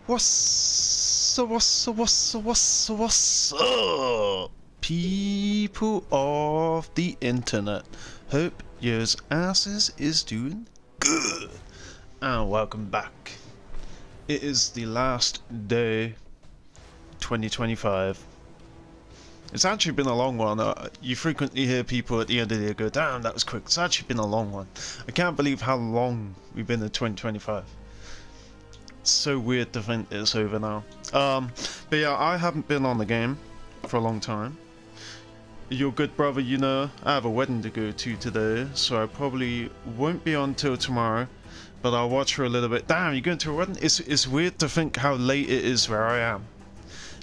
What's up, people of the internet? Hope yours asses is doing good. And welcome back. It is the last day, 2025. It's actually been a long one. You frequently hear people at the end of the year go, damn, that was quick. It's actually been a long one. I can't believe how long we've been in 2025. It's so weird to think it's over now. But yeah, I haven't been on the game for a long time. Your good brother, you know, I have a wedding to go to today, so I probably won't be on till tomorrow, but I'll watch for a little bit. Damn, you're going to a wedding? It's weird to think how late it is where I am.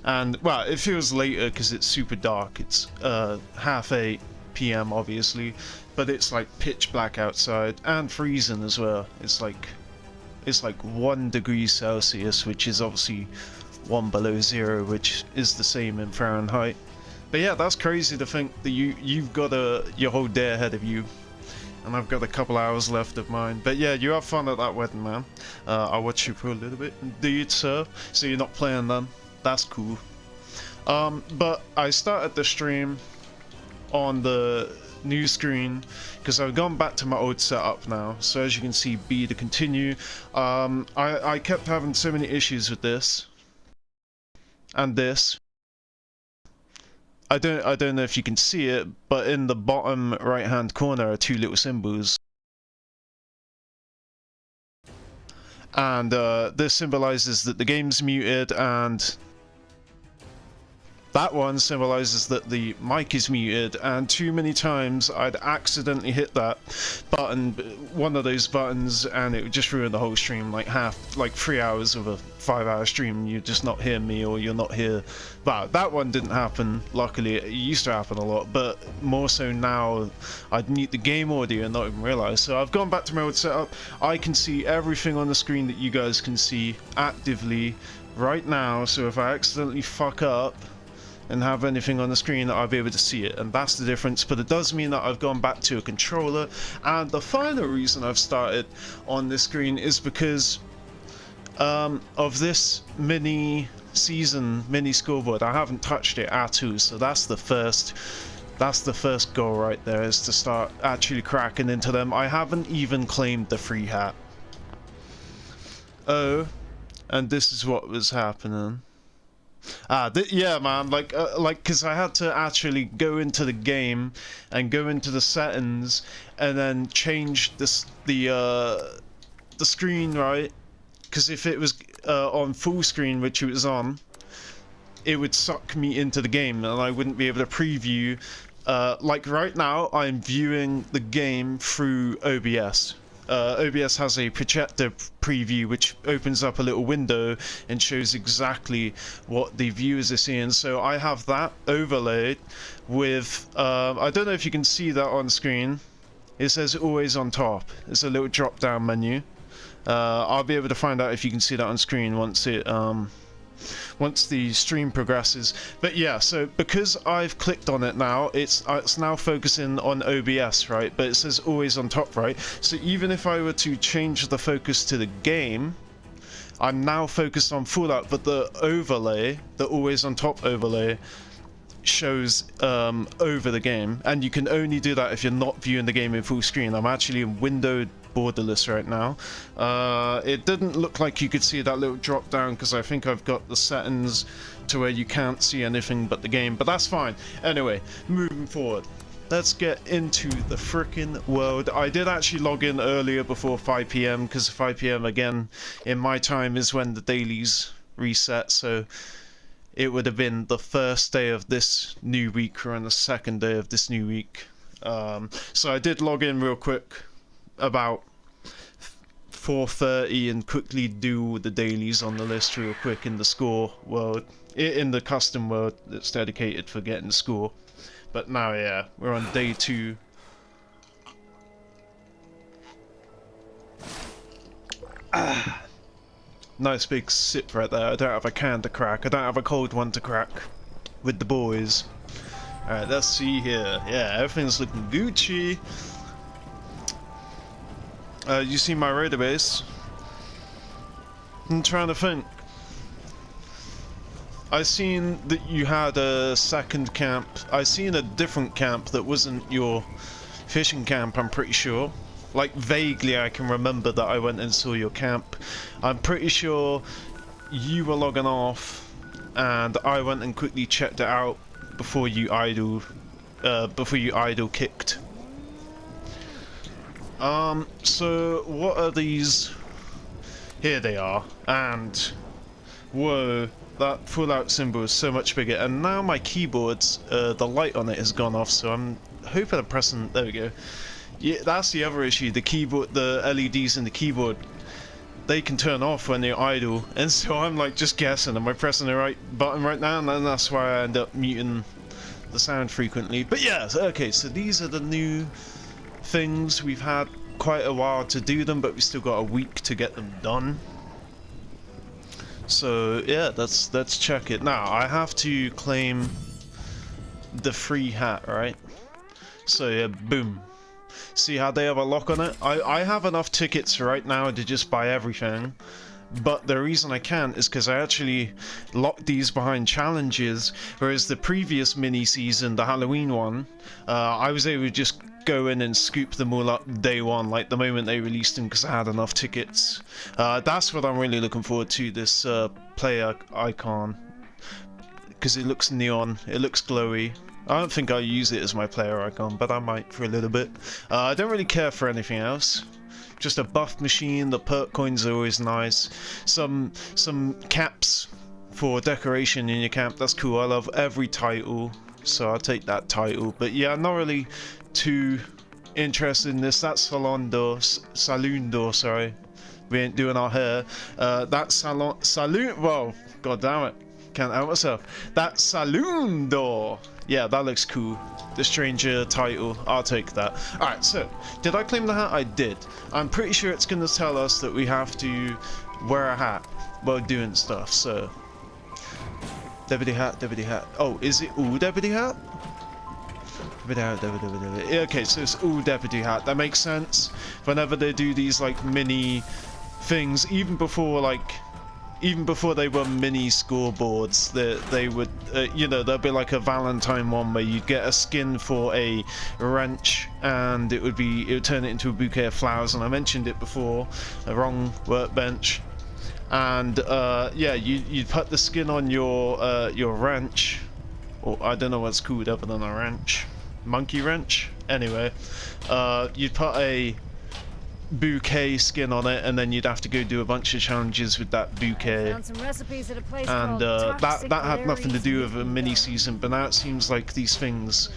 And, well, it feels later because it's super dark. It's 8:30 PM, obviously, but it's like pitch black outside and freezing as well. It's like 1 degree Celsius, which is obviously 1 below 0, which is the same in Fahrenheit. But yeah, that's crazy to think that you've got your whole day ahead of you, and I've got a couple hours left of mine. But yeah, you have fun at that wedding, man. I'll watch you for a little bit. Do you, sir? So you're not playing then? That's cool. But I started the stream on the new screen because I've gone back to my old setup now. So as you can see, B to continue. I kept having so many issues with this and this. I don't know if you can see it, but in the bottom right hand corner are 2 little symbols. And this symbolizes that the game's muted, and that one symbolizes that the mic is muted, and too many times I'd accidentally hit that button, one of those buttons, and it would just ruin the whole stream, like 3 hours of a 5-hour stream, and you just not hear me, or you're not here. But that one didn't happen, luckily. It used to happen a lot, but more so now I'd mute the game audio and not even realize. So I've gone back to my old setup. I can see everything on the screen that you guys can see actively right now, so if I accidentally fuck up and have anything on the screen, I'll be able to see it, and that's the difference. But it does mean that I've gone back to a controller, and the final reason I've started on this screen is because of this mini scoreboard. I haven't touched it at all, so that's the first goal right there, is to start actually cracking into them. I haven't even claimed the free hat. Oh, and this is what was happening. Yeah, man, like, because I had to actually go into the game and go into the settings and then change the screen, right? Because if it was on full screen, which it was on, it would suck me into the game and I wouldn't be able to preview. Like right now, I'm viewing the game through OBS. OBS has a projector preview which opens up a little window and shows exactly what the viewers are seeing. So I have that overlaid with, I don't know if you can see that on screen. It says always on top. It's a little drop down menu. I'll be able to find out if you can see that on screen once the stream progresses. But yeah, so because I've clicked on it now, it's now focusing on OBS, right? But it says always on top, right? So even if I were to change the focus to the game, I'm now focused on Fallout, but the overlay, the always on top overlay, shows over the game, and you can only do that if you're not viewing the game in full screen. I'm actually in windowed borderless right now. It didn't look like you could see that little drop down because I think I've got the settings to where you can't see anything but the game, but that's fine. Anyway, moving forward, let's get into the frickin' world. I did actually log in earlier before 5 PM because 5 PM again in my time is when the dailies reset, so it would have been the first day of this new week or on the second day of this new week. So I did log in real quick about 4:30 and quickly do all the dailies on the list real quick in the score world, in the custom world that's dedicated for getting the score. But now, yeah, we're on day 2. Nice big sip right there. I don't have a can to crack. I don't have a cold one to crack with the boys. Alright, let's see here. Yeah, everything's looking Gucci. You see my raider base? I'm trying to think. I seen that you had a second camp. I seen a different camp that wasn't your fishing camp, I'm pretty sure. Like, vaguely I can remember that I went and saw your camp. I'm pretty sure you were logging off, and I went and quickly checked it out before you idle kicked. So what are these? Here they are, and whoa, that full-out symbol is so much bigger, and now my keyboard's, the light on it has gone off, so I'm hoping I'm pressing, there we go. Yeah, that's the other issue, the keyboard, the LEDs in the keyboard, they can turn off when they're idle, and so I'm like just guessing, am I pressing the right button right now? And then that's why I end up muting the sound frequently. But yeah, okay, so these are the new things. We've had quite a while to do them, but we still got a week to get them done. So yeah, let's check it. Now, I have to claim the free hat, right? So yeah, boom. See how they have a lock on it? I have enough tickets right now to just buy everything, but the reason I can't is because I actually locked these behind challenges, whereas the previous mini-season, the Halloween one, I was able to just go in and scoop them all up day one, like the moment they released them, because I had enough tickets. That's what I'm really looking forward to, this player icon, because it looks neon, it looks glowy. I don't think I'll use it as my player icon, but I might for a little bit. I don't really care for anything else. Just a buff machine, the perk coins are always nice. Some caps for decoration in your camp, that's cool. I love every title, so I'll take that title. But yeah, I'm not really too interested in this. That's Saloon door, sorry. We ain't doing our hair. That's Saloon, whoa, god damn it. Can't help myself. That's Saloon door. Yeah, that looks cool. The stranger title, I'll take that. Alright, so, did I claim the hat? I did. I'm pretty sure it's going to tell us that we have to wear a hat while doing stuff, so. Deputy hat, deputy hat. Oh, is it all deputy hat? Deputy hat, deputy. Okay, so it's all deputy hat. That makes sense. Whenever they do these, like, mini things, even before they were mini scoreboards, they would, you know, there'd be like a Valentine one where you'd get a skin for a wrench, and it would turn it into a bouquet of flowers. And I mentioned it before, a wrong workbench, and yeah, you'd put the skin on your wrench, or I don't know what's called other than a wrench, monkey wrench. Anyway, you'd put a bouquet skin on it, and then you'd have to go do a bunch of challenges with that bouquet, and that had nothing to do with a mini season, but now it seems like these things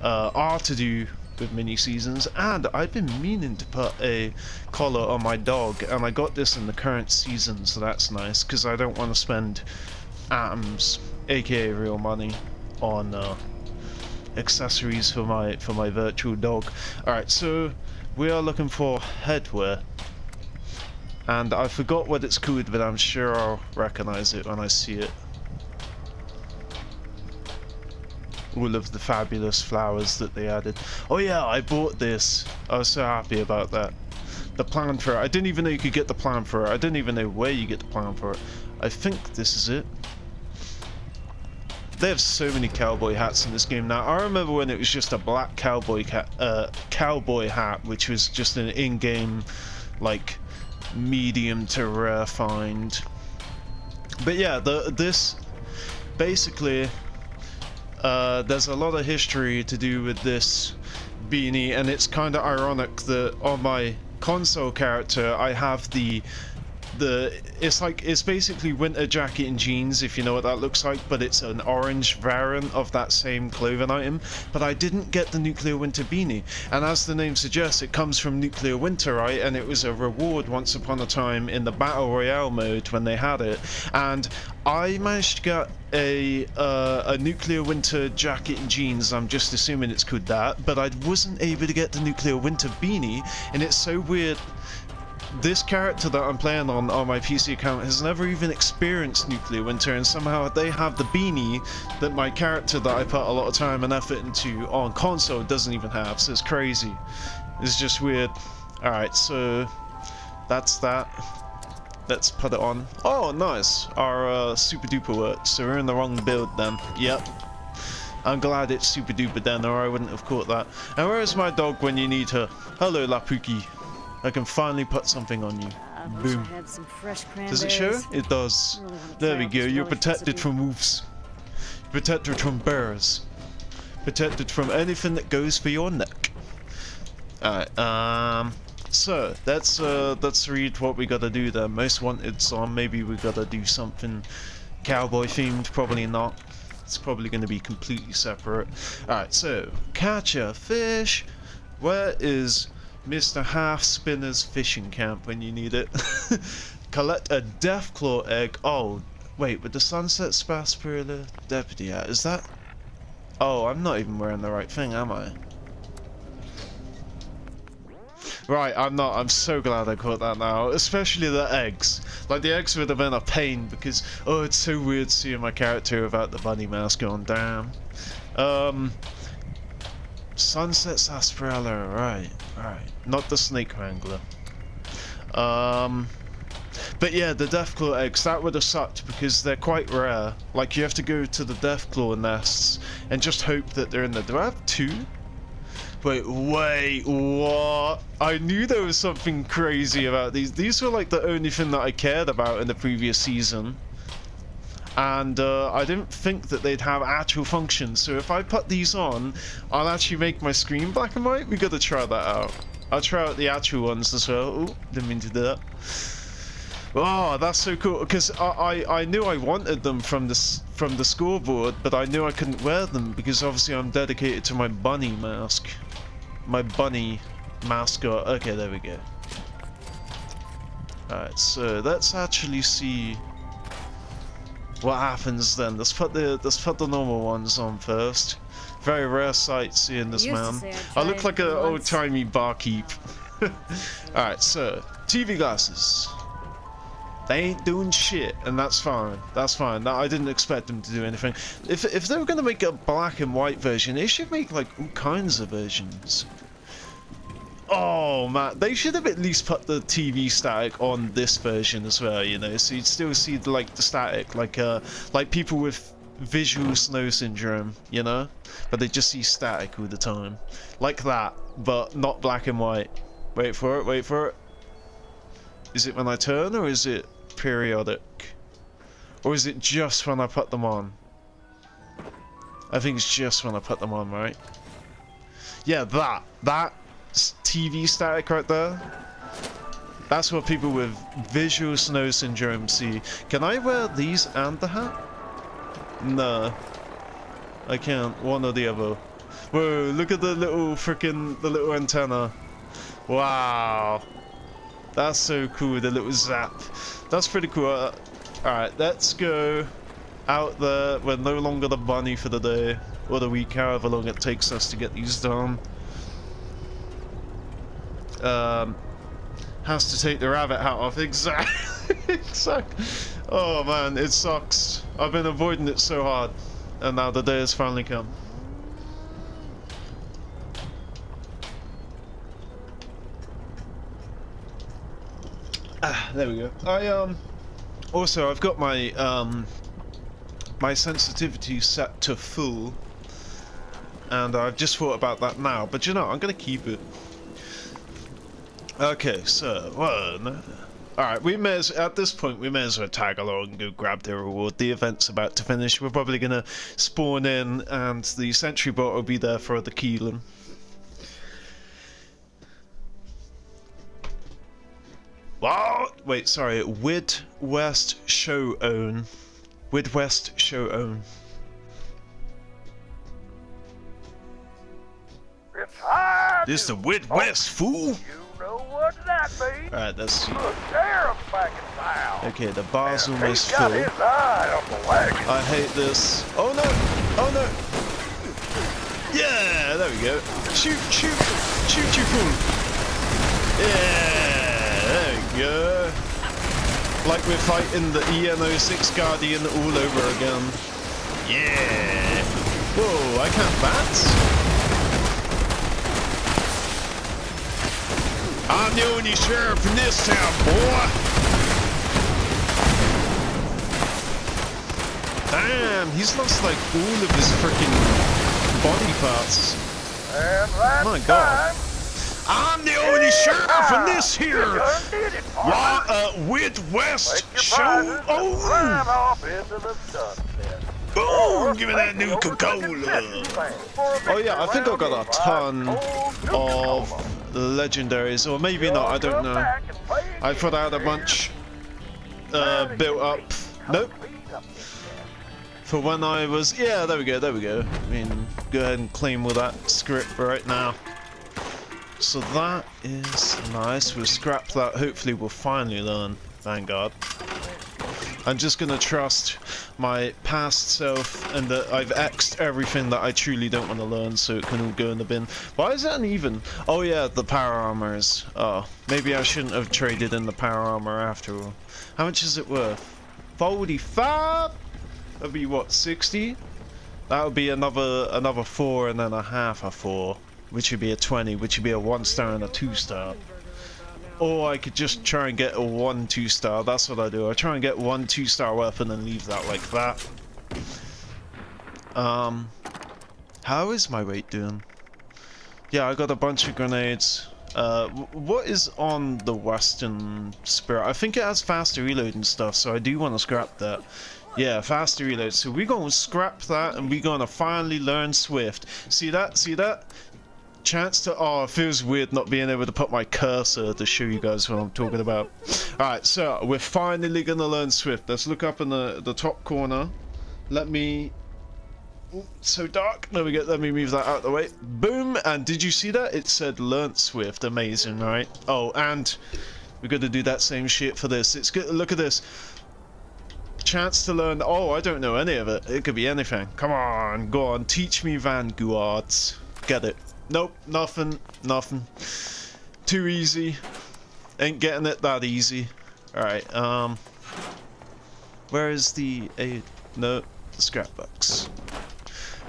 are to do with mini seasons. And I've been meaning to put a collar on my dog, and I got this in the current season, so that's nice, because I don't want to spend atoms, aka real money, on accessories for my virtual dog. Alright, so we are looking for headwear, and I forgot what it's called, but I'm sure I'll recognize it when I see it. All of the fabulous flowers that they added. Oh yeah, I bought this. I was so happy about that. The plan for it. I didn't even know you could get the plan for it. I didn't even know where you get the plan for it. I think this is it. They have so many cowboy hats in this game now. I remember when it was just a black cowboy hat, which was just an in-game, like, medium to rare find. But yeah, this basically, there's a lot of history to do with this beanie, and it's kind of ironic that on my console character I have it's basically winter jacket and jeans, if you know what that looks like, but it's an orange variant of that same clothing item. But I didn't get the nuclear winter beanie, and as the name suggests, it comes from nuclear winter, right? And it was a reward once upon a time in the battle royale mode when they had it, and I managed to get a nuclear winter jacket and jeans. I'm just assuming it's called that, but I wasn't able to get the nuclear winter beanie, and it's so weird. This character that I'm playing on my PC account has never even experienced nuclear winter, and somehow they have the beanie that my character that I put a lot of time and effort into on console doesn't even have, so it's crazy. It's just weird. Alright, so that's that. Let's put it on. Oh, nice. Our super duper works. So we're in the wrong build then. Yep. I'm glad it's super duper then, or I wouldn't have caught that. And where is my dog when you need her? Hello, Lapuki. I can finally put something on you. Boom. Does it show? It does. There we go. You're protected from wolves. Protected from bears. Protected from anything that goes for your neck. Alright, so let's read what we gotta do then. Most wanted's on. Maybe we gotta do something cowboy themed. Probably not. It's probably gonna be completely separate. Alright, so catch a fish. Where is Mr. Half Spinner's fishing camp when you need it? Collect a Deathclaw egg. Oh, wait, with the Sunset Sarsaparilla Deputy at, is that? Oh, I'm not even wearing the right thing, am I? Right, I'm not. I'm so glad I caught that now. Especially the eggs. Like, the eggs would have been a pain because, oh, it's so weird seeing my character without the bunny mask on. Damn. Sunset Sarsaparilla, right. Not the Snake Wrangler. But yeah, the Deathclaw eggs, that would have sucked because they're quite rare. Like, you have to go to the Deathclaw nests and just hope that they're in there. Do I have two? Wait, what? I knew there was something crazy about these. These were like the only thing that I cared about in the previous season. And I didn't think that they'd have actual functions. So if I put these on, I'll actually make my screen black and white. We gotta try that out. I'll try out the actual ones as well. Oh, didn't mean to do that. Oh, that's so cool, because I knew I wanted them from the scoreboard, but I knew I couldn't wear them because obviously I'm dedicated to my bunny mask. My bunny mascot. Okay, there we go. Alright, so let's actually see what happens then. Let's put the normal ones on first. Very rare sight seeing this man. I look like an old-timey barkeep. Alright, so TV glasses. They ain't doing shit, and that's fine. That's fine. I didn't expect them to do anything. If they were gonna make a black and white version, they should make like all kinds of versions. Oh man, they should have at least put the TV static on this version as well, you know, so you'd still see like the static, like people with visual snow syndrome, you know, but they just see static all the time, like that, but not black and white. Wait for it. Wait for it. Is it when I turn, or is it periodic? Or is it just when I put them on? I think it's just when I put them on, right? Yeah, that TV static right there. That's what people with visual snow syndrome see. Can I wear these and the hat? No. I can't. One or the other. Whoa, look at the little the little antenna. Wow. That's so cool, the little zap. That's pretty cool. Alright, let's go out there. We're no longer the bunny for the day. Or the week, however long it takes us to get these done. Has to take the rabbit hat off. Exactly. Exactly. Oh man, it sucks. I've been avoiding it so hard. And now the day has finally come. There we go. Also I've got my my sensitivity set to full, and I've just thought about that now, but you know, I'm gonna keep it. Okay, so alright, at this point we may as well tag along and go grab the reward. The event's about to finish. We're probably gonna spawn in and the sentry bot will be there for the Keelan. What? Wait, sorry. Widwest Show Own. Widwest Show Own. This the Widwest, fool? You know what that means. Alright, let's see. The sheriff's back in town. Okay, the bar's And almost he's got full. his eye on the wagon. I hate this. Oh no! Oh no! Yeah, there we go. Shoot, shoot, shoot, you fool! Yeah. There we go. Like we're fighting the EN06 Guardian all over again. Yeah. Whoa, I can't bat. I'm the only sheriff in this town, boy. Damn, he's lost like all of his freaking body parts. And that My God. time, I'm the only sheriff in this you here done did it, partner. Midwest Take your show. prizes and climb Oh, off into the sunset. boom! Give me that new Coca-Cola. Oh yeah, I think I got a ton of legendaries, or maybe not. I don't know. I thought I had a bunch built up. Nope. For when I was, yeah, there we go, there we go. I mean, go ahead and claim all that script right now. So that is nice. We'll scrap that. Hopefully we'll finally learn Vanguard. I'm just gonna trust my past self and that I've X'd everything that I truly don't want to learn so it can all go in the bin. Why is that uneven? Oh yeah, the power armor is... Oh, maybe I shouldn't have traded in the power armor after all. How much is it worth? 45? That'd be what, 60? That would be another 4 and then a half a 4. Which would be a 20, which would be a 1-star and a 2-star. Or I could just try and get a 1 2-star. That's what I do. I try and get 1 2-star weapon and leave that like that. How is my weight doing? Yeah, I got a bunch of grenades. What is on the Western Spirit? I think it has faster reload and stuff, so I do want to scrap that. Yeah, faster reload. So we're going to scrap that and we're going to finally learn Swift. See that? See that? Chance to... Oh, it feels weird not being able to put my cursor to show you guys what I'm talking about. Alright, so we're finally gonna learn Swift. Let's look up in the top corner. Let me... Ooh, so dark. There we go. Let me move that out of the way. Boom! And did you see that? It said learnt Swift. Amazing, right? Oh, and we're gonna do that same shit for this. It's good. Look at this. Chance to learn... Oh, I don't know any of it. It could be anything. Come on, go on. Teach me Vanguards. Get it. Nope, nothing, nothing. Too easy. Ain't getting it that easy. Alright, where is the aid? No, the scrap box.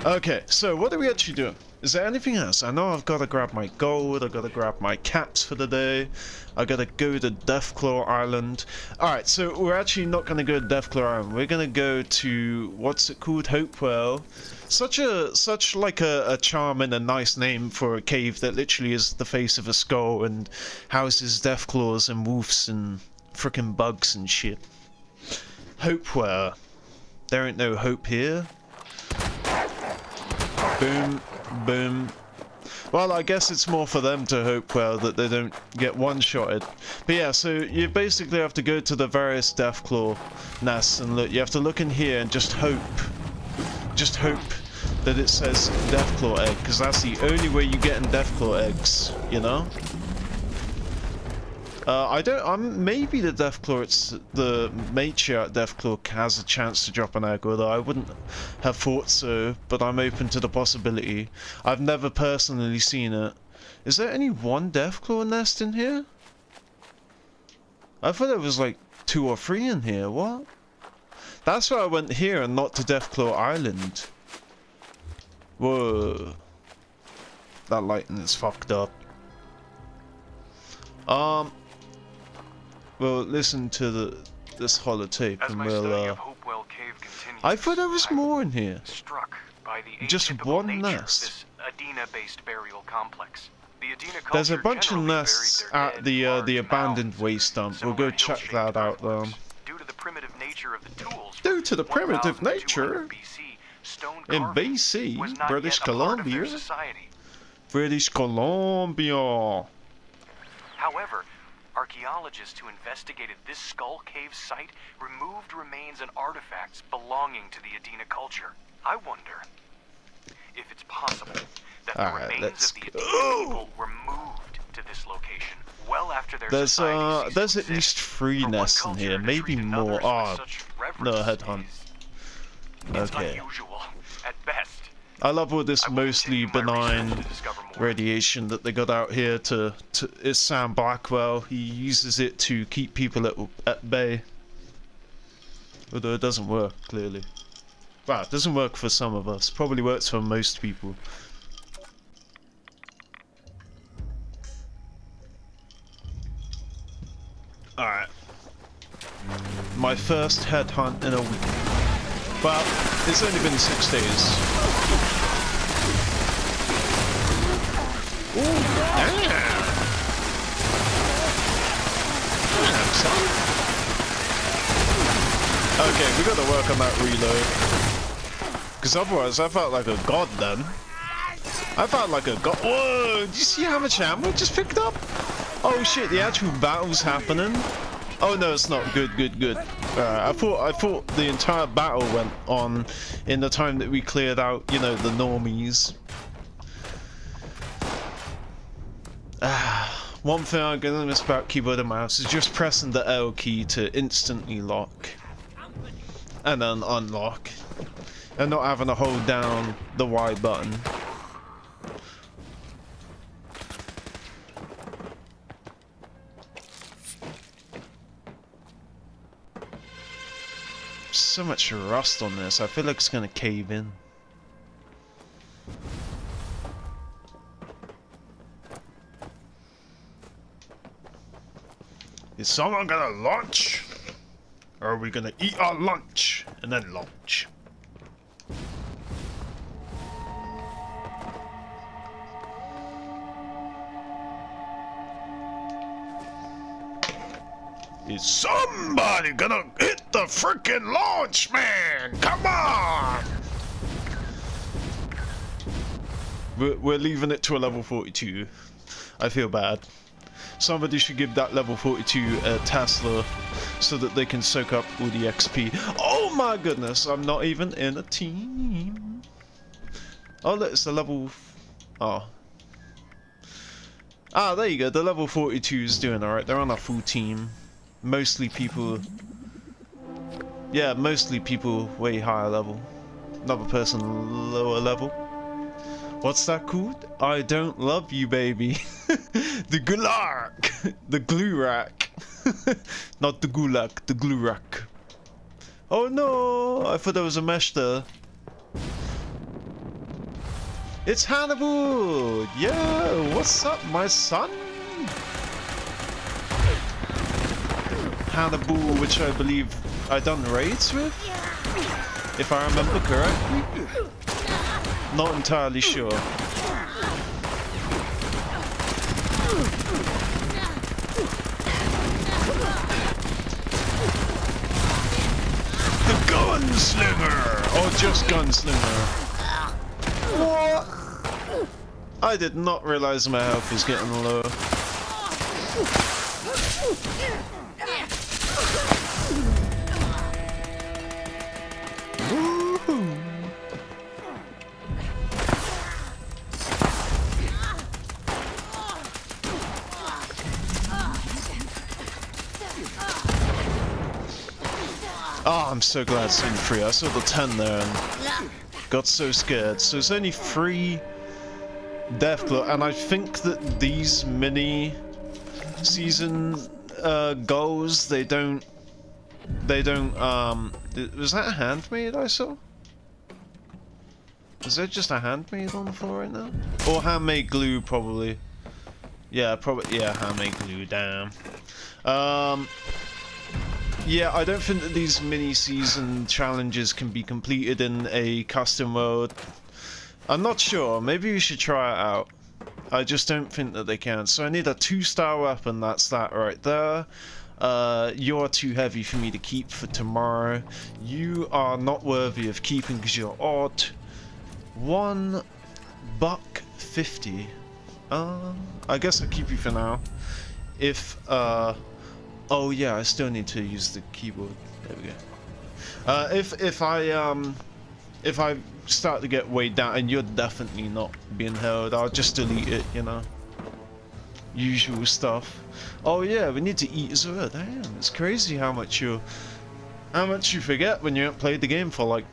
Okay, so what are we actually doing? Is there anything else? I know I've got to grab my gold, I've got to grab my caps for the day. I got to go to Deathclaw Island. Alright, so we're actually not going to go to Deathclaw Island. We're going to go to, what's it called? Hopewell. Such like a charming and nice name for a cave that literally is the face of a skull and houses Deathclaws and wolves and frickin' bugs and shit. Hopewell. There ain't no hope here. Boom, boom. Well, I guess it's more for them to hope well that they don't get one-shotted. But yeah, so you basically have to go to the various Deathclaw nests and look. You have to look in here and just hope that it says Deathclaw egg, because that's the only way you get in Deathclaw eggs, you know? Maybe the Deathclaw, it's the matriarch Deathclaw has a chance to drop an egg, although I wouldn't have thought so, but I'm open to the possibility. I've never personally seen it. Is there only one Deathclaw nest in here? I thought there was like 2 or 3 in here, what? That's why I went here and not to Deathclaw Island. Whoa. That lighting is fucked up. We'll listen to this holotape and we'll, I thought there was more in here. Just one nest. There's a bunch of nests at the abandoned waste dump. We'll go check that out though. Due to the primitive nature in BC, British Columbia. British Columbia. However, archaeologists who investigated this skull cave site removed remains and artifacts belonging to the Adena culture. I wonder if it's possible that the remains of the Adena people were moved to this location well after their society there's at least 3 nests in here, maybe more. Oh, no, headhunt. Okay. At best. I love all this mostly benign radiation that they got out here to it's Sam Blackwell. He uses it to keep people at bay. Although it doesn't work, clearly. Well, it doesn't work for some of us. Probably works for most people. Alright. My first headhunt in a week. But it's only been 6 days. Ooh, damn! Damn, son. Okay, we gotta work on that reload. Because otherwise, I felt like a god then. I felt like a god. Whoa! Did you see how much ammo I just picked up? Oh shit! The actual battle's happening. Oh no, it's not. Good, good, good. I thought the entire battle went on in the time that we cleared out, you know, the normies. One thing I'm gonna miss about keyboard and mouse is just pressing the L key to instantly lock and then unlock, and not having to hold down the Y button. So much rust on this, I feel like it's gonna cave in. Is someone gonna launch? Or are we gonna eat our lunch and then launch? Is somebody gonna hit the frickin' launch, man? Come on! We're leaving it to a level 42. I feel bad. Somebody should give that level 42 a Tesla so that they can soak up all the XP. Oh my goodness, I'm not even in a team. Oh, look, it's the level... Oh. Ah, there you go, the level 42 is doing alright. They're on a full team. Mostly people... Yeah, mostly people way higher level. Another person lower level. What's that called? I don't love you, baby. The gulag. The glue rack. Not the gulag, the glue rack. Oh no! I thought there was a mesh there. It's Hannibal! Yo, what's up, my son? Hannibal, which I believe I done raids with, if I remember correctly. Not entirely sure. The gunslinger, or just gunslinger. What? I did not realize my health was getting low. Oh, I'm so glad it's only 3. I saw the 10 there and got so scared. So it's only 3 Deathclaw, and I think that these mini season goals, they don't was that a handmade I saw? Is there just a handmade on the floor right now? Or handmade glue, probably. Yeah, probably, yeah, handmade glue, damn. Yeah, I don't think that these mini-season challenges can be completed in a custom mode. I'm not sure, maybe we should try it out. I just don't think that they can. So I need a 2-star weapon, that's that right there. You're too heavy for me to keep for tomorrow. You are not worthy of keeping because you're odd. $1.50. I guess I'll keep you for now. If, oh yeah, I still need to use the keyboard. There we go. If I start to get weighed down, and you're definitely not being held, I'll just delete it, you know. Usual stuff. Oh yeah, we need to eat as well. Damn, it's crazy how much you forget when you haven't played the game for like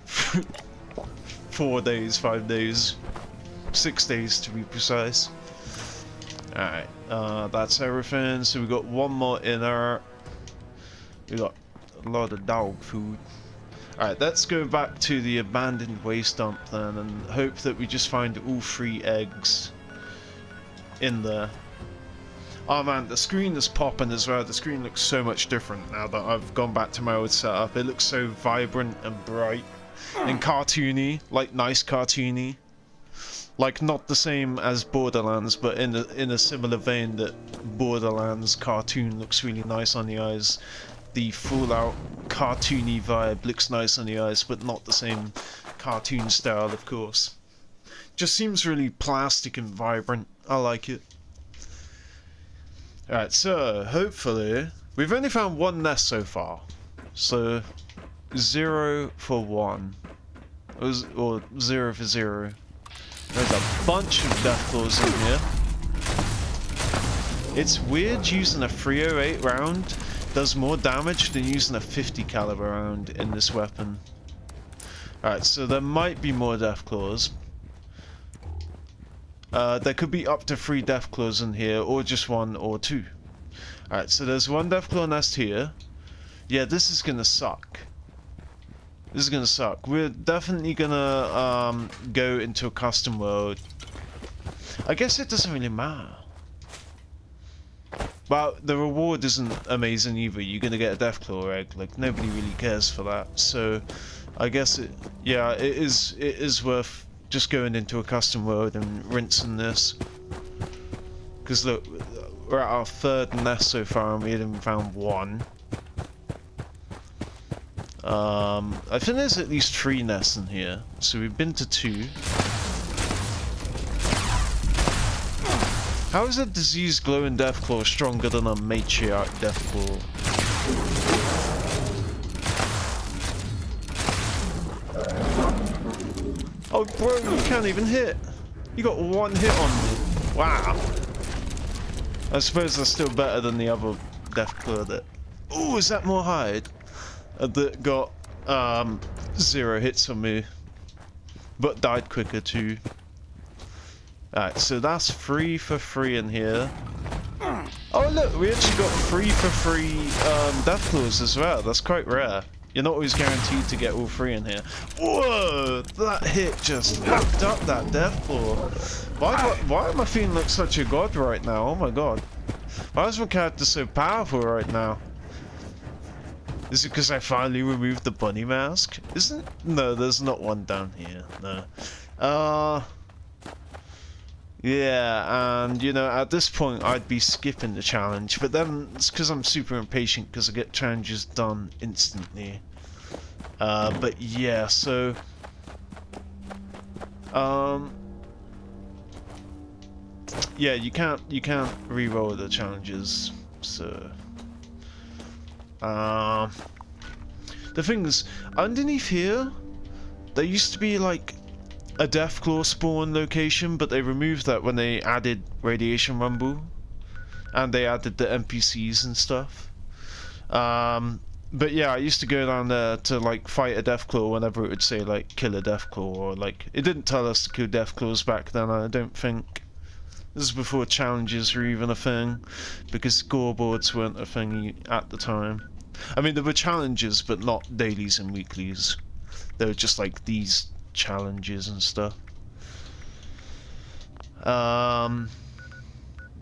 4 days, 5 days, 6 days to be precise. Alright, that's everything. So we got one more inner. We got a lot of dog food. Alright, let's go back to the abandoned waste dump then and hope that we just find all 3 eggs in there. Oh man, the screen is popping as well. The screen looks so much different now that I've gone back to my old setup. It looks so vibrant and bright. and cartoony, like nice cartoony. Like not the same as Borderlands, but in a similar vein that Borderlands cartoon looks really nice on the eyes. The Fallout cartoony vibe looks nice on the eyes, but not the same cartoon style, of course. Just seems really plastic and vibrant. I like it. Alright, so hopefully we've only found one nest so far. So 0 for 1. Or 0 for 0. There's a bunch of deathclaws in here. It's weird using a 308 round does more damage than using a 50 caliber round in this weapon. Alright, so there might be more deathclaws. There could be up to 3 deathclaws in here, or just 1 or 2. Alright, so there's one deathclaw nest here. Yeah, this is gonna suck. This is gonna suck. We're definitely gonna go into a custom world. I guess it doesn't really matter. Well, the reward isn't amazing either. You're gonna get a deathclaw egg. Like nobody really cares for that. So, I guess it is worth just going into a custom world and rinsing this. Because look, we're at our 3rd nest so far and we haven't even found 1. I think there's at least 3 nests in here, so we've been to 2. How is a diseased glowing deathclaw stronger than a matriarch deathclaw? Oh bro, you can't even hit! You got 1 hit on me! Wow! I suppose that's still better than the other deathclaw that... Ooh, is that more hide? That got 0 hits on me, but died quicker too. Alright, so that's 3 for 3 in here. Oh look, we actually got 3 for 3 deathclaws as well. That's quite rare. You're not always guaranteed to get all 3 in here. Whoa! That hit just fucked up that deathclaw. Why am I feeling like such a god right now? Oh my god. Why is my character so powerful right now? Is it because I finally removed the bunny mask? Isn't... No, there's not one down here. No. Yeah, and you know, at this point I'd be skipping the challenge, but then it's because I'm super impatient because I get challenges done instantly. But yeah, so... yeah, you can't re-roll the challenges, so... the thing is, underneath here, there used to be like a deathclaw spawn location, but they removed that when they added Radiation Rumble, and they added the NPCs and stuff. But yeah, I used to go down there to like fight a deathclaw whenever it would say like kill a deathclaw, or like it didn't tell us to kill deathclaws back then. I don't think. This is before challenges were even a thing, because scoreboards weren't a thing at the time. I mean, there were challenges, but not dailies and weeklies. They were just like these challenges and stuff.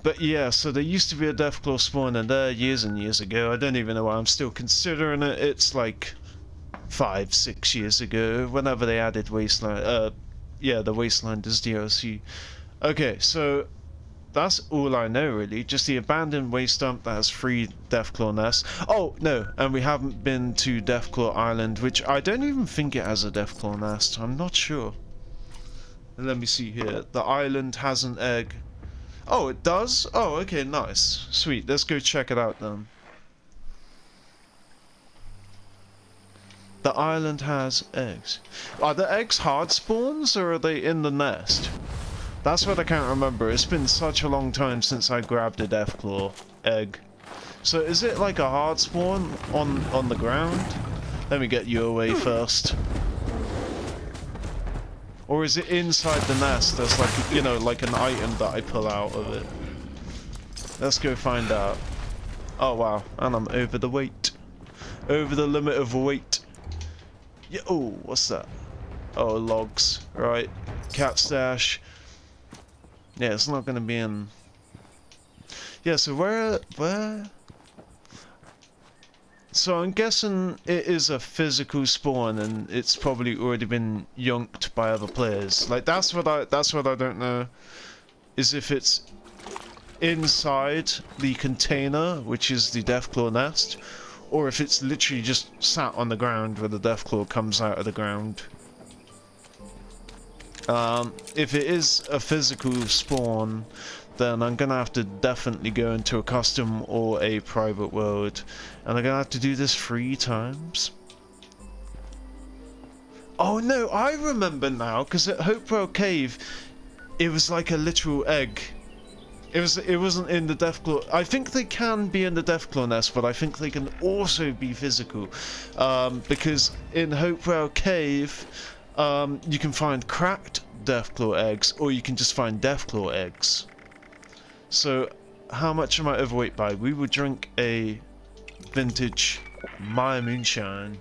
But yeah, so there used to be a deathclaw spawn in there years and years ago. I don't even know why I'm still considering it. It's like 5-6 years ago, whenever they added Wasteland. Yeah, the Wastelanders DLC. Okay, so that's all I know really. Just the abandoned waste dump that has 3 deathclaw nests. Oh no, and we haven't been to Deathclaw Island, which I don't even think it has a deathclaw nest. I'm not sure. Let me see here. The island has an egg. Oh, it does? Oh, okay, nice. Sweet, let's go check it out then. The island has eggs. Are the eggs hard spawns, or are they in the nest? That's what I can't remember. It's been such a long time since I grabbed a deathclaw egg. So is it like a hard spawn on the ground? Let me get you away first. Or is it inside the nest? There's like, you know, like an item that I pull out of it. Let's go find out. Oh wow, and I'm over the weight. Over the limit of weight. Yeah, oh, what's that? Oh, logs. Right. Cat stash. Yeah, it's not gonna be in... Yeah, so where... So I'm guessing it is a physical spawn, and it's probably already been yoinked by other players. Like that's what I don't know, is if it's inside the container, which is the Deathclaw nest, or if it's literally just sat on the ground where the Deathclaw comes out of the ground. If it is a physical spawn, then I'm gonna have to definitely go into a custom or a private world, and I'm gonna have to do this 3 times. Oh no, I remember now, because at Hopewell Cave, it was like a literal egg. It wasn't in the Deathclaw. I think they can be in the Deathclaw nest, but I think they can also be physical, because in Hopewell Cave, you can find cracked Deathclaw eggs, or you can just find Deathclaw eggs. So, how much am I overweight by? We will drink a vintage Maya Moonshine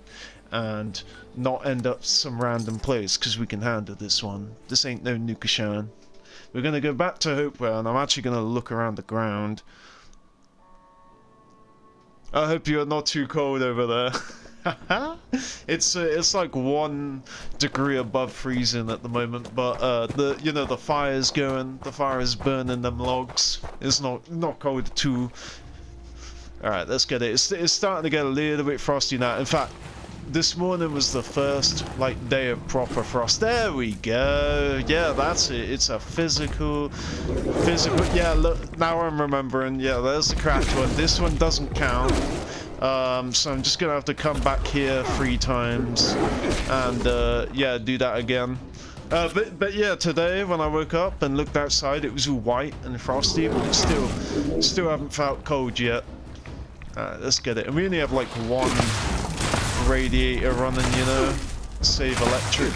and not end up some random place, because we can handle this one. This ain't no Nukashan. We're going to go back to Hopewell, and I'm actually going to look around the ground. I hope you're not too cold over there. It's like 1 degree above freezing at the moment, but the fire's going, the fire is burning them logs. It's not cold at all. All right, let's get it. It's starting to get a little bit frosty now. In fact, this morning was the first day of proper frost. There we go. Yeah, that's it. It's a physical. Yeah, look, now I'm remembering. Yeah, there's the cracked one. This one doesn't count. So I'm just gonna have to come back here 3 times and yeah, do that again. But yeah, today when I woke up and looked outside, it was all white and frosty, but it still haven't felt cold yet. Alright, let's get it. And we only have like 1 radiator running, you know, save electric,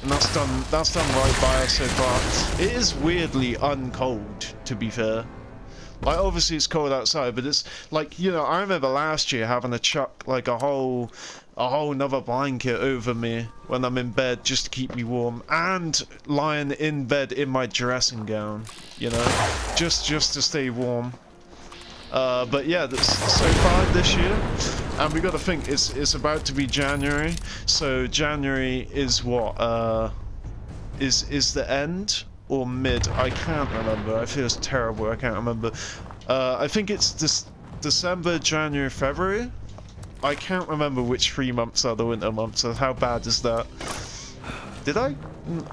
and that's done right by us so far. It is weirdly uncold, to be fair. Like, obviously it's cold outside, but it's like, you know, I remember last year having to chuck like a whole nother blanket over me when I'm in bed just to keep me warm, and lying in bed in my dressing gown, you know, just to stay warm. But yeah, so far this year, and we got to think it's about to be January, so January is what is the end or mid? I can't remember. I feel terrible. I can't remember. I think it's December, January, February. I can't remember which 3 months are the winter months. So how bad is that? Did I?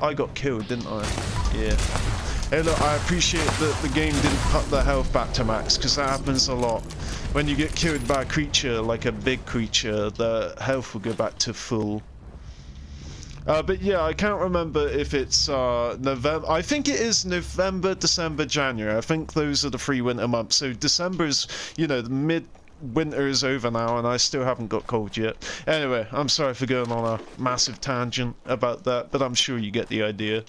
I got killed, didn't I? Yeah. Hey look, I appreciate that the game didn't cut the health back to max, because that happens a lot. When you get killed by a creature, like a big creature, the health will go back to full. But yeah, I can't remember if it's November. I think it is November, December, January. I think those are the 3 winter months. So December's, you know, the mid-winter is over now, and I still haven't got cold yet. Anyway, I'm sorry for going on a massive tangent about that, but I'm sure you get the idea.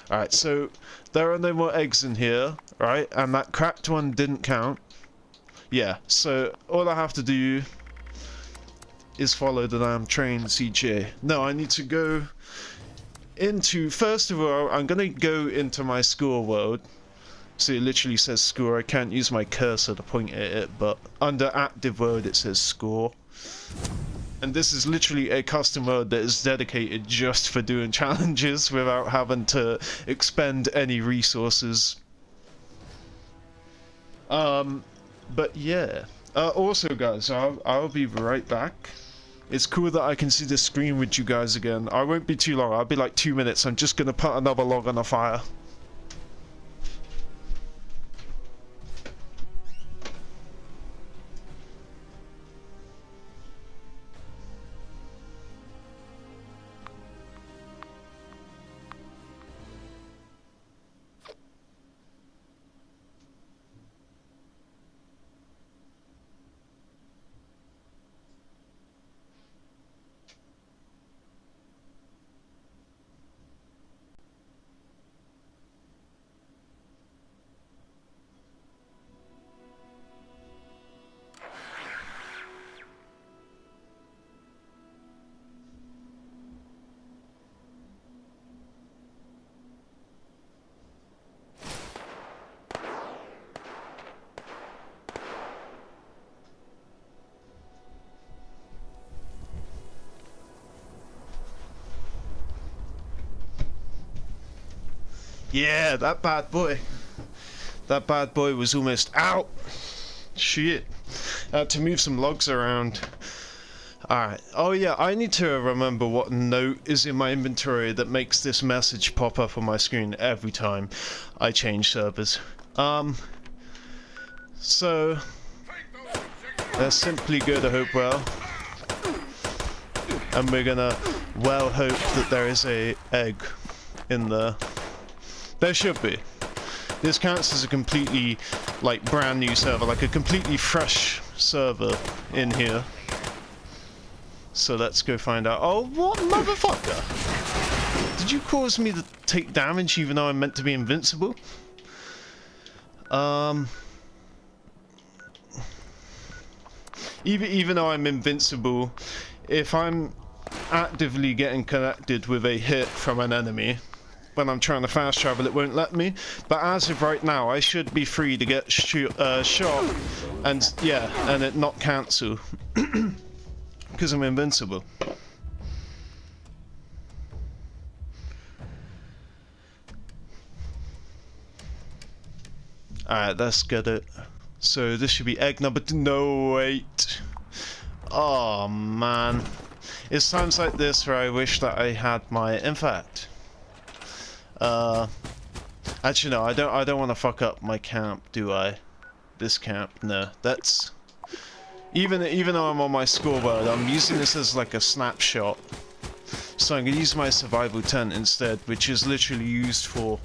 Alright, so there are no more eggs in here, right? And that cracked one didn't count. Yeah, so all I have to do is follow the damn train, CJ. No, I need to go into, first of all, I'm gonna go into my score world. So it literally says score. I can't use my cursor to point at it, but under active world it says score. And this is literally a custom mode that is dedicated just for doing challenges without having to expend any resources. But yeah. Also guys, I'll be right back. It's cool that I can see the screen with you guys again. I won't be too long. I'll be like 2 minutes. I'm just gonna put another log on the fire. Yeah, that bad boy. That bad boy was almost out. Shit. To move some logs around. Alright. Oh yeah, I need to remember what note is in my inventory that makes this message pop up on my screen every time I change servers. So let's simply go to Hopewell. And we're gonna well hope that there is a egg in there. There should be. This counts as a completely, like, brand new server, like a completely fresh server in here. So let's go find out. Oh, what motherfucker! Did you cause me to take damage even though I'm meant to be invincible? Even though I'm invincible, if I'm actively getting connected with a hit from an enemy, when I'm trying to fast travel, it won't let me. But as of right now, I should be free to get shot, and yeah, and it not cancel because I'm invincible. Alright, let's get it. So this should be egg number 2. No, wait. Oh man, it's times like this where I wish that I had my. In fact. Actually no, I don't want to fuck up my camp, do I? This camp, no. That's even though I'm on my scoreboard, I'm using this as like a snapshot. So I'm gonna use my survival tent instead, which is literally used for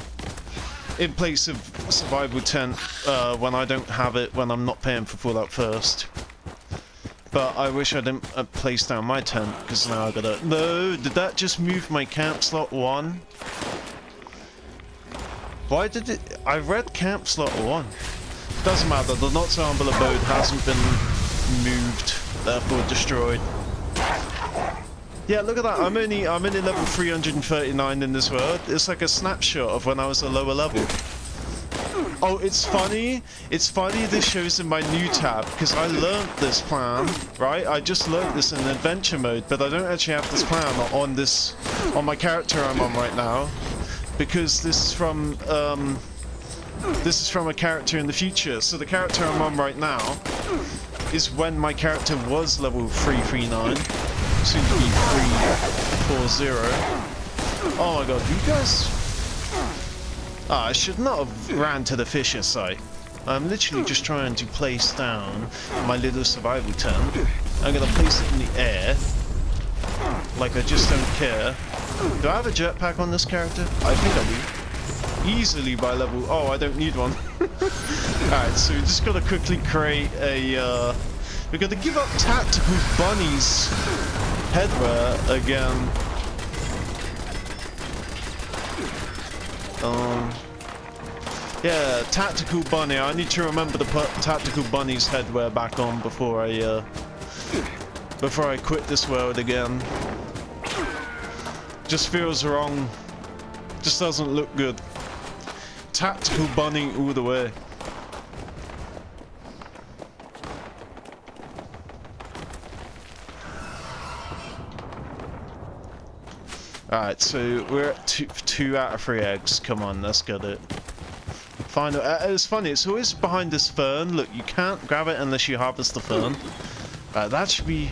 in place of survival tent when I don't have it, when I'm not paying for Fallout First. But I wish I didn't place down my tent, because now I gotta. No, did that just move my camp slot 1? Why did it? I read camp slot 1. Doesn't matter, the not so humble abode hasn't been moved, therefore destroyed. Yeah, look at that, I'm only level 339 in this world. It's like a snapshot of when I was a lower level. Oh, it's funny this shows in my new tab, because I learnt this plan, right? I just learnt this in adventure mode, but I don't actually have this plan on my character I'm on right now. Because this is from a character in the future. So the character I'm on right now is when my character was level 339, soon to be 340. Oh my god, you guys! Ah, I should not have ran to the fisher site. I'm literally just trying to place down my little survival tent. I'm gonna place it in the air, like I just don't care. Do I have a jetpack on this character? I think I do. Easily by level. Oh, I don't need one. Alright, so we just gotta quickly create a. We gotta give up Tactical Bunny's headwear again. Yeah, Tactical Bunny. I need to remember to put Tactical Bunny's headwear back on before I quit this world again. Just feels wrong. Just doesn't look good. Tactical Bunny all the way. Alright, so we're at two out of 3 eggs. Come on, let's get it. Find it. It's funny, it's always behind this fern. Look, you can't grab it unless you harvest the fern. That should be...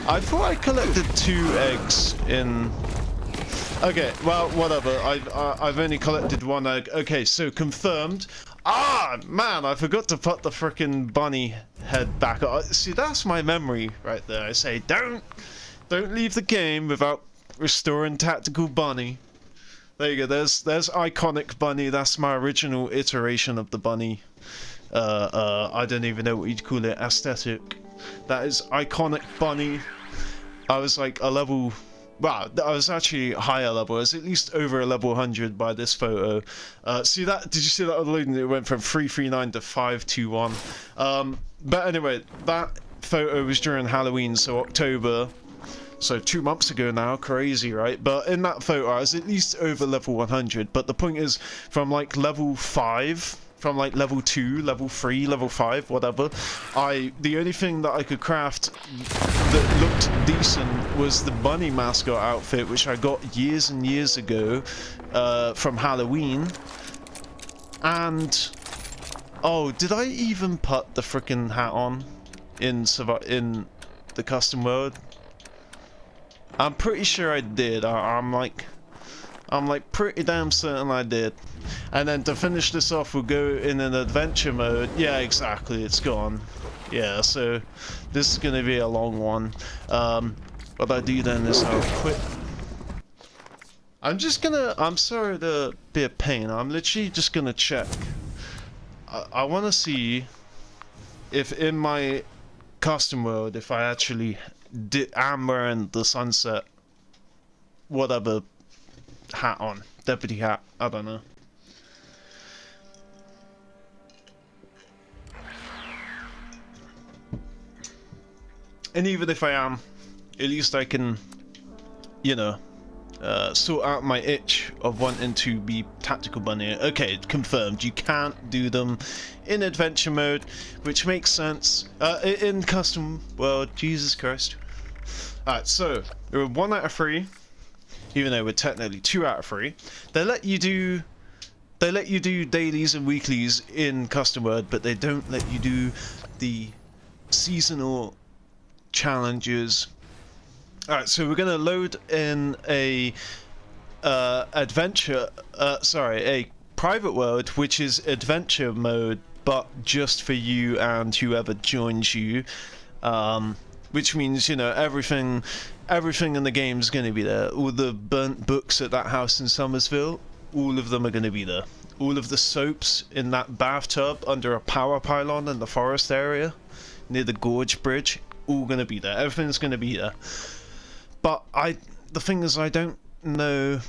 I thought I collected 2 eggs in... Okay, well, whatever. I've only collected 1 egg. Okay, so confirmed. Ah, man, I forgot to put the frickin' bunny head back on. See, that's my memory right there. I say, don't leave the game without restoring Tactical Bunny. There you go. There's iconic bunny. That's my original iteration of the bunny. I don't even know what you'd call it. Aesthetic. That is iconic bunny. I was like a level... Wow, I was actually higher level. I was at least over a level 100 by this photo. See that? Did you see that loading? It went from 339 to 521. But anyway, that photo was during Halloween, so October. So 2 months ago now. Crazy, right? But in that photo, I was at least over level 100. But the point is, from like level 5 from like level 2, level 3, level 5, whatever. The only thing that I could craft that looked decent was the bunny mascot outfit, which I got years and years ago from Halloween. And oh, did I even put the frickin' hat on in the custom world? I'm pretty sure I did. I'm like pretty damn certain I did. And then to finish this off, we'll go in an adventure mode. Yeah, exactly, it's gone. Yeah, so this is gonna be a long one. What I do then is I'll quit. I'm sorry to be a pain, I'm literally just gonna check. I wanna see if in my custom world, if I actually am wearing the sunset, whatever hat on. Deputy hat, I don't know. And even if I am, at least I can, you know, sort out my itch of wanting to be tactical bunny. Okay, confirmed. You can't do them in adventure mode, which makes sense. In custom world, Jesus Christ. Alright, so we're 1 out of 3, even though we're technically 2 out of 3. They let you do dailies and weeklies in custom world, but they don't let you do the seasonal challenges. Alright, so we're gonna load in a a private world, which is adventure mode, but just for you and whoever joins you. Which means, you know, everything in the game is going to be there. All the burnt books at that house in Somersville, all of them are going to be there. All of the soaps in that bathtub under a power pylon in the forest area, near the Gorge Bridge, all going to be there. Everything's going to be there. But the thing is, I don't know,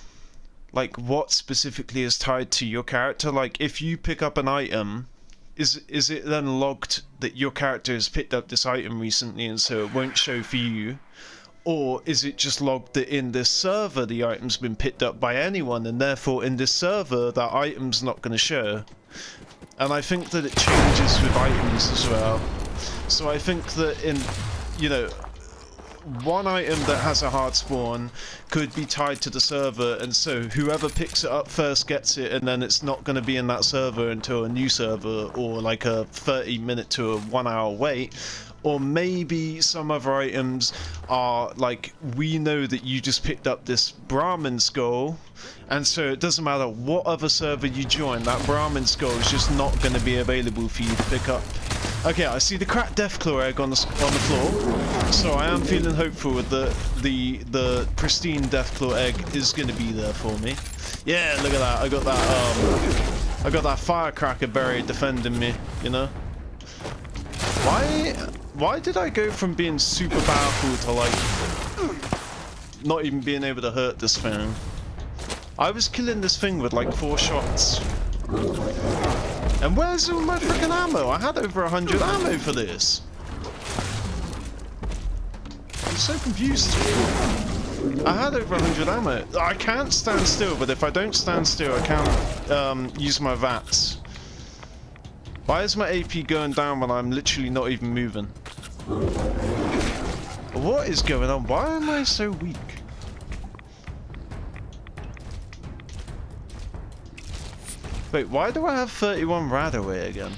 like, what specifically is tied to your character. Like, if you pick up an item, is it then logged that your character has picked up this item recently and so it won't show for you? Or is it just logged that in this server the item's been picked up by anyone and therefore in this server that item's not going to show? And I think that it changes with items as well. So I think that in, you know, one item that has a hard spawn could be tied to the server, and so whoever picks it up first gets it, and then it's not going to be in that server until a new server, or like a 30-minute to a 1-hour wait. Or maybe some other items are like, we know that you just picked up this Brahmin skull, and so it doesn't matter what other server you join, that Brahmin skull is just not going to be available for you to pick up. Okay, I see the cracked Deathclaw egg on the floor, so I am feeling hopeful that the pristine Deathclaw egg is going to be there for me. Yeah, look at that. I got that firecracker berry defending me, you know. Why did I go from being super powerful to like not even being able to hurt this thing? I was killing this thing with like 4 shots. And where's all my freaking ammo? I had over 100 ammo for this. I'm so confused. I had over 100 ammo. I can't stand still, but if I don't stand still, I can't use my VATS. Why is my AP going down when I'm literally not even moving? What is going on? Why am I so weak? Wait, why do I have 31 Radaway again?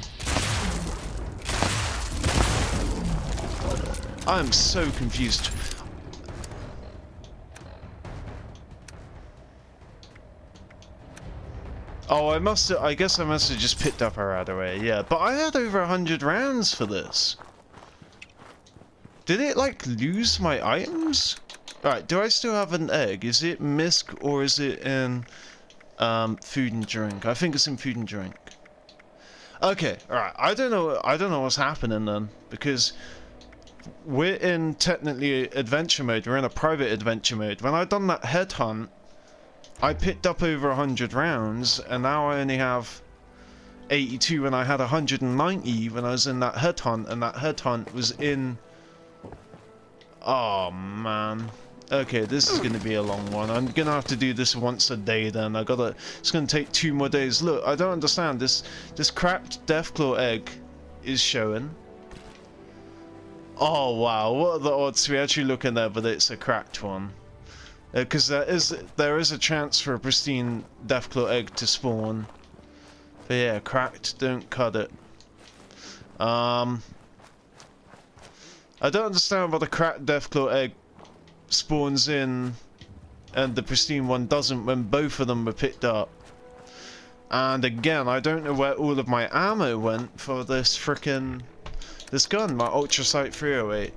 I'm so confused. Oh, I guess I must have just picked up a Radaway, yeah. But I had over 100 rounds for this. Did it, like, lose my items? Alright, do I still have an egg? Is it misc or is it in food and drink? I think it's in food and drink. Okay, alright. I don't know what's happening then, because we're in technically adventure mode. We're in a private adventure mode. When I done that headhunt, I picked up over 100 rounds, and now I only have 82 when I had 190 when I was in that headhunt, and that headhunt was in... Oh, man. Okay, this is gonna be a long one. I'm gonna have to do this once a day then. It's gonna take 2 more days. Look, I don't understand. This cracked Deathclaw egg is showing. Oh wow, what are the odds we actually look in there, but it's a cracked one. Because there is a chance for a pristine Deathclaw egg to spawn. But yeah, cracked, don't cut it. I don't understand why the cracked Deathclaw egg spawns in and the pristine one doesn't when both of them were picked up. And again, I don't know where all of my ammo went for this gun, my Ultrasight 308.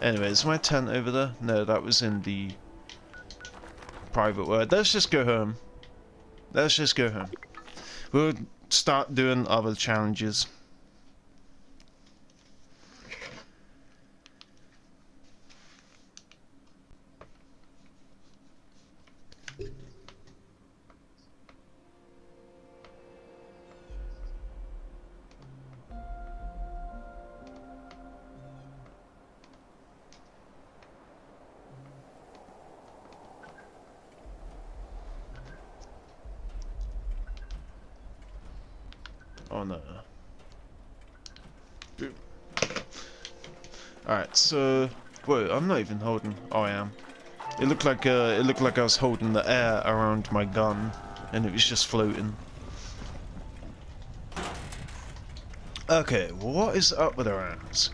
Anyway, is my tent over there? No, that was in the private word. Let's just go home. Let's just go home. We'll start doing other challenges. Oh no. Boom. Alright, so whoa, I'm not even holding. Oh, I am. It looked like I was holding the air around my gun and it was just floating. Okay, what is up with the rounds?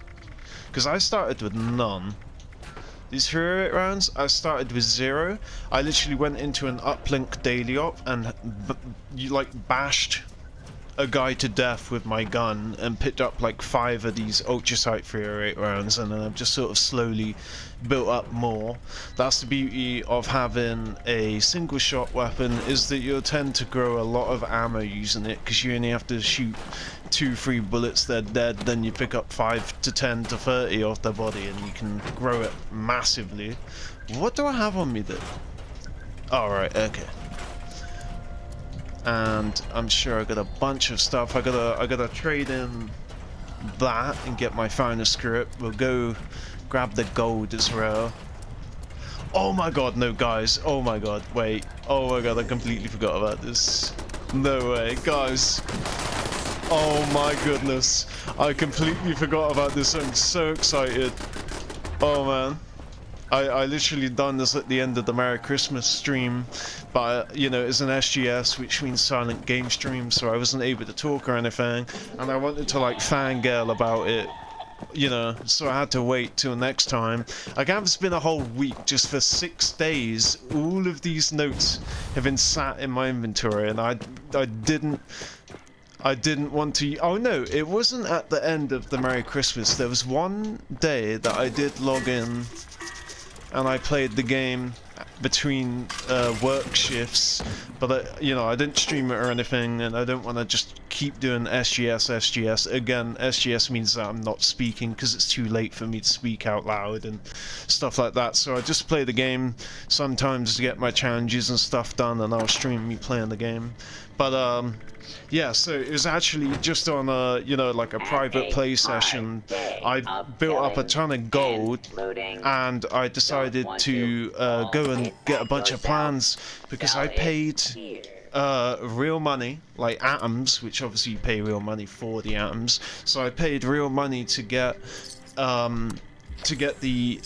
Because I started with none. These 308 rounds, I started with 0. I literally went into an uplink daily op and bashed a guy to death with my gun and picked up like 5 of these Ultrasight 308 rounds, and then I've just sort of slowly built up more. That's the beauty of having a single shot weapon, is that you'll tend to grow a lot of ammo using it, because you only have to shoot 2-3 bullets, they're dead, then you pick up 5 to 10 to 30 off their body and you can grow it massively. What do I have on me then? Alright, okay. And I'm sure I got a bunch of stuff. I gotta trade in that and get my final script. We'll go grab the gold as well. Oh my god, no guys. Oh my god, wait. Oh my god, I completely forgot about this. No way, guys. Oh my goodness. I completely forgot about this. I'm so excited. Oh man. I literally done this at the end of the Merry Christmas stream, but you know, it's an SGS, which means silent game stream, so I wasn't able to talk or anything, and I wanted to like fangirl about it, you know, so I had to wait till next time. Again, it's been a whole week, just for 6 days, all of these notes have been sat in my inventory, and I didn't want to. Oh no, it wasn't at the end of the Merry Christmas. There was one day that I did log in and I played the game between work shifts, but you know, I didn't stream it or anything, and I don't want to just keep doing SGS. Again, SGS means that I'm not speaking because it's too late for me to speak out loud and stuff like that, so I just play the game sometimes to get my challenges and stuff done, and I'll stream me playing the game. But yeah, so it was actually just on a, you know, like a private play session. I built up a ton of gold, and I decided to go and get a bunch of plans, because I paid real money, like atoms, which obviously you pay real money for the atoms. So I paid real money to get the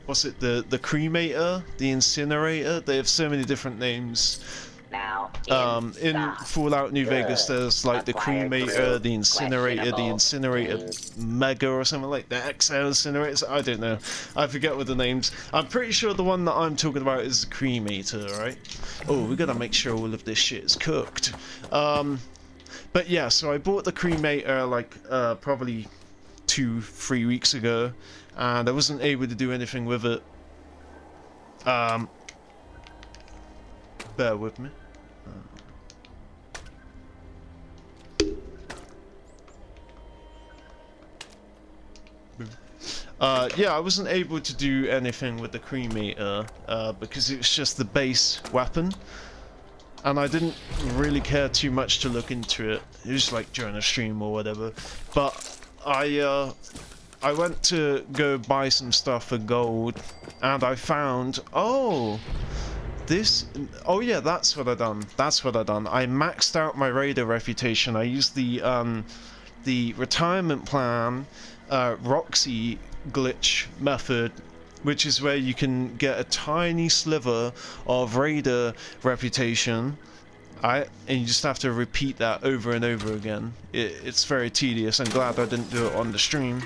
what's it, the cremator, the incinerator. They have so many different names. In Fallout New Vegas, there's like the cremator, the incinerator mega or something like the XL incinerators. I don't know. I forget what the names. I'm pretty sure the one that I'm talking about is the cremator, right? Oh, we gotta make sure all of this shit is cooked. But yeah, so I bought the cremator like probably 2-3 weeks ago, and I wasn't able to do anything with it. Bear with me. Yeah, I wasn't able to do anything with the cremator because it was just the base weapon. and I didn't really care too much to look into it. It was like during a stream or whatever. But I went to go buy some stuff for gold, and I found, oh yeah, that's what I done. That's what I done. I maxed out my raider reputation. I used the retirement plan, Roxy glitch method, which is where you can get a tiny sliver of raider reputation. And you just have to repeat that over and over again. It's very tedious. I'm glad I didn't do it on the stream.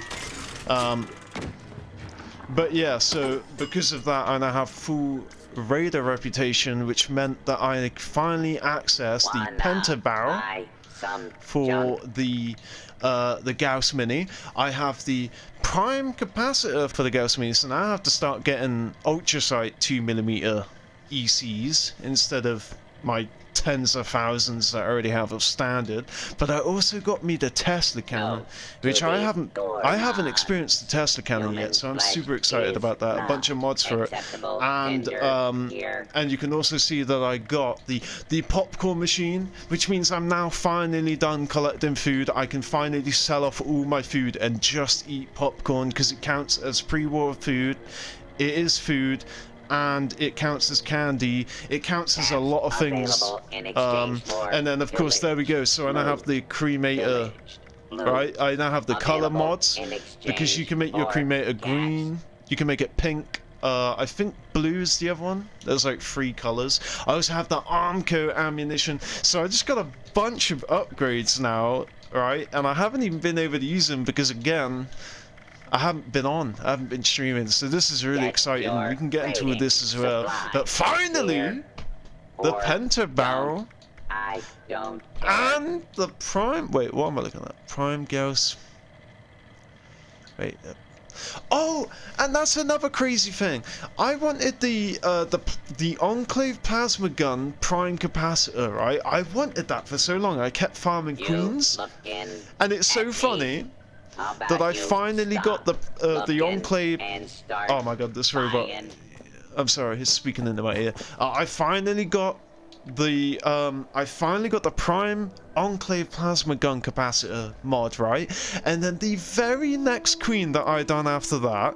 But yeah, so because of that, I now have full raider reputation, which meant that I finally accessed the penta barrel for the Gauss Mini. I have the prime capacitor for the Gauss Mini, so now I have to start getting ultrasight 2mm ECs instead of my tens of thousands that I already have of standard. But I also got me the Tesla cannon, which I haven't experienced the Tesla cannon yet, so I'm super excited about that. A bunch of mods for it, and you can also see that I got the popcorn machine, which means I'm now finally done collecting food. I can finally sell off all my food and just eat popcorn because it counts as pre-war food. It is food. And it counts as candy. It counts as a lot of things. And then of course there we go. So I now have the cremator, right? I now have the color mods because you can make your cremator green. You can make it pink. I think blue is the other one. There's like 3 colors. I also have the Armco ammunition. So I just got a bunch of upgrades now, right? And I haven't even been able to use them because again, I haven't been streaming, so this is really exciting. We can get into this as well. But finally, the penta barrel and the prime. Wait, what am I looking at? Prime Gauss. Wait. Oh, and that's another crazy thing. I wanted the Enclave plasma gun prime capacitor, right? I wanted that for so long. I kept farming queens, and it's so funny that I finally got the Enclave. Oh my god, this robot! I'm sorry, he's speaking into my ear. I finally got the prime Enclave plasma gun capacitor mod, right? And then the very next queen that I done after that,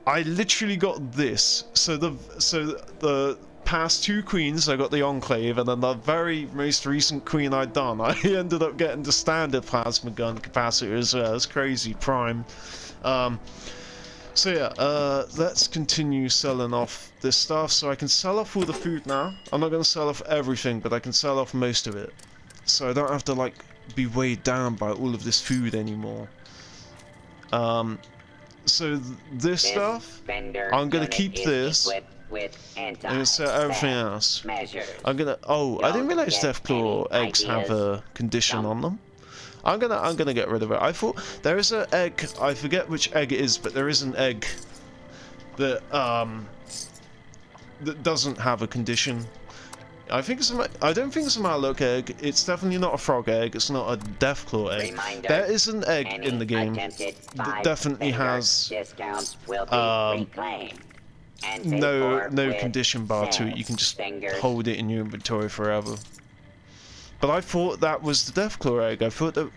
I literally got this. So the past 2 queens, I got the Enclave, and then the very most recent queen I done, I ended up getting the standard plasma gun capacitor as well. It's crazy, prime. So yeah, let's continue selling off this stuff. So I can sell off all the food now. I'm not going to sell off everything, but I can sell off most of it. So I don't have to like be weighed down by all of this food anymore. So this stuff, I'm going to keep this. I'm gonna set everything else. I'm gonna. Oh, I didn't realize Deathclaw eggs have a condition on them. I'm gonna get rid of it. I thought there is an egg. I forget which egg it is, but there is an egg that that doesn't have a condition. I don't think it's a Malloc egg. It's definitely not a frog egg. It's not a Deathclaw egg. There is an egg in the game that definitely has no condition bar to it. You can just hold it in your inventory forever. But I thought that was the Deathclaw egg. I thought it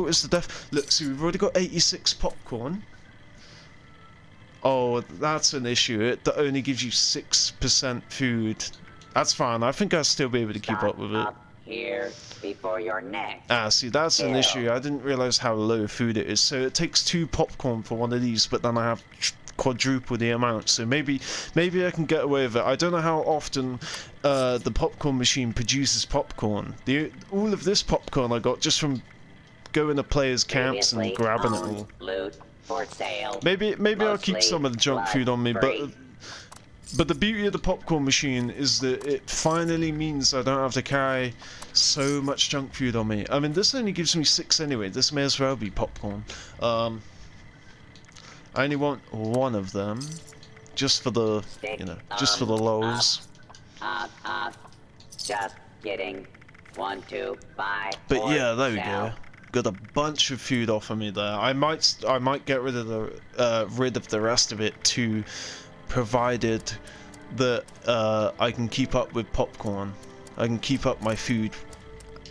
was the Death. Look, so we've already got 86 popcorn. Oh, that's an issue. It only gives you 6% food. That's fine. I think I'll still be able to keep up with it. Here before your neck. See, that's an issue. I didn't realize how low food it is. So it takes 2 popcorn for one of these, but then I have quadruple the amount. So maybe I can get away with it. I don't know how often the popcorn machine produces popcorn. All of this popcorn I got just from going to players' camps and grabbing it all. Loot for sale. Maybe I'll keep some of the junk food on me, but the beauty of the popcorn machine is that it finally means I don't have to carry so much junk food on me. I mean, this only gives me 6 anyway. This may as well be popcorn. I only want 1 of them, just for the, just for the lows. Just kidding. 1, 2, 5. But yeah, there we go. Got a bunch of food off of me there. I might get rid of the rest of it too, provided that I can keep up with popcorn. I can keep up my food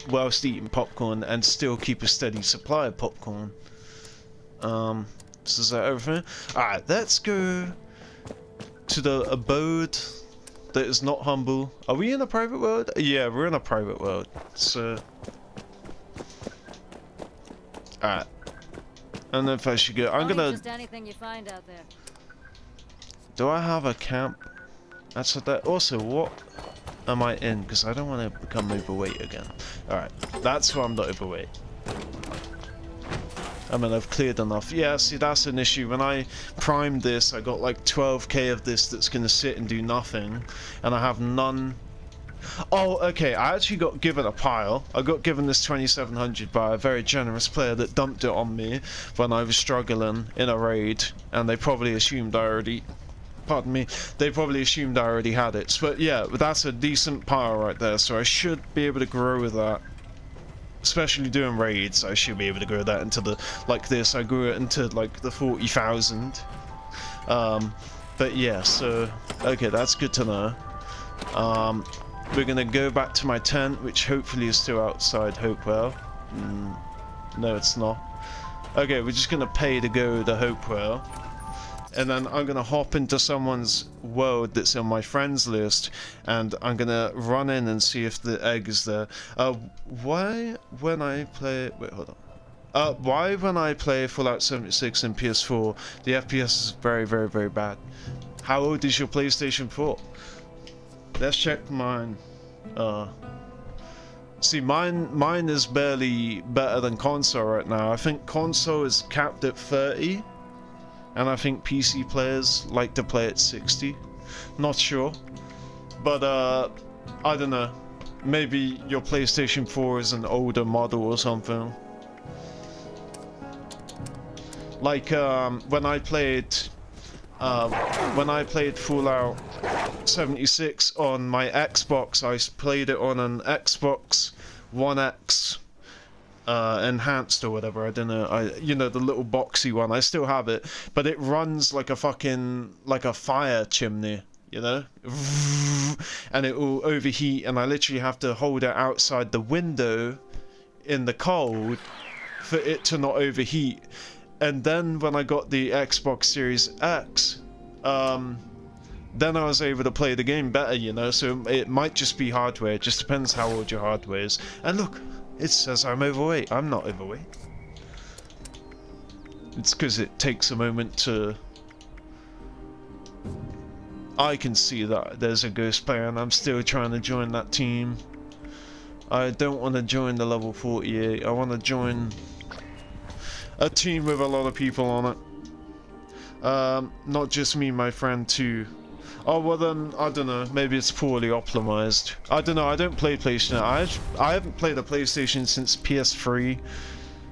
whilst eating popcorn and still keep a steady supply of popcorn. So is that everything? Alright, let's go to the abode that is not humble. Are we in a private world? Yeah, we're in a private world. So alright. I don't know if I should go. I'm gonna. Just anything you find out there. Do I have a camp? That's what that. Also, what am I in? Because I don't want to become overweight again. Alright, that's why I'm not overweight. I mean, I've cleared enough. Yeah, see, that's an issue. When I primed this, I got like 12k of this that's going to sit and do nothing. And I have none. Oh, okay, I actually got given a pile. I got given this 2700 by a very generous player that dumped it on me when I was struggling in a raid. And they probably assumed I already... Pardon me. They probably assumed I already had it. But yeah, that's a decent pile right there. So I should be able to grow with that. Especially doing raids, I should be able to grow that into the, like this, I grew it into like the 40,000. But yeah, so, okay, that's good to know. We're gonna go back to my tent, which hopefully is still outside Hopewell. No, it's not. Okay, we're just gonna pay to go to Hopewell. And then I'm gonna hop into someone's world that's on my friends list, and I'm gonna run in and see if the egg is there. Why when I play? Wait, hold on. Why when I play Fallout 76 in PS4, the FPS is very, very, very bad? How old is your PlayStation 4? Let's check mine. See, mine is barely better than console right now. I think console is capped at 30. And I think PC players like to play at 60. Not sure. But, I don't know. Maybe your PlayStation 4 is an older model or something. Like, when I played Fallout 76 on my Xbox, I played it on an Xbox One X. Enhanced or whatever, I don't know, you know, the little boxy one, I still have it, but it runs like a fucking, like a fire chimney, you know, and it will overheat, and I literally have to hold it outside the window in the cold for it to not overheat. And then when I got the Xbox Series X, then I was able to play the game better, you know, so it might just be hardware, it just depends how old your hardware is. And look, it says I'm overweight. I'm not overweight. It's because it takes a moment to... I can see that there's a ghost player and I'm still trying to join that team. I don't want to join the level 48. I want to join a team with a lot of people on it. Not just me, my friend too. Oh, well then, I don't know, maybe it's poorly optimized. I don't know, I don't play PlayStation. I haven't played a PlayStation since PS3.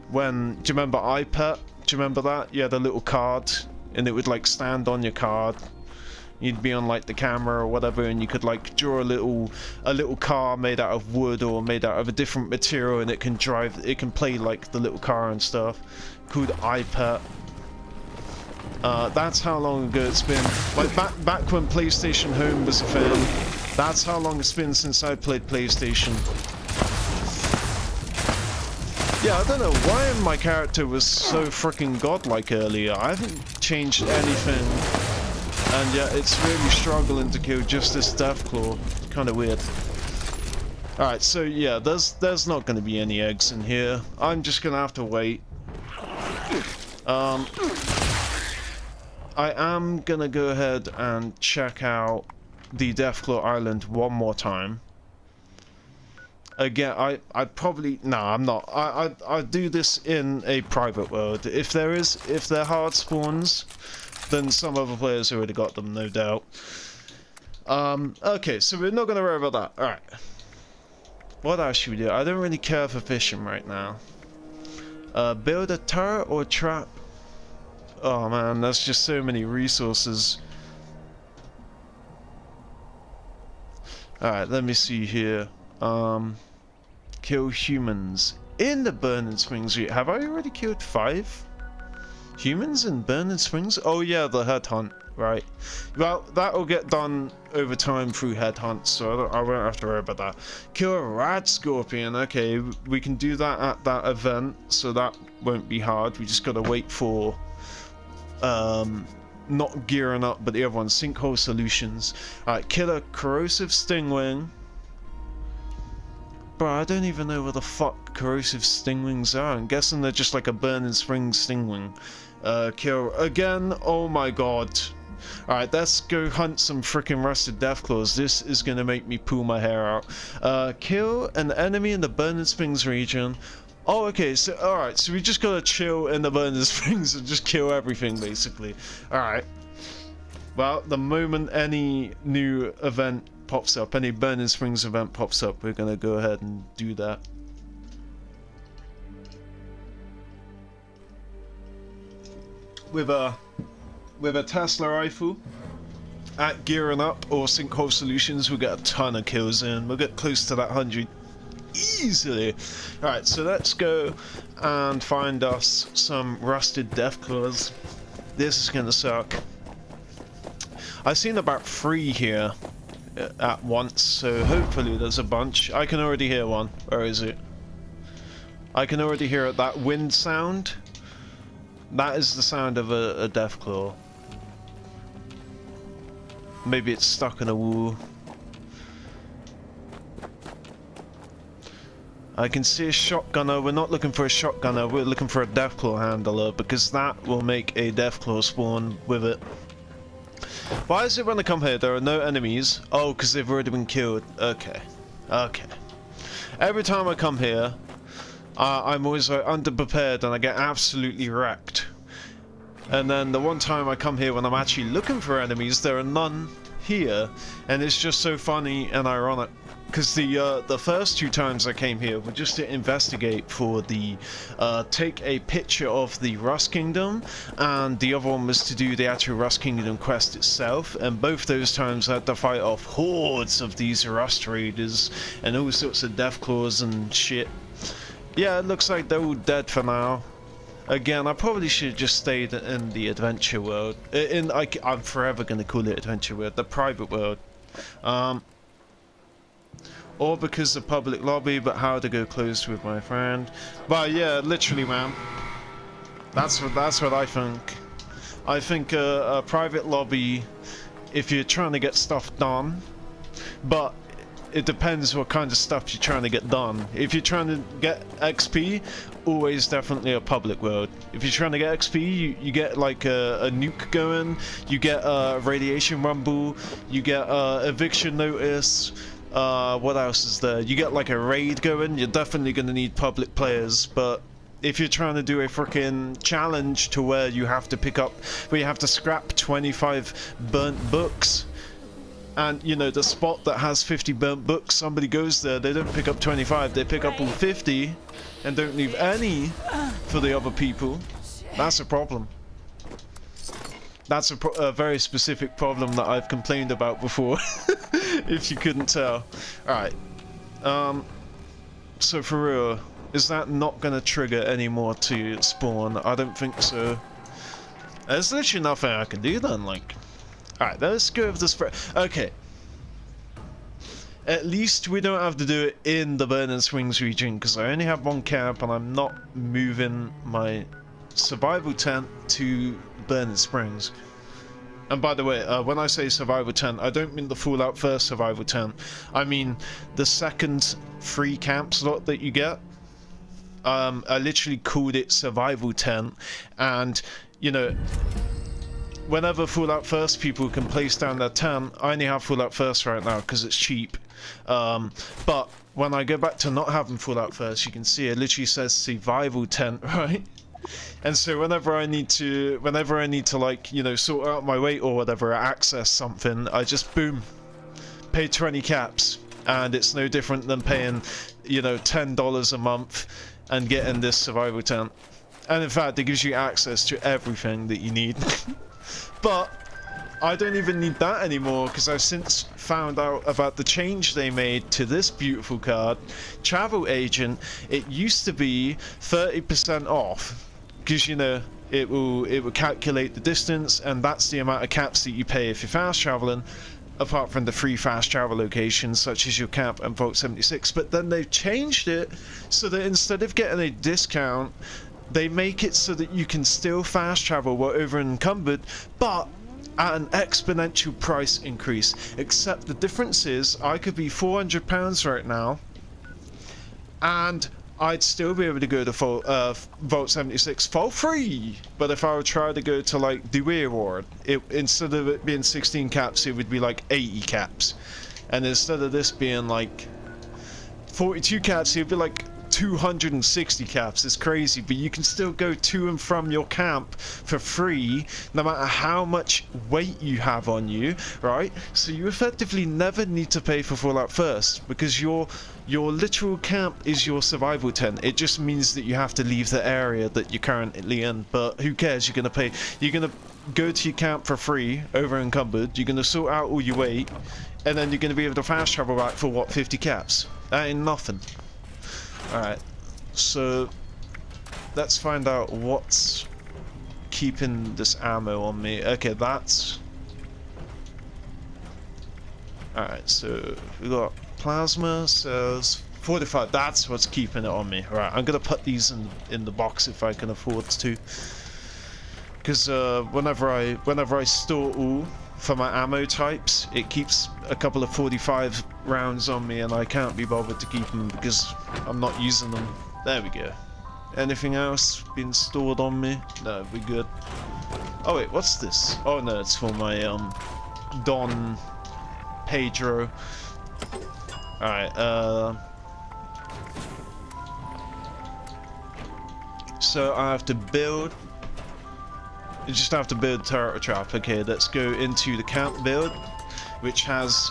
When, do you remember iPad? Do you remember that? You had a little card, and it would like stand on your card. You'd be on like the camera or whatever, and you could like draw a little car made out of wood or made out of a different material, and it can play like the little car and stuff. Called iPad. That's how long ago it's been. Like back when PlayStation Home was a thing. That's how long it's been since I played PlayStation. Yeah, I don't know why my character was so freaking godlike earlier. I haven't changed anything, and yet it's really struggling to kill just this Deathclaw. Kind of weird. All right, so yeah, there's not going to be any eggs in here. I'm just gonna have to wait. I am gonna go ahead and check out the Deathclaw Island one more time. Again, I'd probably... Nah, I'm not. I'd do this in a private world. If they're hard spawns, then some other players already got them, no doubt. Okay, so we're not gonna worry about that. Alright. What else should we do? I don't really care for fishing right now. Build a turret or trap? Oh man, that's just so many resources. Alright, let me see here. Kill humans in the Burning Springs. Have I already killed 5 Humans in Burning Springs? Oh yeah, the headhunt, right. Well, that'll get done over time through headhunts, so I won't have to worry about that. Kill a rad scorpion, okay, we can do that at that event, so that won't be hard. We just gotta wait for, not gearing up, but the other one, sinkhole solutions. Alright, kill a corrosive stingwing. Bro, I don't even know where the fuck corrosive stingwings are. I'm guessing they're just like a Burning Springs stingwing. Kill again. Oh my god. Alright, let's go hunt some freaking rusted deathclaws. This is gonna make me pull my hair out. Kill an enemy in the Burning Springs region. Oh, okay, so alright, so we just gotta chill in the Burning Springs and just kill everything basically. Alright. Well, the moment any new event pops up, any Burning Springs event pops up, we're gonna go ahead and do that. With a Tesla rifle at gearing up or sinkhole solutions, we'll get a ton of kills in. We'll get close to that 100 easily. Alright, so let's go and find us some rusted deathclaws. This is gonna suck. I've seen about 3 here at once, so hopefully there's a bunch. I can already hear one. Where is it? I can already hear it. That wind sound. That is the sound of a deathclaw. Maybe it's stuck in a wall. I can see a shotgunner. We're not looking for a shotgunner, we're looking for a deathclaw handler, because that will make a deathclaw spawn with it. Why is it when I come here there are no enemies? Oh, because they've already been killed. Okay. Okay. Every time I come here, I'm always like underprepared and I get absolutely wrecked. And then the one time I come here when I'm actually looking for enemies, there are none here. And it's just so funny and ironic. Because the first 2 times I came here were just to investigate for the take a picture of the Rust Kingdom, and the other one was to do the actual Rust Kingdom quest itself, and both those times I had to fight off hordes of these Rust Raiders and all sorts of Deathclaws and shit. Yeah, it looks like they're all dead for now. Again, I probably should have just stayed in the adventure world. I'm forever going to call it adventure world, the private world. Or because the public lobby, but how to go close with my friend. But yeah, literally, man. That's what I think. I think a private lobby, if you're trying to get stuff done, but it depends what kind of stuff you're trying to get done. If you're trying to get XP, always definitely a public world. If you're trying to get XP, you get like a nuke going, you get a radiation rumble, you get eviction notice. What else is there? You get like a raid going. You're definitely going to need public players, but if you're trying to do a freaking challenge to where you have to pick up, where you have to scrap 25 burnt books, and you know the spot that has 50 burnt books, somebody goes there, they don't pick up 25, they pick up all 50 and don't leave any for the other people. That's a problem. That's a very specific problem that I've complained about before, if you couldn't tell. Alright, so for real, is that not going to trigger any more to spawn? I don't think so. There's literally nothing I can do then, like. Alright, let's go with this. Okay. At least we don't have to do it in the Burning Springs region, because I only have 1 camp and I'm not moving my survival tent to Burning Springs. And by the way, when I say survival tent, I don't mean the Fallout 1st survival tent. I mean the second free camp slot that you get. I literally called it survival tent, and you know, whenever Fallout 1st people can place down their tent, I only have Fallout 1st right now because it's cheap. But when I go back to not having Fallout 1st, you can see it literally says survival tent, right? And so whenever I need to like, you know, sort out my weight or whatever, access something, I just boom, pay 20 caps, and it's no different than paying, you know, $10 a month and getting this survival tent. And in fact, it gives you access to everything that you need. But I don't even need that anymore, because I've since found out about the change they made to this beautiful card, Travel Agent. It used to be 30% off, because, you know, it will calculate the distance, and that's the amount of caps that you pay if you're fast traveling, apart from the free fast travel locations such as your camp and Vault 76. But then they've changed it so that instead of getting a discount, they make it so that you can still fast travel while over encumbered, but at an exponential price increase. Except the difference is I could be £400 right now and I'd still be able to go to Vault 76 for free. But if I would try to go to like Dewey Award, instead of it being 16 caps, it would be like 80 caps. And instead of this being like 42 caps, it would be like 260 caps. It's crazy, but you can still go to and from your camp for free no matter how much weight you have on you, right? So you effectively never need to pay for Fallout First, because your literal camp is your survival tent. It just means that you have to leave the area that you're currently in, but who cares? You're gonna go to your camp for free, over encumbered. You're gonna sort out all your weight, and then you're gonna be able to fast travel back for what, 50 caps? That ain't nothing. Alright, so let's find out what's keeping this ammo on me. Okay, that's... Alright, so we got plasma, cells, 45, that's what's keeping it on me. Right, I'm gonna put these in the box if I can afford to. Because whenever I store all for my ammo types, it keeps a couple of 45 rounds on me, and I can't be bothered to keep them because I'm not using them. There we go. Anything else been stored on me? No, we're good. Oh wait, what's this? Oh no, it's for my Don Pedro. Alright, so I have to build. You just have to build turret trap. Okay, let's go into the camp build, which has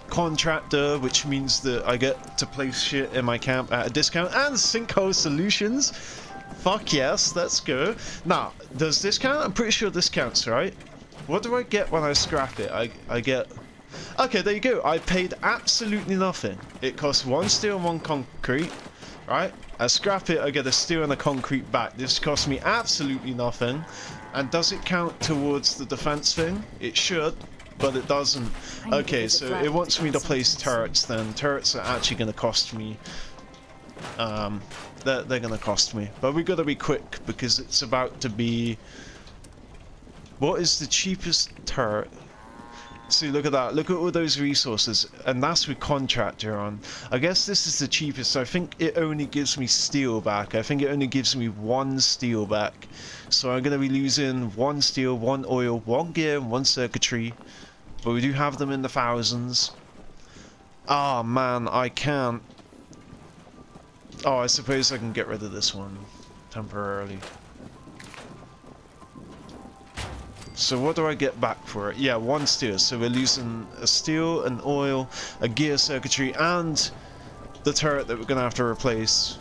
contractor, which means that I get to place shit in my camp at a discount, and sinkhole solutions. Fuck yes, let's go. Now, does this count? I'm pretty sure this counts, right? What do I get when I scrap it? I get... Okay, there you go. I paid absolutely nothing. It costs 1 steel and 1 concrete, right? I scrap it, I get a steel and a concrete back. This costs me absolutely nothing. And does it count towards the defense thing? It should, but it doesn't. Okay, so it wants me to place turrets then. Turrets are actually going to cost me... they're going to cost me. But we got to be quick because it's about to be... What is the cheapest turret? See, look at that. Look at all those resources. And that's with contractor on. I guess this is the cheapest. I think it only gives me steel back. I think it only gives me 1 steel back. So I'm going to be losing 1 steel, 1 oil, 1 gear, and 1 circuitry. But we do have them in the thousands. Ah, man, I can't. Oh, I suppose I can get rid of this one temporarily. So what do I get back for it? Yeah, 1 steel. So we're losing a steel, an oil, a gear circuitry, and the turret that we're going to have to replace.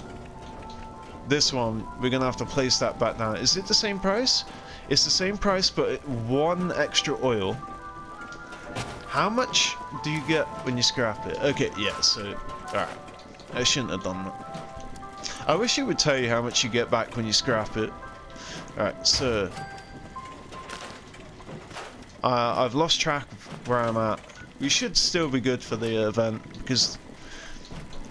This one, we're going to have to place that back down. Is it the same price? It's the same price, but 1 extra oil. How much do you get when you scrap it? Okay, yeah, so... Alright. I shouldn't have done that. I wish it would tell you how much you get back when you scrap it. Alright, so... I've lost track of where I'm at. We should still be good for the event, because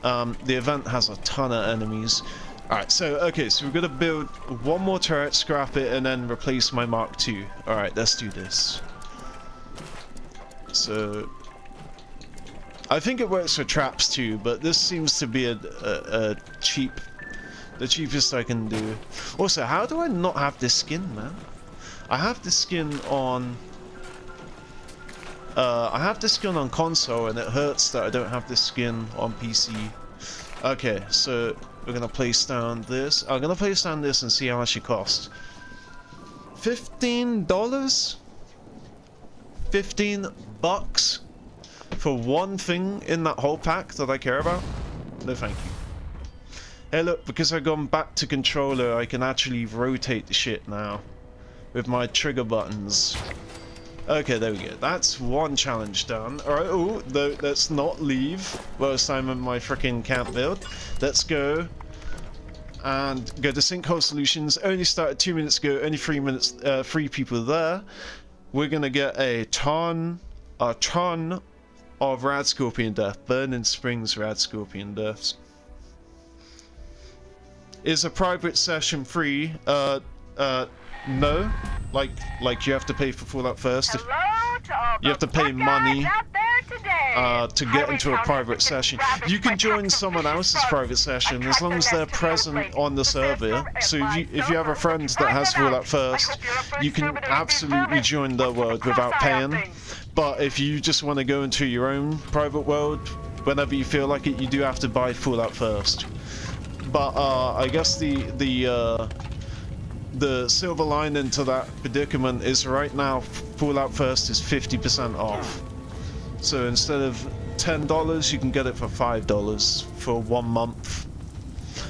the event has a ton of enemies. Alright, so, okay, so we're going to build 1 more turret, scrap it, and then replace my Mark II. Alright, let's do this. So... I think it works for traps too, but this seems to be the cheapest I can do. Also, how do I not have this skin, man? I have this skin on... I have this skin on console, and it hurts that I don't have this skin on PC. Okay, so we're gonna place down this. I'm gonna place down this and see how much it costs. $15? 15 bucks for 1 thing in that whole pack that I care about? No, thank you. Hey, look, because I've gone back to controller, I can actually rotate the shit now with my trigger buttons. Okay, there we go. That's 1 challenge done. Alright, oh, let's not leave whilst I'm in my freaking camp build. Let's go and go to Sinkhole Solutions. Only started 2 minutes ago, only 3 minutes, 3 people there. We're gonna get a ton of Rad Scorpion Death, Burning Springs Rad Scorpion Deaths. Is a private session free? No. Like you have to pay for Fallout first. Hello to all You have to the pay money out there today. to get into a private session. You can join someone else's private session as long as they're present on the server. So if you have a friend that has Fallout first, you can absolutely join their world without paying. But if you just want to go into your own private world, whenever you feel like it, you do have to buy Fallout first. But I guess the silver lining to that predicament is right now Fallout First is 50% off. So instead of $10, you can get it for $5 for 1 month.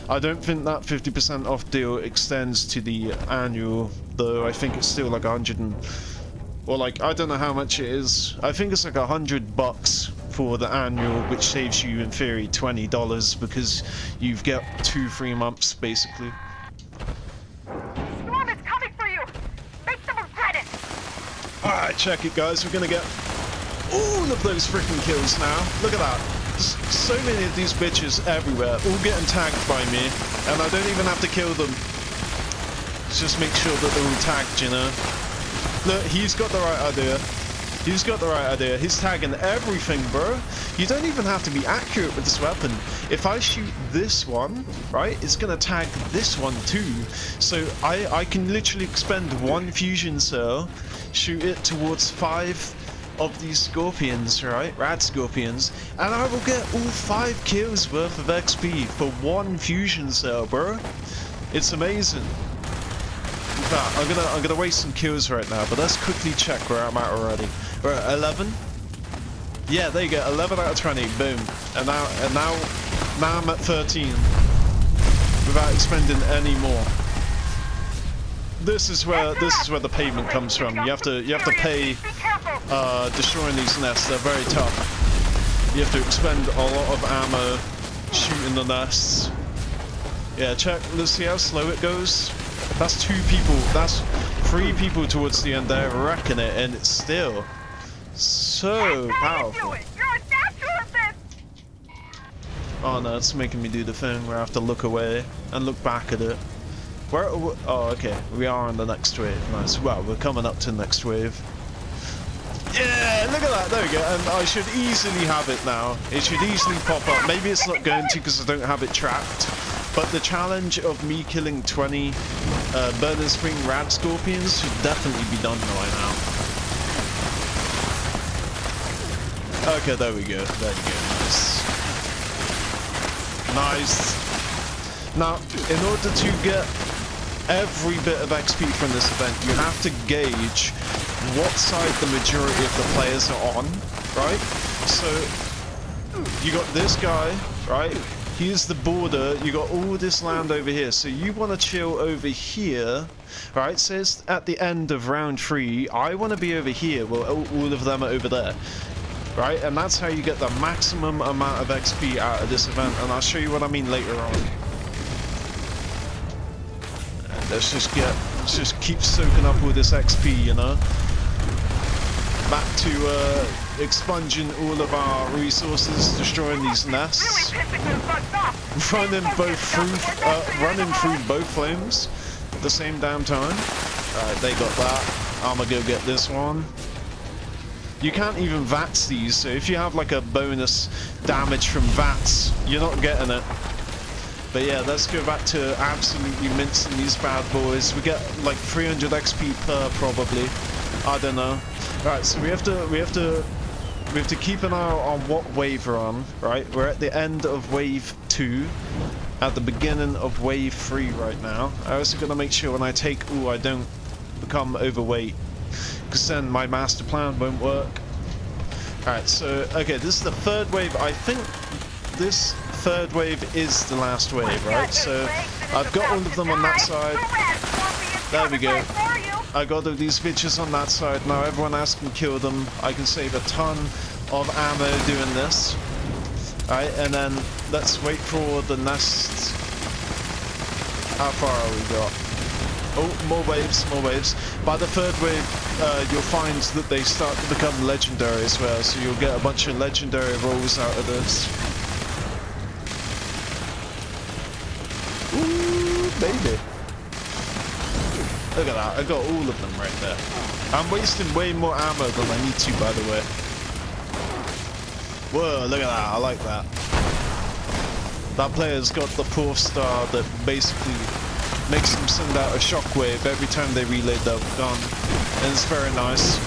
I don't think that 50% off deal extends to the annual, though. I think it's still like 100 and, or like, I don't know how much it is. I think it's like $100 for the annual, which saves you in theory $20 because you get 2 free months basically. Storm is coming for you. Make them regret it. Alright, check it guys, we're gonna get all of those freaking kills now. Look at that. There's so many of these bitches everywhere, all getting tagged by me, and I don't even have to kill them. Just make sure that they're all tagged, you know. Look, he's got the right idea. He's got the right idea. He's tagging everything, bro. You don't even have to be accurate with this weapon. If I shoot this one, right, it's gonna tag this one too. So I can literally expend 1 fusion cell, shoot it towards 5 of these scorpions, right, rad scorpions, and I will get all 5 kills worth of XP for 1 fusion cell, bro. It's amazing. In fact, I'm gonna waste some kills right now, but let's quickly check where I'm at already. We're at 11. Yeah, there you go, 11 out of 20. Boom. And now I'm at 13 without expending any more. This is where the payment comes from. You have to pay destroying these nests. They're very tough. You have to expend a lot of ammo shooting the nests. Yeah, check. Let's see how slow it goes. That's 2 people. That's 3 people towards the end there wrecking it, and it's still so powerful. Oh no, it's making me do the thing where I have to look away and look back at it. Where? Oh, okay. We are on the next wave. Nice. Well, we're coming up to the next wave. Yeah, look at that. There we go. And I should easily have it now. It should easily pop up. Maybe it's not going to because I don't have it tracked. But the challenge of me killing 20 Burning Spring Rad Scorpions should definitely be done right now. Okay, there we go. There you go. Nice. Nice. Now, in order to get every bit of XP from this event, you have to gauge what side the majority of the players are on, right? So, you got this guy, right? Here's the border, you got all this land over here, so you want to chill over here, right? So it's at the end of round 3, I want to be over here, well all of them are over there, right? And that's how you get the maximum amount of XP out of this event, and I'll show you what I mean later on. And let's just keep soaking up all this XP, you know? Back to expunging all of our resources, destroying these nests, running through both flames at the same damn time. Alright, they got that. I'm gonna go get this one. You can't even VATS these, so if you have like a bonus damage from VATS, you're not getting it. But yeah, let's go back to absolutely mincing these bad boys. We get like 300 XP per probably. I don't know. Right, so we have to keep an eye on what wave we're on, right? We're at the end of wave 2, at the beginning of wave 3 right now. I also gotta make sure when I take, I don't become overweight, because then my master plan won't work. Alright, so, okay, this is the 3rd wave. I think this 3rd wave is the last wave, right? So, I've got all of them on that side. There we go. I got all these bitches on that side. Now everyone else can kill them. I can save a ton of ammo doing this. Alright, and then let's wait for the nests. How far are we got? Oh, more waves, more waves. By the third wave, you'll find that they start to become legendary as well, so you'll get a bunch of legendary rolls out of this. Ooh, baby. Look at that, I got all of them right there. I'm wasting way more ammo than I need to, by the way. Whoa, look at that, I like that. That player's got the 4th star that basically makes them send out a shockwave every time they reload their gun. And it's very nice.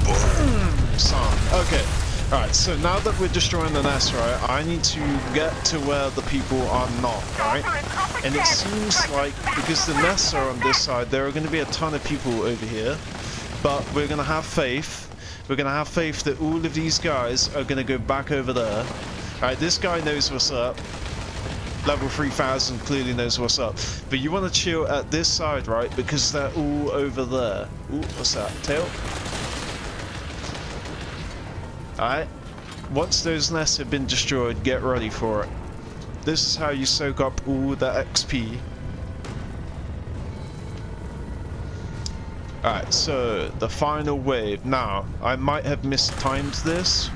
Boom! Son. Okay. Alright, so now that we're destroying the nest, right, I need to get to where the people are not, right? And it seems like, because the nests are on this side, there are going to be a ton of people over here. But we're going to have faith. We're going to have faith that all of these guys are going to go back over there. Alright, this guy knows what's up. Level 3000 clearly knows what's up. But you want to chill at this side, right? Because they're all over there. Ooh, what's that? Tail? Alright. Once those nests have been destroyed, get ready for it. This is how you soak up all the XP. Alright, so the final wave. Now, I might have mistimed this.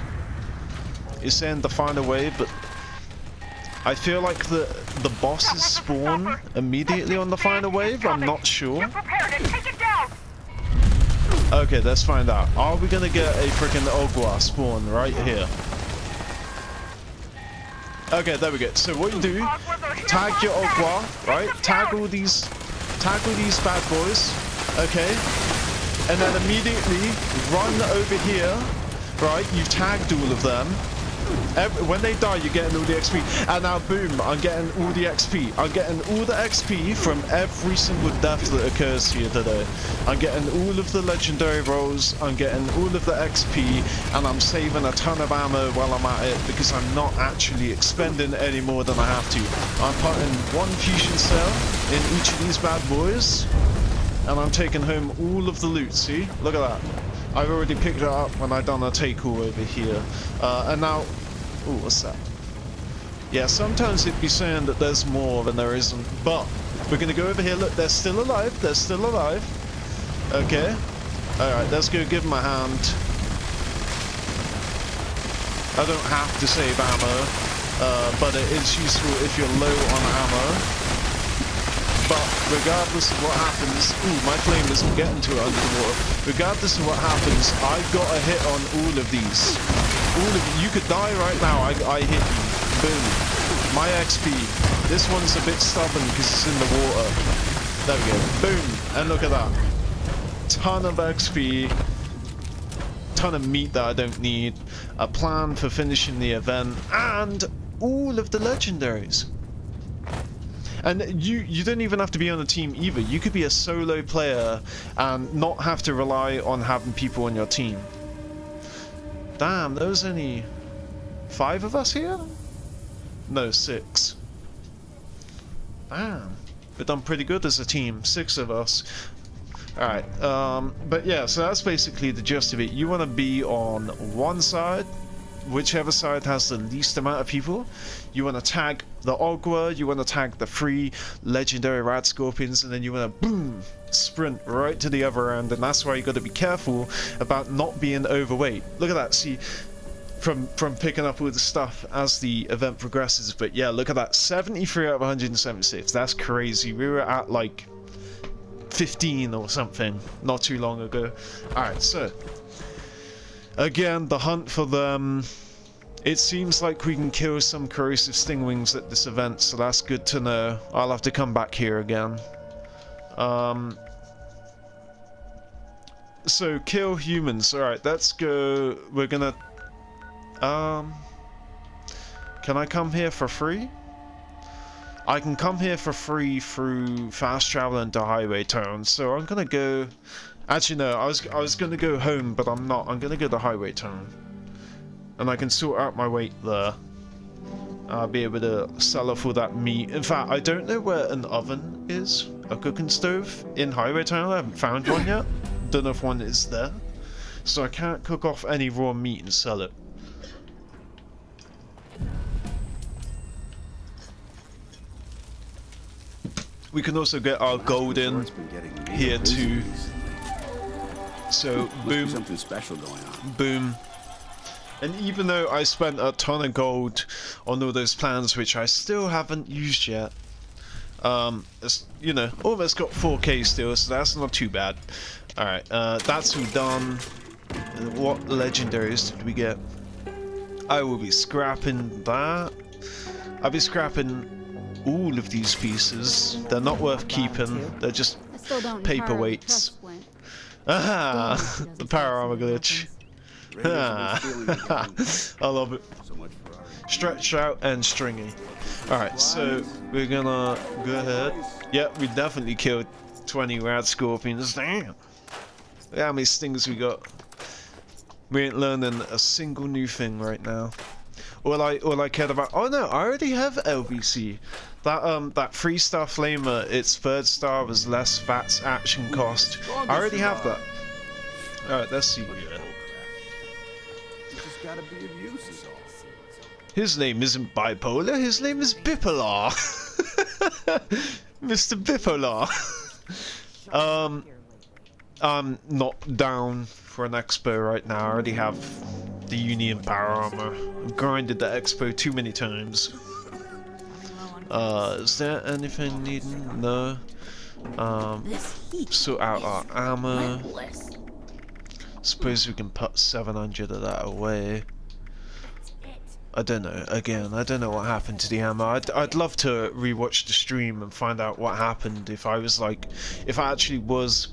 It's saying the final wave, but I feel like the bosses spawn immediately on the final wave. I'm not sure. Okay, let's find out. Are we gonna get a freaking Ogwa spawn right here? Okay, there we go. So what you do, tag your Ogwa, right? Tag all these bad boys, okay? And then immediately run over here, right? You've tagged all of them. When they die, you're getting all the XP. And now, boom, I'm getting all the XP. I'm getting all the XP from every single death that occurs here today. I'm getting all of the legendary rolls. I'm getting all of the XP. And I'm saving a ton of ammo while I'm at it because I'm not actually expending any more than I have to. I'm putting 1 fusion cell in each of these bad boys. And I'm taking home all of the loot, see? Look at that. I've already picked it up when I done a take-all over here. And now... Ooh, what's that? Yeah, sometimes it'd be saying that there's more than there isn't. But we're going to go over here. Look, they're still alive. They're still alive. Okay. Alright, let's go give them a hand. I don't have to save ammo. But it is useful if you're low on ammo. But regardless of what happens, ooh, my flame isn't getting to it under the water. Regardless of what happens, I got a hit on all of these. All of you could die right now. I hit you. Boom. My XP. This one's a bit stubborn because it's in the water. There we go. Boom. And look at that. Ton of XP. Ton of meat that I don't need. A plan for finishing the event. And all of the legendaries. And you don't even have to be on a team either. You could be a solo player and not have to rely on having people on your team. Damn, there was only 5 of us here? No, 6. Damn. We've done pretty good as a team. 6 of us. Alright, but yeah, so that's basically the gist of it. You want to be on one side, whichever side has the least amount of people. You want to tag the Ogwa, you want to tag the 3 legendary rad scorpions, and then you want to boom, sprint right to the other end. And that's why you got to be careful about not being overweight. Look at that, see, from picking up all the stuff as the event progresses. But yeah, look at that, 73 out of 176. That's crazy. We were at like 15 or something not too long ago. Alright, so again, the hunt for them. It seems like we can kill some corrosive stingwings at this event, so that's good to know. I'll have to come back here again. So kill humans. Alright, let's go. We're gonna can I come here for free? I can come here for free through fast travel into highway town, so I'm gonna go. Actually no, I was gonna go home, but I'm not. I'm gonna go to highway town. And I can sort out my weight there. I'll be able to sell off all that meat. In fact, I don't know where an oven is. A cooking stove in highway town. I haven't found one yet. Don't know if one is there. So I can't cook off any raw meat and sell it. We can also get our gold in here too. So boom, Something special going on. boom. And even though I spent a ton of gold on all those plans, which I still haven't used yet, it's, you know, almost got 4K still, so that's not too bad. Alright, that's all done. What legendaries did we get? I will be scrapping that. I'll be scrapping all of these pieces. They're not worth keeping. They're just I still don't entirely paperweights. trust Flint. Aha! The power armor glitch. Ah. I love it. So much for our Stretched out and stringy. Alright, so we're gonna go ahead. Yep, we definitely killed 20 rad scorpions. Damn! Look how many stings we got. We ain't learning a single new thing right now. All I cared about. Oh no, I already have LBC. That 3-star flamer, its 3rd star was less VATS action cost. I already have that. Alright, let's see. This has gotta be of use is all. His name isn't bipolar, his name is bipolar. Mr. Bipolar. I'm not down for an expo right now. I already have the Union power armor. I've grinded the expo too many times. Is there anything needing? No. Sort out our armor. Suppose we can put 700 of that away. I don't know. Again, I don't know what happened to the ammo. I'd love to rewatch the stream and find out what happened if I was like, if I actually was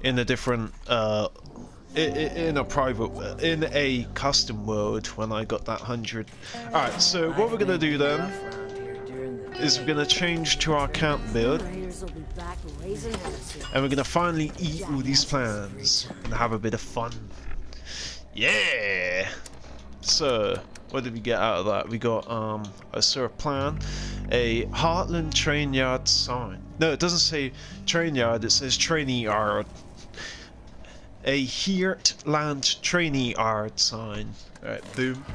in a different, in a private, in a custom world when I got that 100. Alright, so what we're gonna do then is we're gonna change to our camp build. And we're gonna finally eat all these plans and have a bit of fun. Yeah! So, what did we get out of that? We got, I saw a plan. A Heartland train yard sign. No, it doesn't say train yard, it says trainee yard. A Heartland trainee yard sign. Alright, boom.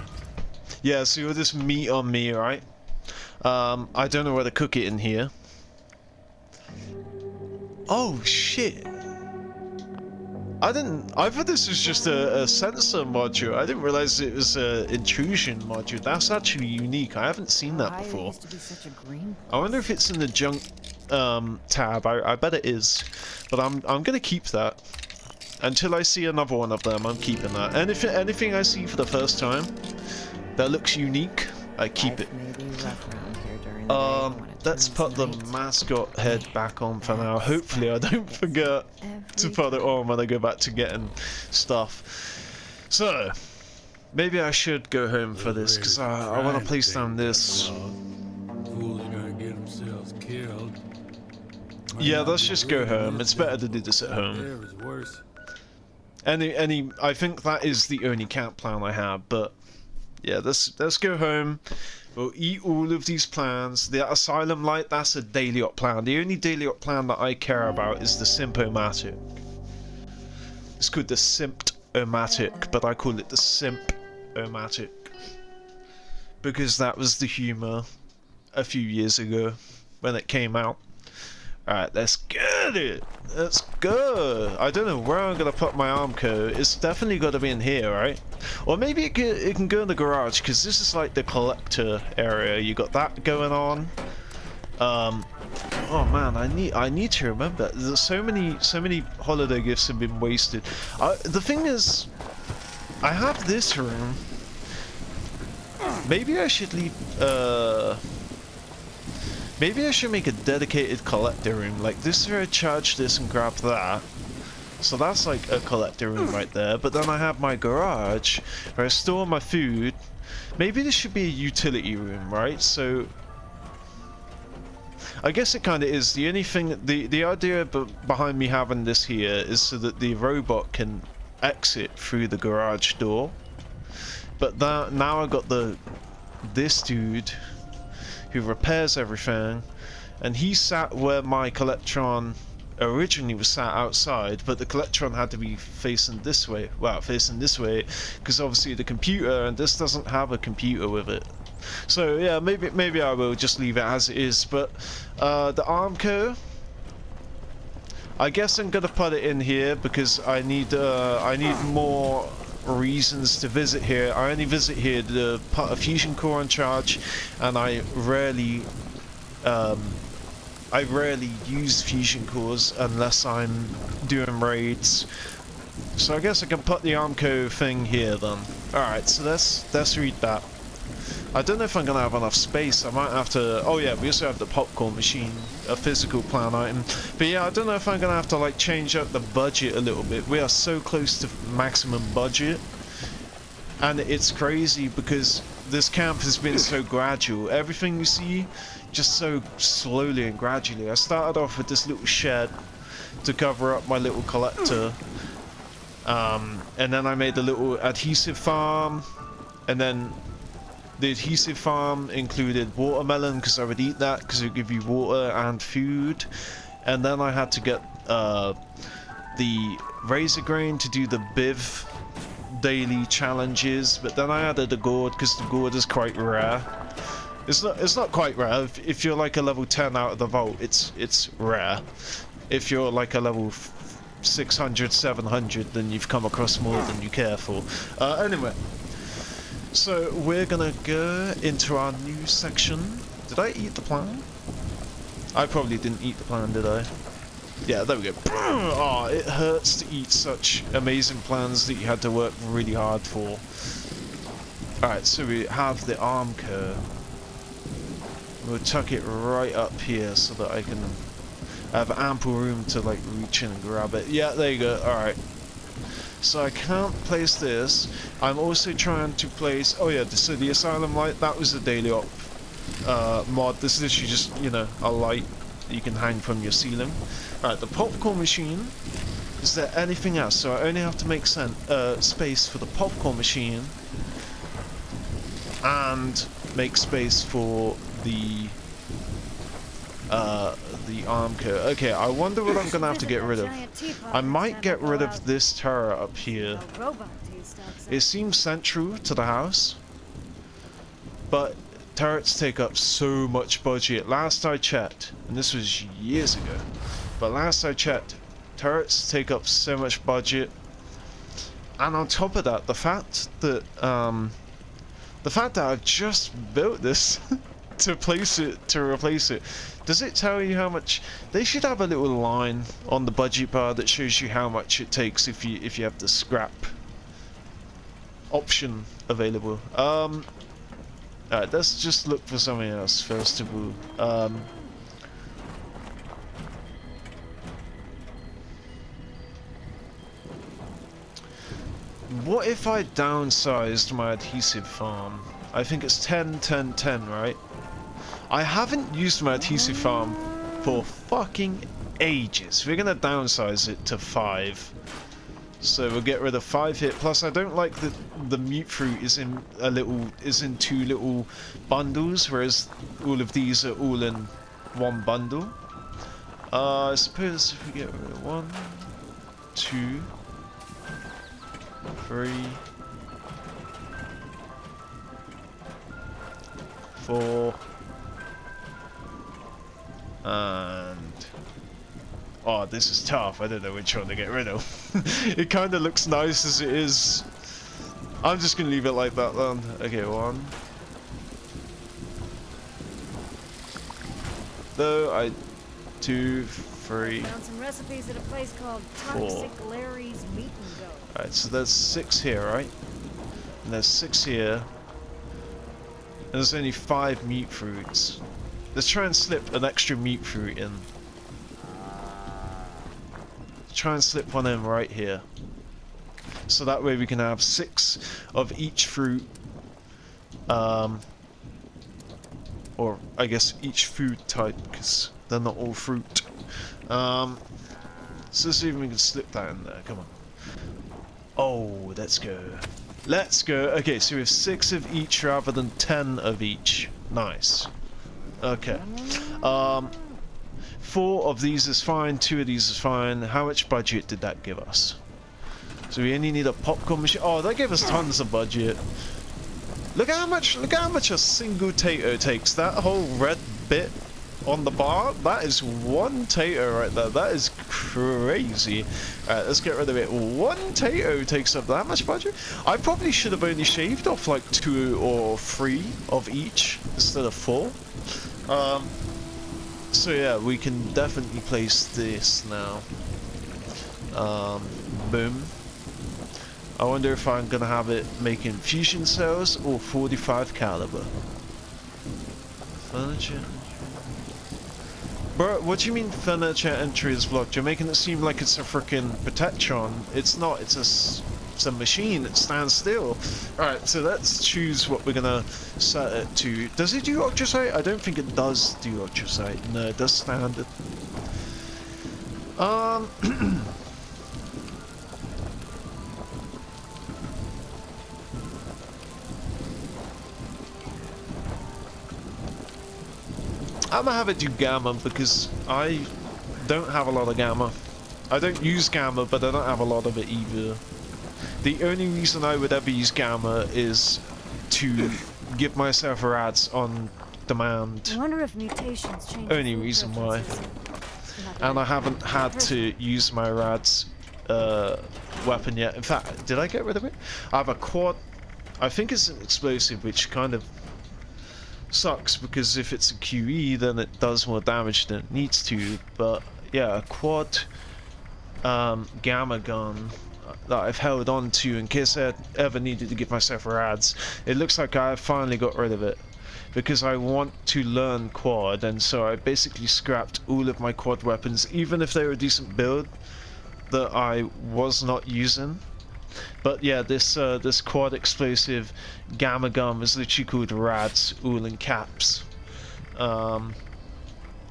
Yeah, so all this meat on me, right? I don't know where to cook it in here. Oh shit! I thought this was just a sensor module. I didn't realize it was an intrusion module. That's actually unique. I haven't seen that before. I wonder if it's in the junk tab. I bet it is. But I'm gonna keep that. Until I see another one of them, I'm keeping that. And if anything I see for the first time that looks unique, I keep it. Let's put the mascot head back on for now. Hopefully I don't forget to put it on when I go back to getting stuff. So, maybe I should go home for this, because I want to place down this. Yeah, let's just go home. It's better to do this at home. I think that is the only camp plan I have, but yeah, let's go home. We'll eat all of these plans. The Asylum Light, that's a daily op plan. The only daily op plan that I care about is the Simp-O-Matic. It's called the Simp-O-Matic, but I call it the Simp-O-Matic. Because that was the humour a few years ago when it came out. Alright, let's get it! Let's go! I don't know where I'm gonna put my arm coat. It's definitely gotta be in here, right? Or maybe it can go in the garage, because this is like the collector area. You got that going on. Oh man, I need to remember. There's so many holiday gifts have been wasted. The thing is, I have this room. Maybe I should leave, maybe I should make a dedicated collector room. Like this is where I charge this and grab that. So that's like a collector room right there. But then I have my garage where I store my food. Maybe this should be a utility room, right? So I guess it kind of is. The only thing, the idea behind me having this here is so that the robot can exit through the garage door. But now I got this dude who repairs everything, and he sat where my Collectron originally was sat outside, but the Collectron had to be facing this way. Well, facing this way, because obviously the computer, and this doesn't have a computer with it. So yeah, maybe I will just leave it as it is. But the Armco, I guess I'm gonna put it in here because I need more reasons to visit here. I only visit here to put a fusion core on charge, and I rarely use fusion cores unless I'm doing raids. So I guess I can put the Armco thing here then. Alright, so let's read that. I don't know if I'm gonna have enough space. I might have to. Oh yeah, we also have the popcorn machine, a physical plan item. But yeah, I don't know if I'm gonna have to like change up the budget a little bit. We are so close to maximum budget, and it's crazy because this camp has been so gradual. Everything you see, just so slowly and gradually. I started off with this little shed to cover up my little collector, and then I made the little adhesive farm, and then the adhesive farm included watermelon because I would eat that because it would give you water and food. And then I had to get the razor grain to do the Biv daily challenges. But then I added the gourd because the gourd is quite rare. It's not quite rare. If you're like a level 10 out of the vault, it's rare. If you're like a level 600, 700, then you've come across more than you care for. Anyway. So we're gonna go into our new section. Did I eat the plan? I probably didn't eat the plan, did I? Yeah, there we go. Oh, it hurts to eat such amazing plans that you had to work really hard for. Alright, so we have the Armco. We'll tuck it right up here so that I can have ample room to like reach in and grab it. Yeah, there you go. Alright. So I can't place this. I'm also trying to place. Oh yeah, so the asylum light, that was the daily op mod. This is literally just, you know, a light that you can hang from your ceiling. Alright, the popcorn machine. Is there anything else? So I only have to make space for the popcorn machine and make space for the Armco. Okay, I wonder what I'm gonna have to get rid of. I might get rid of this turret up here. It seems central to the house, but turrets take up so much budget. Last I checked, and this was years ago, but last I checked, turrets take up so much budget. And on top of that, the fact that I've just built this to replace it. Does it tell you how much? They should have a little line on the budget bar that shows you how much it takes if you have the scrap option available. Alright, let's just look for something else first of all. What if I downsized my adhesive farm? I think it's 10, 10, 10, right? I haven't used my adhesive farm for fucking ages. We're gonna downsize it to 5. So we'll get rid of 5 here. Plus I don't like that the mute fruit is in 2 little bundles, whereas all of these are all in 1 bundle. I suppose if we get rid of 1, 2, 3, 4, and oh, this is tough. I don't know which one to get rid of. It kind of looks nice as it is. I'm just gonna leave it like that then. Okay, 1. Though 2, 3. Found some recipes at a place called 4. Toxic Larry's Meat and Go. Alright, so there's 6 here, right? And there's 6 here. And there's only 5 meat fruits. Let's try and slip an extra meat fruit in. Let's try and slip one in right here. So that way we can have 6 of each fruit. Or I guess each food type, because they're not all fruit. So let's see if we can slip that in there. Come on. Oh, let's go. Let's go. Okay, so we have 6 of each rather than 10 of each. Nice. Okay. 4 of these is fine, 2 of these is fine. How much budget did that give us? So we only need a popcorn machine. Oh, that gave us tons of budget. Look how much a single tato takes. That whole red bit on the bar, that is one tato right there. That is crazy. Alright, let's get rid of it. One tato takes up that much budget. I probably should have only shaved off like 2 or 3 of each instead of 4. So yeah, we can definitely place this now. Boom. I wonder if I'm gonna have it making fusion cells or 45 caliber. Furniture. Bro, what do you mean furniture entry is blocked? You're making it seem like it's a freaking Protection. It's not, it's a machine, it stands still. Alright, so let's choose what we're gonna set it to. Does it do ultrasight? I don't think it does do ultrasight. No, it does standard. I'm gonna have it do gamma because I don't have a lot of gamma. I don't use gamma, but I don't have a lot of it either. The only reason I would ever use gamma is to give myself rads on demand. I wonder if mutations change. Only reason why. And I haven't had to use my rads weapon yet. In fact, did I get rid of it? I have a quad. I think it's an explosive, which kind of sucks because if it's a QE then it does more damage than it needs to, but yeah, a quad gamma gun that I've held on to in case I ever needed to give myself rads. It looks like I finally got rid of it because I want to learn quad, and so I basically scrapped all of my quad weapons, even if they were a decent build that I was not using. But yeah, this this quad explosive gamma gun is literally called rads, all in caps. And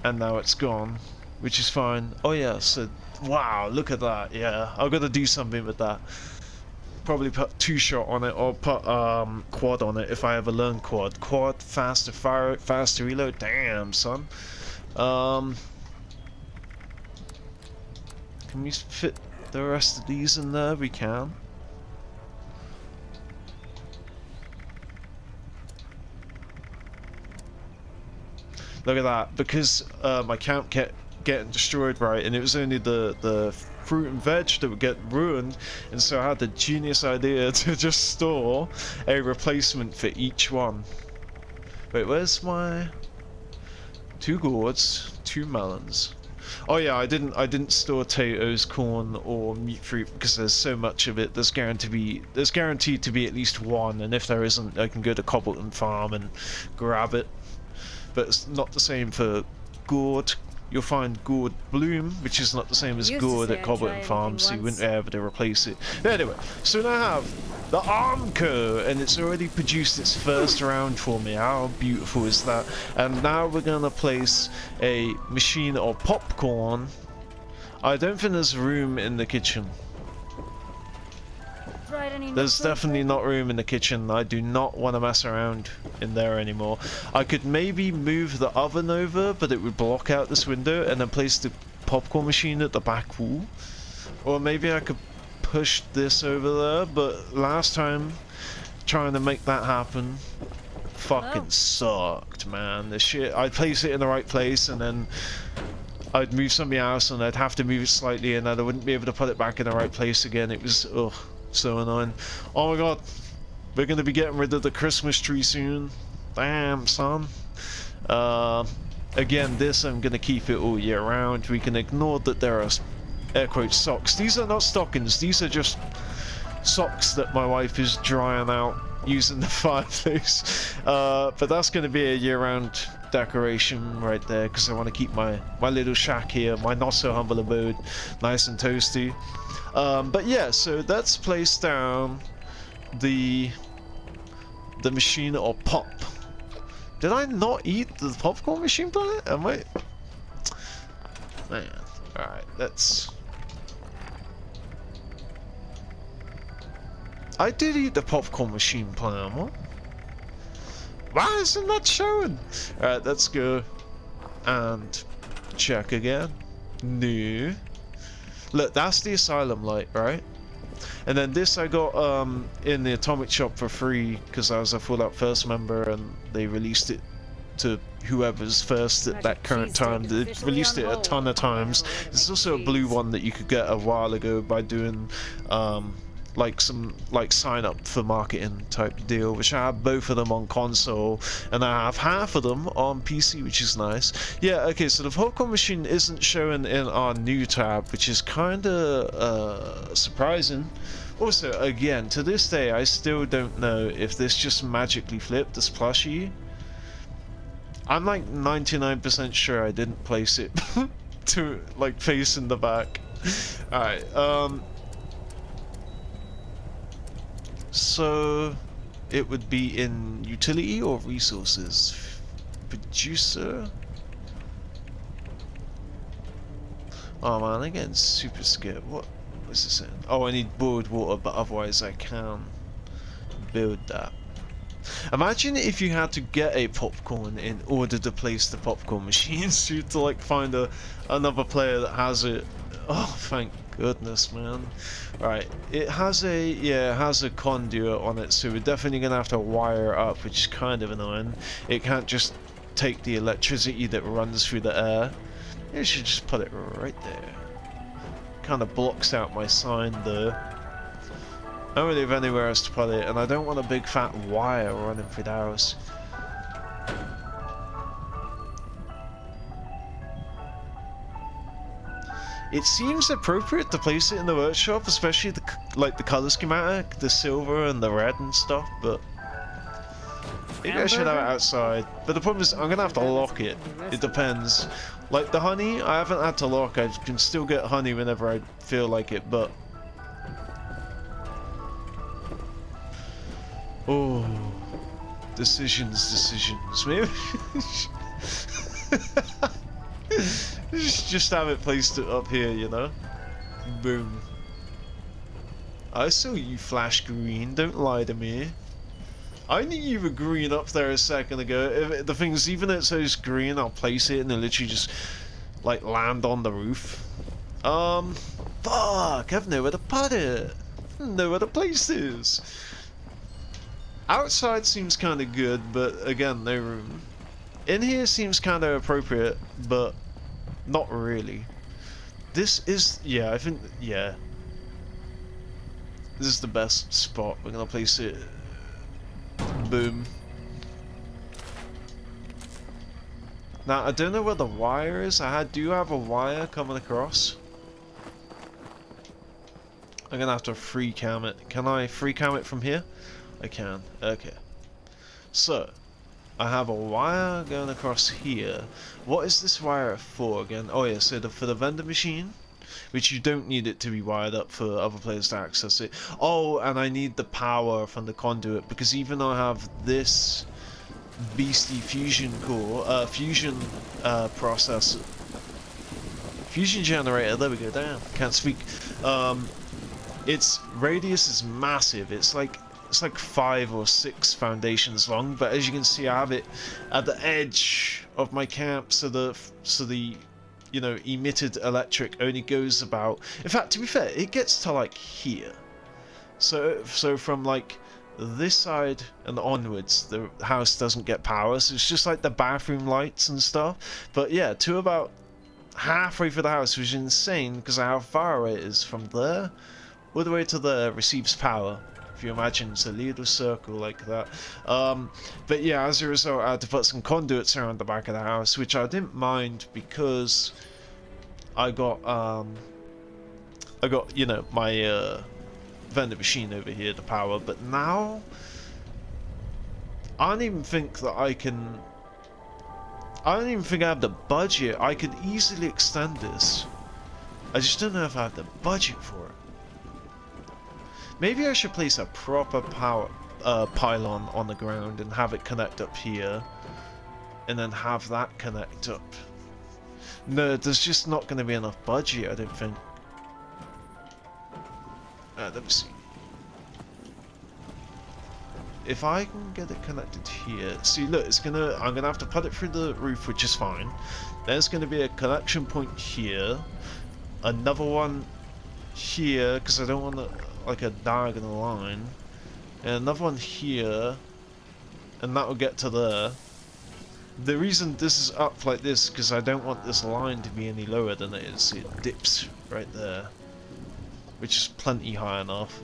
now it's gone, which is fine. Oh yeah, so wow, look at that. Yeah, I've got to do something with that. Probably put 2-shot on it or put quad on it if I ever learn quad. Quad, faster fire, faster reload. Damn, son. Can we fit the rest of these in there? We can. Look at that, because my camp kept getting destroyed, right, and it was only the fruit and veg that would get ruined, and so I had the genius idea to just store a replacement for each one. Wait, where's my 2 gourds, 2 melons? Oh yeah, I didn't store potatoes, corn, or meat fruit because there's so much of it. There's guaranteed to be at least 1, and if there isn't, I can go to Cobbleton Farm and grab it. But it's not the same for gourd. You'll find gourd bloom, which is not the same as gourd at Cobbleton Farm, so you wouldn't be able to replace it. But anyway, so now I have the Armco, and it's already produced its first round for me. How beautiful is that? And now we're gonna place a machine of popcorn. I don't think there's room in the kitchen. There's definitely not room in the kitchen. I do not want to mess around in there anymore. I could maybe move the oven over, but it would block out this window, and then place the popcorn machine at the back wall. Or maybe I could push this over there, but last time trying to make that happen fucking sucked, man. The shit. I'd place it in the right place, and then I'd move something else, and I'd have to move it slightly, and then I wouldn't be able to put it back in the right place again. It was, ugh. So annoying. Oh my god, we're gonna be getting rid of the Christmas tree soon. Damn, son. Again, this I'm gonna keep it all year round. We can ignore that there are air quotes socks. These are not stockings, these are just socks that my wife is drying out using the fireplace. But that's gonna be a year-round decoration right there because I want to keep my little shack here, my not so humble abode, nice and toasty. But yeah, so let's place down the machine or pop. Did I not eat the popcorn machine planet? Am I? Man, alright, let's... I did eat the popcorn machine planet, what? Why isn't that showing? Alright, let's go and check again. No. Look, that's the asylum light, right? And then this I got in the Atomic Shop for free because I was a Fallout First member and they released it to whoever's first at that current time. They released it a ton of times. There's also a blue one that you could get a while ago by doing like some sign up for marketing type deal, which I have both of them on console and I have half of them on PC, which is nice. Yeah, okay, so the popcorn machine isn't showing in our new tab, which is kind of surprising. Also, again, to this day I still don't know if this just magically flipped this plushie. I'm like 99% sure I didn't place it to like face in the back. Alright, so it would be in utility or resources? Producer? Oh man, I'm getting super scared. What is this in? Oh, I need boiled water, but otherwise I can build that. Imagine if you had to get a popcorn in order to place the popcorn machine, so you had to like find another player that has it. Oh, thank goodness, man. Right, it has a conduit on it, so we're definitely gonna have to wire it up, which is kind of annoying. It can't just take the electricity that runs through the air. You should just put it right there. Kind of blocks out my sign though. I don't really have anywhere else to put it, and I don't want a big fat wire running through the house. It seems appropriate to place it in the workshop, especially the color schematic, the silver and the red and stuff, but maybe I should have it outside. But the problem is I'm gonna have to lock it. It depends. Like the honey, I haven't had to lock. I can still get honey whenever I feel like it, but oh, decisions. Maybe just have it placed up here, you know? Boom. I saw you flash green, don't lie to me. I knew you were green up there a second ago. If, the thing is, even though it says green, I'll place it and it'll literally just, like, land on the roof. Fuck, I've nowhere to put it. I don't know where to place this. Outside seems kind of good, but again, no room. In here seems kind of appropriate, but not really. This is, yeah, I think, yeah. This is the best spot. We're gonna place it. Boom. Now, I don't know where the wire is. I do have a wire coming across. I'm gonna have to free cam it. Can I free cam it from here? I can. Okay. So, I have a wire going across here. What is this wire for again? Oh yeah, so for the vendor machine, which you don't need it to be wired up for other players to access it. Oh, and I need the power from the conduit, because even though I have this beastie fusion core, fusion generator, there we go, damn, can't speak. Its radius is massive. It's like 5 or 6 foundations long, but as you can see, I have it at the edge of my camp, so the you know, emitted electric only goes about, in fact, to be fair, it gets to like here. So from like this side and onwards, the house doesn't get power, so it's just like the bathroom lights and stuff. But yeah, to about halfway through the house, which is insane because of how far away it is from there, all the way to there receives power. If you imagine it's a little circle like that. But yeah, as a result, I had to put some conduits around the back of the house, which I didn't mind because I got you know, my vendor machine over here to power. But now I don't even think that I can. I don't even think I have the budget. I could easily extend this. I just don't know if I have the budget for it. Maybe I should place a proper power pylon on the ground and have it connect up here, and then have that connect up. No, there's just not going to be enough budget, I don't think. Let me see. If I can get it connected here, see, look, I'm gonna have to put it through the roof, which is fine. There's going to be a connection point here, another one here, because I don't want to. like a diagonal line, and another one here, and that will get to there. The reason this is up like this is because I don't want this line to be any lower than it is. It dips right there, which is plenty high enough.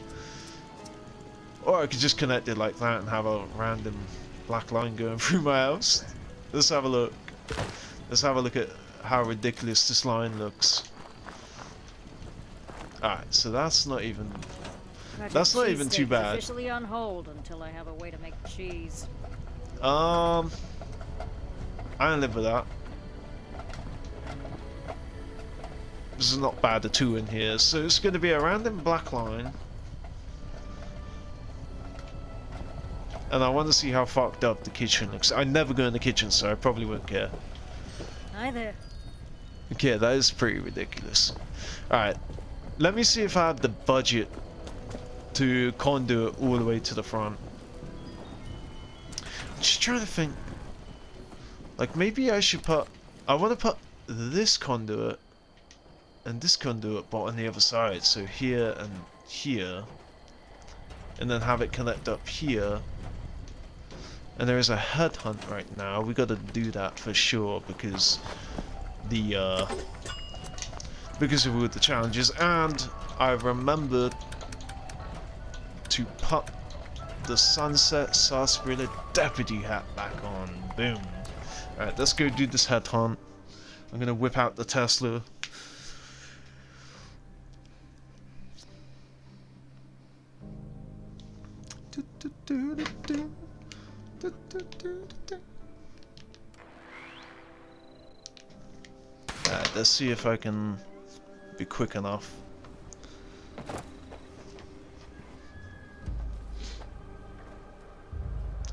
Or I could just connect it like that and have a random black line going through my house. Let's have a look. Let's have a look at how ridiculous this line looks. Alright, so that's not even too bad. Officially on hold until I have a way to make cheese. I don't live with that. This is not bad at all in here. So it's going to be a random black line. And I want to see how fucked up the kitchen looks. I never go in the kitchen, so I probably won't care. Hi there. Okay, that is pretty ridiculous. Alright, let me see if I have the budget to conduit all the way to the front. I'm just trying to think. Like, maybe I should put... I want to put this conduit and this conduit, but on the other side. So here and here. And then have it connect up here. And there is a headhunt right now. We got to do that for sure because because of all the challenges. And I remembered to put the Sunset Sarsaparilla Deputy hat back on. Boom. Alright, let's go do this headhunt. I'm gonna whip out the Tesla. Alright, let's see if I can be quick enough.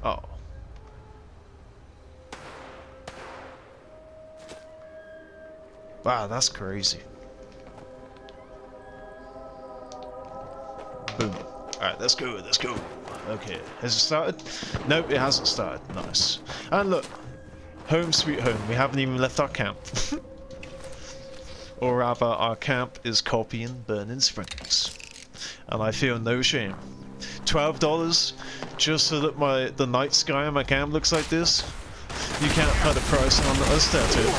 Oh. Wow, that's crazy. Boom. Alright, let's go, let's go. Okay, has it started? Nope, it hasn't started. Nice. And look, home sweet home. We haven't even left our camp. Or rather, our camp is copying Burning Springs. And I feel no shame. $12 just so that the night sky in my camp looks like this? You can't put a price on us there too.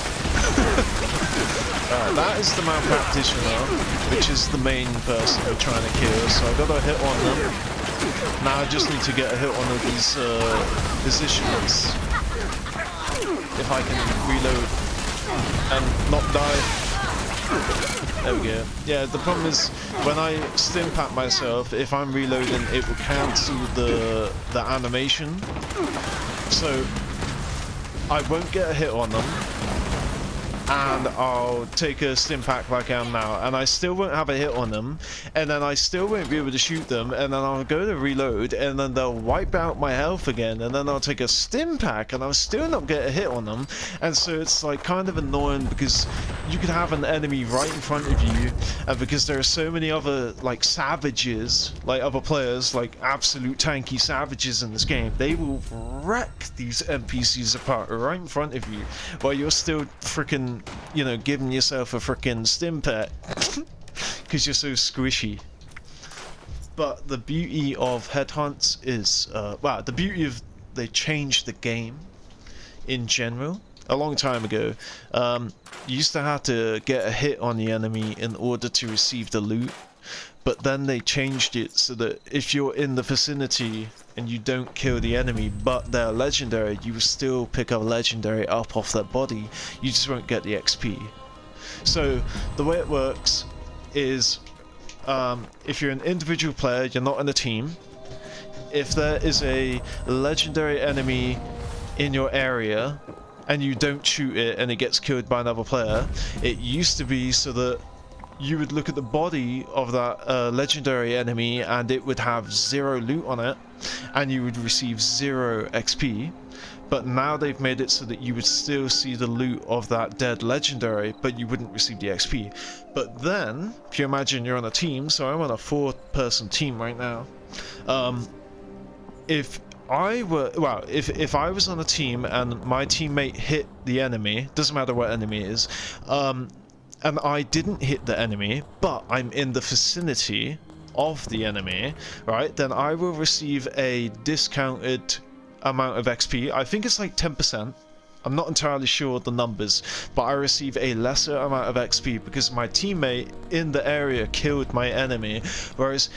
That is the malpractitioner, which is the main person we're trying to kill, so I got a hit on them. Now I just need to get a hit on these positions. If I can reload and not die. There we go. Yeah, the problem is when I stim pack myself, if I'm reloading, it will cancel the animation. So I won't get a hit on them. And I'll take a stim pack like I am now, and I still won't have a hit on them, and then I still won't be able to shoot them, and then I'll go to reload, and then they'll wipe out my health again, and then I'll take a stim pack, and I'll still not get a hit on them. And so it's like kind of annoying because you could have an enemy right in front of you, and because there are so many other like savages, like other players, like absolute tanky savages in this game, they will wreck these NPCs apart right in front of you, while you're still freaking, you know, giving yourself a freaking stim pack because you're so squishy. But the beauty of headhunts is, wow, the beauty of they changed the game in general. A long time ago, you used to have to get a hit on the enemy in order to receive the loot, but then they changed it so that if you're in the vicinity and you don't kill the enemy but they're legendary, you will still pick a legendary up off their body, you just won't get the XP. So the way it works is, if you're an individual player, you're not in a team, if there is a legendary enemy in your area and you don't shoot it and it gets killed by another player, it used to be so that you would look at the body of that legendary enemy and it would have 0 loot on it and you would receive 0 XP. But now they've made it so that you would still see the loot of that dead legendary, but you wouldn't receive the XP. But then, if you imagine you're on a team, so I'm on a 4-person team right now. If I were, well, if I was on a team and my teammate hit the enemy, doesn't matter what enemy it is, and I didn't hit the enemy, but I'm in the vicinity, of the enemy, right, then I will receive a discounted amount of XP. I think it's like 10%. I'm not entirely sure of the numbers, but I receive a lesser amount of XP because my teammate in the area killed my enemy, whereas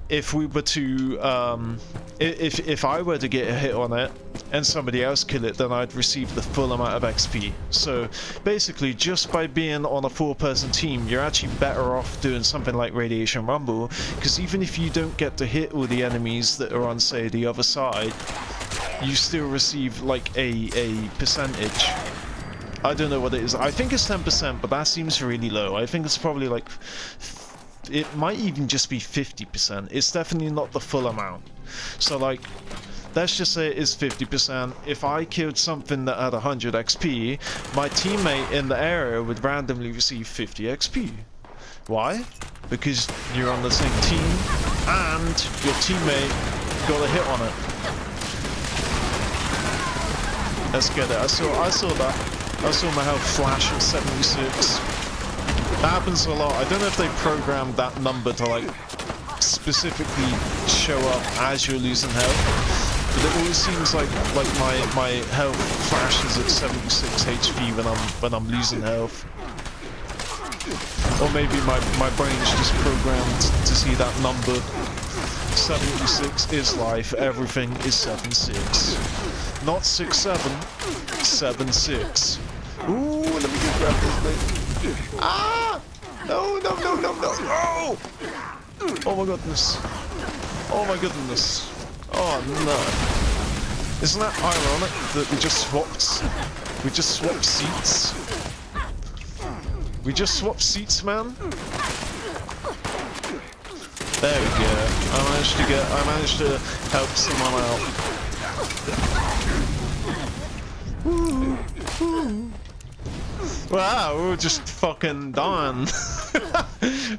if we were to, if I were to get a hit on it and somebody else kill it, then I'd receive the full amount of XP. So basically, just by being on a 4-person team, you're actually better off doing something like Radiation Rumble, because even if you don't get to hit all the enemies that are on, say, the other side, you still receive like a percentage. I don't know what it is. I think it's 10%, but that seems really low. I think it's probably like, it might even just be 50%. It's definitely not the full amount. So like, let's just say it is 50%. If I killed something that had 100 XP, my teammate in the area would randomly receive 50 XP. Why? Because you're on the same team and your teammate got a hit on it. Let's get it. I saw that. I saw my health flash at 76. That happens a lot. I don't know if they programmed that number to like specifically show up as you're losing health, but it always seems like my health flashes at 76 HP when I'm losing health. Or maybe my brain's just programmed to see that number. 76 is life. Everything is 76. Not 67. 76. Ooh, let me just grab this thing. Ah! No, no, no, no, no. Oh! Oh my goodness. Oh my goodness. Oh no. Isn't that ironic that we just swapped seats? We just swapped seats, man. There we go. I managed to help someone out. Woo, woo. Wow, we were just fucking done.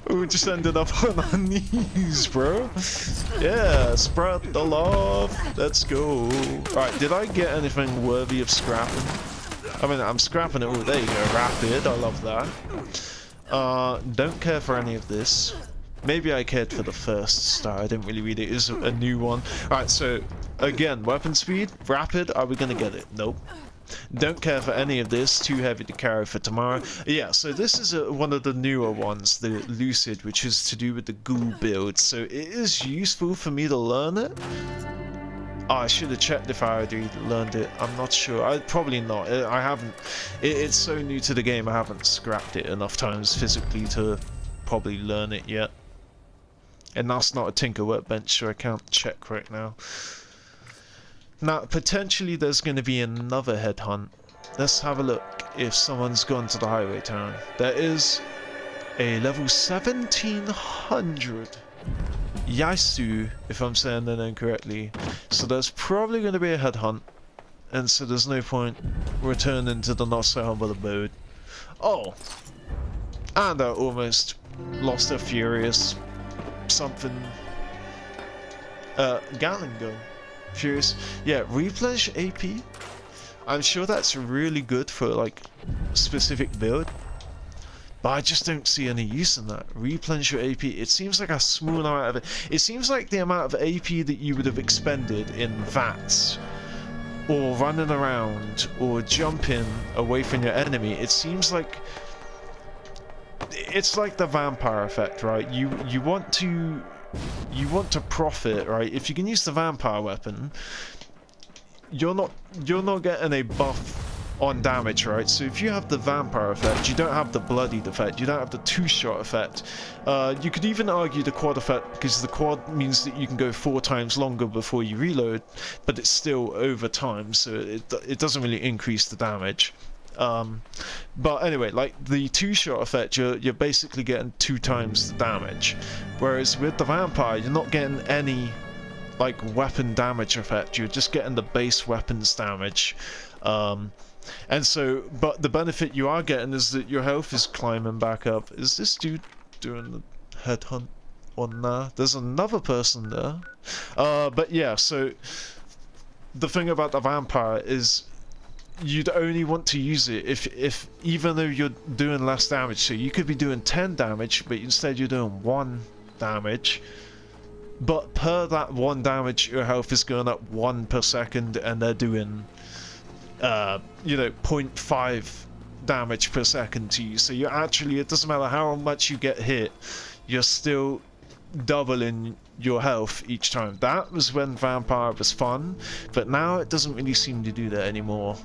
We just ended up on our knees, bro. Yeah, spread the love. Let's go. Alright, did I get anything worthy of scrapping? I mean, I'm scrapping it. Oh, there you go. Rapid. I love that. Don't care for any of this. Maybe I cared for the first star. I didn't really read it. It is a new one. Alright, so again, weapon speed, rapid. Are we gonna get it? Nope. Don't care for any of this. Too heavy to carry for tomorrow. Yeah, so this is one of the newer ones, the Lucid, which is to do with the ghoul build. So it is useful for me to learn it. Oh, I should have checked if I already learned it. I'm not sure. Probably not. I haven't. It's so new to the game. I haven't scrapped it enough times physically to probably learn it yet. And that's not a Tinker Workbench, so I can't check right now. Now, potentially there's going to be another headhunt. Let's have a look if someone's gone to the highway town. There is a level 1700 Yasu, if I'm saying that incorrectly. So there's probably going to be a headhunt. And so there's no point returning to the not so humble abode. Oh! And I almost lost a furious something. Gatling gun. Furious. Yeah, replenish AP. I'm sure that's really good for like specific build. But I just don't see any use in that. Replenish your AP. It seems like a small amount of it. It seems like the amount of AP that you would have expended in VATS, or running around, or jumping away from your enemy. It seems like it's like the vampire effect, right? You want to profit, right? If you can use the vampire weapon, you're not getting a buff on damage, right? So if you have the vampire effect, you don't have the bloodied effect, you don't have the two-shot effect. You could even argue the quad effect, because the quad means that you can go 4 times longer before you reload, but it's still over time, so it doesn't really increase the damage. But anyway, like the two-shot effect, you're basically getting 2 times the damage, whereas with the vampire, you're not getting any like weapon damage effect. You're just getting the base weapons damage. And so, but the benefit you are getting is that your health is climbing back up. Is this dude doing the headhunt or nah? There's another person there. But yeah, so the thing about the vampire is you'd only want to use it if even though you're doing less damage. So you could be doing 10 damage, but instead you're doing 1 damage, but per that 1 damage your health is going up 1 per second, and they're doing you know, 0.5 damage per second to you. So you're actually, it doesn't matter how much you get hit, you're still doubling your health each time. That was when Vampire was fun, but now it doesn't really seem to do that anymore.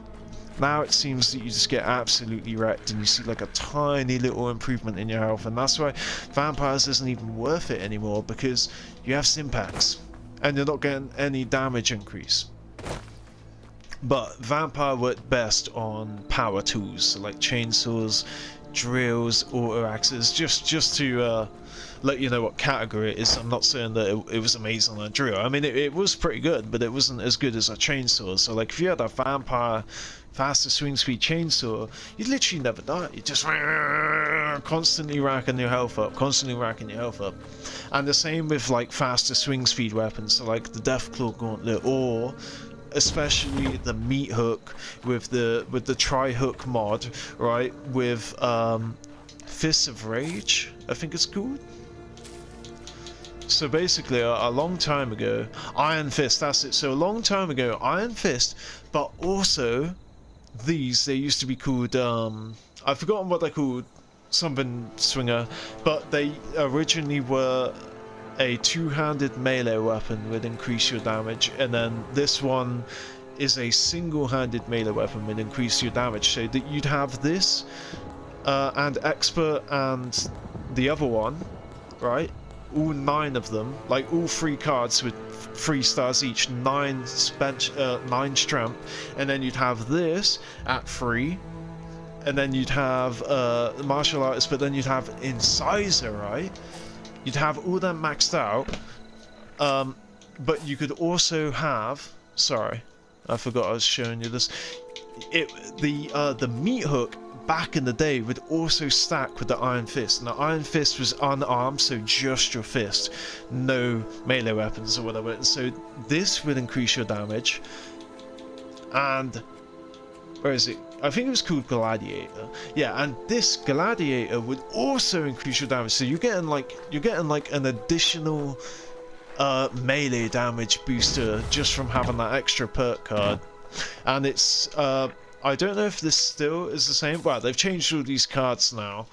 Now it seems that you just get absolutely wrecked and you see like a tiny little improvement in your health, and that's why Vampires isn't even worth it anymore, because you have Simpacks and you're not getting any damage increase. But Vampire worked best on power tools, so like chainsaws, drills, auto axes, just to let you know what category it is. I'm not saying that it was amazing on a drill. I mean, it was pretty good, but it wasn't as good as a chainsaw. So like if you had a Vampire faster swing speed chainsaw, you'd literally never die. You just constantly racking your health up, And the same with like faster swing speed weapons, so like the Deathclaw Gauntlet, or especially the meat hook with the tri-hook mod, right? With Fists of Rage, I think it's called. So basically, a long time ago, Iron Fist, that's it. So a long time ago, Iron Fist, but also these, they used to be called, I've forgotten what they're called, something swinger, but they originally were a two-handed melee weapon would increase your damage, and then this one is a single-handed melee weapon would increase your damage. So that you'd have this and Expert and the other one, right? All 9 of them, like all 3 cards with 3 stars each, 9 strength, and then you'd have this at 3, and then you'd have martial artist, but then you'd have incisor, right? You'd have all them maxed out, but you could also have, sorry, I forgot I was showing you this, the meat hook back in the day would also stack with the Iron Fist, and the Iron Fist was unarmed, so just your fist, no melee weapons or whatever, and so this would increase your damage, and where is it? I think it was called Gladiator. Yeah, and this Gladiator would also increase your damage. So you're getting like an additional melee damage booster just from having that extra perk card. And it's I don't know if this still is the same. Well, they've changed all these cards now.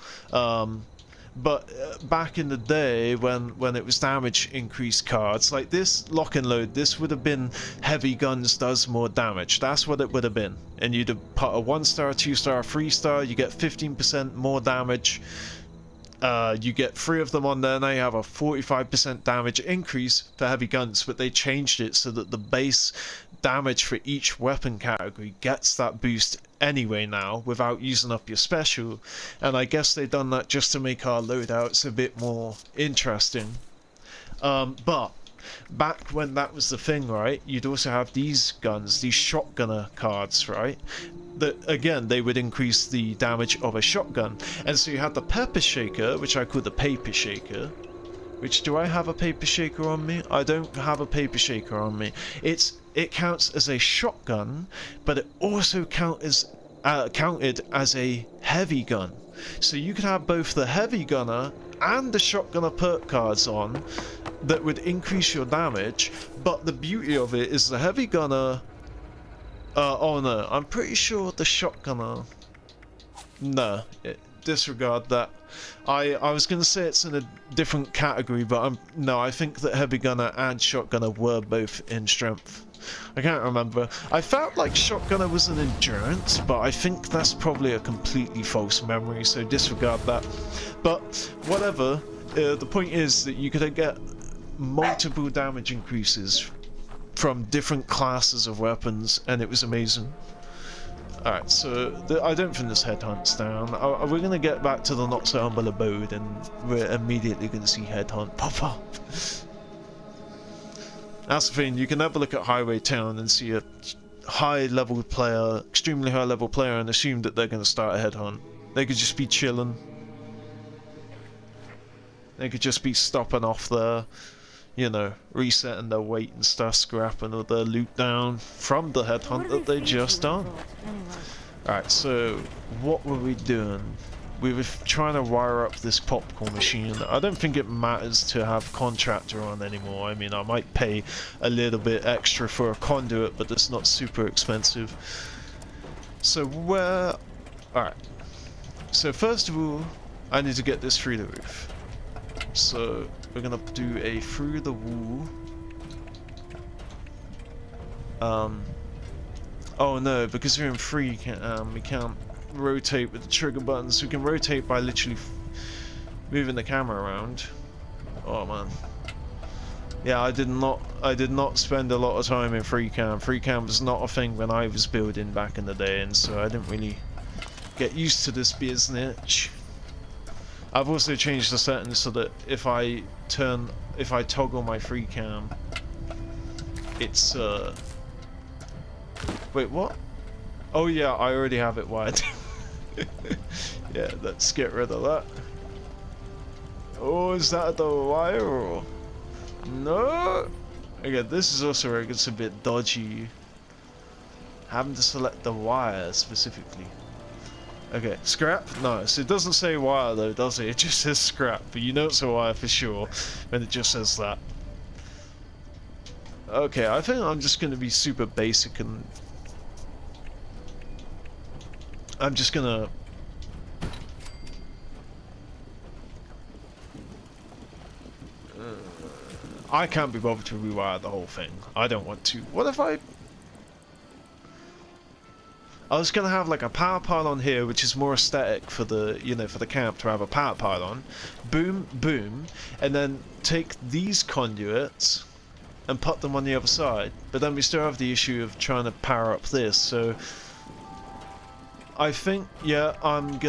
But back in the day when it was damage increase cards, like this lock and load, this would have been heavy guns does more damage. That's what it would have been. And you'd have put a 1-star, 2-star, 3-star, you get 15% more damage. You get 3 of them on there, now you have a 45% damage increase for heavy guns, but they changed it so that the base damage for each weapon category gets that boost anyway now without using up your special, and I guess they've done that just to make our loadouts a bit more interesting. But back when that was the thing, right, you'd also have these guns, these shotgunner cards, right, that again they would increase the damage of a shotgun, and so you had the pepper shaker, which I call the paper shaker. Which, do I have a paper shaker on me? I don't have a paper shaker on me. It counts as a shotgun, but it also counted as a heavy gun. So you could have both the heavy gunner and the shotgunner perk cards on that would increase your damage, but the beauty of it is the heavy gunner, oh no, I'm pretty sure the shotgunner, no, disregard that. I was going to say it's in a different category, but no, I think that heavy gunner and shotgunner were both in strength. I can't remember. I felt like shotgunner was an endurance, but I think that's probably a completely false memory, so disregard that. But whatever, the point is that you could get multiple damage increases from different classes of weapons, and it was amazing. Alright, so I don't think this headhunt's down. We're going to get back to the not so humble abode, and we're immediately going to see headhunt pop up. That's the thing, you can never look at Highway Town and see a high level player, extremely high level player, and assume that they're going to start a headhunt. They could just be chilling. They could just be stopping off there, you know, resetting their weight and stuff, scrapping all their loot down from the headhunt that they just done. Anyway. Alright, so what were we doing? we were trying to wire up this popcorn machine. I don't think it matters to have contractor on anymore. I mean, I might pay a little bit extra for a conduit, but it's not super expensive. So where... Alright. So first of all, I need to get this through the roof. So we're gonna do a through the wall. Oh no, because we're in free, we can't rotate with the trigger buttons. We can rotate by literally moving the camera around. Oh man. Yeah, I did not spend a lot of time in free cam. Free cam was not a thing when I was building back in the day, and so I didn't really get used to this business. I've also changed the settings so that if I toggle my free cam, it's wait, what? Oh yeah, I already have it wired. Yeah, let's get rid of that. Oh, is that the wire or... No! Again, this is also where it gets a bit dodgy. Having to select the wire specifically. Okay, scrap? Nice. It doesn't say wire though, does it? It just says scrap, but you know it's a wire for sure when it just says that. Okay, I think I'm just gonna be super basic and... I'm just gonna... I can't be bothered to rewire the whole thing. I don't want to. What if I was gonna have like a power pylon here, which is more aesthetic for the, you know, for the camp to have a power pylon. Boom, boom, and then take these conduits and put them on the other side. But then we still have the issue of trying to power up this. So I think, yeah, I'm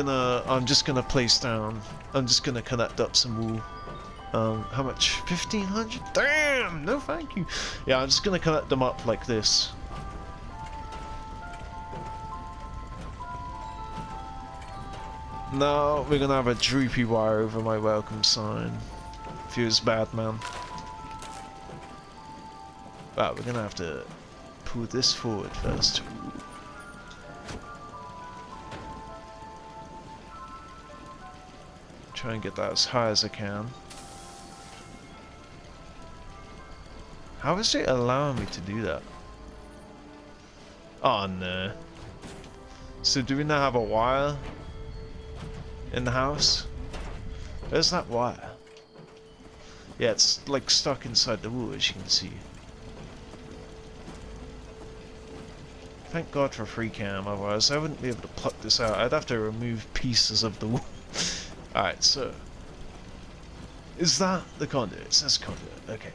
just gonna place down. I'm just gonna connect up some wool. How much? 1,500? Damn! No thank you. Yeah, I'm just gonna connect them up like this. Now we're gonna have a droopy wire over my welcome sign. Feels bad, man. Wow, we're gonna have to pull this forward first. Try and get that as high as I can. How is it allowing me to do that? Oh no. So do we now have a wire in the house? Where's that wire? Yeah, it's like stuck inside the wall, as you can see. Thank God for free cam, otherwise I wouldn't be able to pluck this out. I'd have to remove pieces of the wall. Alright, so... Is that the conduit? It says conduit, okay.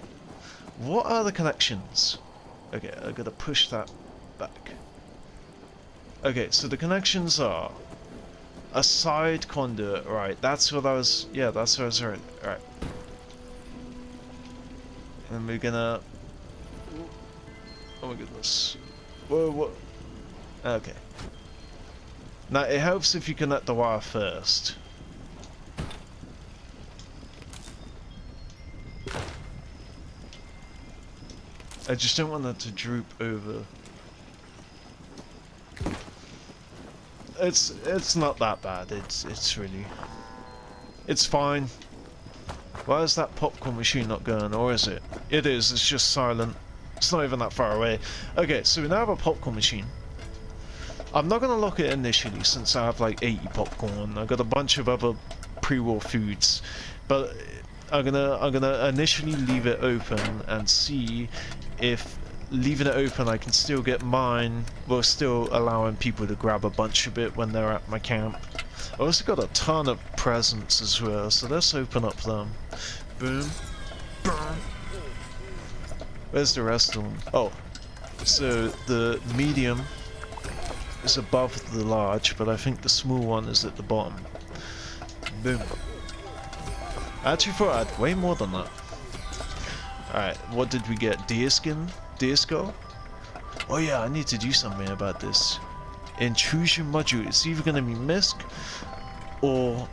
What are the connections? Okay, I gotta push that back. Okay, so the connections are a side conduit, right? That's what I was. Yeah, that's what I was right. Alright. And we're gonna. Oh my goodness. Whoa, what? Okay. Now it helps if you connect the wire first. I just don't want that to droop over. It's not that bad. It's really, it's fine. Why is that popcorn machine not going, or is it? It is. It's just silent. It's not even that far away. Okay, so we now have a popcorn machine. I'm not gonna lock it initially since I have like 80 popcorn. I got a bunch of other pre-war foods, but I'm gonna initially leave it open and see if leaving it open I can still get mine while still allowing people to grab a bunch of it when they're at my camp. I also got a ton of presents as well, so let's open up them. Boom. Boom. Where's the rest of them? Oh, so the medium is above the large, but I think the small one is at the bottom. Boom. I actually thought I had way more than that. Alright, what did we get? Deerskin? Deerskull? Oh yeah, I need to do something about this. Intrusion module. It's either gonna be Mist or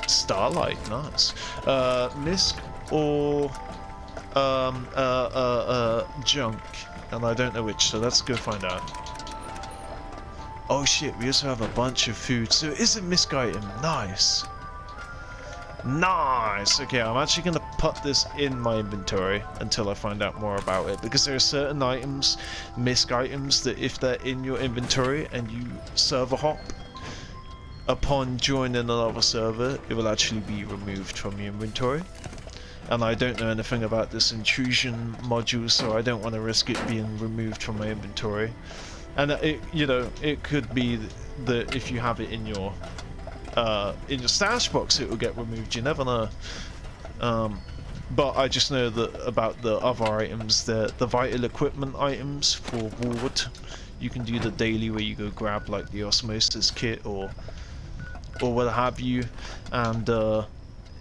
Starlight. Nice. Mist or Junk. And I don't know which, so let's go find out. Oh shit, we also have a bunch of food. So it is a misc item. Nice. Nice. Okay, I'm actually going to put this in my inventory until I find out more about it. Because there are certain items, misc items, that if they're in your inventory and you server hop, upon joining another server, it will actually be removed from your inventory. And I don't know anything about this intrusion module, so I don't want to risk it being removed from my inventory. And it, you know, it could be that if you have it in your stash box, it will get removed. You never know. But I just know that about the other items, the vital equipment items for ward, you can do the daily where you go grab like the osmosis kit or what have you, and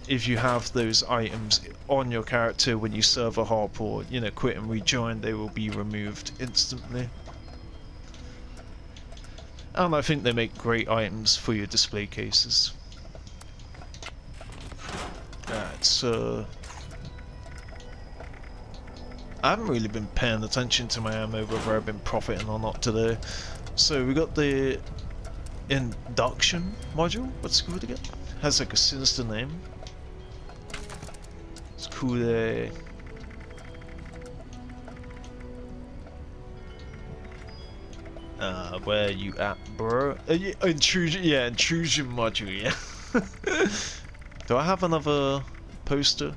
if you have those items on your character when you server hop or, you know, quit and rejoin, they will be removed instantly. And I think they make great items for your display cases. Alright, so I haven't really been paying attention to my ammo, whether I've been profiting or not today. So we got the induction module. What's it called again? Has like a sinister name. It's called a where you at, bro? Intrusion, yeah, intrusion module, yeah. Do I have another poster?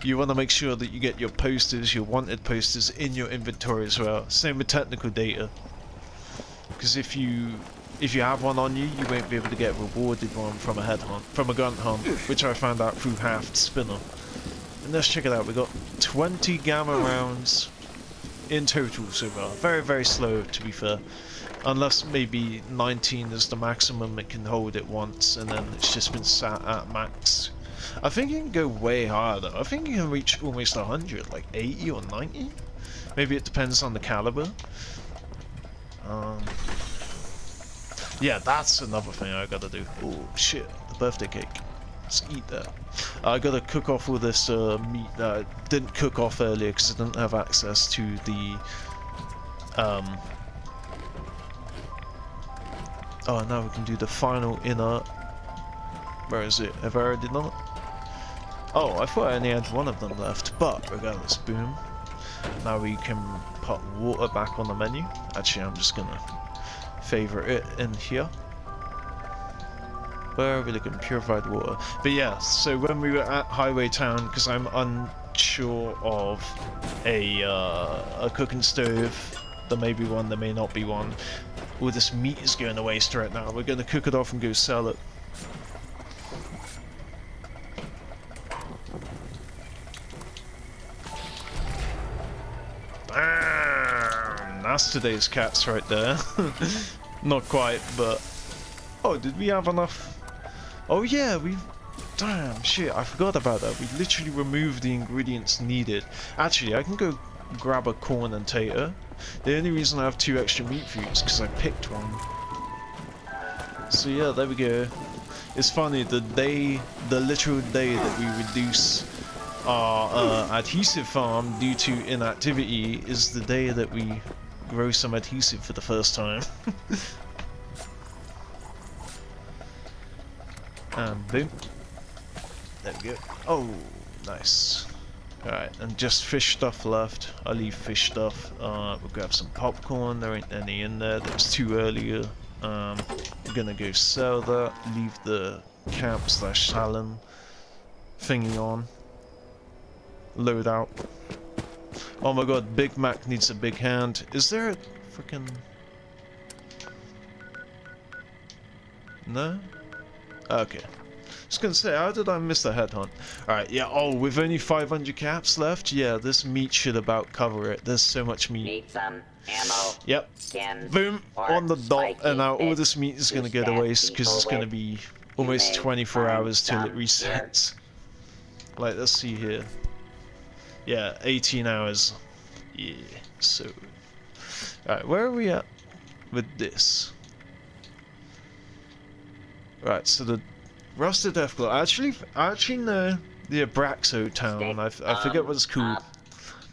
You want to make sure that you get your posters, your wanted posters, in your inventory as well. Same with technical data. Because if you have one on you, you won't be able to get rewarded one from a headhunt, from a gun hunt, which I found out through Haft Spinner. And let's check it out. We got 20 gamma rounds in total so far. Very, very slow, to be fair. Unless maybe 19 is the maximum it can hold at once, and then it's just been sat at max. I think you can go way higher though. I think you can reach almost 100, like 80 or 90. Maybe it depends on the caliber. Yeah, that's another thing I gotta do. Oh shit, the birthday cake. Let's eat that. I gotta cook off all this meat that I didn't cook off earlier because I didn't have access to the oh, now we can do the final inner. Where is it? Have I already done it? Oh, I thought I only had one of them left, but regardless, boom. Now we can put water back on the menu. Actually, I'm just gonna favorite it in here. Where are we looking? Purified water. But yeah, so when we were at Highway Town, because I'm unsure of a cooking stove, there may be one, there may not be one. All this meat is going to waste right now. We're going to cook it off and go sell it. That's today's cats right there. Not quite, but... Oh, did we have enough? Oh yeah, we've... Damn, shit, I forgot about that. We literally removed the ingredients needed. Actually, I can go grab a corn and tater. The only reason I have 2 extra meat for you is because I picked one. So yeah, there we go. It's funny, the literal day that we reduce our adhesive farm due to inactivity is the day that we grow some adhesive for the first time. And boom. There we go. Oh, nice. Alright, and just fish stuff left. I'll leave fish stuff. We'll grab some popcorn. There ain't any in there. That was too earlier. We're gonna go sell that. Leave the camp/salon thingy on. Load out. Oh my god, Big Mac needs a big hand. Is there a freaking... No? Okay. I was gonna say, how did I miss the headhunt? Alright, yeah, oh, with only 500 caps left? Yeah, this meat should about cover it. There's so much meat. Need some ammo. Yep. Skins, Boom! or On the dot, spiky and now all bits this meat is to gonna go to stab waste, because it's people gonna with. be You almost may 24 find hours till it some resets. Like, let's see here. Yeah, 18 hours. Yeah, so... Alright, where are we at with this? Right, so the Rusted Deathglow. I actually know the Abraxo town. I forget what it's called.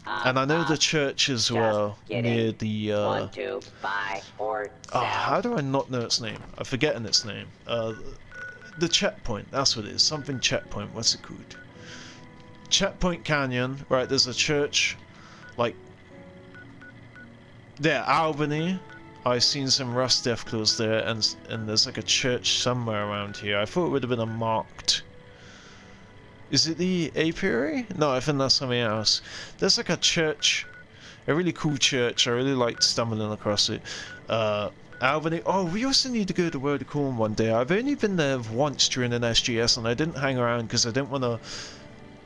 And I know the church as well, near the, 1, 2, buy, or oh, sell. how do I not know its name? I'm forgetting its name. The checkpoint, that's what it is. Something checkpoint, what's it called? Checkpoint Canyon, right, there's a church, like, there, Albany. I've seen some Rust Deathclaws there, and there's like a church somewhere around here. I thought it would have been a marked... Is it the apiary? No, I think that's something else. There's like a church, a really cool church. I really liked stumbling across it. Albany. Oh, we also need to go to World of Corn one day. I've only been there once during an SGS, and I didn't hang around because I didn't want to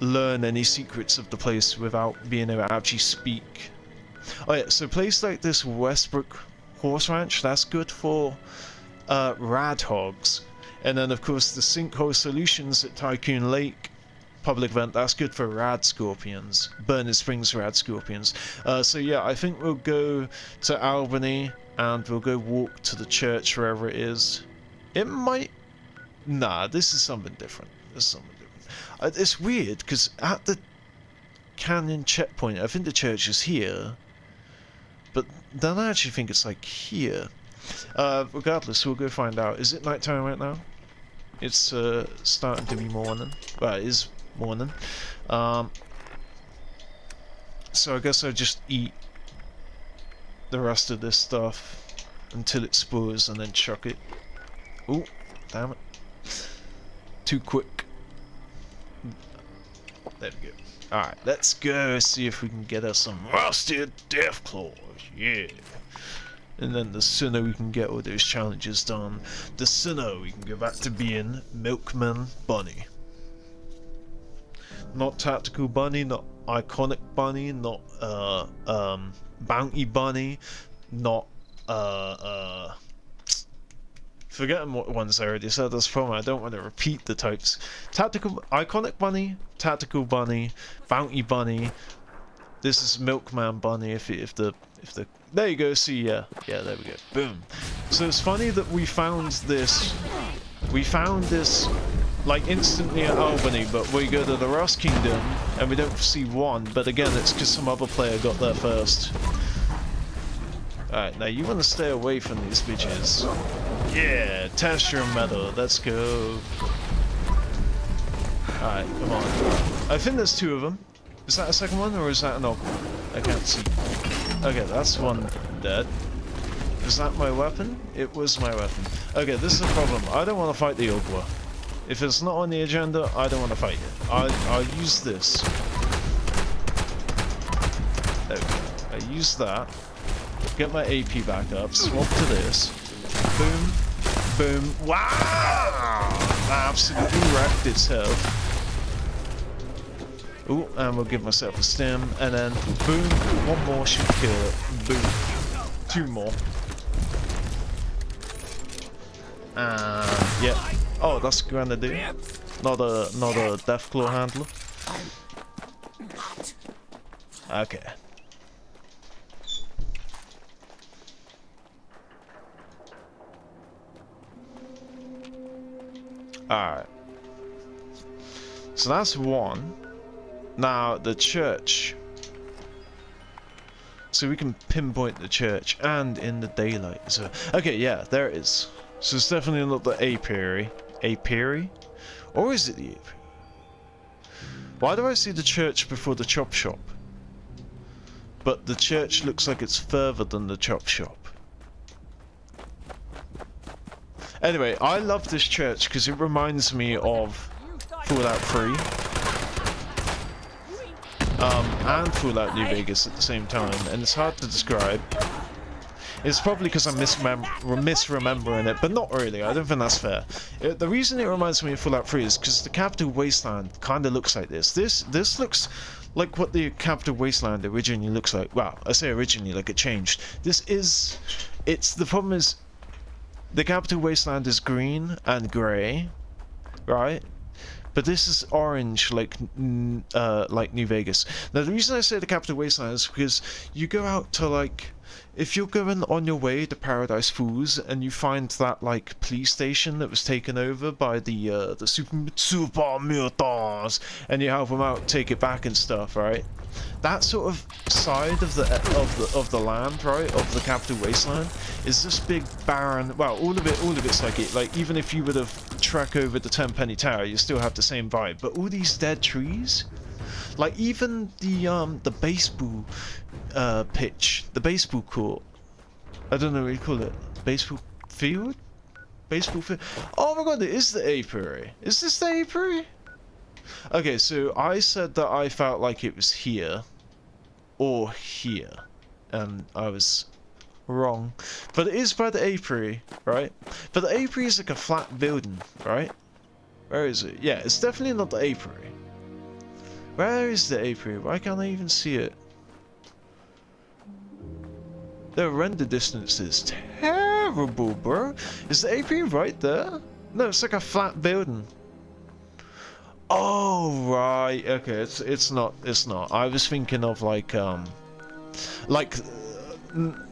learn any secrets of the place without being able to actually speak. Oh yeah, so a place like this Westbrook Horse Ranch, that's good for rad hogs. And then of course the Sinkhole Solutions at Tycoon Lake public event, that's good for rad scorpions, Burnett Springs rad scorpions. So yeah, I think we'll go to Albany and we'll go walk to the church wherever it is. It might... Nah, this is something different. This is something different. It's weird because at the canyon checkpoint, I think the church is here, but then I actually think it's like here. Regardless, we'll go find out. Is it nighttime right now? It's starting to be morning. Well, it is morning. So I guess I'll just eat the rest of this stuff until it spoils and then chuck it. Ooh, damn it. Too quick. There we go. Alright, let's go see if we can get us some rusted Deathclaws. Yeah. And then the sooner we can get all those challenges done, the sooner we can go back to being Milkman Bunny. Not Tactical Bunny, not Iconic Bunny, not Bounty Bunny, not forgetting what ones I already said. That's the problem. I don't want to repeat the types. Iconic Bunny, Tactical Bunny, Bounty Bunny. This is Milkman Bunny. If the there you go. See, yeah, there we go. Boom. So it's funny that we found this. We found this like instantly at Albany, but we go to the Rust Kingdom and we don't see one. But again, it's because some other player got there first. Alright, now you want to stay away from these bitches. Yeah, test your metal. Let's go. Alright, come on. I think there's two of them. Is that a second one or is that an ogre? I can't see. Okay, that's one dead. Is that my weapon? It was my weapon. Okay, this is a problem. I don't want to fight the ogre. If it's not on the agenda, I don't want to fight it. I'll use this. There we go. I use that. Get my AP back up. Swap to this. Boom. Boom. Wow! Absolutely wrecked itself. Ooh, and we'll give myself a stem, and then boom, one more should kill it. Boom, two more. And yeah. Oh, that's a grenadier, not a Deathclaw handler. Okay. All right. So that's one. Now, the church. So we can pinpoint the church and in the daylight. So, okay, yeah, there it is. So it's definitely not the apiary. Apiary? Or is it the apiary? Why do I see the church before the chop shop? But the church looks like it's further than the chop shop. Anyway, I love this church because it reminds me of Fallout 3. And Fallout New Vegas at the same time, and it's hard to describe. It's probably because I'm misremembering it, but not really. I don't think that's fair. The reason it reminds me of Fallout 3 is because the Capital Wasteland kind of looks like this. This looks like what the Capital Wasteland originally looks like. Well, I say originally, like it changed. The problem is, the Capital Wasteland is green and grey, right? But this is orange, like New Vegas. Now, the reason I say the Capital Wasteland is because you go out to, like, if you're going on your way to Paradise Falls and you find that like police station that was taken over by the super mutants, and you help them out, take it back and stuff, right? That sort of side of the land, right, of the Capital Wasteland, is this big barren. Well, all of it's like it. Like even if you would have trek over the Tenpenny Tower, you still have the same vibe. But all these dead trees, like even the baseball pitch, the baseball court. I don't know what you call it. Baseball field. Baseball field. Oh my god, it is the apiary. Is this the apiary? Okay, so I said that I felt like it was here or here, and I was wrong. But it is by the apiary, right? But the apiary is like a flat building, right? Where is it? Yeah, it's definitely not the apiary. Where is the apiary? Why can't I even see it? The render distance is terrible, bro. Is the apiary right there? No, it's like a flat building. Oh right, okay, it's not. I was thinking of like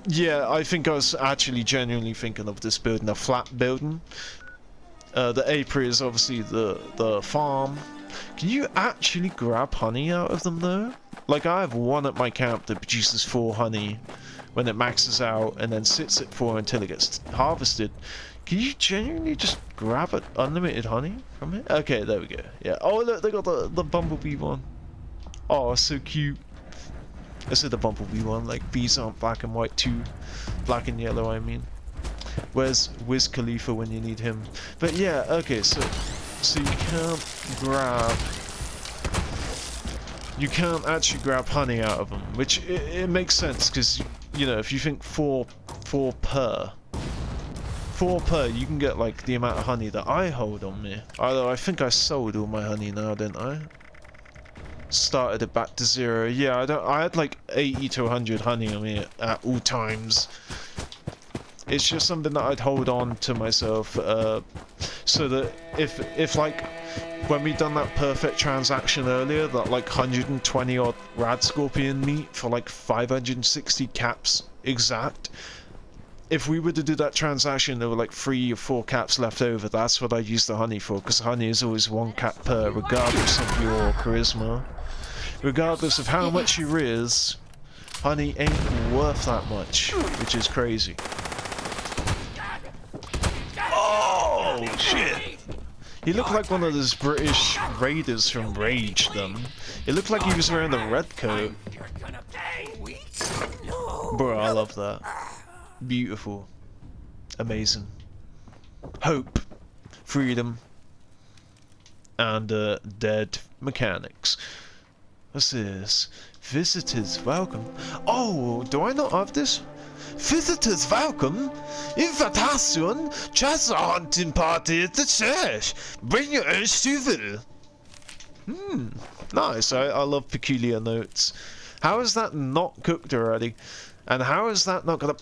yeah, I think I was actually genuinely thinking of this building, a flat building. The apiary is obviously the farm. Can you actually grab honey out of them though? Like I have one at my camp that produces 4 honey when it maxes out and then sits at 4 until it gets harvested. Can you genuinely just grab it, unlimited honey from it? Okay, there we go. Yeah. Oh look, they got the bumblebee one. Oh, so cute. I said the bumblebee one. Like bees aren't black and white too. Black and yellow, I mean. Where's Wiz Khalifa when you need him? But yeah, okay. So you can't grab. You can't actually grab honey out of them, which it makes sense because you know if you think 4 per. 4 per, you can get like the amount of honey that I hold on me. Although I think I sold all my honey now, didn't I? Started it back to 0. Yeah, I had like 80 to 100 honey on me at all times. It's just something that I'd hold on to myself, so that if like when we done that perfect transaction earlier, that like 120 odd rad scorpion meat for like 560 caps exact. If we were to do that transaction, there were like 3 or 4 caps left over. That's what I use the honey for, because honey is always 1 cap per, regardless of your charisma. Regardless of how much you riz, honey ain't worth that much, which is crazy. Oh shit! He looked like one of those British raiders from Rage. Them. It looked like he was wearing the red coat. Bro, I love that. Beautiful. Amazing. Hope. Freedom. And dead mechanics. What's this? Visitors welcome. Oh, do I not have this? Visitors welcome. Invitation. Treasure hunting party at the church. Bring your own souvenir. Nice. I love peculiar notes. How is that not cooked already? And how is that not gonna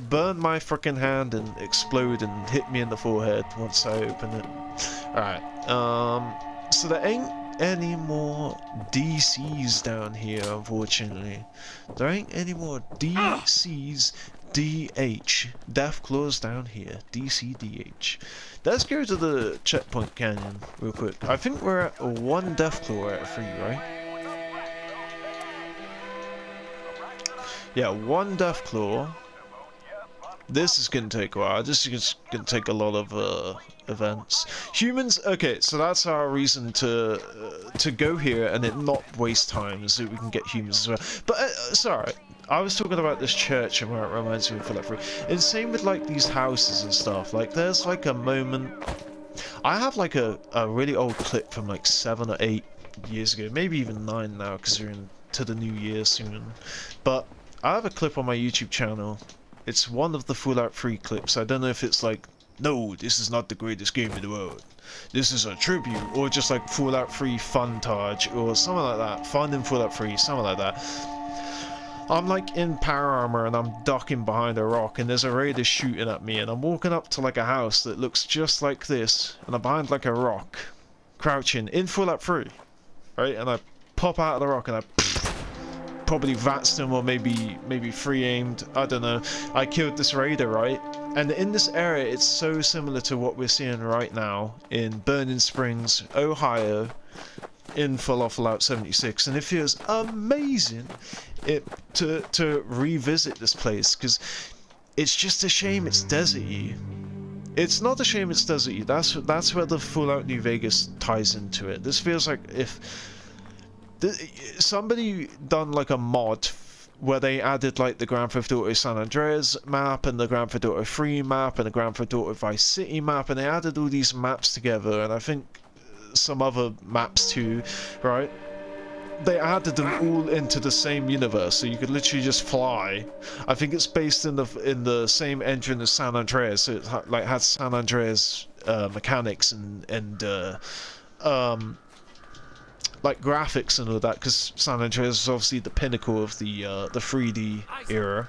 burn my freaking hand and explode and hit me in the forehead once I open it? Alright, so there ain't any more DCs down here, unfortunately. There ain't any more DCs, DH. Death Claws down here, DCDH. Let's go to the checkpoint canyon real quick. I think we're at 1 Death Claw out of 3, right? Yeah, 1 Death Claw. This is gonna take a while. This is gonna take a lot of events. Humans. Okay, so that's our reason to go here and it not waste time, so we can get humans as well. But it's alright. I was talking about this church and where it reminds me of Philip. It's same with like these houses and stuff. Like there's like a moment. I have like a really old clip from like 7 or 8 years ago, maybe even 9 now, because we're into the new year soon. But I have a clip on my YouTube channel. It's one of the Fallout 3 clips. I don't know if it's like, no, this is not the greatest game in the world. This is a tribute, or just like Fallout 3 Funtage, or something like that. Fun in Fallout 3, something like that. I'm like in power armor and I'm ducking behind a rock and there's a raider shooting at me and I'm walking up to like a house that looks just like this and I'm behind like a rock, crouching in Fallout 3, right? And I pop out of the rock and I probably vatsed him or maybe free aimed. I don't know. I killed this raider, right? And in this area, it's so similar to what we're seeing right now in Burning Springs, Ohio, in Fallout 76, and it feels amazing to revisit this place, because it's just a shame it's deserty. It's not a shame it's deserty. That's where the Fallout New Vegas ties into it. This feels like if somebody done like a mod where they added like the Grand Theft Auto San Andreas map and the Grand Theft Auto 3 map and the Grand Theft Auto Vice City map, and they added all these maps together, and I think some other maps too, right? They added them all into the same universe, so you could literally just fly. I think it's based in the same engine as San Andreas, so it like has San Andreas mechanics and like graphics and all that, because San Andreas is obviously the pinnacle of the 3D era.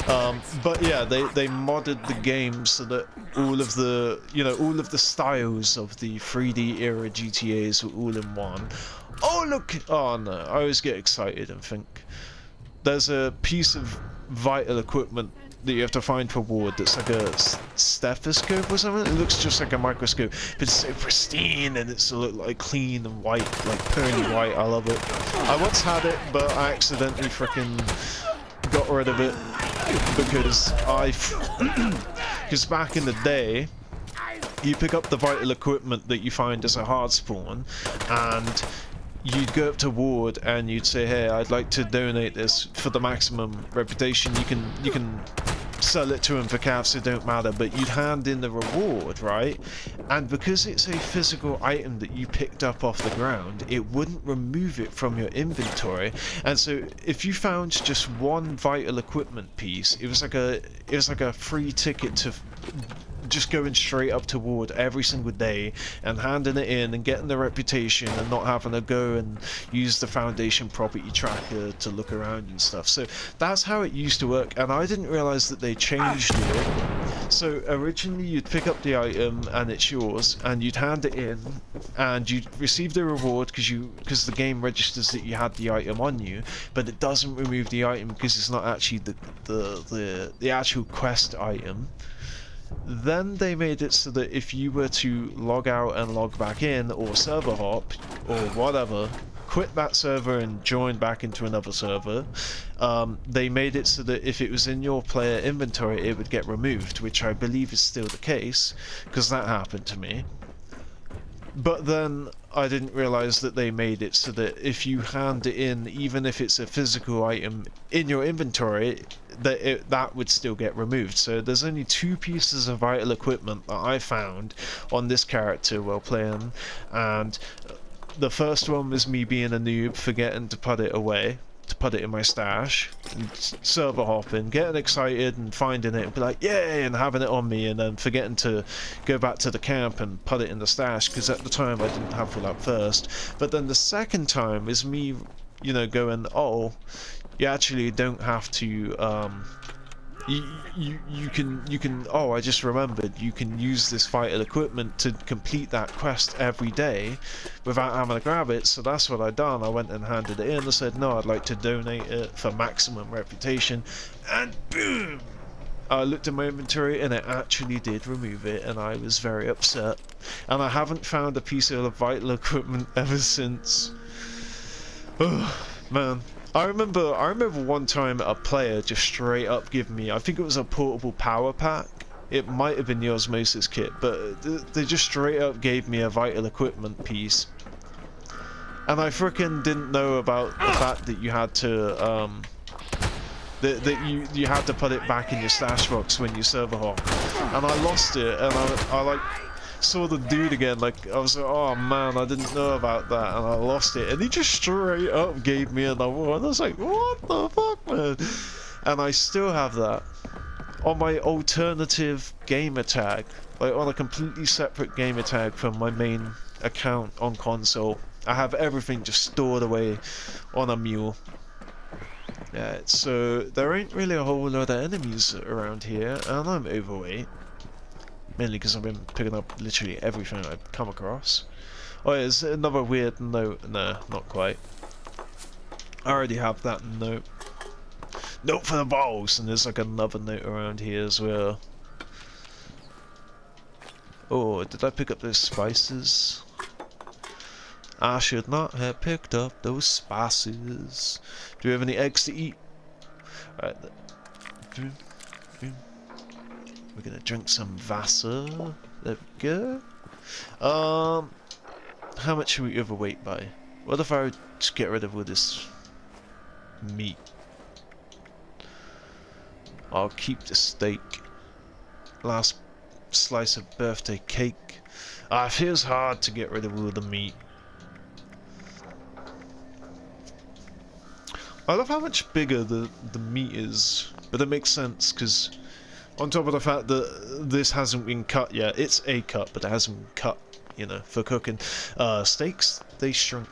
But yeah, they modded the game so that all of the, all of the styles of the 3D era GTAs were all in one. Oh look! Oh no, I always get excited and think there's a piece of vital equipment that you have to find for Ward that's like a stethoscope or something. It looks just like a microscope, but it's so pristine and it's like clean and white, like pearly white. I love it. I once had it, but I accidentally freaking got rid of it because because back in the day, you pick up the vital equipment that you find as a hard spawn, and you'd go up to Ward and you'd say, hey, I'd like to donate this for the maximum reputation. You can sell it to him for caps, it don't matter, but you'd hand in the reward, right? And because it's a physical item that you picked up off the ground, it wouldn't remove it from your inventory. And so if you found just one vital equipment piece, it was like a free ticket to just going straight up to Ward every single day and handing it in and getting the reputation and not having to go and use the Foundation property tracker to look around and stuff. So that's how it used to work, and I didn't realize that they changed it. So originally you'd pick up the item and it's yours, and you'd hand it in and you'd receive the reward because the game registers that you had the item on you, but it doesn't remove the item because it's not actually the actual quest item. Then they made it so that if you were to log out and log back in, or server hop, or whatever, quit that server and join back into another server, they made it so that if it was in your player inventory, it would get removed, which I believe is still the case, because that happened to me. But then I didn't realize that they made it so that if you hand it in, even if it's a physical item in your inventory, that would still get removed. So there's only 2 pieces of vital equipment that I found on this character while playing, and the first one was me being a noob, forgetting to put it away, to put it in my stash, and server hopping, getting excited and finding it and be like, yay, and having it on me, and then forgetting to go back to the camp and put it in the stash, because at the time I didn't have Fallout First. But then the second time is me, going, oh, you actually don't have to, you can, oh, I just remembered, you can use this vital equipment to complete that quest every day without having to grab it. So that's what I done. I went and handed it in. I said, no, I'd like to donate it for maximum reputation, and boom, I looked at my inventory and it actually did remove it, and I was very upset, and I haven't found a piece of vital equipment ever since. Oh man, I remember one time a player just straight up gave me, I think it was a portable power pack, it might have been the osmosis kit, but they just straight up gave me a vital equipment piece, and I frickin' didn't know about the fact that you had to that you had to put it back in your stash box when you server hop, and I lost it, and I like saw the dude again, like I was like, oh man, I didn't know about that, and I lost it, and he just straight up gave me another one. I was like, what the fuck, man? And I still have that on my alternative gamer tag, like on a completely separate gamer tag from my main account on console. I have everything just stored away on a mule. Yeah, so there ain't really a whole lot of enemies around here, and I'm overweight. Mainly because I've been picking up literally everything I've come across. Oh, yeah, there's another weird note. No, not quite. I already have that note. Note for the boss, and there's like another note around here as well. Oh, did I pick up those spices? I should not have picked up those spices. Do we have any eggs to eat? Alright. We're gonna drink some Wasser. There we go. How much should we overweight by? What if I just get rid of all this meat? I'll keep the steak. Last slice of birthday cake. Ah, it feels hard to get rid of all the meat. I love how much bigger the meat is, but it makes sense because on top of the fact that this hasn't been cut yet, it's a cut, but it hasn't been cut, you know, for cooking. Steaks, they shrink.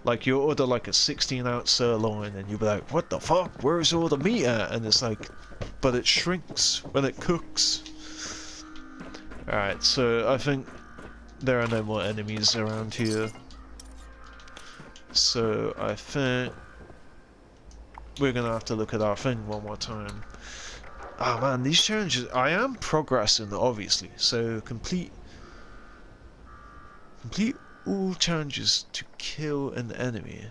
Like, you order like a 16-ounce sirloin and you'll be like, what the fuck, where's all the meat at? And it's like, but it shrinks when it cooks. Alright, so I think there are no more enemies around here. So I think we're gonna have to look at our thing one more time. Ah man, these challenges, I am progressing obviously, so complete all challenges to kill an enemy.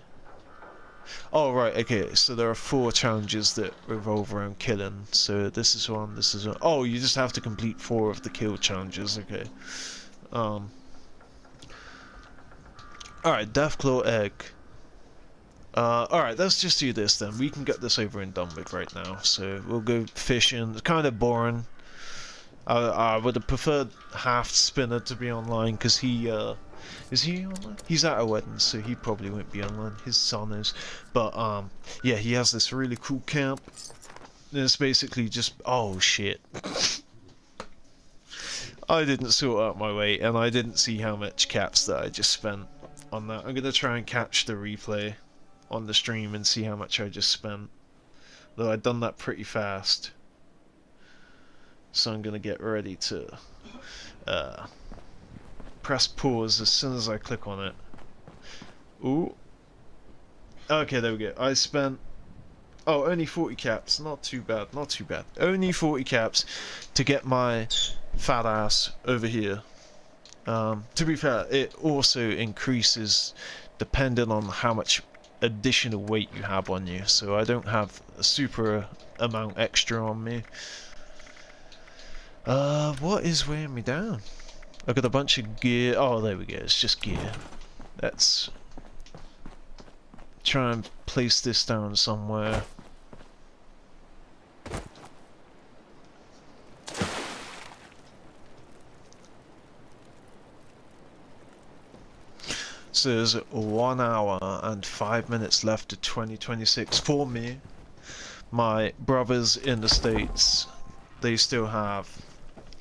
Oh right, okay, so there are 4 challenges that revolve around killing. So this is one, this is one. Oh, you just have to complete 4 of the kill challenges, okay. Alright, Deathclaw Egg. Alright, let's just do this then. We can get this over and done with right now. So we'll go fishing. It's kind of boring. I would have preferred Half Spinner to be online because he, is he online? He's at a wedding, so he probably won't be online. His son is. But, yeah, he has this really cool camp. And it's basically just, oh shit. I didn't sort out my weight, and I didn't see how much caps that I just spent on that. I'm gonna try and catch the replay on the stream and see how much I just spent. Though I'd done that pretty fast. So I'm gonna get ready to press pause as soon as I click on it. Ooh. Okay, there we go. I spent... oh, only 40 caps. Not too bad, not too bad. Only 40 caps to get my fat ass over here. To be fair, it also increases depending on how much additional weight you have on you. So I don't have a super amount extra on me. What is weighing me down? I've got a bunch of gear. Oh, there we go. It's just gear. Let's try and place this down somewhere. So there's 1 hour and 5 minutes left to 2026 for me. My brothers in the States, they still have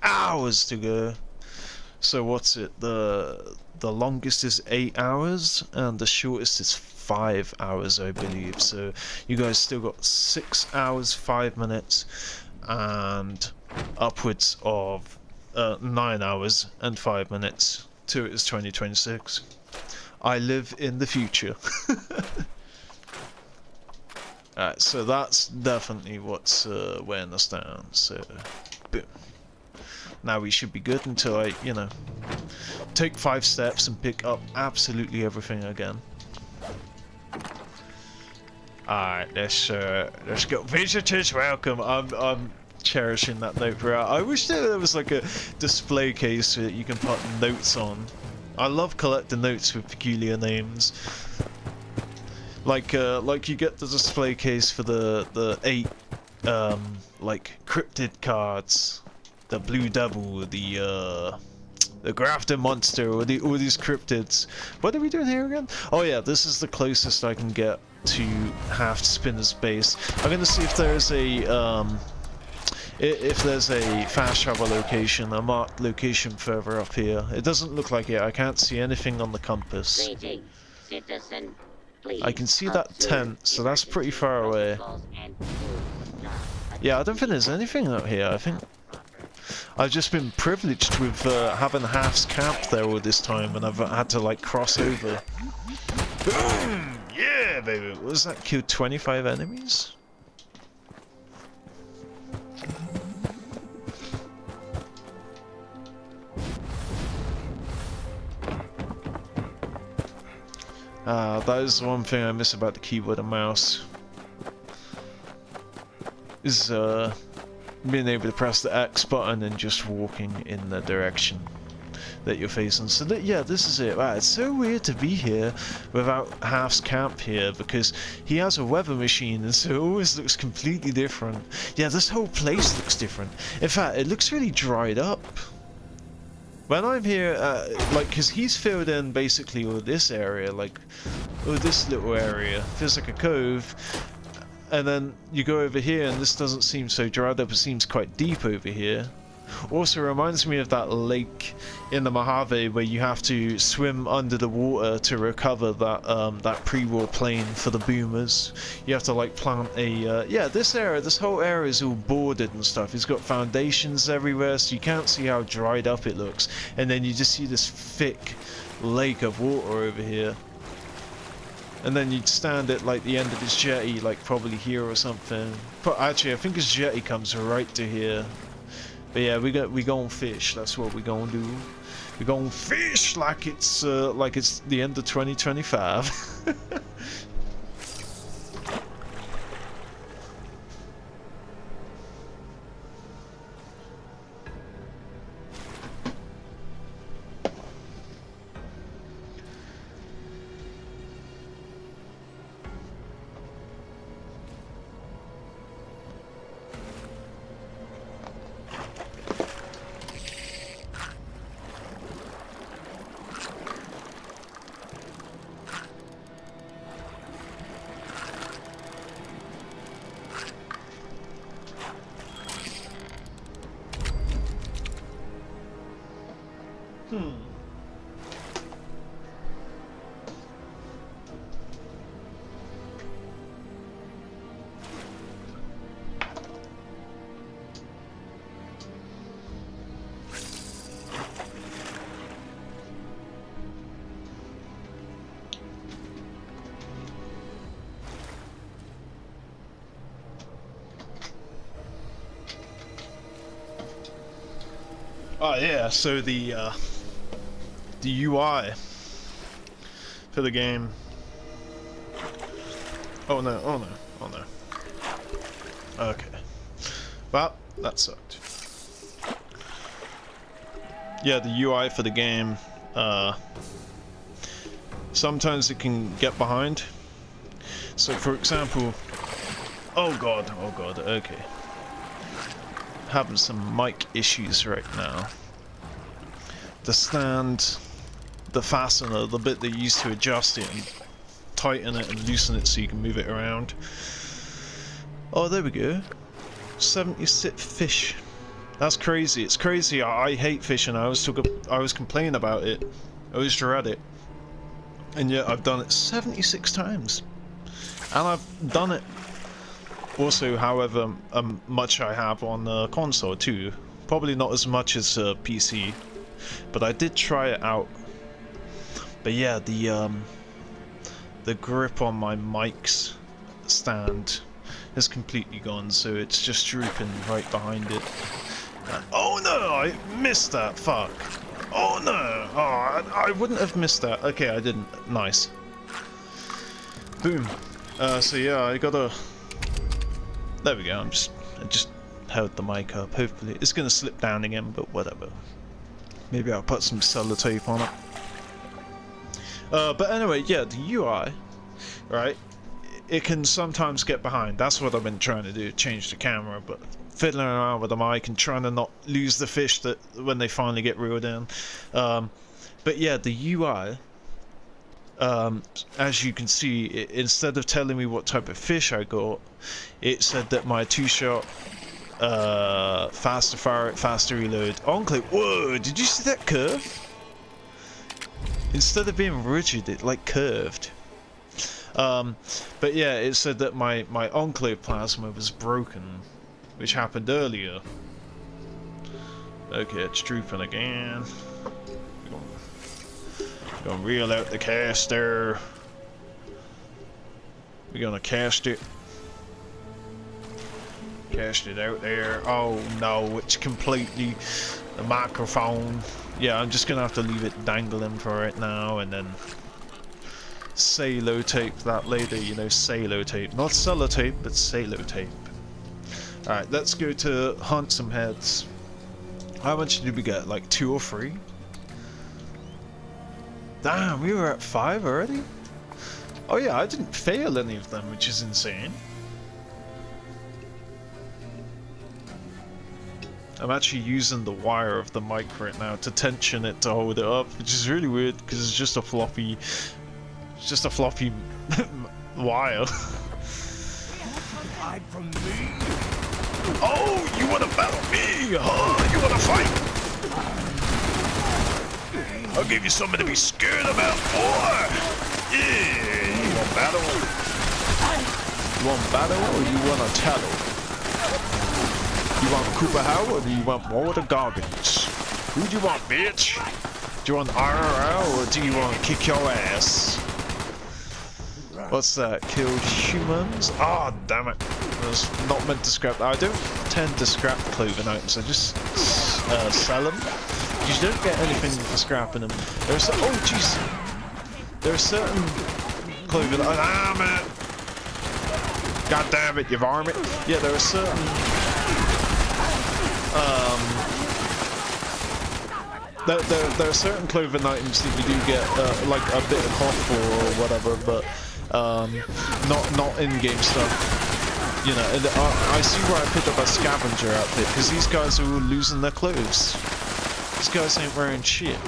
hours to go. So what's it? The longest is 8 hours and the shortest is 5 hours, I believe. So you guys still got 6 hours 5 minutes and upwards of 9 hours and 5 minutes till it's 2026. I live in the future. Alright, so that's definitely what's weighing us down. So, boom. Now we should be good until I, you know, take 5 steps and pick up absolutely everything again. Alright, let's go. Visitors welcome. I'm cherishing that note for I wish there was like a display case that you can put notes on. I love collecting notes with peculiar names. Like you get the display case for the 8 like cryptid cards, the Blue Devil, the Grafton Monster, or all these cryptids. What are we doing here again? Oh yeah, this is the closest I can get to Half Spinner's base. I'm gonna see if there's a if there's a fast travel location, a marked location further up here. It doesn't look like it. I can't see anything on the compass. Citizen, I can see that tent, so that's pretty far away. Yeah, I don't think there's anything out here. I think I've just been privileged with having Half's camp there all this time, and I've had to like cross over. Boom! Yeah! wait. What was that? Killed 25 enemies? That is the one thing I miss about the keyboard and mouse. Is being able to press the X button and just walking in the direction that you're facing. So that, yeah, this is it. Wow, it's so weird to be here without Half's camp here, because he has a weather machine and so it always looks completely different. Yeah, this whole place looks different. In fact, it looks really dried up. When I'm here, like, because he's filled in basically all this area, like, all this little area. Feels like a cove. And then you go over here and this doesn't seem so dried up, it seems quite deep over here. Also reminds me of that lake in the Mojave where you have to swim under the water to recover that that pre-war plane for the boomers. You have to like plant a yeah, this whole area is all bordered and stuff. It's got foundations everywhere, so you can't see how dried up it looks. And then you just see this thick lake of water over here. And then you'd stand at like the end of this jetty, like probably here or something. But actually, I think this jetty comes right to here. But yeah, we gon' fish. That's what we gonna do. We gon' fish like it's the end of 2025. Oh yeah, so the UI for the game. Oh no, oh no, oh no. Okay. Well, that sucked. Yeah, the UI for the game, sometimes it can get behind. So for example, oh god, okay. Having some mic issues right now. The stand, the fastener, the bit that you use to adjust it and tighten it and loosen it so you can move it around. Oh, there we go. 76 fish. That's crazy. It's crazy. I hate fishing. I was complaining about it. I always dread it. And yet I've done it 76 times. And I've done it. Also, however much I have on the console too. Probably not as much as PC, but I did try it out. But yeah, the grip on my mic's stand is completely gone, so it's just drooping right behind it. And, oh no, I missed that. Fuck. Oh no. Oh, I wouldn't have missed that. Okay, I didn't. Nice. Boom. So yeah, I gotta. There we go, I just held the mic up. Hopefully it's gonna slip down again, but whatever. Maybe I'll put some sellotape on it. But anyway, yeah, the UI, right? It can sometimes get behind. That's what I've been trying to do, change the camera, but fiddling around with the mic and trying to not lose the fish that when they finally get reeled in. But yeah, the UI, as you can see, instead of telling me what type of fish I got, it said that my two-shot, faster fire, faster reload, on-click. Whoa, did you see that curve? Instead of being rigid, it like curved. But yeah, it said that my enclave plasma was broken, which happened earlier. Okay, it's drooping again. Gonna reel out the caster. We're gonna cast it. Cast it out there. Oh no, it's completely the microphone. Yeah, I'm just gonna have to leave it dangling for right now and then tape that later, you know, tape. Not sellotape, but tape. Alright, let's go to hunt some heads. How much did we get? Like 2 or 3? Damn, we were at 5 already? Oh yeah, I didn't fail any of them, which is insane. I'm actually using the wire of the mic right now to tension it to hold it up, which is really weird because it's just a floppy wire. Hide from me. Oh, you wanna battle me? Huh? You wanna fight? I'll give you something to be scared about, boy! Yeah, you want battle? You want battle or you want a tattle? You want Cooper Howe or do you want more of the garbage? Who do you want, bitch? Do you want IRL or do you want to kick your ass? What's that? Killed humans? Ah, oh, damn it. I was not meant to scrap that. I don't tend to scrap clothing items, I just sell them. You don't get anything for scrapping them. There's oh jeez. There are certain clothing. Ah man. God damn it, you varmint. Yeah, there are certain there are certain clothing items that you do get like a bit of cloth for or whatever, but not in-game stuff. You know, and I see where I picked up a scavenger outfit because these guys are all losing their clothes. These guys ain't wearing shit.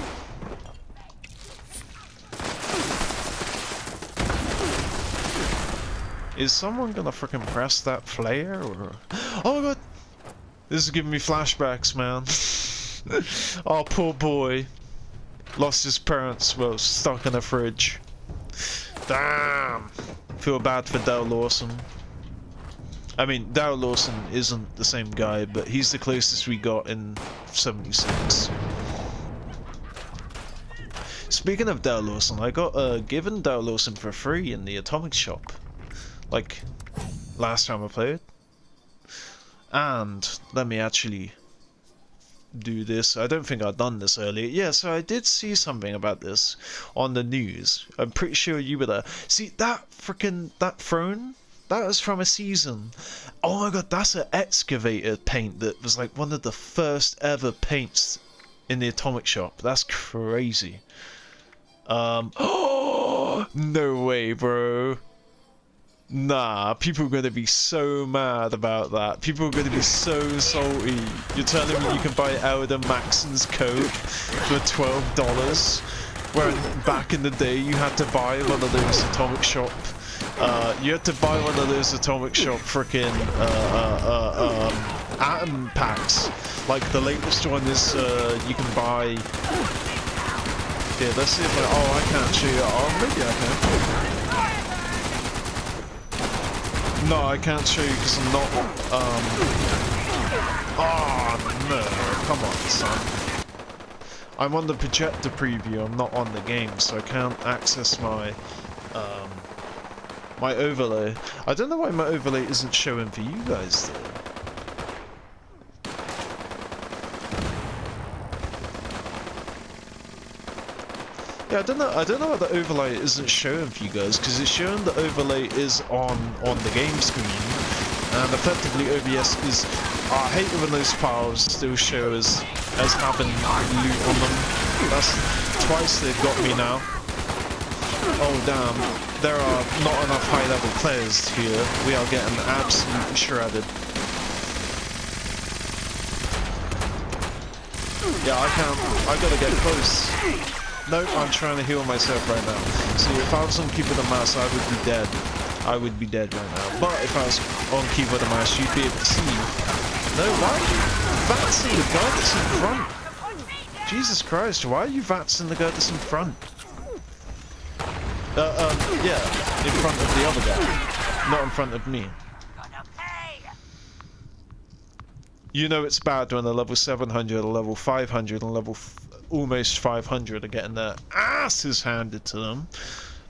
Is someone gonna frickin' press that flare or? Oh my god! This is giving me flashbacks, man. Oh, poor boy. Lost his parents, well, stuck in a fridge. Damn! Feel bad for Dale Lawson. I mean, Dale Lawson isn't the same guy, but he's the closest we got in 76. Speaking of Dale Lawson, I got given Dale Lawson for free in the Atomic Shop. Like, last time I played. And let me actually do this. I don't think I've done this earlier. Yeah, so I did see something about this on the news. I'm pretty sure you were there. See, that throne? That was from a season. Oh my god, that's an excavator paint that was like one of the first ever paints in the Atomic Shop. That's crazy. Oh, no way, bro. Nah, people are going to be so mad about that. People are going to be so salty. You're telling me you can buy Elder Maxon's coat for $12? Where back in the day you had to buy one of those Atomic Shop. You had to buy one of those Atomic Shop frickin' atom packs. Like the latest one is you can buy. Here, let's see if I can't show you. Oh, maybe I can. No, I can't show you because I'm not, oh no, come on son. I'm on the projector preview, I'm not on the game, so I can't access my, my overlay. I don't know why my overlay isn't showing for you guys though. Yeah, I don't know why the overlay isn't showing for you guys, because it's showing the overlay is on the game screen, and effectively OBS is. I hate it when those files still show as having loot on them. That's twice they've got me now. Oh damn, there are not enough high-level players here. We are getting absolutely shredded. Yeah, I gotta get close. Nope, I'm trying to heal myself right now. See, if I was on keyboard and mouse, I would be dead. I would be dead right now. But if I was on keyboard and mouse, you'd be able to see. No, why are you vatsing the guy that's in front? Jesus Christ, why are you vatsing the guy that's in front? Yeah, in front of the other guy. Not in front of me. You know it's bad when a level 700, a level 500, and level almost 500 are getting their asses handed to them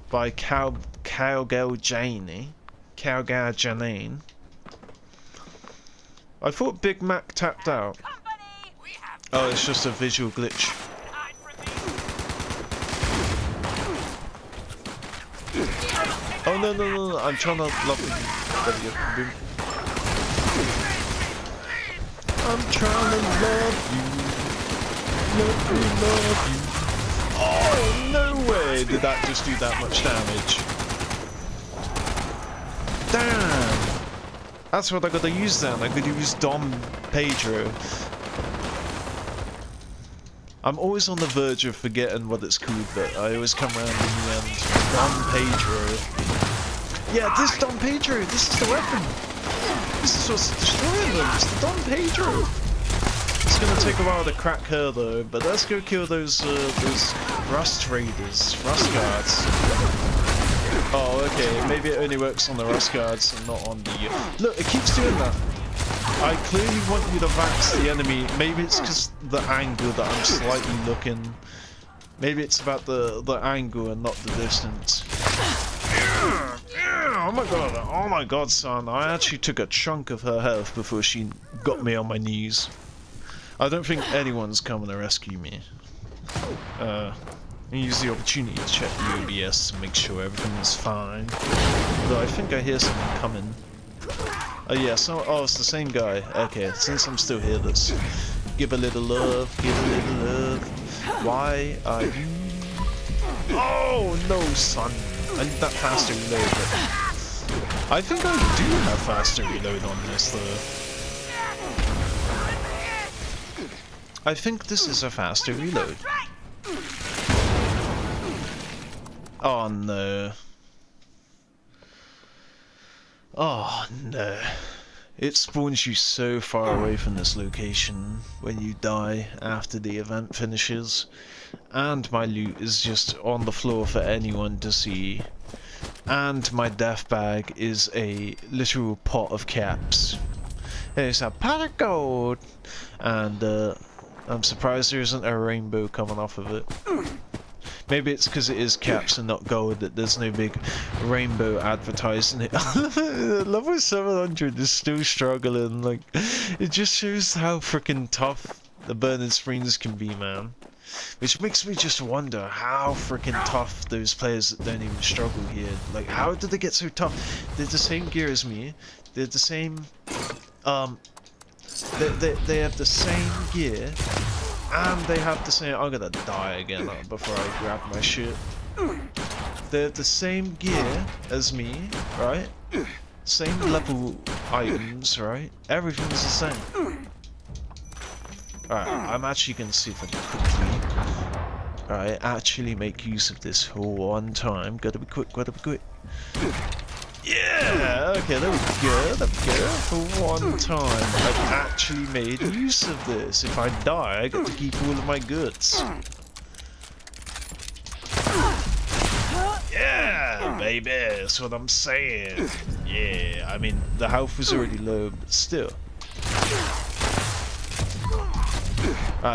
by Cowgirl Janie. Calgar Janine. I thought Big Mac tapped out. Oh, it's just a visual glitch. Oh no no no! I'm trying to love you. There we go. Boom. I'm trying to love you. Love you. Oh no way! Did that just do that much damage? Damn! That's what I gotta use then. I could use Dom Pedro. I'm always on the verge of forgetting what it's called, but I always come around in the end. Dom Pedro. Yeah, this Dom Pedro. This is the weapon. This is what's destroying them. It's the Dom Pedro. It's gonna take a while to crack her though, but let's go kill those Rust Raiders, Rust Guards. Oh, okay. Maybe it only works on the Rust Guards and not on the... Look, it keeps doing that. I clearly want you to vax the enemy. Maybe it's because the angle that I'm slightly looking. Maybe it's about the angle and not the distance. Oh my god, son. I actually took a chunk of her health before she got me on my knees. I don't think anyone's coming to rescue me. Use the opportunity to check the OBS to make sure everything is fine. Though I think I hear something coming. Oh yeah, oh, it's the same guy. Okay, since I'm still here, let's give a little love, give a little love. Why are you... Oh no, son. I need that faster reload. But I think I do have faster reload on this though. I think this is a faster reload. Oh no. Oh no. It spawns you so far away from this location when you die after the event finishes. And my loot is just on the floor for anyone to see. And my death bag is a literal pot of caps. It's a pot of gold! And I'm surprised there isn't a rainbow coming off of it. Maybe it's because it is caps and not gold that there's no big rainbow advertising it. Level 700 is still struggling. Like, it just shows how freaking tough the Burning Springs can be, man. Which makes me just wonder how freaking tough those players that don't even struggle here. Like, how did they get so tough? They're the same gear as me. They're the same. They have the same gear. And they have the same... I'm gonna die again before I grab my shit. They have the same gear as me, right? Same level items, right? Everything's the same. Alright, I'm actually gonna see if I can quickly... Alright, actually make use of this for one time. Gotta be quick, gotta be quick. Yeah! Okay, there we go, there we go. For one time, I've actually made use of this. If I die, I get to keep all of my goods. Yeah, baby, that's what I'm saying. Yeah, I mean, the health was already low, but still.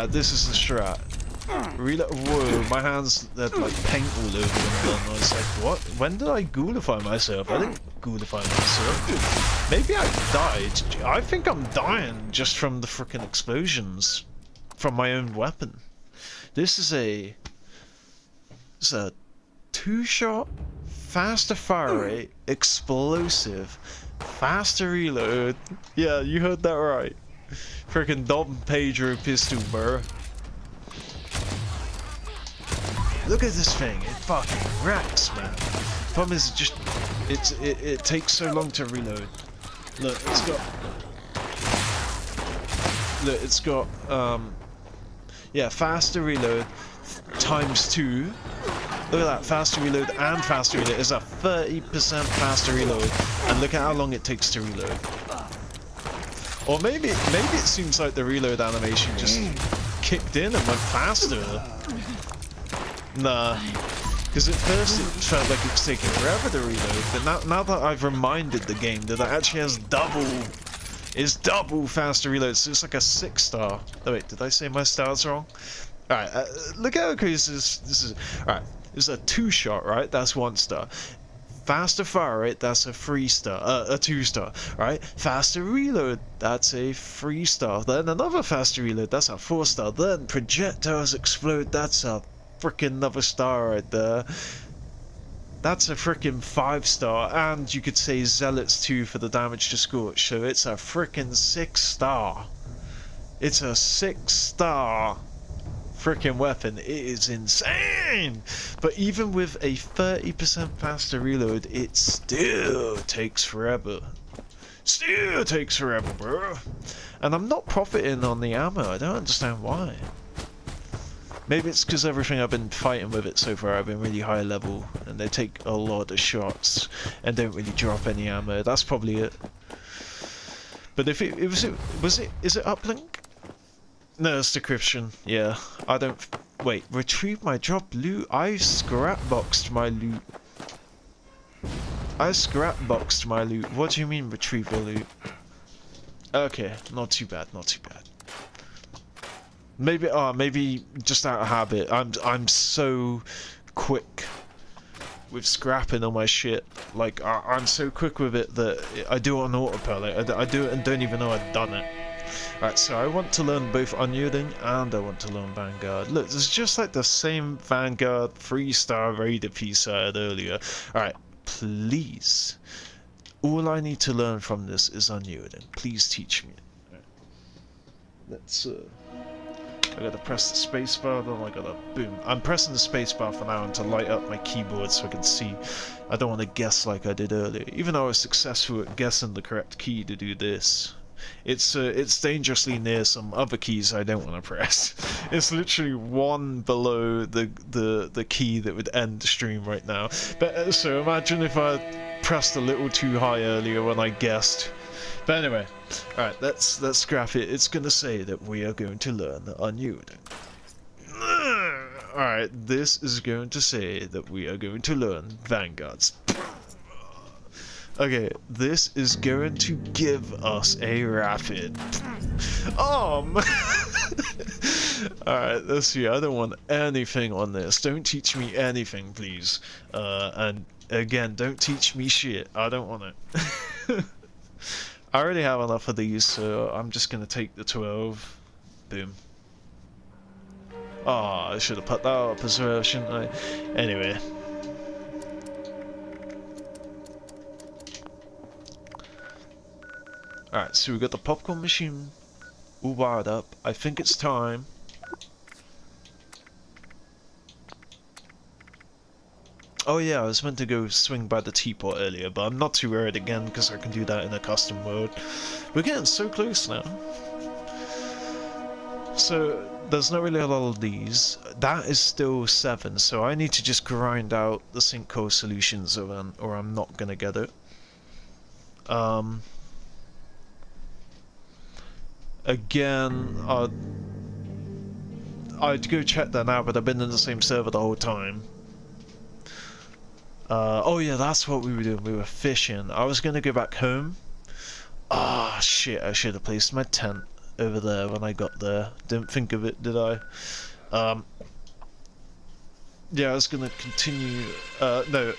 This is the strat. Reload. Whoa, my hands had like paint all over them, and I was like, what? When did I ghoulify myself? I didn't ghoulify myself. Maybe I died. I think I'm dying just from the frickin' explosions from my own weapon. This is a... It's a 2-shot, faster fire rate, explosive, faster reload. Yeah, you heard that right. Frickin' Dom Pedro pistol, bro. Look at this thing, it fucking wrecks, man. Problem is, it takes so long to reload. Look, it's got, yeah, faster reload times 2. Look at that, faster reload and faster reload. It's a 30% faster reload, and look at how long it takes to reload. Or maybe it seems like the reload animation just kicked in and went faster. Nah, because at first it felt like it was taking forever to reload, but now that I've reminded the game that it actually has double faster reload, so it's like a 6-star. Oh wait, did I say my stars wrong? Alright, look how crazy this is. Alright, it's a 2-shot, right? That's 1 star. Faster fire rate, that's a 3-star, a 2-star, right? Faster reload, that's a 3-star. Then another faster reload, that's a 4-star. Then projectiles explode, that's a freaking another star right there. That's a freaking 5-star, and you could say Zealots 2 for the damage to scorch, so it's a freaking 6-star. It's a 6-star freaking weapon. It is insane! But even with a 30% faster reload, it still takes forever. Still takes forever, bro. And I'm not profiting on the ammo. I don't understand why. Maybe it's because everything I've been fighting with it so far, I've been really high level, and they take a lot of shots and don't really drop any ammo. That's probably it. But if it is it uplink? No, it's decryption. Yeah, I don't. Wait, retrieve my drop loot. I scrapboxed my loot. I scrapboxed my loot. What do you mean retrieve your loot? Okay, not too bad. Not too bad. Maybe, maybe just out of habit. I'm so quick with scrapping all my shit. Like, I'm so quick with it that I do it on autopilot. I do it and don't even know I've done it. Alright, so I want to learn both unyielding and I want to learn Vanguard. Look, it's just like the same Vanguard 3-star raider piece I had earlier. Alright, please. All I need to learn from this is unyielding. Please teach me. Right. Let's, I gotta press the spacebar, then I gotta boom. I'm pressing the spacebar for now to light up my keyboard so I can see. I don't want to guess like I did earlier. Even though I was successful at guessing the correct key to do this. It's dangerously near some other keys I don't want to press. It's literally one below the key that would end the stream right now. But so imagine if I pressed a little too high earlier when I guessed. But anyway, alright, let's scrap it. It's gonna say that we are going to learn unyielding. Alright, this is going to say that we are going to learn Vanguards. Okay, this is going to give us a rapid. Alright, let's see. I don't want anything on this. Don't teach me anything, please. And again, don't teach me shit. I don't want it. I already have enough of these, so I'm just gonna take the 12. Boom. Oh, I should have put that up as well, shouldn't I? Anyway. Alright, so we got the popcorn machine all wired up. I think it's time. Oh yeah, I was meant to go swing by the teapot earlier, but I'm not too worried again because I can do that in a custom mode. We're getting so close now. So, there's not really a lot of these. That is still 7, so I need to just grind out the sinkhole solutions or I'm not gonna get it. Again, I'd go check that now, but I've been in the same server the whole time. Oh yeah, that's what we were doing. We were fishing. I was gonna go back home. Ah, shit, I should have placed my tent over there when I got there. Didn't think of it, did I? Yeah, I was gonna continue, no,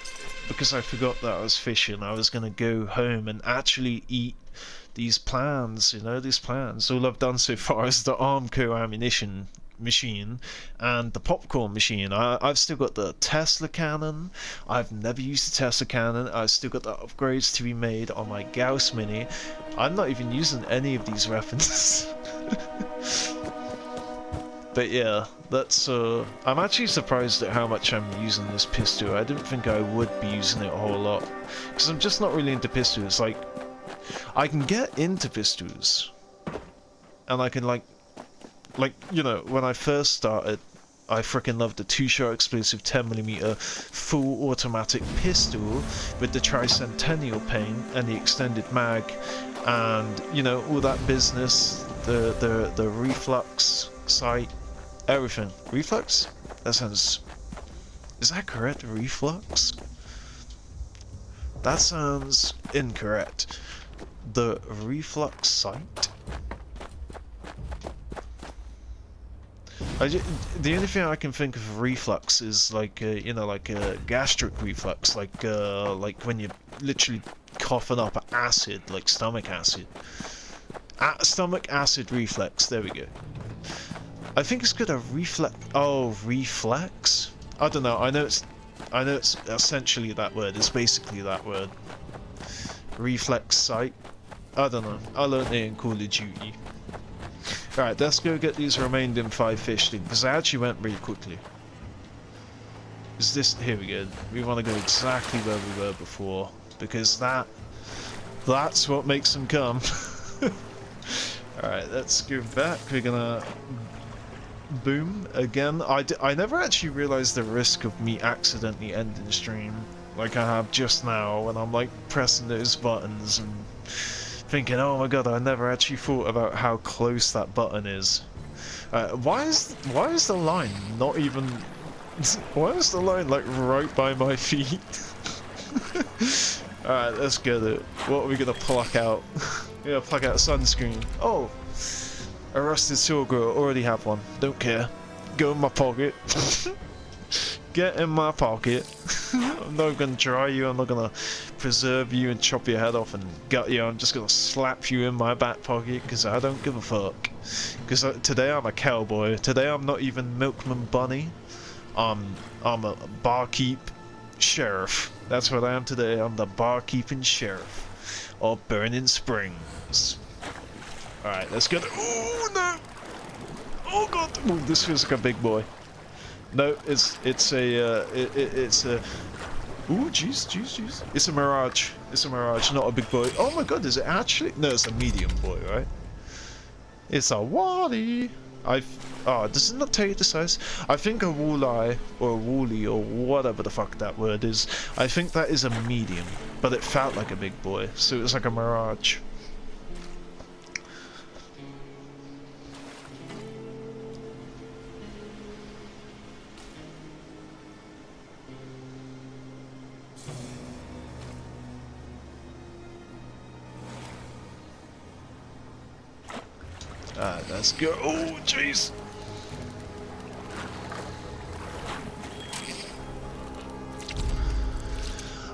because I forgot that I was fishing. I was gonna go home and actually eat these plans, you know, these plans. All I've done so far is the Armco ammunition machine and the popcorn machine. I've still got the Tesla cannon. I've never used the Tesla cannon. I've still got the upgrades to be made on my Gauss Mini. I'm not even using any of these weapons. But yeah, that's I'm actually surprised at how much I'm using this pistol. I didn't think I would be using it a whole lot because I'm just not really into pistols. Like, I can get into pistols and I can like, you know, when I first started, I freaking loved the 2-shot explosive 10mm full automatic pistol with the tricentennial paint and the extended mag, and you know, all that business, the reflux sight, everything. Reflux? That sounds. Is that correct? Reflux? That sounds incorrect. The reflux sight. The only thing I can think of reflux is like you know, like a gastric reflux, like when you're literally coughing up acid, like stomach acid. Stomach acid reflex. There we go. I think it's got a reflex. Oh, reflex. I don't know. I know it's essentially that word. It's basically that word. Reflex sight. I don't know. I learned it in Call of Duty. Alright, let's go get these remaining 5 fish things, because I actually went really quickly. Is this... Here we go. We want to go exactly where we were before, because that's what makes them come. Alright, let's go back. We're gonna... Boom. Again. I never actually realized the risk of me accidentally ending the stream, like I have just now, when I'm like pressing those buttons and... thinking, oh my god, I never actually thought about how close that button is. Why is the line not even... Why is the line like right by my feet? Alright, let's get it. What are we gonna pluck out? We're gonna pluck out sunscreen. Oh! A rusted silver, already have one. Don't care. Go in my pocket. Get in my pocket. I'm not gonna dry you, I'm not gonna preserve you and chop your head off and gut you. I'm just gonna slap you in my back pocket because I don't give a fuck. Because today I'm a cowboy. Today I'm not even Milkman Bunny. I'm a barkeep sheriff. That's what I am today. I'm the barkeeping sheriff of Burning Springs. Alright, let's get it. Oh no! Oh god! Ooh, this feels like a big boy. No, it's a ooh, jeez. It's a mirage. It's a mirage, not a big boy. Oh my god, is it actually? No, it's a medium boy, right? It's a wally. Does it not tell you the size? I think a walleye or a woolly or whatever the fuck that word is. I think that is a medium, but it felt like a big boy, so it was like a mirage. Alright, let's go. Oh, jeez.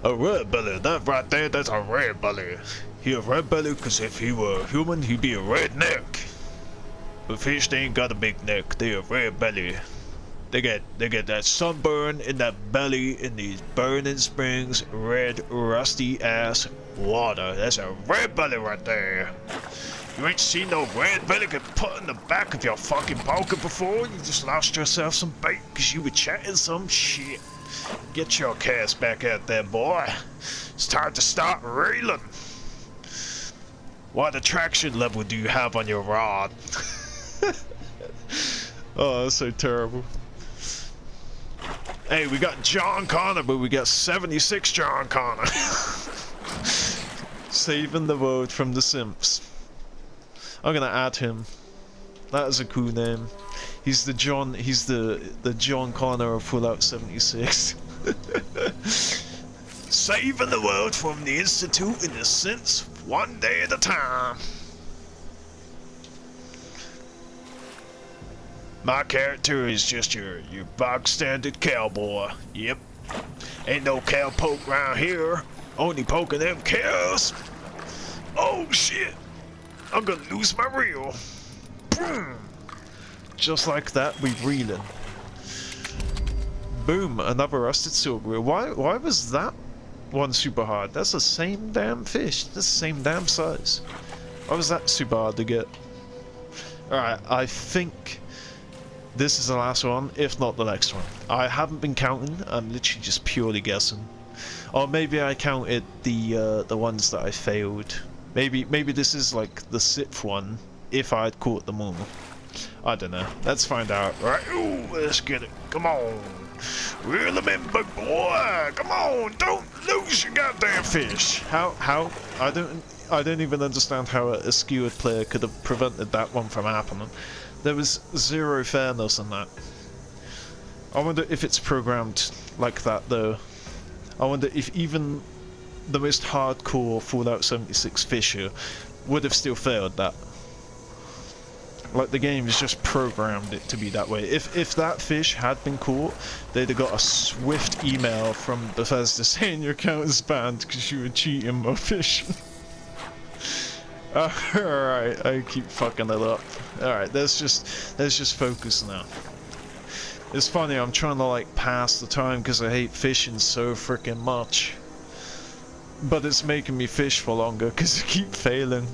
A red belly, that right there, that's a red belly. He a red belly because if he were a human, he'd be a red neck. But fish, they ain't got a big neck, they a red belly. They get that sunburn in that belly in these burning springs, red, rusty ass water. That's a red belly right there. You ain't seen no red belly get put in the back of your fucking pocket before? You just lost yourself some bait because you were chatting some shit. Get your cast back out there, boy. It's time to start reeling. What attraction level do you have on your rod? Oh, that's so terrible. Hey, we got John Connor, but we got 76 John Connor. Saving the world from the simps. I'm gonna add him. That is a cool name. He's the John Connor of Fallout 76. Saving the world from the Institute in the sense one day at a time. My character is just your bog standard cowboy. Yep. Ain't no cowpoke round here. Only poking them cows. Oh shit. I'm gonna lose my reel. Boom. Just like that, we reeling. Boom, another rusted silver. Why was that one super hard? That's the same damn fish. That's the same damn size. Why was that super hard to get? Alright, I think this is the last one, if not the next one. I haven't been counting, I'm literally just purely guessing. Or maybe I counted the ones that I failed. Maybe this is like the 6th one, if I had caught them all. I don't know. Let's find out. Right, ooh, let's get it. Come on. Reel them in, big boy. Come on, don't lose your goddamn fish. How? I don't even understand how a skewed player could have prevented that one from happening. There was zero fairness in that. I wonder if it's programmed like that though. I wonder if even the most hardcore Fallout 76 fisher would have still failed that. Like, the game has just programmed it to be that way. If that fish had been caught, they'd have got a swift email from Bethesda saying your account is banned because you were cheating my fishing. Alright, I keep fucking it up. Alright, let's just focus now. It's funny, I'm trying to like pass the time because I hate fishing so freaking much. But it's making me fish for longer because I keep failing.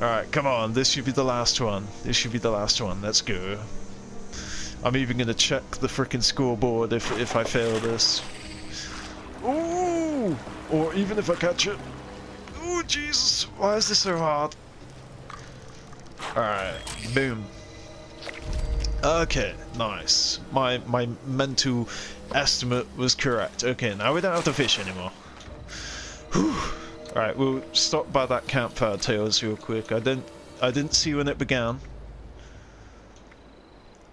Alright, come on, this should be the last one. This should be the last one, let's go. I'm even gonna check the freaking scoreboard if I fail this. Ooh! Or even if I catch it. Ooh, Jesus, why is this so hard? Alright, boom. Okay, nice. My mental estimate was correct. Okay, now we don't have to fish anymore. Whew. Alright, we'll stop by that campfire tales real quick. I didn't see when it began.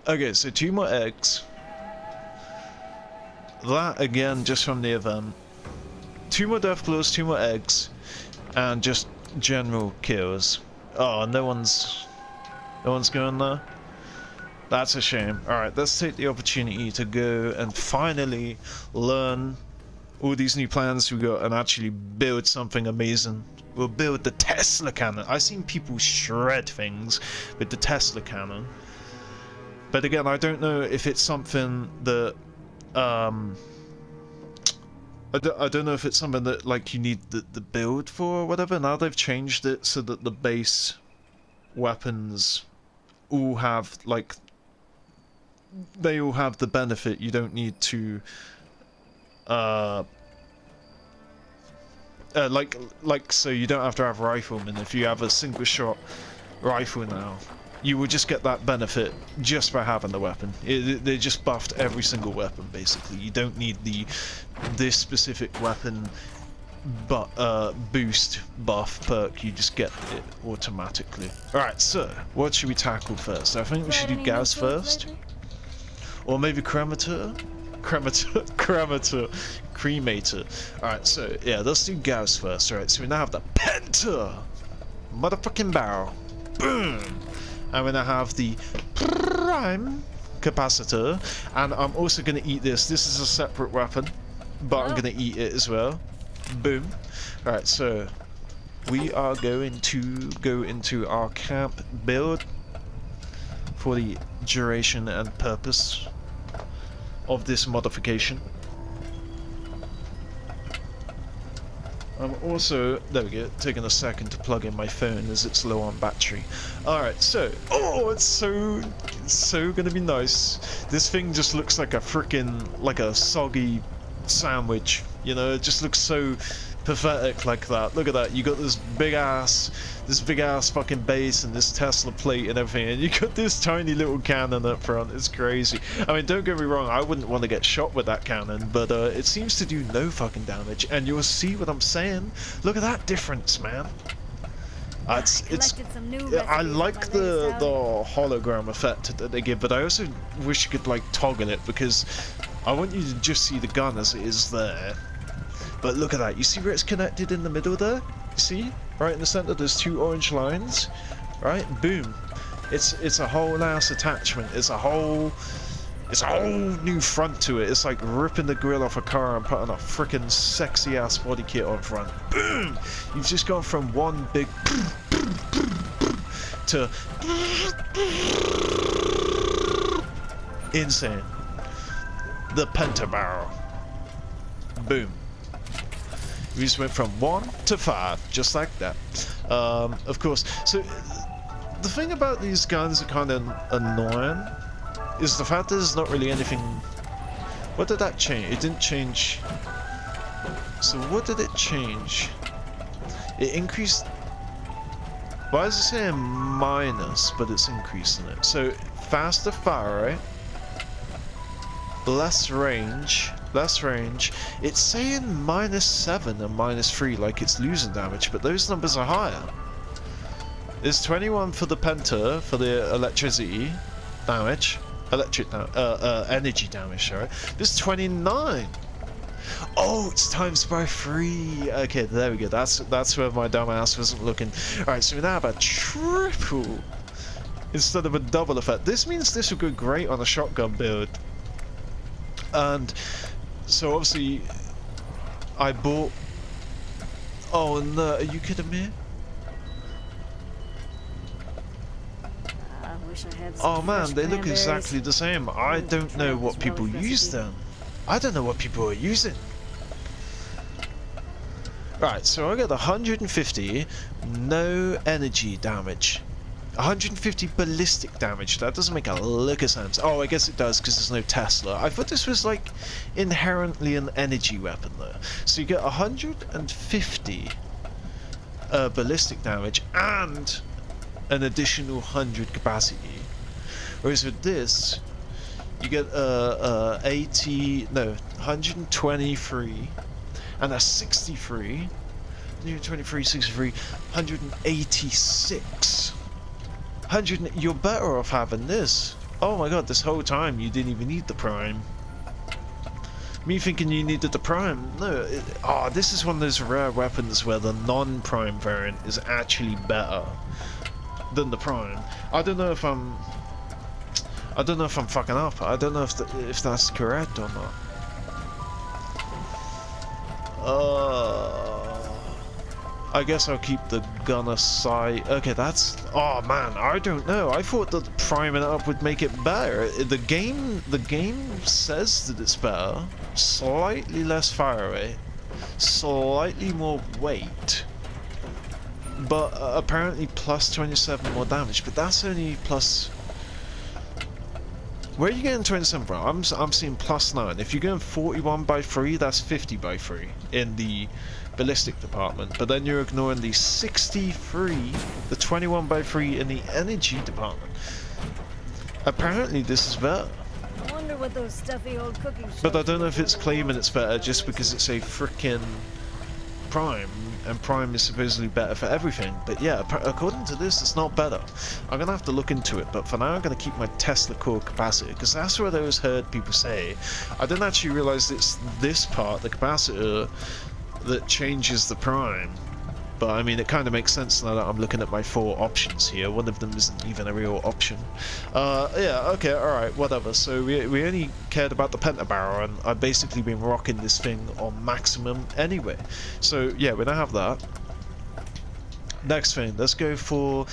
Okay, so 2 more eggs. That again just from the event. 2 more death claws, 2 more eggs, and just general kills. Oh, no one's going there. That's a shame. Alright, let's take the opportunity to go and finally learn all these new plans we got and actually build something amazing. We'll build the Tesla cannon. I've seen people shred things with the Tesla cannon. But again, I don't know if it's something that I don't know if it's something that like you need the build for or whatever. Now they've changed it so that the base weapons all have like they all have the benefit. You don't need to like so you don't have to have riflemen. If you have a single shot rifle now, you will just get that benefit just by having the weapon. They just buffed every single weapon basically. You don't need this specific weapon but boost buff perk. You just get it automatically. Alright, so what should we tackle first? I think we should do gas first. Or maybe cremator? Cremator. Alright, so yeah, let's do gas first. Alright, so we now have the penta motherfucking barrel. Boom! And we now have the prime capacitor. And I'm also gonna eat this. This is a separate weapon, but I'm gonna eat it as well. Boom. Alright, so we are going to go into our camp build for the duration and purpose of this modification. I'm also, there we go, taking a second to plug in my phone as it's low on battery. Alright, so, oh, it's so gonna be nice. This thing just looks like a freaking, like a soggy sandwich, you know, it just looks so pathetic like that. Look at that, you got this big ass fucking base and this Tesla plate and everything, and you got this tiny little cannon up front. It's crazy. I mean, don't get me wrong, I wouldn't want to get shot with that cannon, but it seems to do no fucking damage, and you'll see what I'm saying. Look at that difference, man. I like the hologram effect that they give, but I also wish you could like toggle it, because I want you to just see the gun as it is there. But look at that, you see where it's connected in the middle there? You see? Right in the center, there's 2 orange lines. Right? Boom. It's a whole ass attachment. It's a whole new front to it. It's like ripping the grill off a car and putting a freaking sexy ass body kit on front. Boom! You've just gone from one big to insane. The penta barrel. Boom. We just went from 1 to 5, just like that. Of course, so the thing about these guns that kind of annoying is the fact that there's not really anything. What did that change? It didn't change. So what did it change? It increased. Why is it saying minus, but it's increasing it? So faster fire rate, less range. It's saying -7 and -3, like it's losing damage, but those numbers are higher. There's 21 for the penta, for the electricity damage, energy damage, sorry. There's 29. Oh, it's times by 3. Okay, there we go. That's where my dumb ass wasn't looking. All right, so we now have a triple instead of a double effect. This means this will go great on a shotgun build. And so obviously I bought... Oh no, are you kidding me? I wish I had Oh some man, fresh they look cranberries. exactly the same. I don't know what people use them. I don't know what people are using. Right, so I got 150 no energy damage. 150 ballistic damage. That doesn't make a lick of sense. Oh, I guess it does because there's no Tesla. I thought this was like inherently an energy weapon though. So you get 150 ballistic damage and an additional 100 capacity. Whereas with this, you get 123 and a 63. 123, 63, 186. You're better off having this. Oh my god, this whole time you didn't even need the prime. Me thinking you needed the prime. No, this is one of those rare weapons where the non-prime variant is actually better than the prime. I don't know if I'm fucking up. I don't know if that's correct or not. I guess I'll keep the gun aside. Okay, that's... Oh man, I don't know. I thought that priming it up would make it better. The game says that it's better. Slightly less fire rate. Slightly more weight. But apparently plus 27 more damage. But that's only plus... Where are you getting 27 from? I'm seeing plus 9. If you're going 41 by 3, that's 50 by 3 in the ballistic department. But then you're ignoring the 63, the 21 by 3 in the energy department. Apparently this is better. I wonder what those stuffy old cooking shows But I don't know if do it's to the claiming world. it's better just because it's a frickin' prime. And prime is supposedly better for everything. But yeah, according to this, it's not better. I'm going to have to look into it. But for now, I'm going to keep my Tesla core capacitor. Because that's what I always heard people say. I didn't actually realize it's this part, the capacitor, that changes the prime. But I mean, it kind of makes sense now that I'm looking at my 4 options here. One of them isn't even a real option. Yeah, okay, alright, whatever. So we only cared about the pentabarrel, and I've basically been rocking this thing on maximum anyway. So yeah, we now have that. Next thing, let's go for...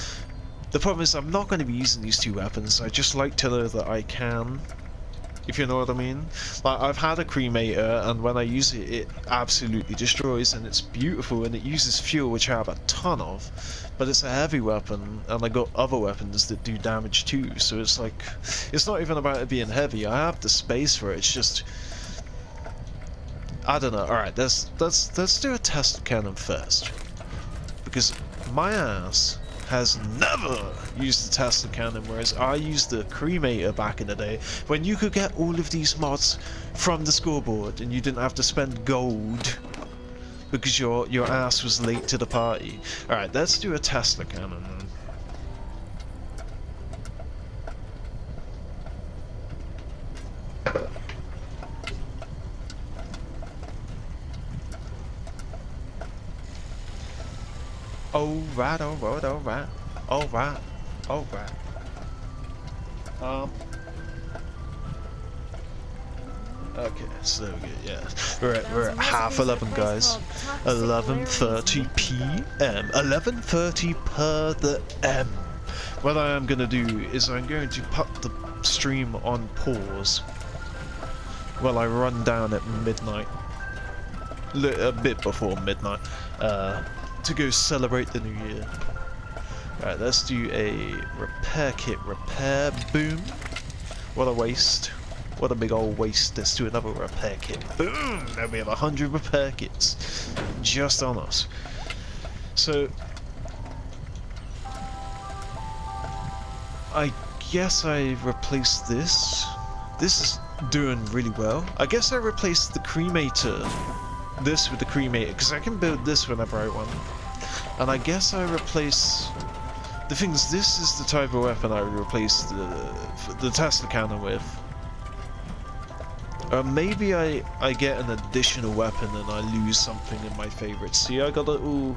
The problem is I'm not going to be using these 2 weapons. I just like to know that I can. If you know what I mean. Like, I've had a cremator, and when I use it, it absolutely destroys, and it's beautiful, and it uses fuel, which I have a ton of, but it's a heavy weapon, and I got other weapons that do damage too, so it's like, it's not even about it being heavy. I have the space for it. It's just, I don't know. Alright, let's do a test cannon first, because my ass has never used the Tesla cannon, whereas I used the cremator back in the day when you could get all of these mods from the scoreboard and you didn't have to spend gold because your ass was late to the party. Alright, let's do a Tesla cannon then. Alright. Okay, so there we go, yeah. We're at half 11, guys. 11:30 p.m. 11:30 per the M. What I am going to do is I'm going to put the stream on pause while I run down at midnight. A bit before midnight. To go celebrate the new year. Alright, let's do a repair kit repair. Boom. What a waste. What a big old waste. Let's do another repair kit. Boom! Now we have 100 repair kits just on us. So I guess I replaced this. This is doing really well. I guess I replaced the cremator. This with the cremator, because I can build this whenever I want. And I guess I replace... The thing is, this is the type of weapon I would replace the Tesla cannon with. Maybe I get an additional weapon and I lose something in my favorites. See, I got it all...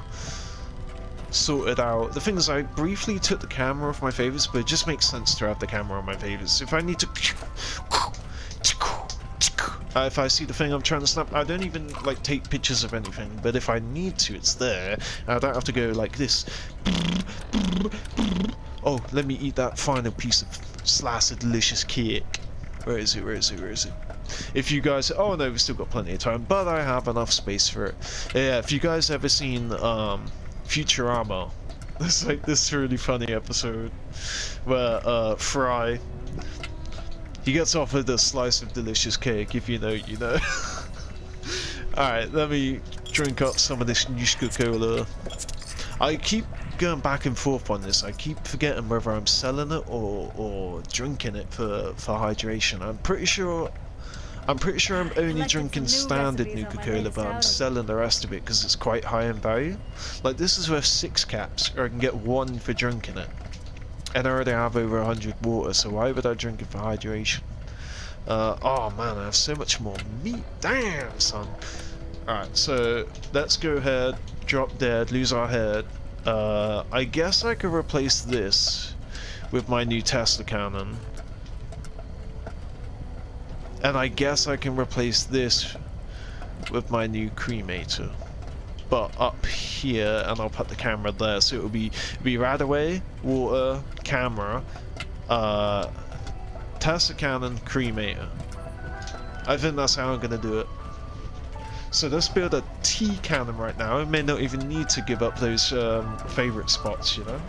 sorted out. The thing is, I briefly took the camera off my favorites, but it just makes sense to have the camera on my favorites. If I need to... if I see the thing I'm trying to snap, I don't even like take pictures of anything, but if I need to, it's there, and I don't have to go like this. Oh, let me eat that final piece of slice of delicious cake. Where is it? Where is it? Where is it? If you guys... Oh no, we've still got plenty of time, but I have enough space for it. Yeah, if you guys ever seen Futurama, there's like this really funny episode where Fry... He gets offered a slice of delicious cake. If you know, you know. Alright, let me drink up some of this Coca-Cola. I keep going back and forth on this. I keep forgetting whether I'm selling it or drinking it for hydration. I'm pretty sure I'm only drinking standard Coca-Cola, but I'm selling the rest of it because it's quite high in value. Like, this is worth 6 caps, or I can get 1 for drinking it. And I already have over 100 water, so why would I drink it for hydration? Oh man, I have so much more meat. Damn, son. Alright, so let's go ahead, drop dead, lose our head. I guess I could replace this with my new Tesla cannon. And I guess I can replace this with my new cremator. But up here, and I'll put the camera there, so it'll be right-away, water, camera, Tesla cannon, cremator. I think that's how I'm gonna do it. So let's build a T cannon right now. I may not even need to give up those favorite spots, you know,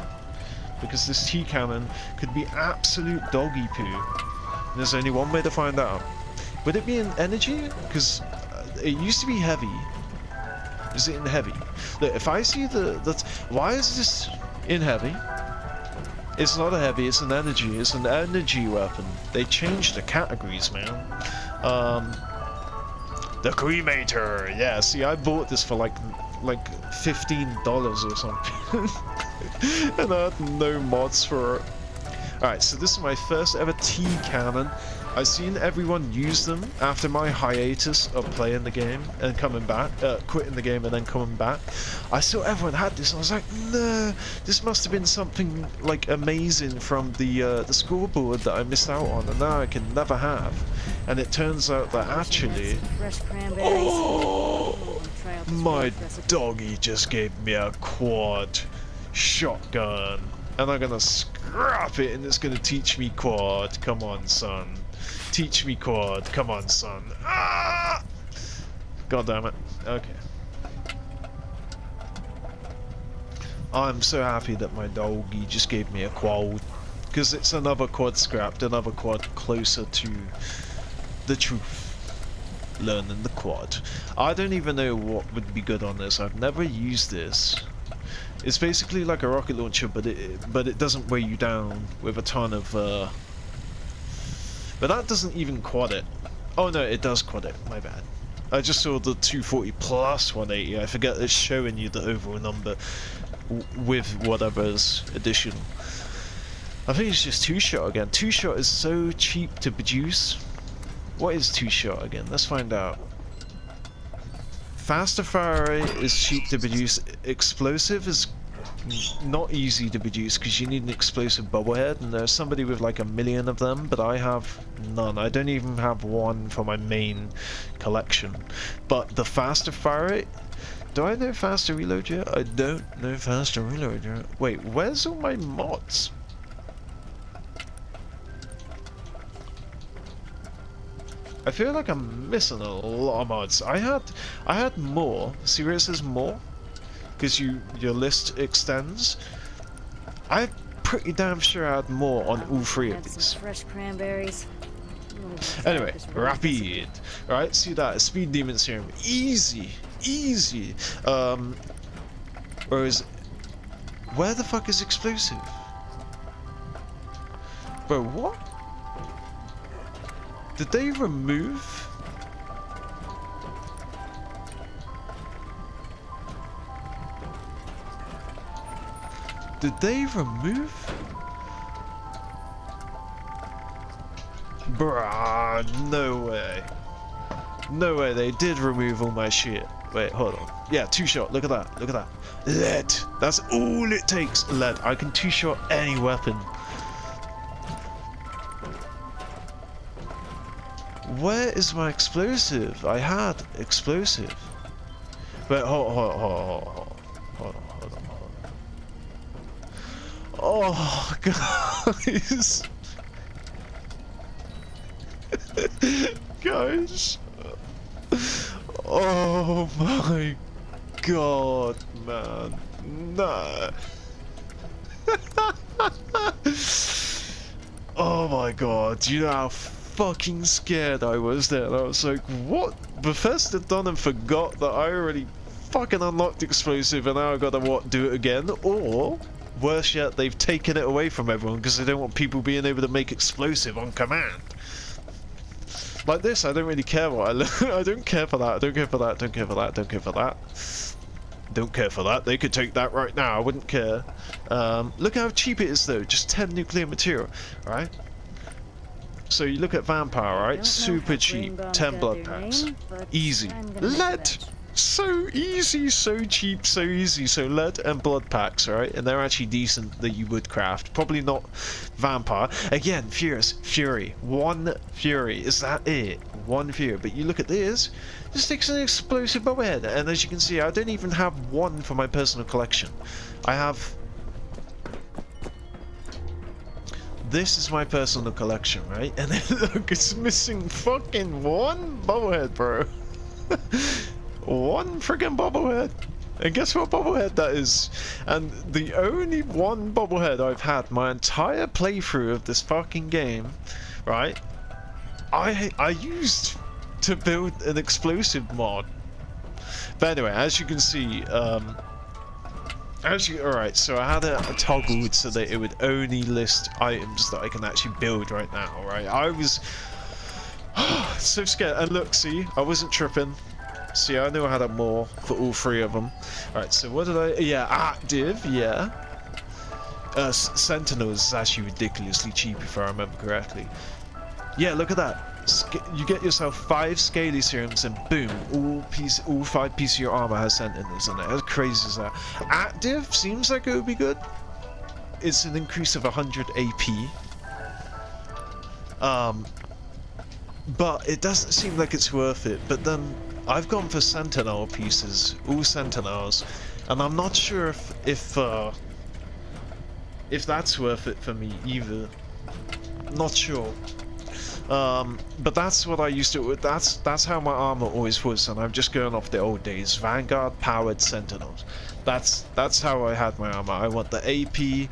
because this T cannon could be absolute doggy poo. And there's only one way to find out. Would it be in energy? Because it used to be heavy. Is it in heavy? Look, if I see why is this in heavy? It's not a heavy, it's an energy. It's an energy weapon. They changed the categories, man. The cremator. Yeah, see, I bought this for like $15 or something. And I had no mods for it. Alright, so this is my first ever T cannon. I've seen everyone use them after my hiatus of playing the game and coming back, quitting the game and then coming back. I saw everyone had this and I was like, no, this must have been something like amazing from the scoreboard that I missed out on and now I can never have. And it turns out that actually, Fresh cranberries. oh, Try out this my weird recipe. doggy just gave me a quad shotgun. And I'm gonna scrap it and it's gonna teach me quad. Come on, son. Teach me quad. Come on, son. Ah! God damn it. Okay. I'm so happy that my doggy just gave me a quad. Because it's another quad scrapped, another quad closer to the truth. Learning the quad. I don't even know what would be good on this. I've never used this. It's basically like a rocket launcher, but it doesn't weigh you down with a ton of but that doesn't even quad it. Oh no, it does quad it, my bad. I just saw the 240 plus 180. I forget it's showing you the overall number with whatever's additional. I think it's just 2-shot again. 2-shot is so cheap to produce. What is 2-shot again? Let's find out. Faster fire rate is cheap to produce. Explosive is not easy to produce because you need an explosive bubblehead, and there's somebody with like 1 million of them, but I have none. I don't even have one for my main collection. But the faster fire rate, do I know faster reload yet? I don't know faster reload yet. Wait, where's all my mods? I feel like I'm missing a lot of mods. I had more. See where it says more? Because your list extends. I'm pretty damn sure I had more on all 3 of Have some these. fresh cranberries. Try out Anyway, this weird recipe. rapid. Alright, see that? Speed Demon Serum. Easy. Easy. Whereas, where the fuck is explosive? Bro, what? Did they remove? Did they remove? Bruh, no way. No way, they did remove all my shit. Wait, hold on. Yeah, 2-shot. Look at that. Look at that. Lead. That's all it takes. Lead. I can 2-shot any weapon. Where is my explosive? I had explosive. Wait, hold on. Oh, guys. Guys. Oh my god, man. No. Oh my god. Do you know how fucking scared I was there? And I was like, what? Bethesda done and forgot that I already fucking unlocked explosive and now I gotta, what, do it again? Or, worse yet, they've taken it away from everyone because they don't want people being able to make explosive on command. Like this, I don't really care what I learn. I don't care for that. I don't care for that. Don't care for that. Don't care for that. Don't care for that. They could take that right now. I wouldn't care. Look how cheap it is though. Just 10 nuclear material, right? So you look at vampire, right? Super cheap. 10 blood packs. Easy. Lead. So easy, so cheap, so easy. So lead and blood packs, right? And they're actually decent that you would craft. Probably not vampire. Again, furious, fury. 1 fury. Is that it? 1 fury. But you look at this. This takes an explosive bobblehead. And as you can see, I don't even have 1 for my personal collection. I have... This is my personal collection, right? And then look, it's missing fucking 1 bobblehead, bro. 1 friggin' bobblehead. And guess what bobblehead that is? And the only 1 bobblehead I've had my entire playthrough of this fucking game, right? I used to build an explosive mod. But anyway, as you can see, alright, so I had a toggled so that it would only list items that I can actually build right now, right? I was so scared. And look, see, I wasn't tripping. See, I knew I had a more for all 3 of them. Alright, so what did I... Yeah, active, yeah. Sentinels is actually ridiculously cheap if I remember correctly. Yeah, look at that. You get yourself 5 scaly serums and boom, all 5 pieces of your armor has sentinels in it. How crazy is that? Active seems like it would be good. It's an increase of 100 AP. But it doesn't seem like it's worth it. But then I've gone for sentinel pieces, all sentinels, and I'm not sure if that's worth it for me either. Not sure. But that's what I used to. That's how my armor always was, and I'm just going off the old days. Vanguard powered sentinels. That's how I had my armor. I want the AP,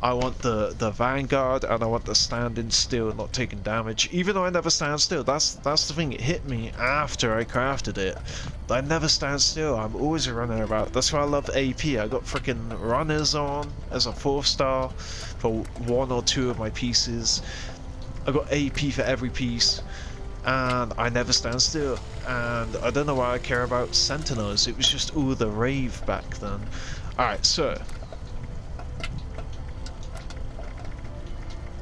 I want the Vanguard, and I want the standing still, not taking damage. Even though I never stand still. That's the thing. It hit me after I crafted it. I never stand still. I'm always running about. That's why I love AP. I got freaking runners on as a 4-star for 1 or 2 of my pieces. I got AP for every piece, and I never stand still. And I don't know why I care about sentinels. It was just all the rave back then. Alright, so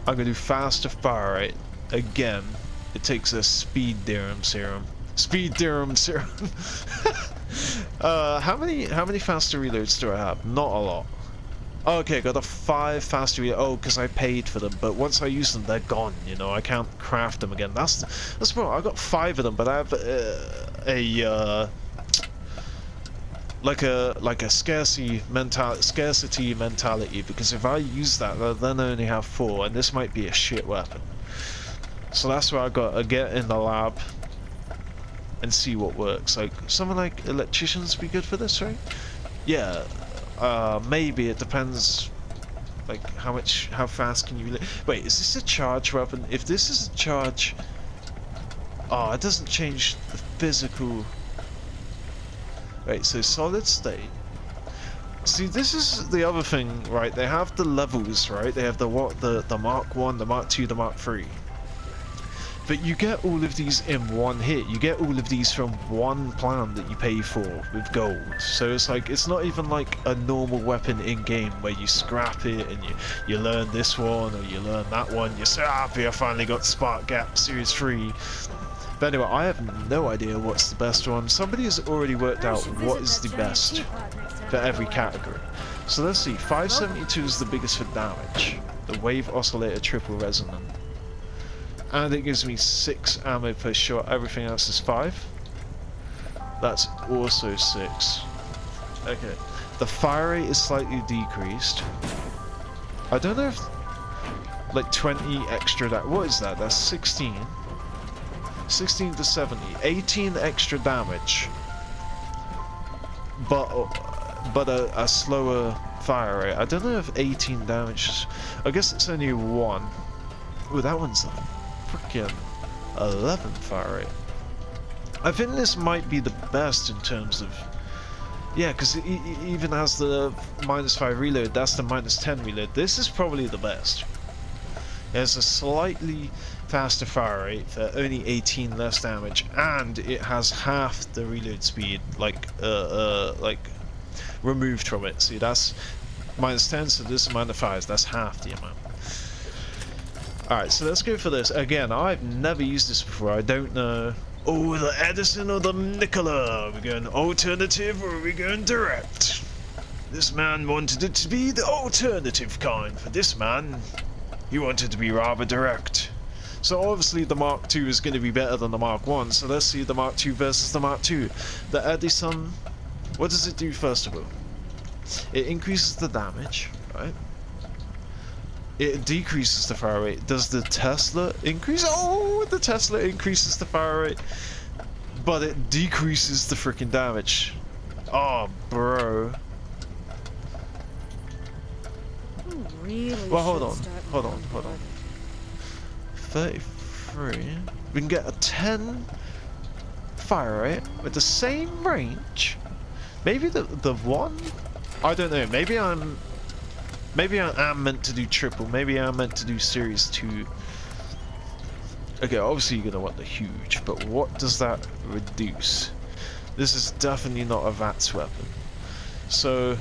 I'm gonna do faster fire rate again. It takes a speed serum. Speed serum. How many faster reloads do I have? Not a lot. Okay, got a 5 faster reload. Oh, because I paid for them, but once I use them, they're gone. You know, I can't craft them again. That's what I got 5 of them, but I have like a scarcity mentality, because if I use that, then I only have 4, and this might be a shit weapon. So that's why I got to get in the lab and see what works. Like something like electricians be good for this, right? Yeah. Maybe it depends, like how fast can you wait, is this a charge weapon? If this is a charge, oh, it doesn't change the physical. Wait, so solid state. See, this is the other thing, right? They have the levels, right? They have the Mark 1, the Mark 2, the Mark 3. But you get all of these in one hit. You get all of these from one plan that you pay for with gold. So it's like, it's not even like a normal weapon in game where you scrap it and you learn this one or you learn that one. You're so happy I finally got Spark Gap Series 3. But anyway, I have no idea what's the best one. Somebody has already worked out what is the best for every category. So let's see, 572 is the biggest for damage. The Wave Oscillator Triple Resonant. And it gives me 6 ammo per shot, everything else is 5. That's also 6. Okay, the fire rate is slightly decreased. I don't know if, like 20 extra, what is that? That's 16. 16 to 70, 18 extra damage. But a slower fire rate. I don't know if 18 damage, I guess it's only 1. Oh, that one's a freaking 11 fire rate. I think this might be the best in terms of, yeah, because it even has the -5 reload, that's the -10 reload. This is probably the best. It has a slightly faster fire rate for only 18 less damage, and it has half the reload speed, like removed from it. See, that's -10, so this is -5, that's half the amount. Alright, so let's go for this. Again, I've never used this before, I don't know. Oh, the Edison or the Nikola? Are we going alternative or are we going direct? This man wanted it to be the alternative kind. For this man, he wanted to be rather direct. So obviously the Mark II is going to be better than the Mark I, so let's see the Mark II versus the Mark II. The Edison, what does it do first of all? It increases the damage, right? It decreases the fire rate. Does the Tesla increase? Oh, the Tesla increases the fire rate, but it decreases the freaking damage. Oh, bro. Really Well, hold should on, start hold my on, own hold on. blog. 33. We can get a 10 fire rate with the same range. Maybe the one? I don't know. Maybe I am meant to do triple. Maybe I'm meant to do series 2. Okay, obviously you're gonna want the huge, but what does that reduce? This is definitely not a VATS weapon. So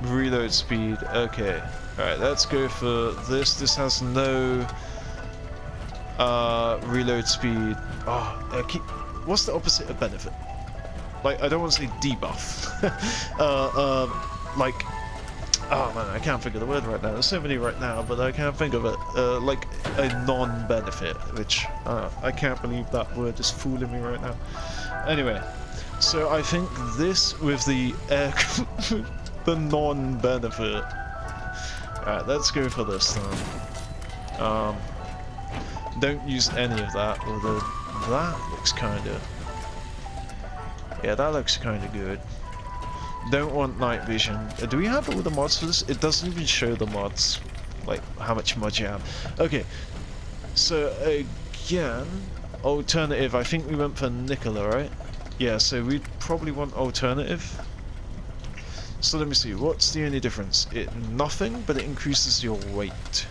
reload speed, okay. Alright, let's go for this. This has no reload speed. What's the opposite of benefit? Like, I don't want to say debuff. Like, oh man, I can't think of the word right now. There's so many right now, but I can't think of it. Like a non-benefit, which I can't believe that word is fooling me right now. Anyway, so I think this with the the non-benefit. Alright, let's go for this then. Don't use any of that, although that looks kinda... Yeah, that looks kinda good. Don't want night vision. Do we have all the mods for this? It doesn't even show the mods, like how much mods you have. Okay, so again, alternative. I think we went for Nikola, right? Yeah, so we'd probably want alternative. So let me see, what's the only difference? Nothing, but it increases your weight.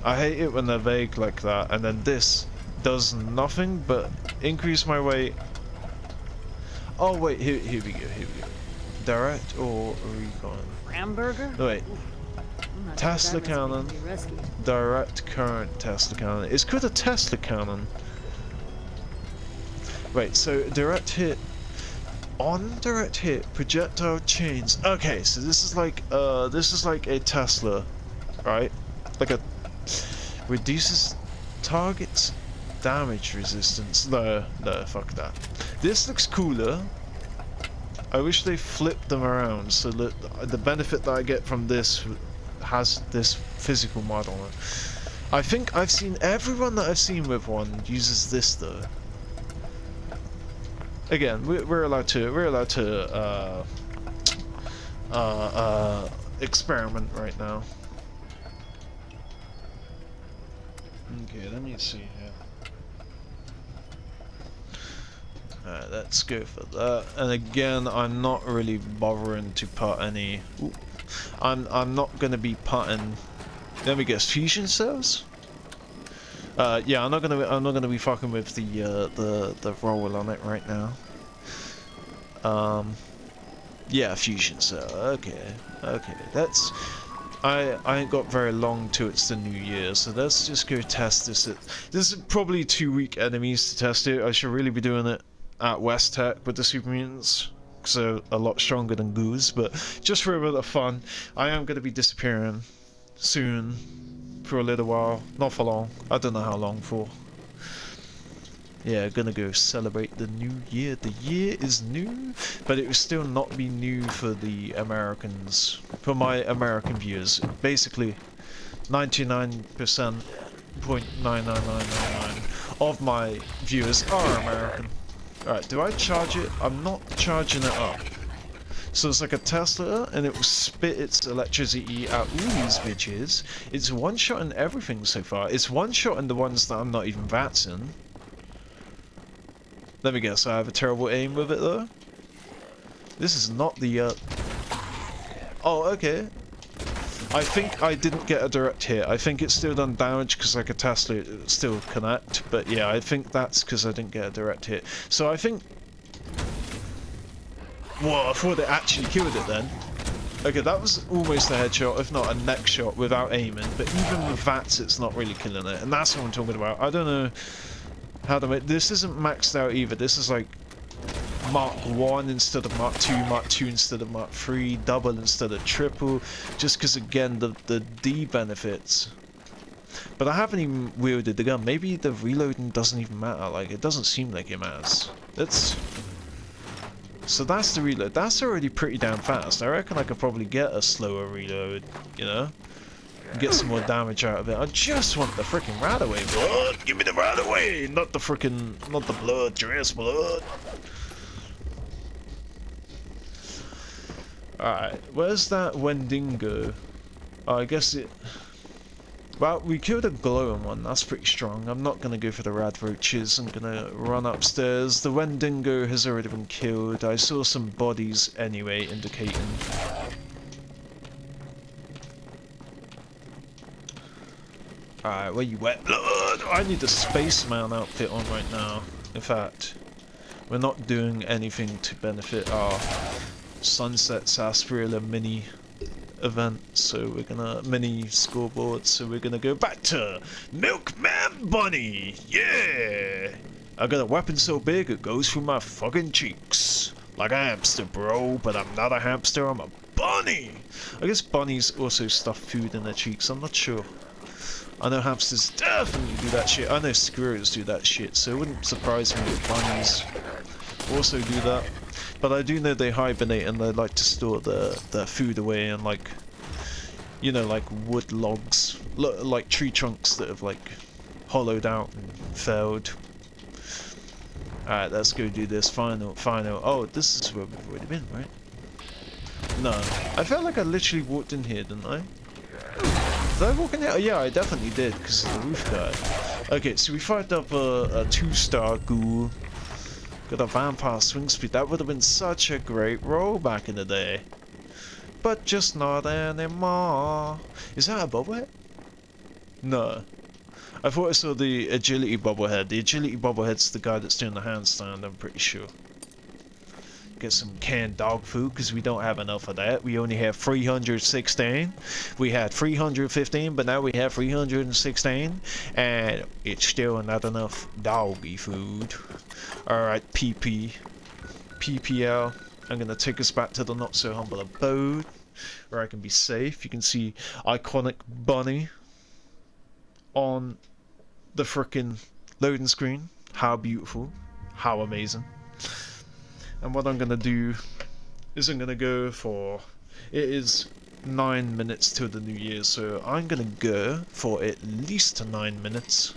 I hate it when they're vague like that, and then this does nothing but increase my weight. Oh wait, here we go, here we go. Direct or recon? Hamburger? No, wait. I'm not Tesla sure that recipe cannon. can be rescued. Direct current Tesla cannon. It's called a Tesla cannon. Wait, so direct hit. On direct hit, projectile chains. Okay, so this is like a Tesla, right? Like a reduces targets damage resistance. No, fuck that. This looks cooler. I wish they flipped them around so that the benefit that I get from this has this physical mod on it. I think I've seen everyone that I've seen with one uses this though. Again, we're allowed to experiment right now. Okay, let me see here. Alright, let's go for that. And again, I'm not really bothering to put any. Ooh, I'm not gonna be putting. Let me guess, fusion cells. Yeah, I'm not gonna be fucking with the roll on it right now. Yeah, fusion cell. Okay, that's. I ain't got very long to it's the new year, so let's just go test this. This is probably 2 weak enemies to test it. I should really be doing it at West Tech with the Super Mutants, so a lot stronger than Goose. But just for a bit of fun, I am going to be disappearing soon for a little while, not for long. I don't know how long for. Yeah, gonna go celebrate the new year. The year is new, but it will still not be new for the Americans, for my American viewers. Basically, 99.99999 of my viewers are American. Alright, do I charge it? I'm not charging it up. So it's like a Tesla, and it will spit its electricity out all these bitches. It's one-shot in everything so far. It's one-shot in the ones that I'm not even vatsing. Let me guess, I have a terrible aim with it though? This is not the Oh, okay. I think I didn't get a direct hit. I think it's still done damage because like a Tesla it still connect. But yeah, I think that's because I didn't get a direct hit. So I think... Whoa, I thought it actually killed it then. Okay, that was almost a headshot, if not a neck shot without aiming. But even with VATS, it's not really killing it. And that's what I'm talking about. I don't know... How to make this isn't maxed out either. This is like Mark 1 instead of Mark 2, Mark 2 instead of Mark 3, double instead of triple, just because again the D benefits. But I haven't even wielded the gun. Maybe the reloading doesn't even matter. Like it doesn't seem like it matters. So that's the reload. That's already pretty damn fast. I reckon I could probably get a slower reload, you know? Get some more damage out of it. I just want the freaking Radaway blood. Give me the Radaway, not the freaking, not the blood, dress blood. Alright, where's that Wendigo? Oh, I guess it... Well, we killed a glowing one. That's pretty strong. I'm not gonna go for the rad roaches. I'm gonna run upstairs. The Wendigo has already been killed. I saw some bodies anyway, indicating... Alright, where you at? Blood! I need the Spaceman outfit on right now. In fact, we're not doing anything to benefit our Sunset Sarsaparilla mini event, so we're gonna mini scoreboard, so we're gonna go back to Milkman Bunny! Yeah! I got a weapon so big it goes through my fucking cheeks. Like a hamster, bro, but I'm not a hamster, I'm a bunny! I guess bunnies also stuff food in their cheeks, I'm not sure. I know hamsters definitely do that shit. I know squirrels do that shit, so it wouldn't surprise me if bunnies also do that. But I do know they hibernate and they like to store their food away in like, you know, like wood logs, like tree trunks that have like hollowed out and failed. Alright, let's go do this final. Oh, this is where we've already been, right? No, I felt like I literally walked in here, didn't I? Did I walk in here? Oh, yeah, I definitely did, because of the roof guy. Okay, so we fired up a 2-star ghoul. Got a vampire swing speed. That would have been such a great roll back in the day. But just not anymore. Is that a bobblehead? No. I thought I saw the agility bobblehead. The agility bobblehead's the guy that's doing the handstand, I'm pretty sure. Get some canned dog food because we don't have enough of that. We only have 316. We had 315, but now we have 316, and it's still not enough doggy food. Alright, PPL. I'm gonna take us back to the not so humble abode where I can be safe. You can see iconic bunny on the frickin' loading screen. How beautiful, how amazing. And what I'm gonna do is I'm gonna go for, it is 9 minutes till the new year, so I'm gonna go for at least 9 minutes,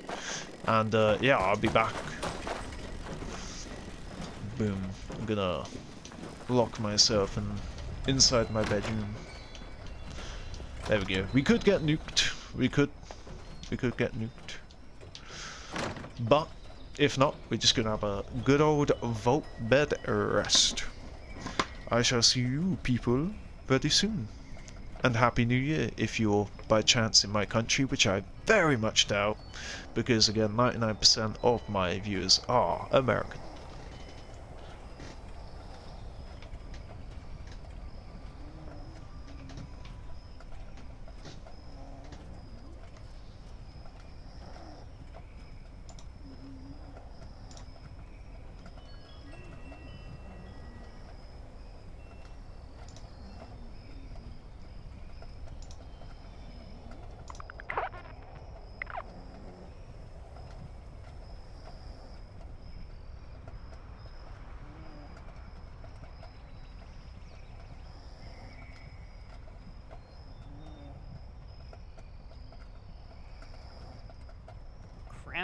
and yeah, I'll be back. Boom. I'm gonna lock myself inside my bedroom. There we go. We could get nuked. We could get nuked. But If not, we're just gonna have a good old vault bed rest. I shall see you people very soon. And Happy New Year if you're by chance in my country, which I very much doubt, because again 99% of my viewers are American.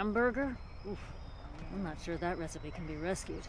Hamburger? Oof. I'm not sure that recipe can be rescued.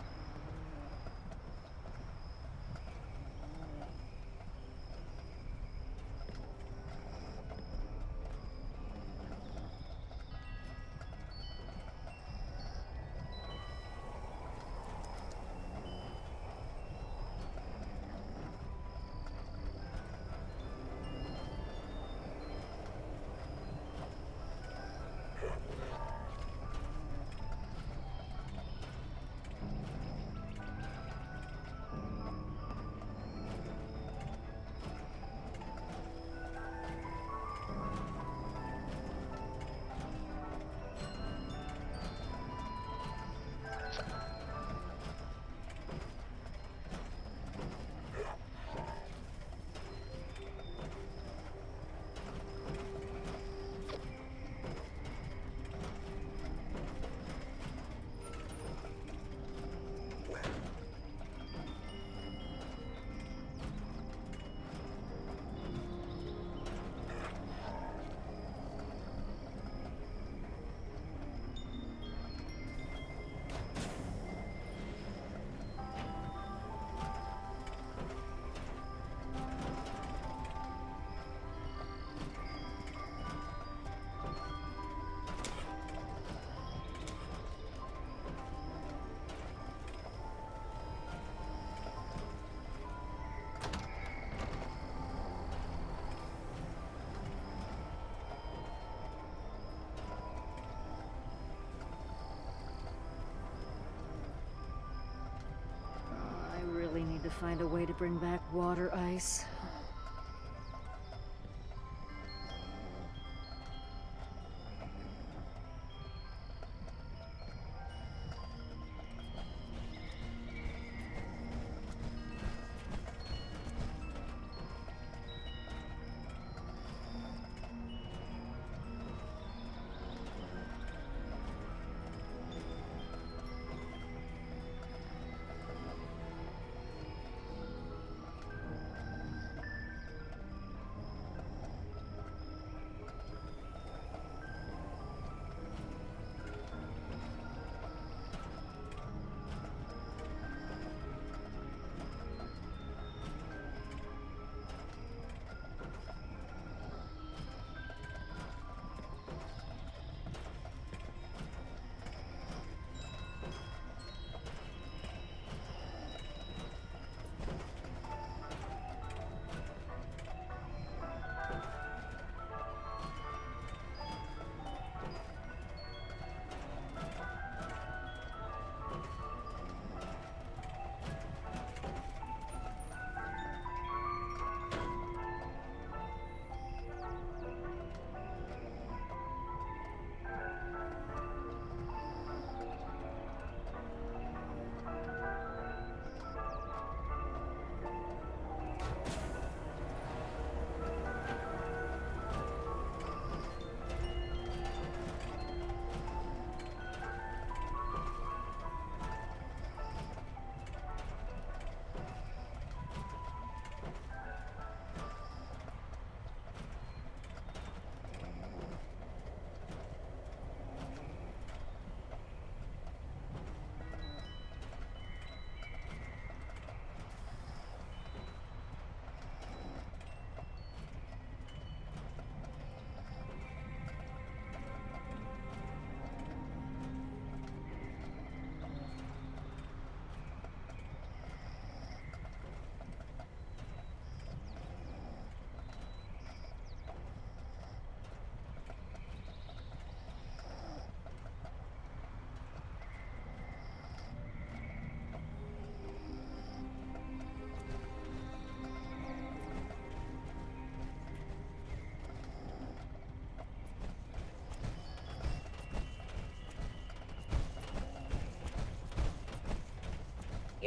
I really need to find a way to bring back water ice.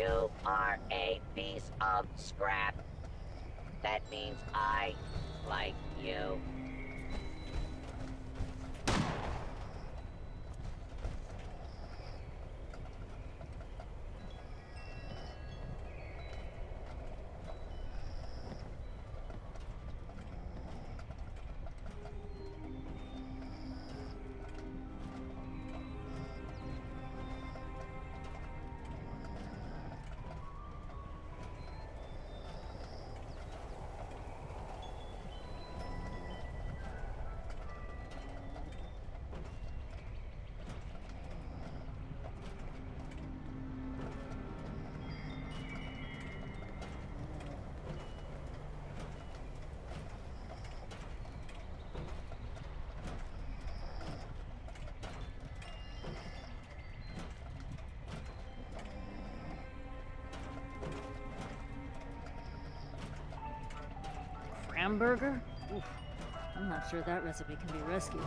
You are a piece of scrap. That means I like you. Hamburger? Oof. I'm not sure that recipe can be rescued.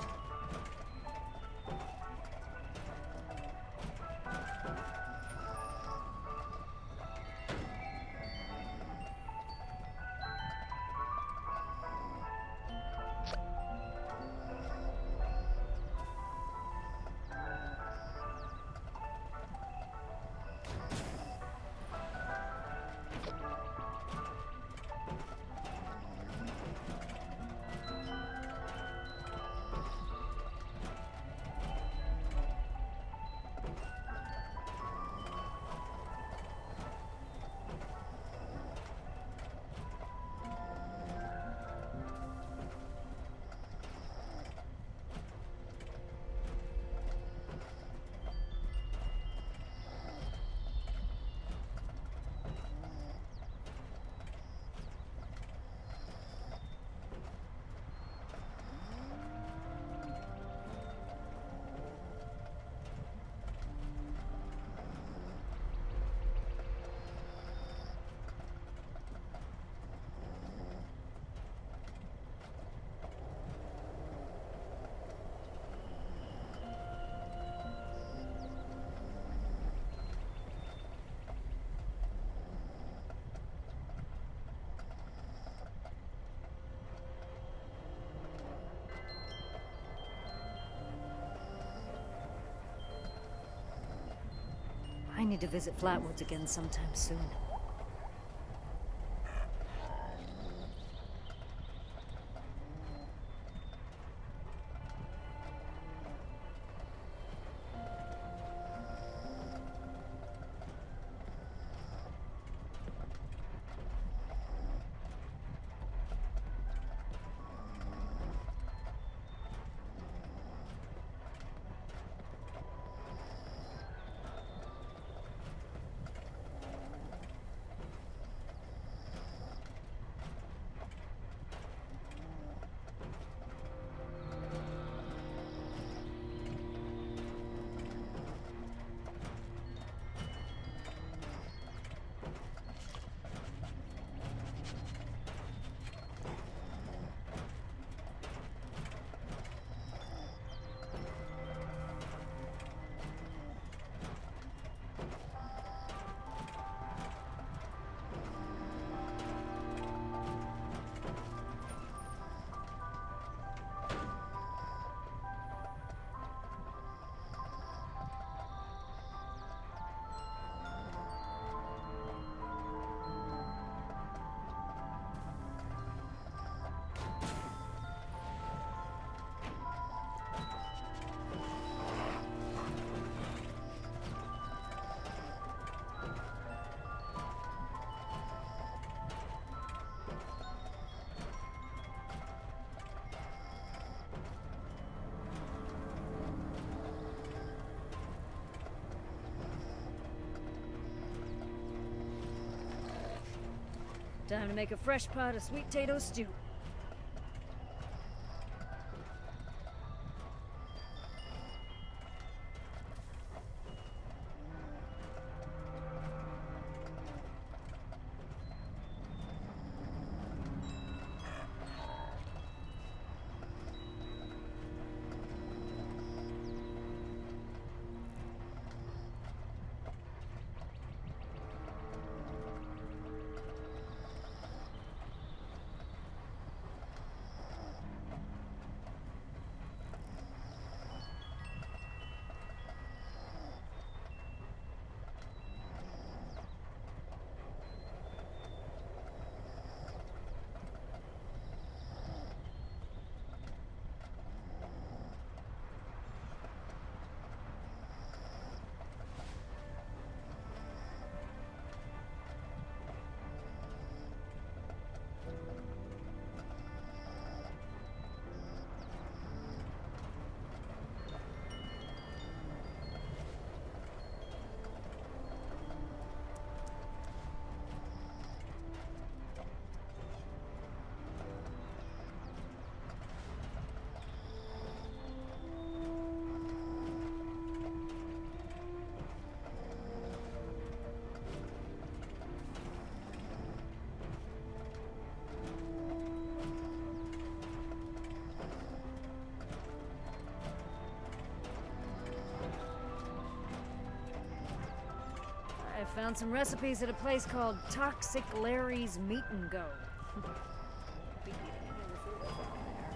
I need to visit Flatwoods again sometime soon. Time to make a fresh pot of sweet potato stew. Found some recipes at a place called Toxic Larry's Meat and Go. Be eating any of the food I found there.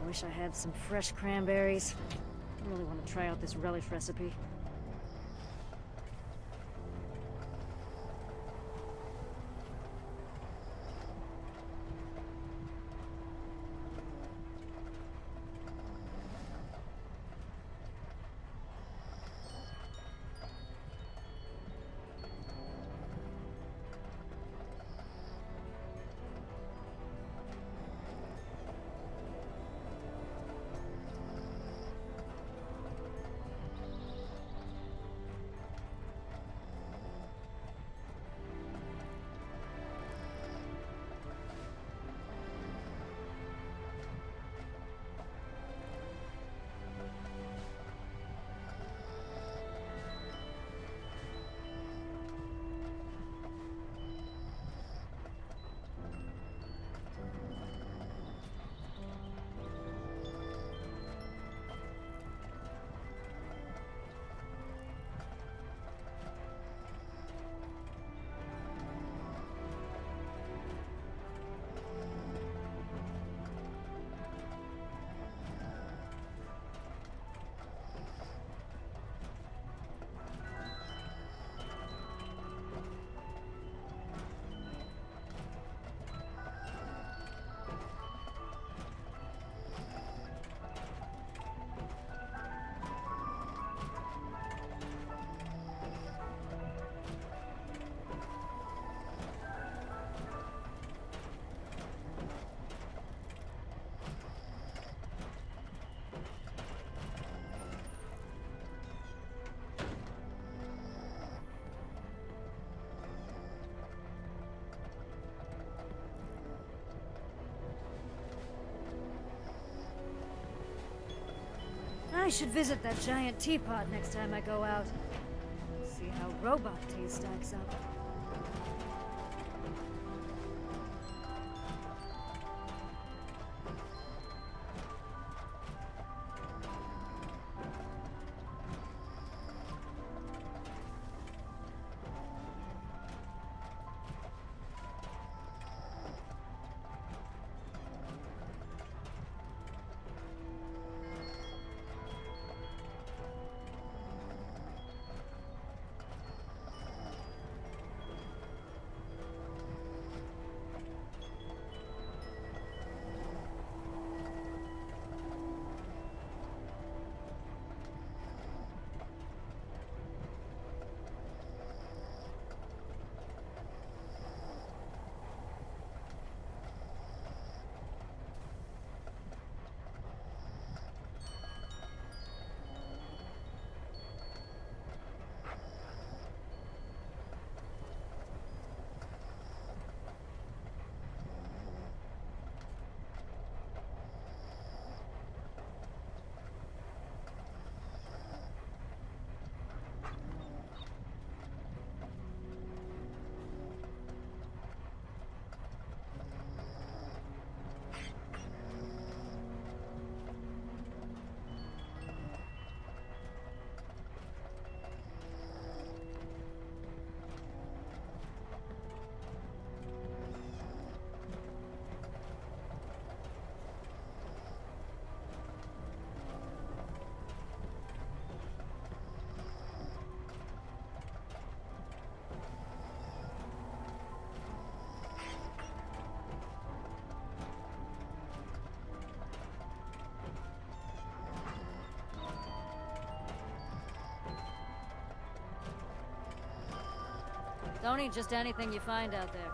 I wish I had some fresh cranberries. I really want to try out this relish recipe. I should visit that giant teapot next time I go out. See how robot tea stacks up. Don't eat just anything you find out there.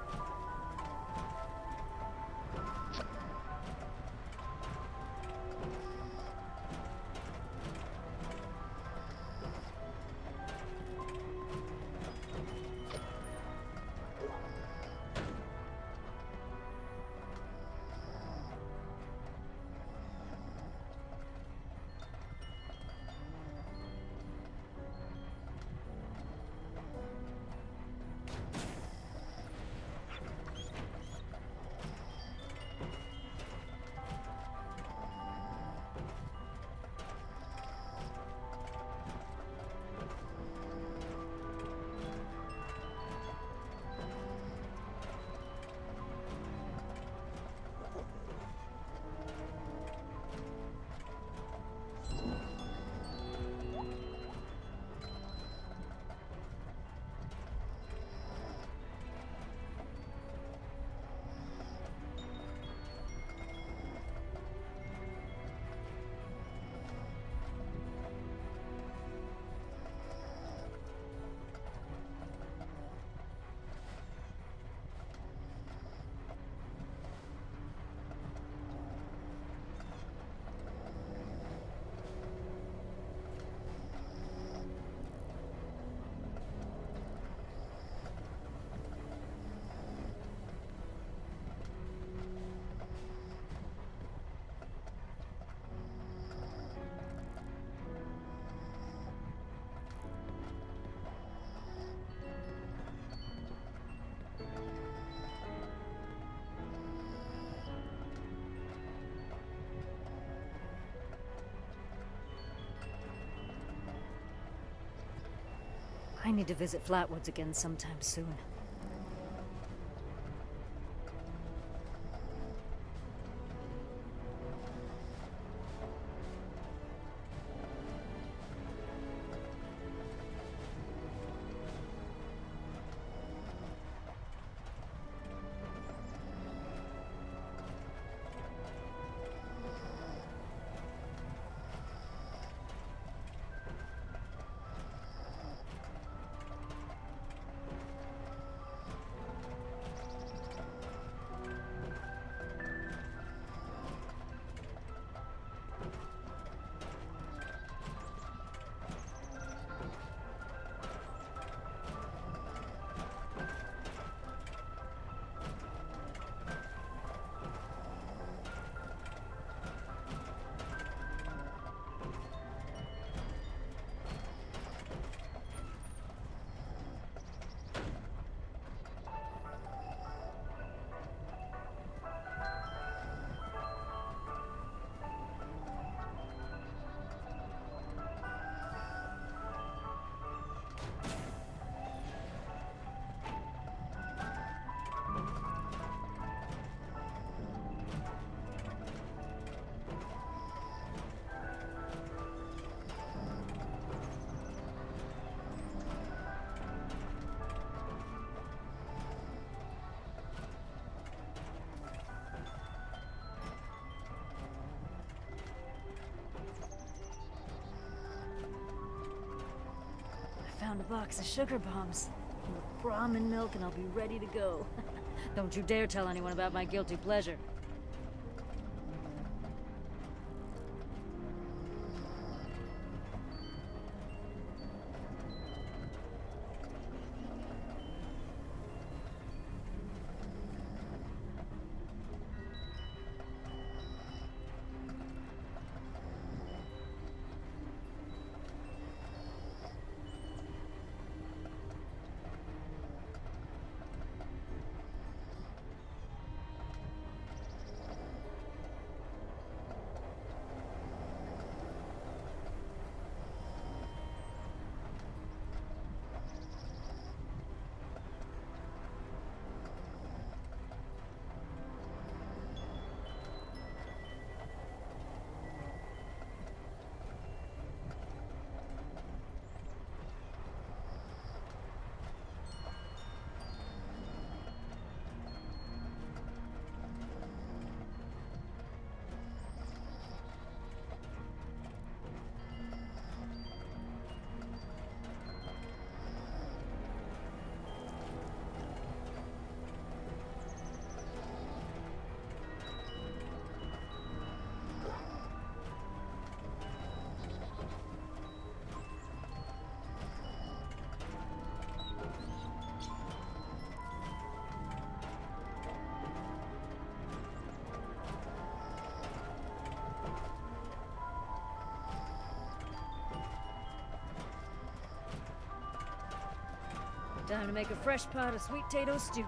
I need to visit Flatwoods again sometime soon. found a box of sugar bombs. With Brahmin milk and I'll be ready to go. Don't you dare tell anyone about my guilty pleasure. Time to make a fresh pot of sweet potato stew.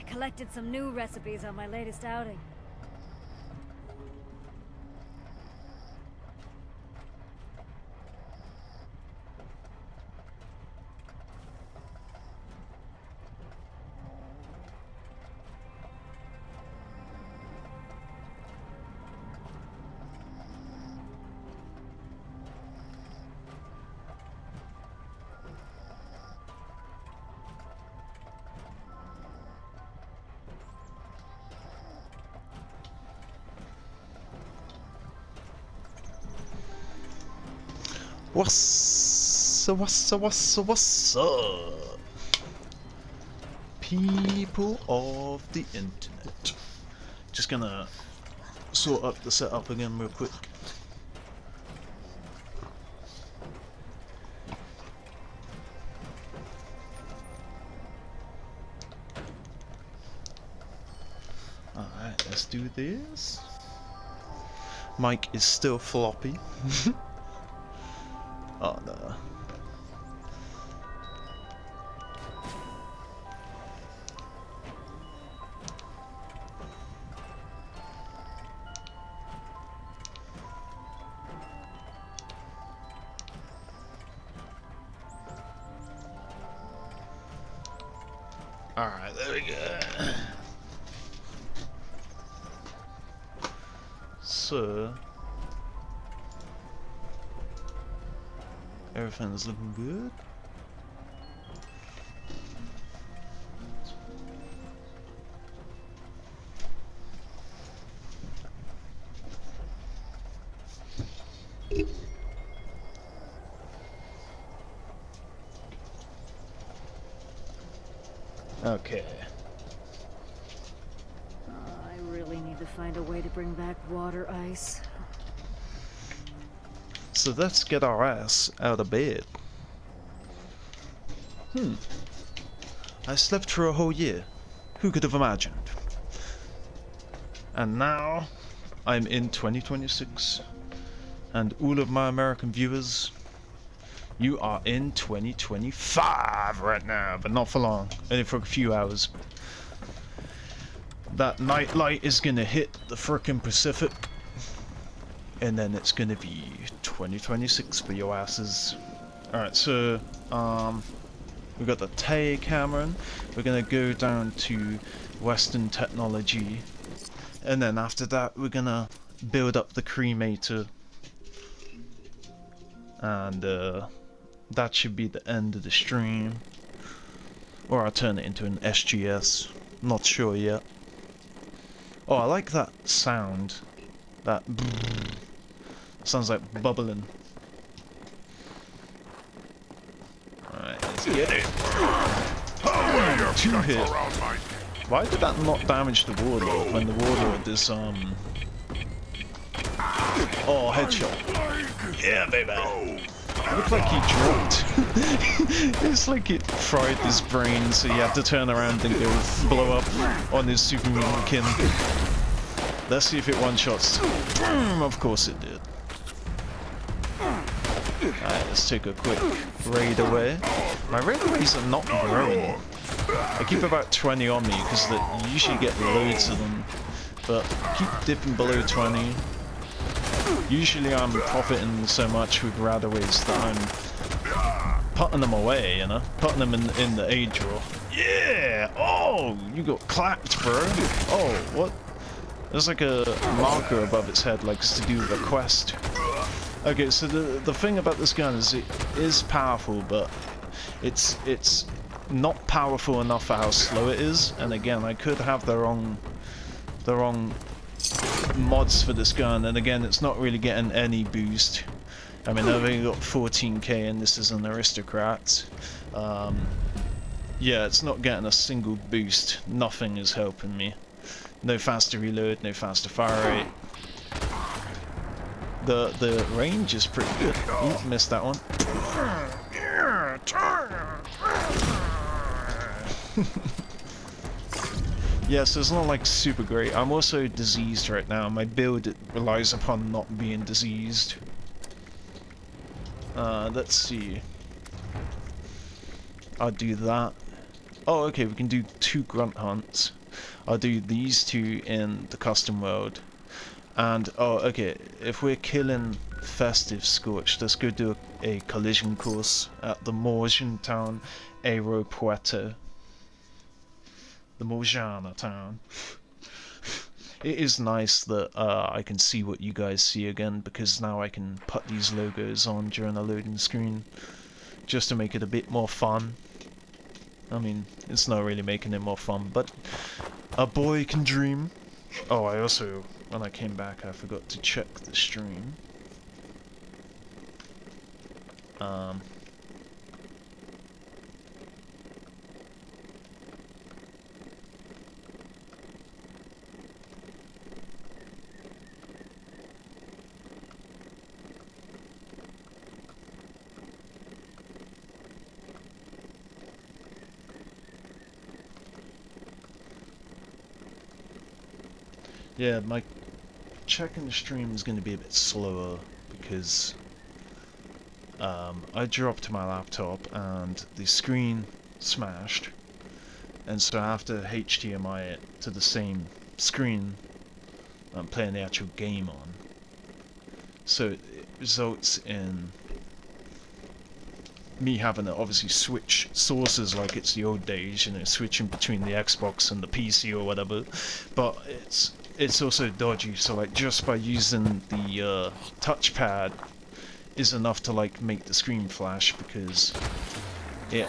Collected some new recipes on my latest outing. What's up? People of the internet. Just gonna sort up the setup again real quick. Alright, let's do this. Mic is still floppy. Oh no. Alright, there we go. So everything's looking good. Okay. I really need to find a way to bring back water ice. So let's get our ass out of bed. I slept for a whole year. Who could have imagined? And now I'm in 2026. And all of my American viewers, you are in 2025 right now, but not for long. Only for a few hours. That night light is gonna hit the frickin' Pacific. And then it's gonna be 2026 for your asses. Alright, so, we got the Tay Cameron. We're gonna go down to Western Technology. And then after that, we're gonna build up the cremator. And, that should be the end of the stream. Or I'll turn it into an SGS. Not sure yet. Oh, I like that sound. That sounds like bubbling. Alright, let's get it. Oh, 2 hit. Why did that not damage the warlord when the warlord is Oh, headshot. Yeah, baby. It looked like he dropped. It's like it fried his brain, so you have to turn around and go blow up on his Superman kin. Let's see if it one-shots. Of course it did. Alright, let's take a quick raid away. My raid aways are not growing. I keep about 20 on me because you usually get loads of them, but keep dipping below 20. Usually I'm profiting so much with radaways that I'm putting them away, you know? Putting them in the aid drawer. Yeah! Oh, you got clapped, bro. Oh, what? There's like a marker above its head, like it's to do with a quest. Okay, so the thing about this gun is it is powerful, but it's not powerful enough for how slow it is. And again, I could have the wrong mods for this gun, and again, it's not really getting any boost. I mean, I've only got 14k, and this is an aristocrat. Yeah, it's not getting a single boost. Nothing is helping me. No faster reload, no faster fire rate. The range is pretty good. Ooh, missed that one. Yeah, so it's not like super great. I'm also diseased right now. My build relies upon not being diseased. Let's see. I'll do that. Oh, okay, we can do 2 grunt hunts. I'll do these 2 in the custom world. And, oh, okay, if we're killing Festive Scorch, let's go do a collision course at the Morgan town Aeropuerto. The Morgana town. It is nice that I can see what you guys see again, because now I can put these logos on during the loading screen, just to make it a bit more fun. I mean, it's not really making it more fun, but a boy can dream. Oh, I also, when I came back, I forgot to check the stream. Yeah, my checking the stream is going to be a bit slower because I dropped my laptop and the screen smashed, and so I have to HDMI it to the same screen I'm playing the actual game on. So it results in me having to obviously switch sources like it's the old days, you know, switching between the Xbox and the PC or whatever. But it's also dodgy, so like just by using the touchpad is enough to like make the screen flash, because it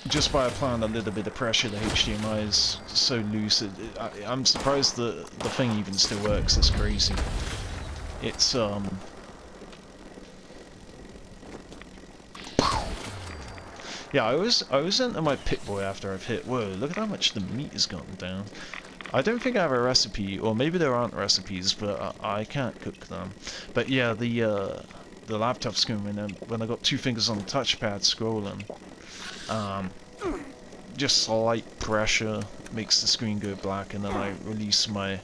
just by applying a little bit of pressure, the HDMI is so loose. I'm surprised the thing even still works. It's crazy. It's yeah, I was into my Pip-Boy after I've hit. Whoa, look at how much the meat has gotten down. I don't think I have a recipe, or maybe there aren't recipes, but I can't cook them. But yeah, the laptop screen, when I got 2 fingers on the touchpad scrolling, just slight pressure makes the screen go black, and then I release my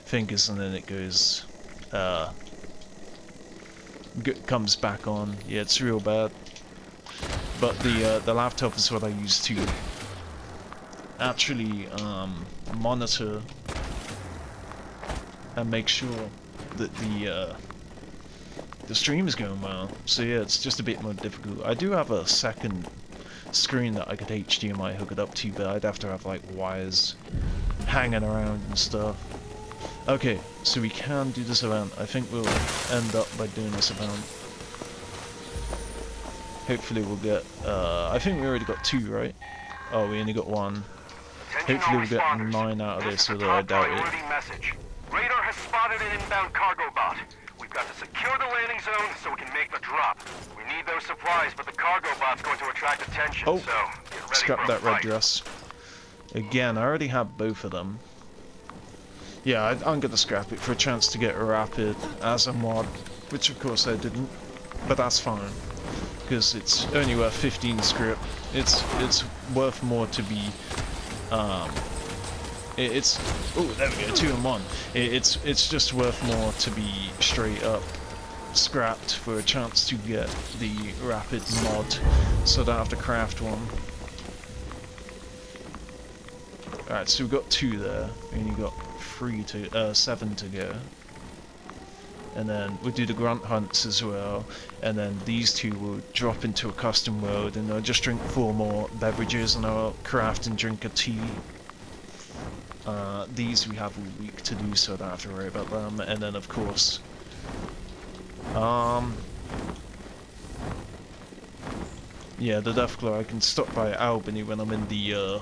fingers and then it goes, comes back on. Yeah, it's real bad. But the laptop is what I use to actually monitor and make sure that the stream is going well. So yeah, it's just a bit more difficult. I do have a second screen that I could HDMI hook it up to, but I'd have to have like wires hanging around and stuff. Okay, so we can do this event. I think we'll end up by doing this event. Hopefully we'll get, I think we already got 2, right? Oh, we only got 1. Hopefully we'll get 9 out of this, although I doubt it. Message. Radar has spotted an inbound cargo bot. We've got to secure the landing zone so we can make the drop. We need those supplies, but the cargo bot's going to attract attention, Oh, so get ready scrap for a that red fight. dress. Again, I already have both of them. Yeah, I'm gonna scrap it for a chance to get Rapid as a mod, which of course I didn't, but that's fine, because it's only worth 15 script. It's worth more to be, it's, oh, there we go, 2 in 1. It's just worth more to be straight up scrapped for a chance to get the Rapid mod, so I don't have to craft one. Alright, so we've got 2 there, we only got 7 to go. And then we'll do the grunt hunts as well, and then these 2 will drop into a custom world, and I'll just drink 4 more beverages, and I'll craft and drink a tea. These we have all week to do, so I don't have to worry about them. And then of course, yeah, the Deathclaw, I can stop by Albany when I'm in the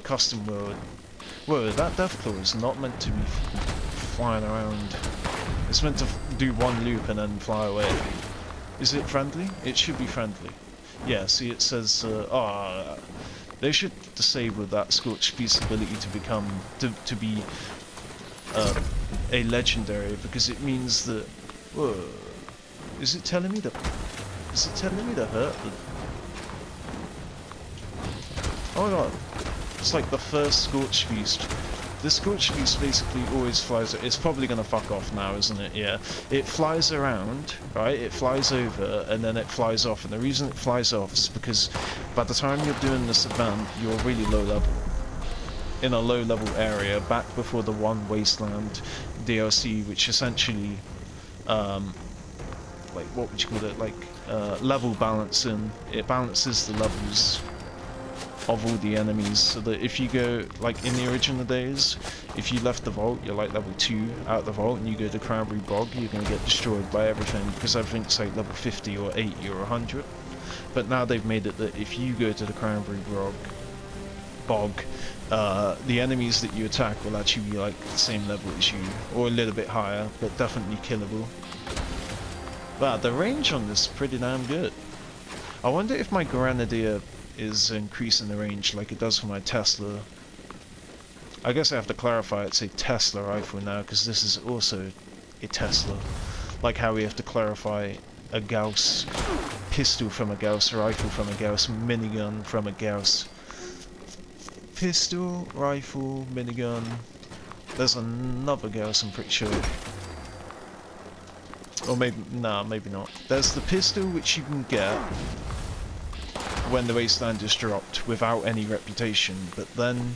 custom world. Whoa, that Deathclaw is not meant to be flying around. It's meant to do 1 loop and then fly away. Is it friendly? It should be friendly. Yeah, see it says, they should disable that Scorched Beast's ability to become, to be a legendary, because it means that, whoa, is it telling me to hurt the, oh my god, it's like the first Scorched Beast. The Scorched Beast basically always flies, it's probably gonna fuck off now, isn't it? Yeah. It flies around, right? It flies over, and then it flies off, and the reason it flies off is because by the time you're doing this event, you're really low level. In a low level area, back before the One Wasteland DLC, which essentially, like, what would you call it? Like, level balancing. It balances the levels of all the enemies, so that if you go, like in the original days, if you left the vault, you're like level 2 out the vault, and you go to Cranberry Bog, you're going to get destroyed by everything, because everything's like level 50 or 80 or 100. But now they've made it that if you go to the Cranberry Bog, the enemies that you attack will actually be like the same level as you, or a little bit higher, but definitely killable. Wow, the range on this is pretty damn good. I wonder if my Grenadier is increasing the range like it does for my Tesla. I guess I have to clarify it's a Tesla rifle now, because this is also a Tesla. Like how we have to clarify a Gauss pistol from a Gauss rifle from a Gauss minigun from a Gauss pistol, rifle, minigun. There's another Gauss, I'm pretty sure. Or maybe, nah, maybe not. There's the pistol which you can get when the Wasteland is dropped without any reputation, but then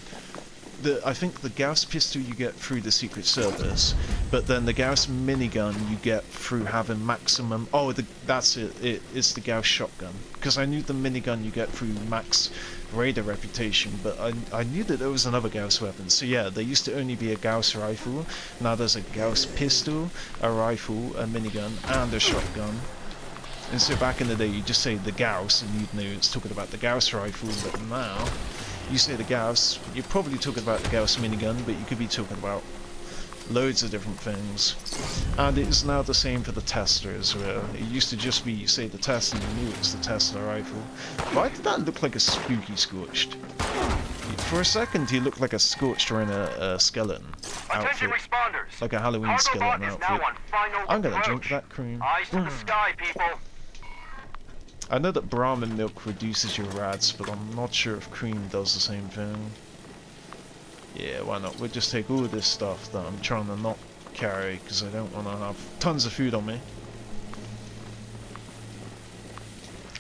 I think the Gauss pistol you get through the Secret Service But then the Gauss minigun you get through having maximum... Oh, that's it. It's the Gauss shotgun. Because I knew the minigun you get through max raider reputation, but I knew that there was another Gauss weapon. So yeah, there used to only be a Gauss rifle. Now there's a Gauss pistol, a rifle, a minigun, and a shotgun. And so back in the day, you just say the Gauss, and you'd know it's talking about the Gauss rifle. But now, you say the Gauss, you're probably talking about the Gauss minigun, but you could be talking about loads of different things. And it is now the same for the Tesla as well. It used to just be, you say the Tesla, you knew it was the Tesla rifle. Why did that look like a spooky Scorched? For a second, he looked like a Scorched wearing a skeleton Attention outfit. responders. Like a Halloween Cargo skeleton bot is outfit. now on final I'm gonna approach. drink that cream. Eyes to the sky, people. I know that Brahmin milk reduces your rads, but I'm not sure if cream does the same thing. Yeah, why not? We'll just take all of this stuff that I'm trying to not carry, because I don't want to have tons of food on me.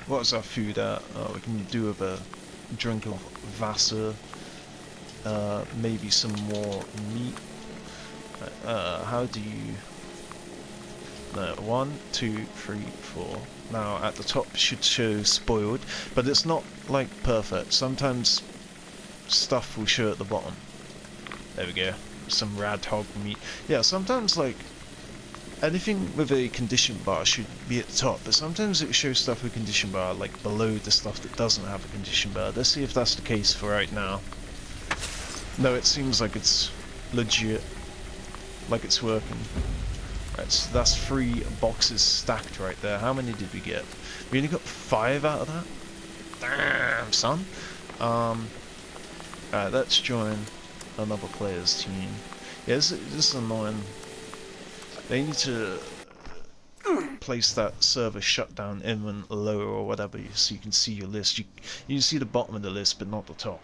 What's our food at? Oh, we can do with a drink of Vassar. Maybe some more meat. How do you... No, 1, 2, 3, 4. Now, at the top should show spoiled, but it's not, like, perfect. Sometimes stuff will show at the bottom. There we go. Some rad hog meat. Yeah, sometimes, like, anything with a condition bar should be at the top, but sometimes it shows stuff with condition bar, like, below the stuff that doesn't have a condition bar. Let's see if that's the case for right now. No, it seems like it's legit. Like it's working. Right, so that's 3 boxes stacked right there. How many did we get? We only got 5 out of that? Damn, son. Alright, let's join another player's team. Yeah, this is annoying. They need to place that server shutdown inven lower or whatever so you can see your list. You can see the bottom of the list, but not the top.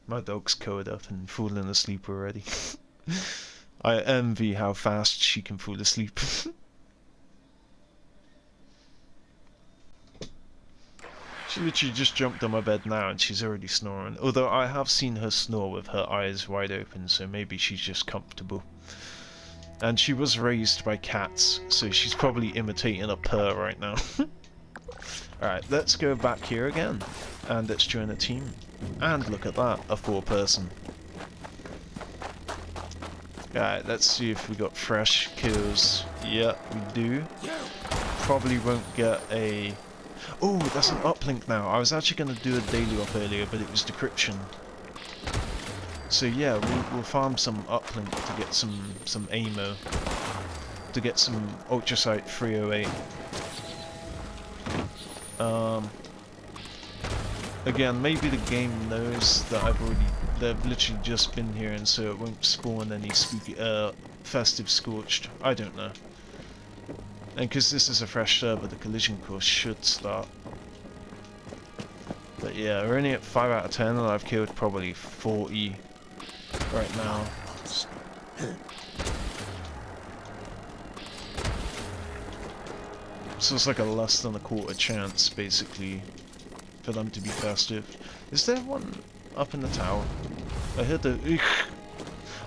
My dog's covered up and falling asleep already. I envy how fast she can fall asleep. She literally just jumped on my bed now and she's already snoring. Although I have seen her snore with her eyes wide open, so maybe she's just comfortable. And she was raised by cats, so she's probably imitating a purr right now. Alright, let's go back here again. And let's join a team. And look at that, a 4-person. Alright, let's see if we got fresh kills. Yeah, we do. Probably won't get a... Oh, that's an uplink now. I was actually going to do a daily up earlier, but it was decryption. So yeah, we'll farm some uplink to get some ammo. To get some Ultrasight 308. Again, maybe the game knows that they've literally just been here, and so it won't spawn any spooky, festive Scorched. I don't know. And because this is a fresh server, the collision course should start. But yeah, we're only at 5 out of 10, and I've killed probably 40 right now. So it's like a less than a quarter chance, basically, for them to be festive. Is there one up in the tower? I heard the...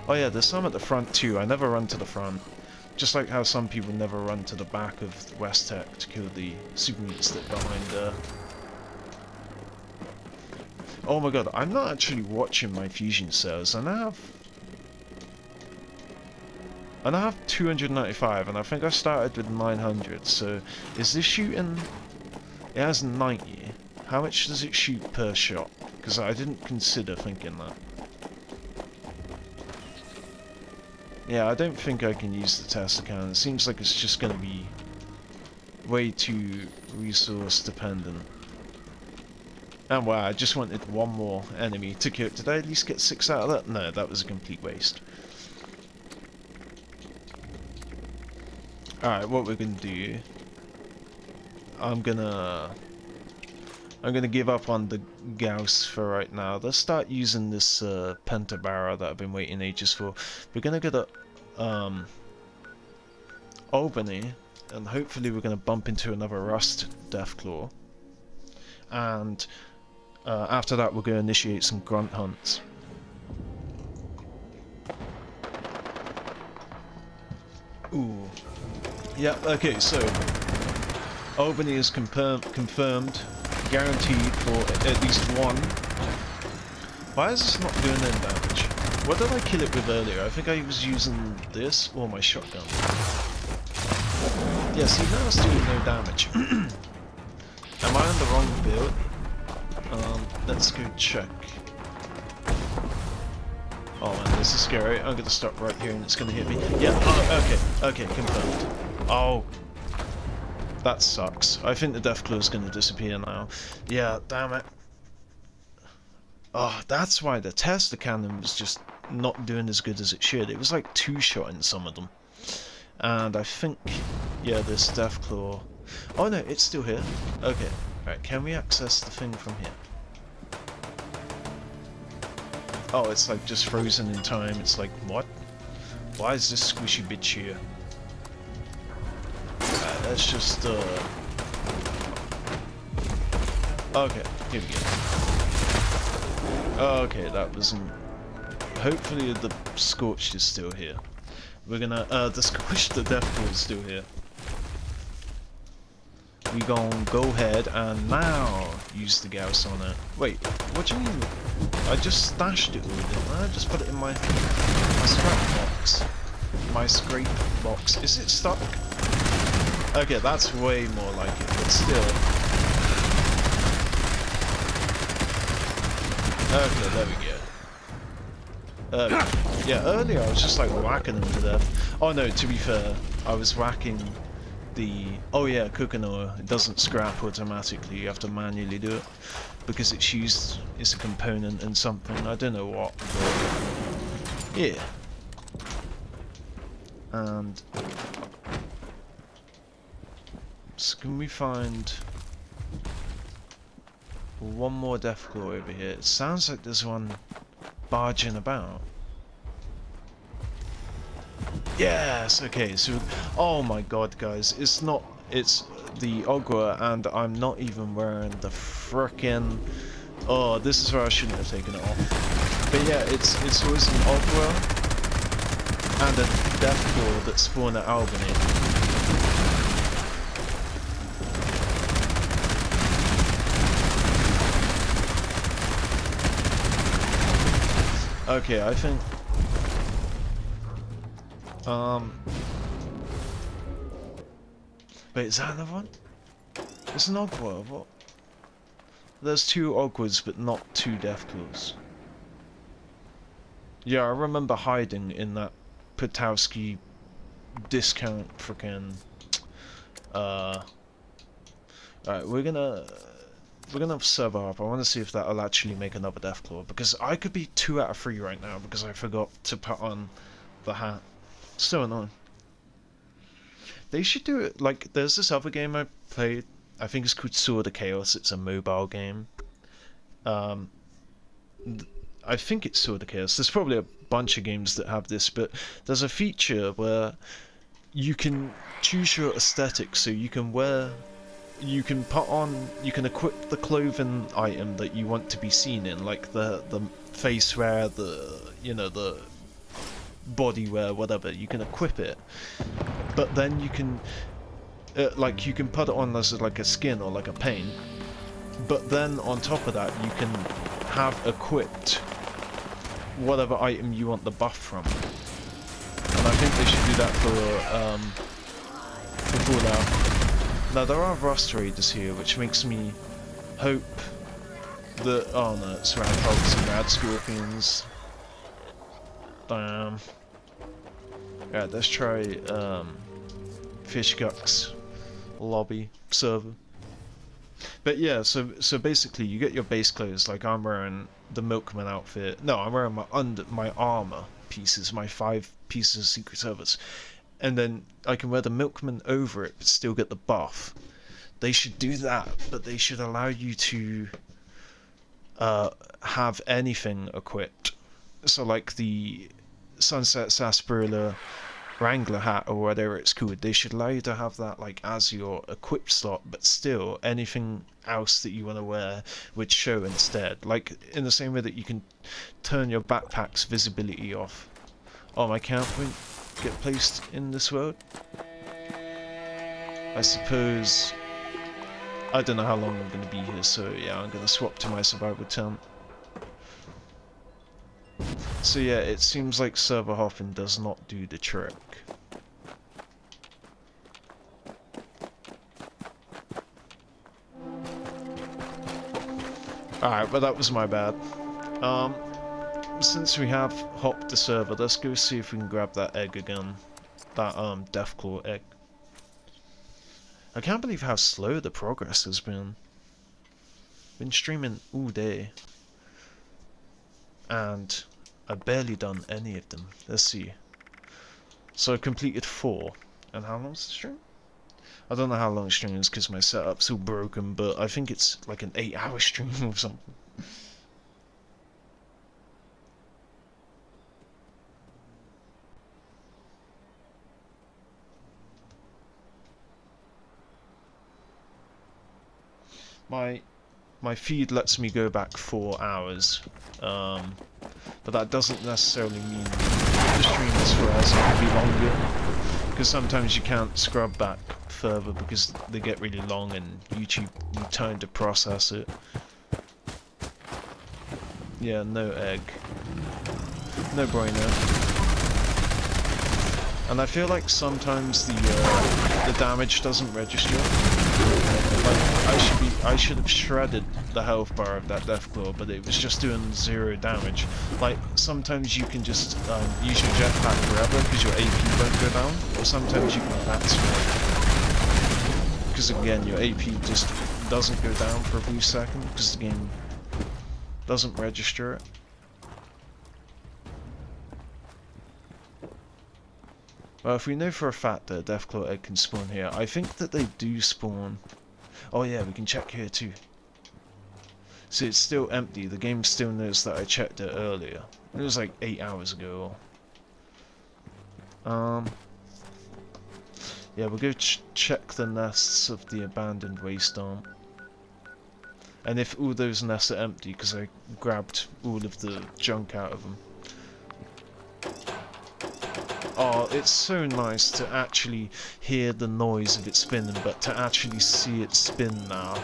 Oh yeah, there's some at the front too. I never run to the front. Just like how some people never run to the back of West Tech to kill the super mutants that behind there. Oh my god, I'm not actually watching my fusion cells. I now have 295, and I think I started with 900, so is this shooting... It has 90. How much does it shoot per shot? Because I didn't consider thinking that. Yeah, I don't think I can use the Tesla cannon. It seems like it's just going to be way too resource dependent. And wow, I just wanted one more enemy to kill. Did I at least get 6 out of that? No, that was a complete waste. Alright, what we're gonna do... I'm gonna give up on the Gauss for right now. Let's start using this Pentabarra that I've been waiting ages for. We're gonna go to Albany, and hopefully we're gonna bump into another Rust Deathclaw. and after that we're going to initiate some grunt hunts. Ooh. Yeah, okay, so Albany is confirmed, guaranteed for at least one. Why is this not doing any damage? What did I kill it with earlier? I think I was using this or my shotgun. Yeah, see, now it's doing no damage. Am I on the wrong build? Let's go check. Oh man, this is scary. I'm gonna stop right here and it's gonna hit me. Yeah, oh, okay, confirmed. Oh, that sucks. I think the Deathclaw is gonna disappear now. Yeah, damn it. Oh, that's why the Tesla cannon was just not doing as good as it should. It was like two-shot in some of them. And I think, yeah, this Deathclaw... Oh no, it's still here. Okay, right, can we access the thing from here? Oh, it's like just frozen in time. It's like, what? Why is this squishy bitch here? Let's just, okay, here we go. Okay, that wasn't... Hopefully the Scorched is still here. We're gonna, the Scorched, the Deathclaw is still here. We gonna go ahead and now use the Gauss on it. Wait, what do you mean? I just stashed it all, didn't I? I just put it in my scrap box. My scrape box. Is it stuck? Okay, that's way more like it, but still. Okay, there we go. Yeah, earlier I was just like whacking them to death. Oh no, to be fair, I was whacking the... Oh yeah, cooking oil. It doesn't scrap automatically, you have to manually do it. Because it's used, it's a component in something, I don't know what, but... Yeah. And... So can we find... one more Deathclaw over here? It sounds like there's one barging about. Yes, okay, so... Oh my god, guys, it's not... It's the Ogre, and I'm not even wearing the frickin'... Oh, this is where I shouldn't have taken it off. But yeah, it's always an Ogre and a Deathclaw that spawn at Albany. Okay, I think... Wait, is that another one? It's an Ogre, what? There's two Ogres, but not two Deathclaws. Yeah, I remember hiding in that Patowski discount frickin'... Alright, we're gonna serve up. I want to see if that'll actually make another Deathclaw, because I could be 2 out of 3 right now because I forgot to put on the hat. So annoying. They should do it like there's this other game I played. I think it's called Sword of Chaos. It's a mobile game. I think it's Sword of Chaos. There's probably a bunch of games that have this, but there's a feature where you can choose your aesthetic, so you can wear. You can put on, you can equip the clothing item that you want to be seen in, like the face wear, the, you know, the body wear, whatever. You can equip it, but then you can, like, you can put it on as like a skin or like a paint. But then on top of that, you can have equipped whatever item you want the buff from. And I think they should do that for Fallout. Now there are Rust Raiders here, which makes me hope that... Oh no, it's Radhogs and Rad Scorpions. Damn. Alright, let's try Fishguck's lobby server. But yeah, so basically you get your base clothes, like I'm wearing the Milkman outfit. No, I'm wearing my armor pieces, my 5 pieces of Secret Service. And then I can wear the Milkman over it, but still get the buff. They should do that, but they should allow you to have anything equipped. So like the Sunset Sarsaparilla Wrangler hat or whatever it's called, they should allow you to have that like as your equip slot, but still anything else that you want to wear would show instead. Like in the same way that you can turn your backpack's visibility off. Oh, my camp won't get placed in this world? I suppose... I don't know how long I'm going to be here, so yeah, I'm going to swap to my survival tent. So yeah, it seems like server hopping does not do the trick. Alright, well that was my bad. Since we have hopped the server, let's go see if we can grab that egg again. That Deathclaw egg. I can't believe how slow the progress has been. Been streaming all day. And I've barely done any of them. Let's see. So I completed 4. And how long's the stream? I don't know how long the stream is because my setup's all broken, but I think it's like an 8-hour stream or something. My feed lets me go back 4 hours, but that doesn't necessarily mean the stream is forever to be longer, because sometimes you can't scrub back further because they get really long and YouTube need time to process it. Yeah, no egg. No bueno. And I feel like sometimes the damage doesn't register. Like I should have shredded the health bar of that Deathclaw, but it was just doing 0 damage. Like sometimes you can just use your jetpack forever because your AP won't go down, or sometimes you can backspin. Because again, your AP just doesn't go down for a brief second because the game doesn't register it. Well, if we know for a fact that a Deathclaw egg can spawn here, I think that they do spawn. Oh yeah, we can check here too. So it's still empty, the game still knows that I checked it earlier. It was like 8 hours ago. Yeah, we'll go check the nests of the abandoned waste dump. And if all those nests are empty, because I grabbed all of the junk out of them. Oh, it's so nice to actually hear the noise of it spinning, but to actually see it spin now.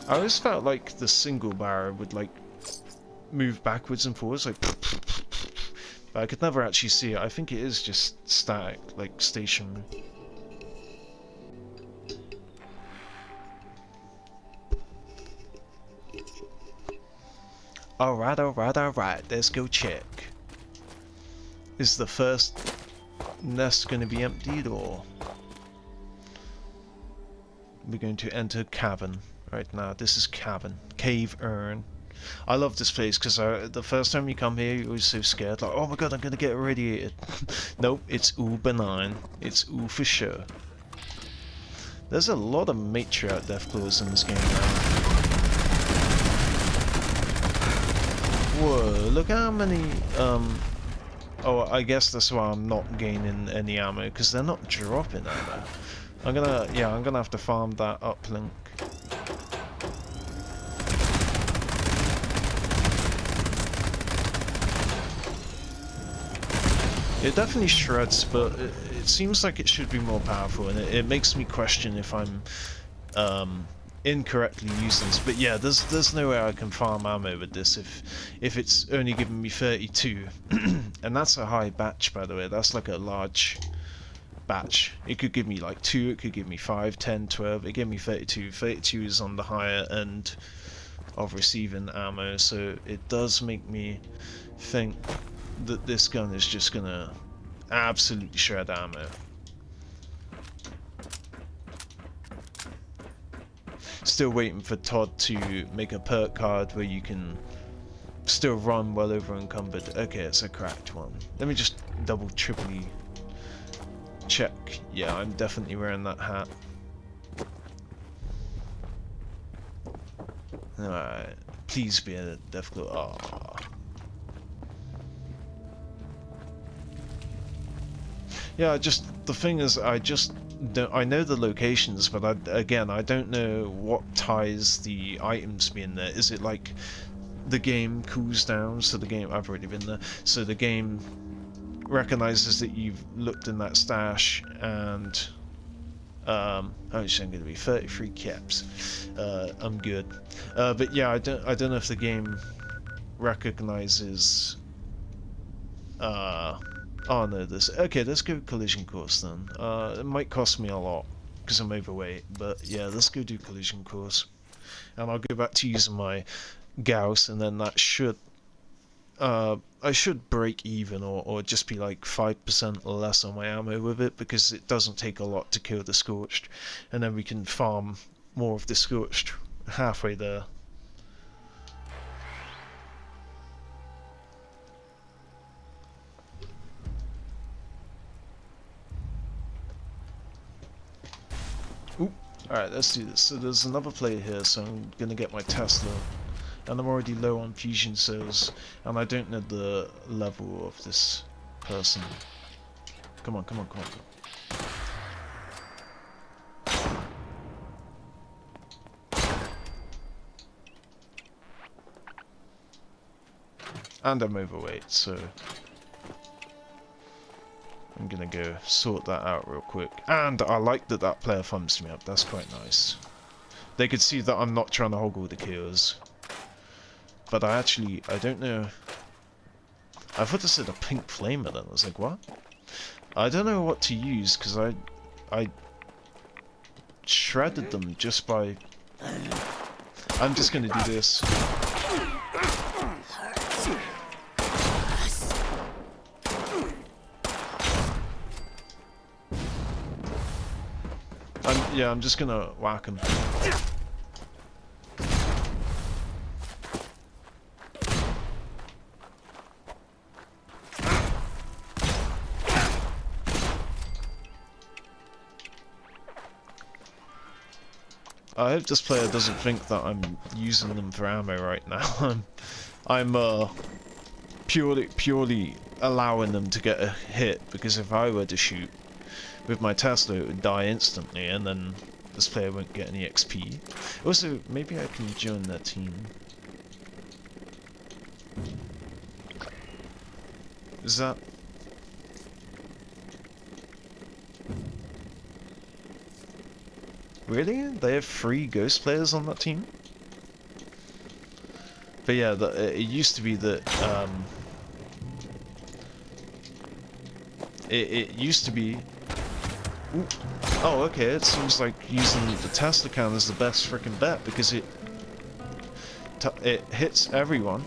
I always felt like the single barrel would like move backwards and forwards, like but I could never actually see it. I think it is just static, like stationary. Alright, let's go check. Is the first nest going to be emptied, or we're going to enter cavern right now? This is cavern, cave urn. I love this place because the first time you come here, you're always so scared, like, oh my god, I'm going to get irradiated. Nope, it's all benign. It's all for sure. There's a lot of matriarch Deathclaws in this game now. Whoa, look how many, oh, I guess that's why I'm not gaining any ammo, because they're not dropping ammo. I'm gonna have to farm that uplink. It definitely shreds, but it seems like it should be more powerful, and it makes me question if I'm incorrectly using this. But yeah, there's no way I can farm ammo with this if it's only giving me 32. And that's a high batch, by the way. That's like a large batch. It could give me like 2, it could give me 5, 10, 12. It gave me 32. 32 is on the higher end of receiving ammo, so it does make me think that this gun is just gonna absolutely shred ammo. Still waiting for Todd to make a perk card where you can still run well over encumbered. Okay, it's a cracked one. Let me just double, triply check. Yeah, I'm definitely wearing that hat. Alright, please be a Deathclaw. Aww. Yeah, the thing is, I just don't, I know the locations, but again, I don't know what ties the items being there. Is it like the game cools down, so the game, I've already been there, so the game recognizes that you've looked in that stash, and how much I'm going to be? 33 caps. I'm good. But yeah, I don't know if the game recognizes. Oh no, this. Okay, let's go collision course then. It might cost me a lot because I'm overweight, but yeah, let's go do collision course, and I'll go back to using my Gauss, and then that should. I should break even, or just be like 5% less on my ammo with it, because it doesn't take a lot to kill the Scorched, and then we can farm more of the Scorched halfway there. Ooh, alright, let's do this. So there's another player here, so I'm gonna get my Tesla. And I'm already low on fusion cells, and I don't know the level of this person. Come on, come on, come on. And I'm overweight, so I'm gonna go sort that out real quick. And I like that that player thumbs me up, that's quite nice. They could see that I'm not trying to hog all the kills. But I don't know. I thought it said a pink flamer then. I was like, what? I don't know what to use, because I shredded them just by... I'm just going to do this. I'm just going to whack them. I hope this player doesn't think that I'm using them for ammo right now. I'm purely allowing them to get a hit, because if I were to shoot with my Tesla, it would die instantly, and then this player won't get any XP. Also, maybe I can join their team. Is that... Really? They have 3 ghost players on that team? But yeah, it used to be that, it used to be... Ooh. Oh, okay, it seems like using the Tesla can is the best frickin' bet, because it hits everyone.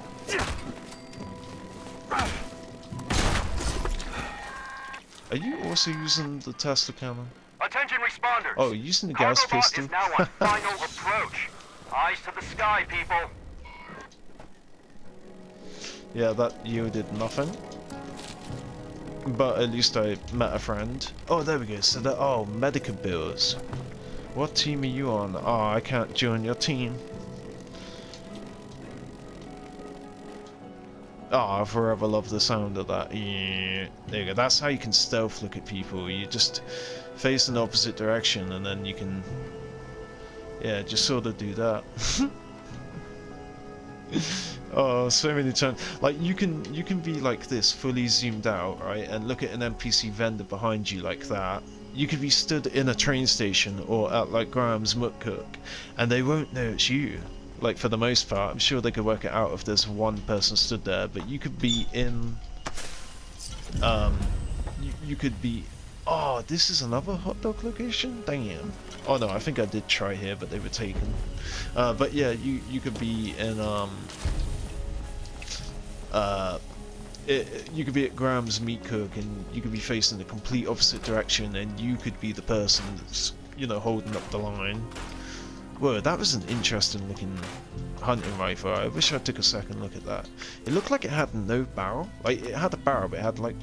Are you also using the Tesla cannon? Attention responders. Oh, you're using the Gauss pistol? Is now on final approach. Eyes to the sky, people. Yeah, that yielded nothing. But at least I met a friend. Oh, there we go. So that, oh, medical bills. What team are you on? Oh, I can't join your team. Oh, I forever love the sound of that. Yeah. There you go. That's how you can stealth look at people. You just face in the opposite direction, and then you can, yeah, just sort of do that. Oh, so many times. Like, you can be like this, fully zoomed out, right, and look at an NPC vendor behind you like that. You could be stood in a train station or at like Graham's Mutt Cook, and they won't know it's you. Like, for the most part, I'm sure they could work it out if there's one person stood there, but you could be in, you could be, oh, this is another hot dog location? Damn. Oh no, I think I did try here, but they were taken. But yeah, you could be in, you could be at Graham's Meat Cook, and you could be facing the complete opposite direction, and you could be the person that's, you know, holding up the line. Whoa, that was an interesting looking hunting rifle. I wish I took a second look at that. It looked like it had no barrel. Like, it had a barrel, but it had like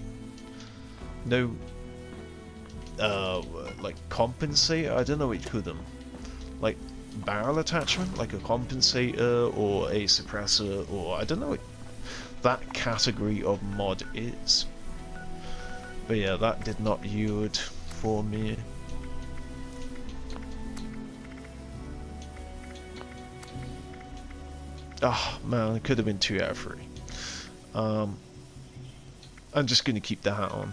no like compensator. I don't know what you call them. Like barrel attachment, like a compensator or a suppressor, or I don't know what that category of mod is. But yeah, that did not yield for me. Oh man, it could have been 2 out of 3. I'm just gonna keep the hat on.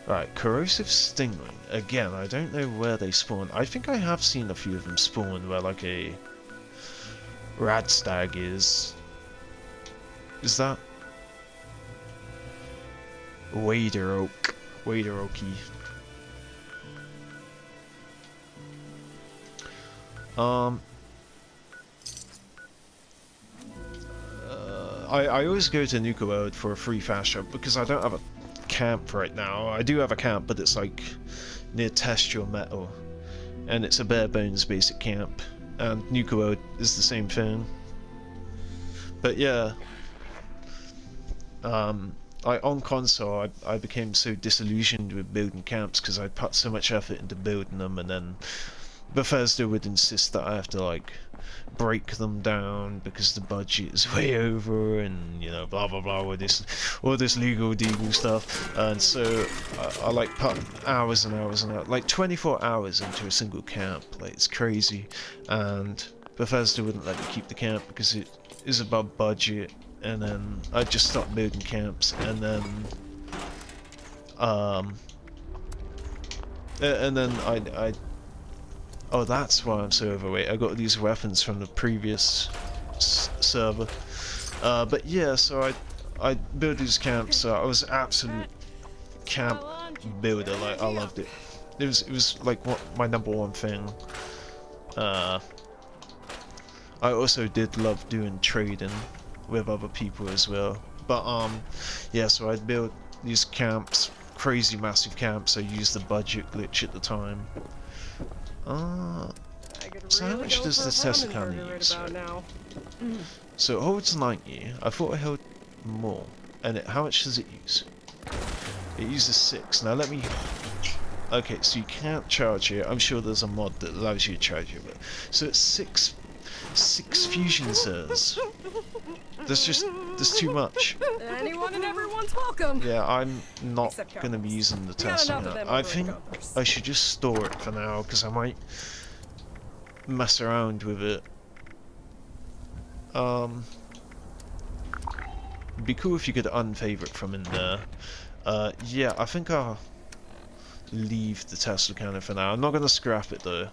Right, corrosive stingray. Again, I don't know where they spawn. I think I have seen a few of them spawn where like a radstag is. Is that Wader Oak? Wader Oaky. I always go to Nuka World for a free fast shop because I don't have a camp right now. I do have a camp, but it's like near Testial Metal, and it's a bare bones basic camp. And Nuka World is the same thing. But yeah, on console, I became so disillusioned with building camps because I put so much effort into building them, and then Bethesda would insist that I have to like break them down because the budget is way over, and you know, blah blah blah, with all this legal deagle stuff. And so I like put hours and hours and hours, like 24 hours into a single camp. Like, it's crazy. And Bethesda wouldn't let me keep the camp because it is above budget. And then I just stopped building camps, and then I oh, that's why I'm so overweight. I got these weapons from the previous server. But yeah, so I built these camps. So I was absolute camp builder. Like, I loved it. It was like my #1 thing. I also did love doing trading with other people as well. But yeah, so I'd build these camps, crazy massive camps. I used the budget glitch at the time. So how much does the Tesla can use? So it holds 90. I thought I held more. And how much does it use? It uses 6. Now let me... Okay, so you can't charge it. I'm sure there's a mod that allows you to charge it. But... So it's 6 fusion cells. There's too much. Anyone and everyone's welcome. Yeah, I'm not going to be using the Tesla now. I think I should just store it for now, because I might mess around with it. It'd be cool if you could unfavorite from in there. Yeah, I think I'll leave the Tesla cannon for now. I'm not going to scrap it though.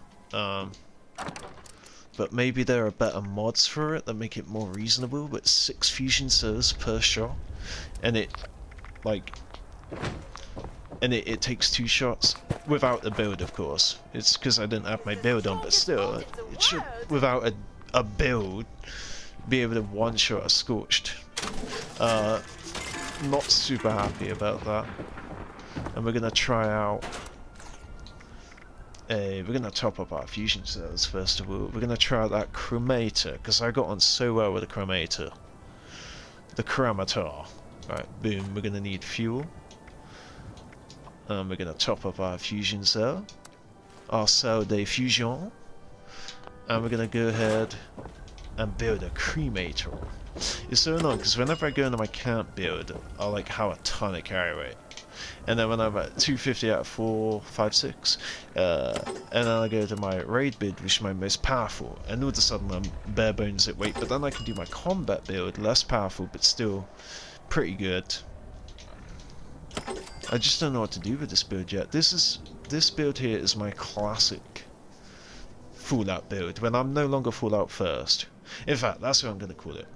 But maybe there are better mods for it that make it more reasonable. But 6 fusion cells per shot, and it takes 2 shots without the build, of course. It's because I didn't have my build on, but still, it should, without a build, be able to one-shot a scorched. Not super happy about that. And we're gonna try out. We're gonna top up our fusion cells first of all. We're gonna try out that chromator, because I got on so well with the chromator. The chromator. Right, boom, we're gonna need fuel. We're gonna top up our fusion cell. Our cell de fusion. And we're gonna go ahead and build a cremator. It's so annoying, because whenever I go into my camp build, I like have a ton of carry rate. And then when I'm at 250 out of 4, 5, 6, and then I go to my raid build, which is my most powerful, and all of a sudden I'm bare bones at weight. But then I can do my combat build, less powerful, but still pretty good. I just don't know what to do with this build yet. This build here is my classic Fallout build, when I'm no longer Fallout first. In fact, that's what I'm going to call it.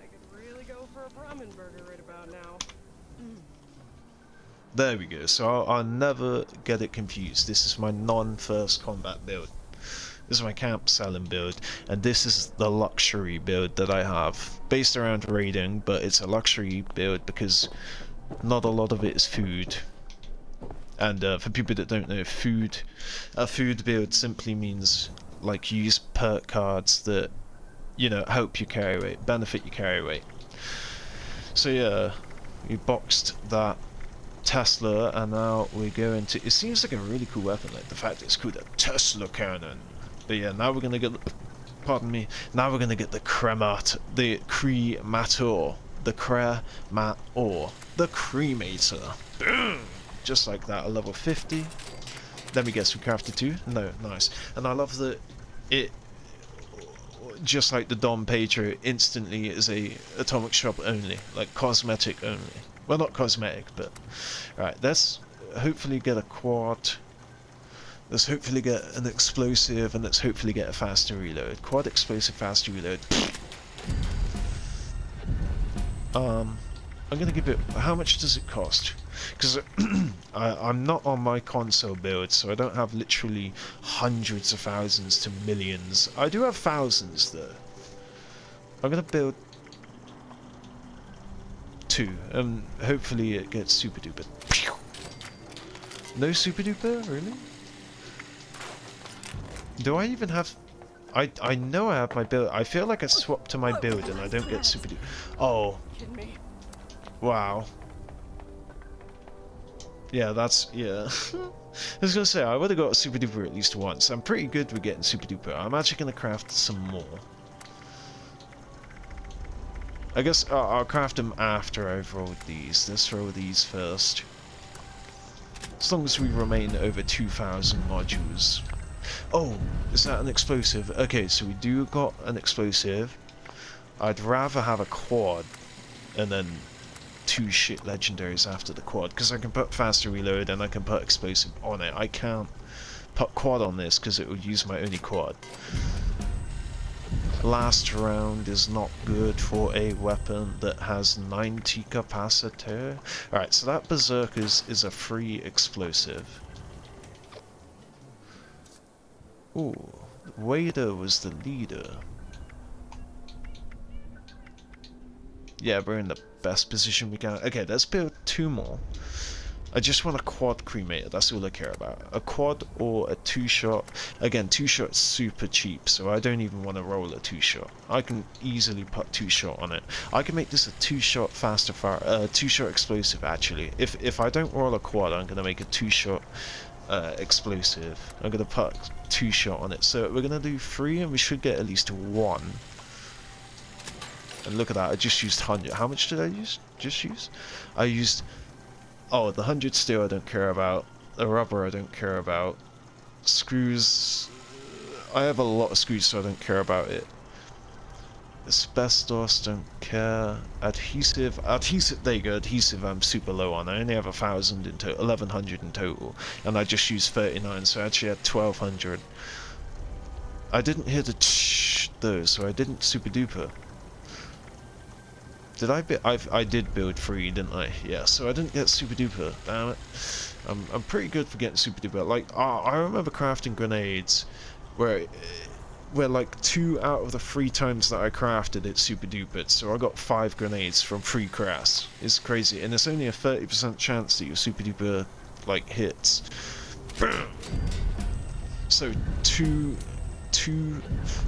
I could really go for a ramen burger right about now. There we go, so I'll never get it confused. This is my non-first combat build. This is my camp selling build, and this is the luxury build that I have, based around raiding, but it's a luxury build because not a lot of it is food. And for people that don't know, a food build simply means like you use perk cards that, you know, help your carry weight, benefit your carry weight. So yeah, we boxed that Tesla, and now we go into, it seems like a really cool weapon, like the fact that it's called a Tesla cannon. But yeah, now we're gonna get, pardon me, now we're gonna get the cremator, the the cremator. Boom! Just like that, a level 50. Let me guess, we crafted 2? No, nice. And I love that it, just like the Dom Pedro, instantly is a atomic shop only, like cosmetic only. Well, not cosmetic, but... Alright, let's hopefully get a quad. Let's hopefully get an explosive, and let's hopefully get a faster reload. Quad explosive, faster reload. I'm gonna give it... How much does it cost? Because I'm not on my console build, so I don't have literally hundreds of thousands to millions. I do have thousands, though. I'm gonna build 2, and hopefully it gets super duper. No super duper? Really? Do I even have... I know I have my build. I feel like I swapped to my build and I don't get super duper. Oh. Wow. Yeah, that's... yeah. I was gonna say, I would have got a super duper at least once. I'm pretty good with getting super duper. I'm actually gonna craft some more. I guess I'll craft them after I've rolled these. Let's roll these first. As long as we remain over 2,000 modules. Oh, is that an explosive? Okay, so we do got an explosive. I'd rather have a quad and then 2 shit legendaries after the quad, because I can put faster reload and I can put explosive on it. I can't put quad on this because it would use my only quad. Last round is not good for a weapon that has 90 capacitor. Alright, so that berserkers is a free explosive. Ooh, Wader was the leader. Yeah, we're in the best position we can. Okay, let's build 2 more. I just want a quad cremator, that's all I care about. A quad or a 2-shot. Again, 2-shot's super cheap, so I don't even want to roll a 2-shot. I can easily put 2-shot on it. I can make this a 2-shot faster fire, 2-shot explosive actually. If I don't roll a quad, I'm gonna make a 2-shot explosive. I'm gonna put 2-shot on it. So we're gonna do 3 and we should get at least 1. And look at that, I just used 100. How much did I use? I used... Oh, the 100 steel I don't care about. The rubber I don't care about. Screws... I have a lot of screws, so I don't care about it. Asbestos, don't care. Adhesive, there you go, adhesive I'm super low on. I only have 1,000 in total, 1,100 in total. And I just used 39, so I actually had 1,200. I didn't hear the tsh though, so I didn't super duper. Did I did build 3, didn't I? Yeah, so I didn't get super duper. Damn it. I'm pretty good for getting super duper. Like, I remember crafting grenades where like 2 out of the 3 times that I crafted it super duper. So I got 5 grenades from 3 crafts. It's crazy, and it's only a 30% chance that your super duper like hits. So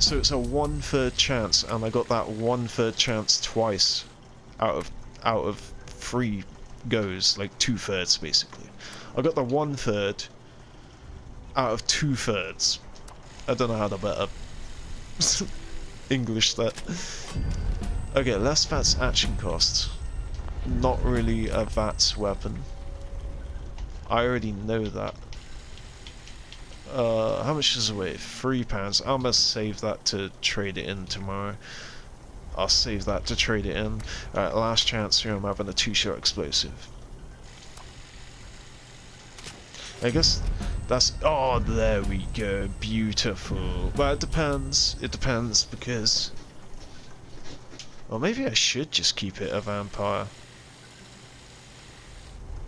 so it's a 1/3 chance, and I got that 1/3 chance twice out of 3 goes, like 2/3 basically. I got the 1/3 out of 2/3. I don't know how to better English that. Okay, less VATS action costs. Not really a VATS weapon. I already know that. How much does it weigh? £3. I'm gonna save that to trade it in tomorrow. I'll save that to trade it in. Alright, last chance here, I'm having a 2-shot explosive. I guess that's... Oh, there we go. Beautiful. Well, it depends. It depends because... Well, maybe I should just keep it a vampire.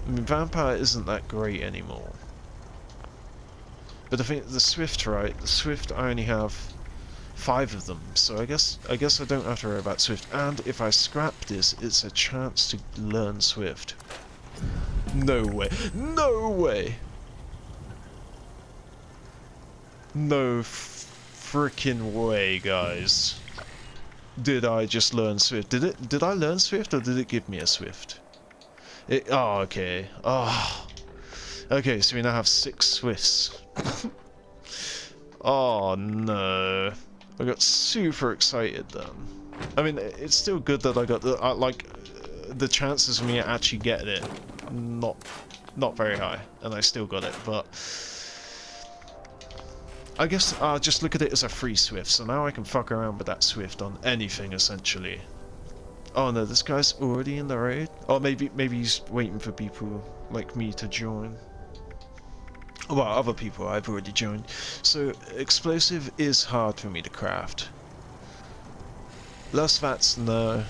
I mean, vampire isn't that great anymore. But I think the Swift, right? The Swift, I only have 5 of them, so I guess I don't have to worry about Swift. And if I scrap this, it's a chance to learn Swift. No way. No way! No freaking way, guys. Did I just learn Swift? Did I learn Swift, or did it give me a Swift? Oh, okay. Oh. Okay, so we now have 6 Swifts. Oh no. I got super excited then. I mean, it's still good that I got the the chances of me actually getting it not very high, and I still got it. But I guess I'll just look at it as a free Swift, so now I can fuck around with that Swift on anything essentially. Oh no, this guy's already in the raid. Or maybe he's waiting for people like me to join. Well, other people I've already joined. So explosive is hard for me to craft. Lust vats, no.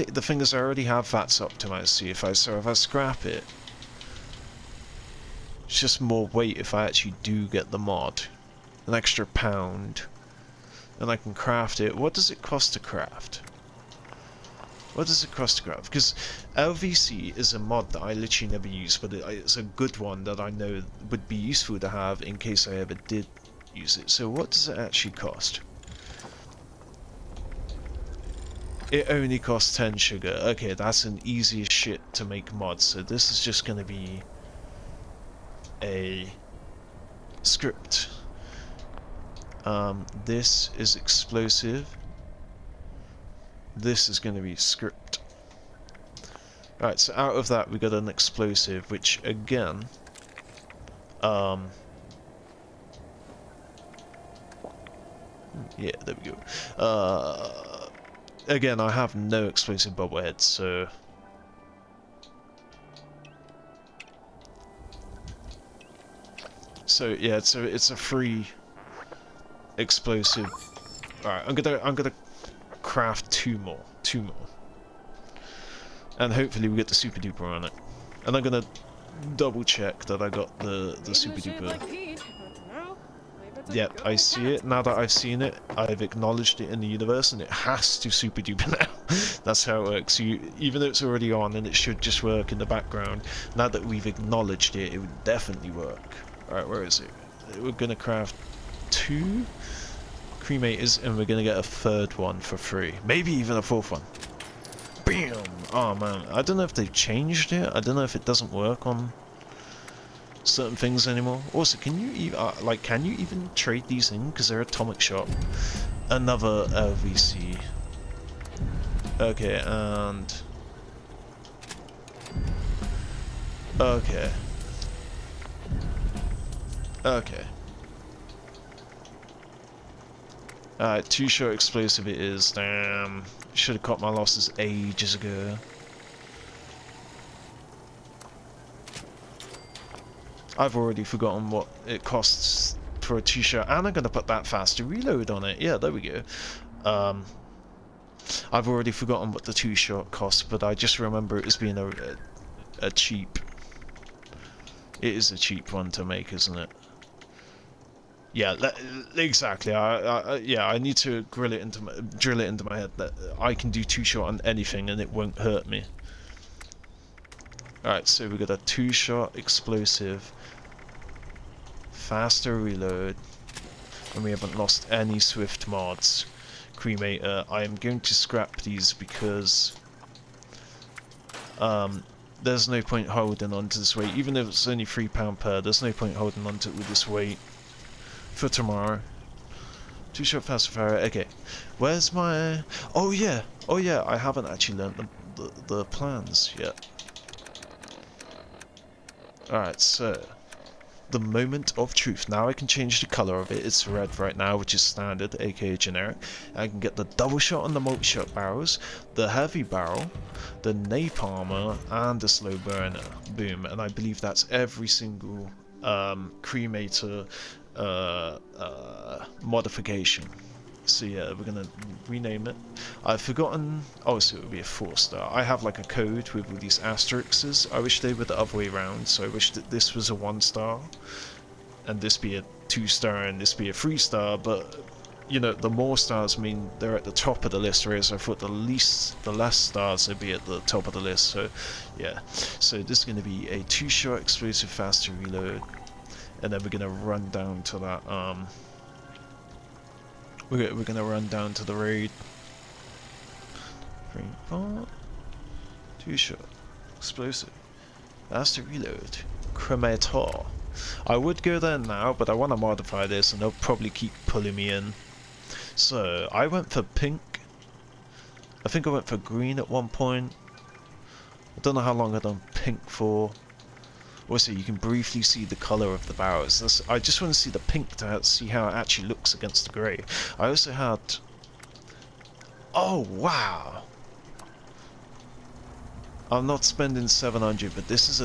The thing is, I already have VATS optimized. See, if I scrap it, it's just more weight if I actually do get the mod, an extra £1, and I can craft it. What does it cost to craft? What does it cost to craft? Because LVC is a mod that I literally never use, but it's a good one that I know would be useful to have in case I ever did use it. So what does it actually cost? It only costs 10 sugar. Okay, that's an easy as shit to make mods. So this is just going to be a script. This is explosive. This is going to be script. Right, so out of that we got an explosive, which again, yeah, there we go. Again, I have no explosive bobbleheads, so yeah, so it's a free explosive. All right, I'm gonna craft two more, and hopefully we get the super duper on it. And I'm gonna double check that I got the super duper. Yep, I see it. Now that I've seen it, I've acknowledged it in the universe, and it has to super duper now. That's how it works. Even though it's already on, and it should just work in the background, now that we've acknowledged it, it would definitely work. Alright, where is it? We're gonna craft 2 cremators, and we're gonna get a 3rd one for free. Maybe even a 4th one. Bam! Oh man, I don't know if they've changed it. I don't know if it doesn't work on certain things anymore. Also, can you even trade these in because they're atomic shop? Another LVC. Okay, and okay. Alright, 2-shot explosive it is. Damn, should have cut my losses ages ago. I've already forgotten what it costs for a 2-shot, and I'm gonna put that faster reload on it. Yeah, there we go. I've already forgotten what the 2-shot costs, but I just remember it as being a cheap. It is a cheap one to make, isn't it? Yeah, exactly. Yeah, I need to drill it into my head that I can do 2-shot on anything and it won't hurt me. Alright, so we got a 2-shot explosive, faster reload, and we haven't lost any Swift mods. Cremator, I am going to scrap these because there's no point holding on to this weight. Even if it's only £3 per, there's no point holding on to it with this weight for tomorrow. 2-shot faster fire. Okay, where's my... Oh yeah, I haven't actually learnt the plans yet. Alright, so the moment of truth. Now I can change the color of it. It's red right now, which is standard, aka generic. I can get the double shot and the multi-shot barrels, the heavy barrel, the napalmer, and the slow burner. Boom. And I believe that's every single cremator modification. So yeah, we're gonna rename it. I've forgotten. Oh, so it would be a 4-star. I have like a code with all these asterisks. I wish they were the other way around. So I wish that this was a 1-star, and this be a 2-star, and this be a 3-star. But you know, the more stars mean they're at the top of the list, whereas I thought the less stars would be at the top of the list. So yeah. So this is gonna be a 2-shot explosive faster reload, and then we're gonna run down to that We're gonna run down to the raid. 3, 4, 2-shot, explosive, faster reload, cremator. I would go there now, but I want to modify this, and they'll probably keep pulling me in. So, I went for pink. I think I went for green at one point. I don't know how long I've done pink for. Also, you can briefly see the colour of the barrels. I just want to see the pink to see how it actually looks against the grey. I also had... Oh, wow! I'm not spending 700, but this is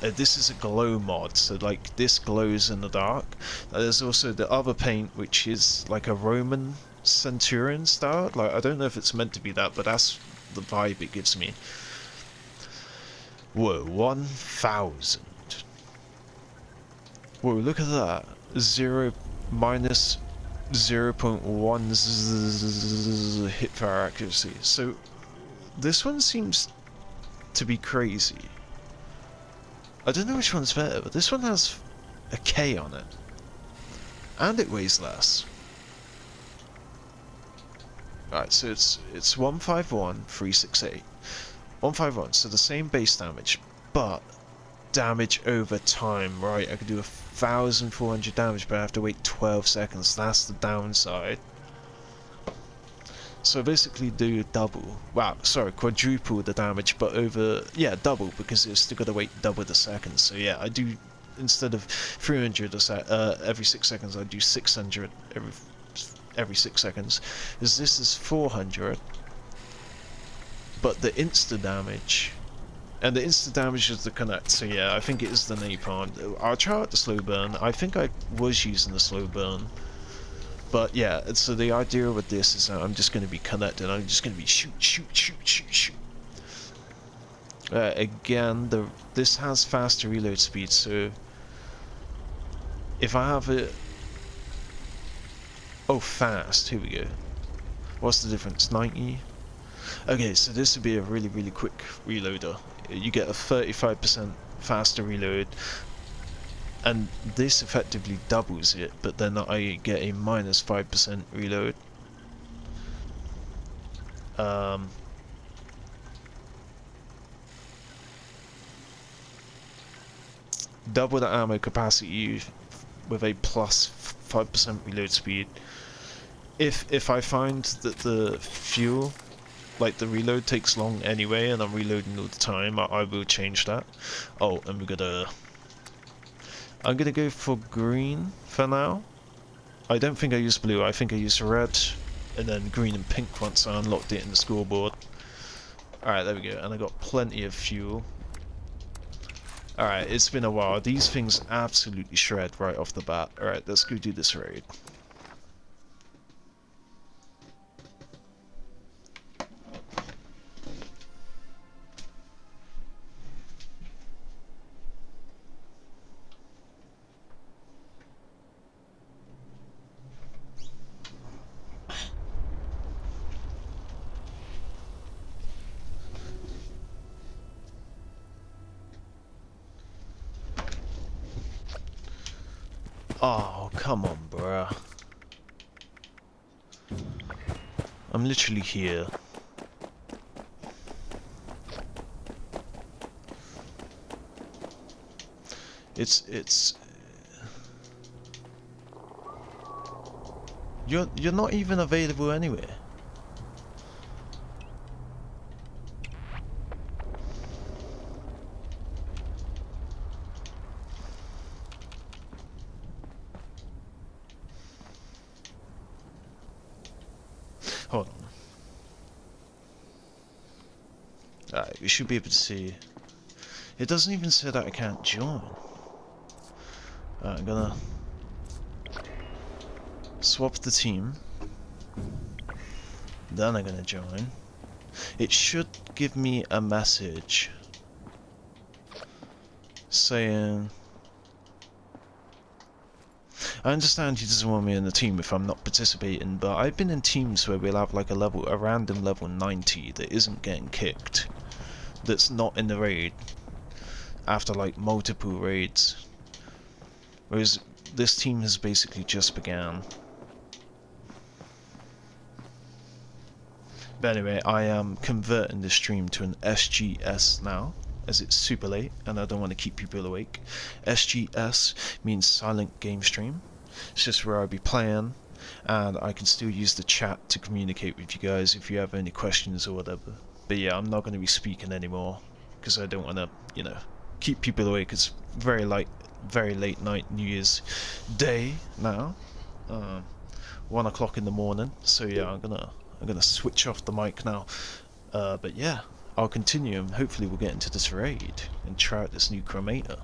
this is a glow mod, so like this glows in the dark. There's also the other paint, which is like a Roman centurion style. Like, I don't know if it's meant to be that, but that's the vibe it gives me. Whoa, 1,000. Whoa, look at that. minus 0.1 hit fire accuracy. So this one seems to be crazy. I don't know which one's better, but this one has a K on it. And it weighs less. Right, so it's 151, 368. 151, so the same base damage, but damage over time, right? I could do 1,400 damage, but I have to wait 12 seconds. That's the downside. So basically do double, wow, sorry, quadruple the damage, but over, yeah, double, because it's still got to wait double the seconds. So yeah, I do, instead of 300 every 6 seconds, I do 600 every 6 seconds. As this is 400, but the insta damage, and the insta damage is the connect, so yeah, I think it is the napalm. I'll try out the slow burn. I think I was using the slow burn. But yeah, so the idea with this is that I'm just going to be connected. I'm just going to be shoot. Again, this has faster reload speed, so if I have it... Oh, fast, here we go. What's the difference, 90? Okay, so this would be a really, really quick reloader. You get a 35% faster reload, and this effectively doubles it, but then I get a minus 5% reload. Double the ammo capacity with a plus 5% reload speed. If I find that the fuel, like the reload, takes long anyway, and I'm reloading all the time, I will change that. Oh, and I'm gonna go for green for now. I don't think I used blue, I think I used red, and then green and pink once I unlocked it in the scoreboard. Alright, there we go, and I got plenty of fuel. Alright, it's been a while. These things absolutely shred right off the bat. Alright, let's go do this raid. Oh, come on, bruh. I'm literally here. It's... You're not even available anywhere. Hold on. Alright, we should be able to see. It doesn't even say that I can't join. Alright, I'm gonna swap the team. Then I'm gonna join. It should give me a message saying... I understand he doesn't want me in the team if I'm not participating, but I've been in teams where we'll have like a random level 90 that isn't getting kicked, that's not in the raid, after like multiple raids. Whereas this team has basically just began. But anyway, I am converting the stream to an SGS now. as it's super late and I don't want to keep people awake. SGS means silent game stream. It's just where I'll be playing, and I can still use the chat to communicate with you guys if you have any questions or whatever. But yeah, I'm not going to be speaking anymore because I don't want to, you know, keep people awake. It's very late night New Year's Day now, 1 o'clock in the morning. So yeah, I'm gonna switch off the mic now. But yeah, I'll continue and hopefully we'll get into this raid and try out this new chromator.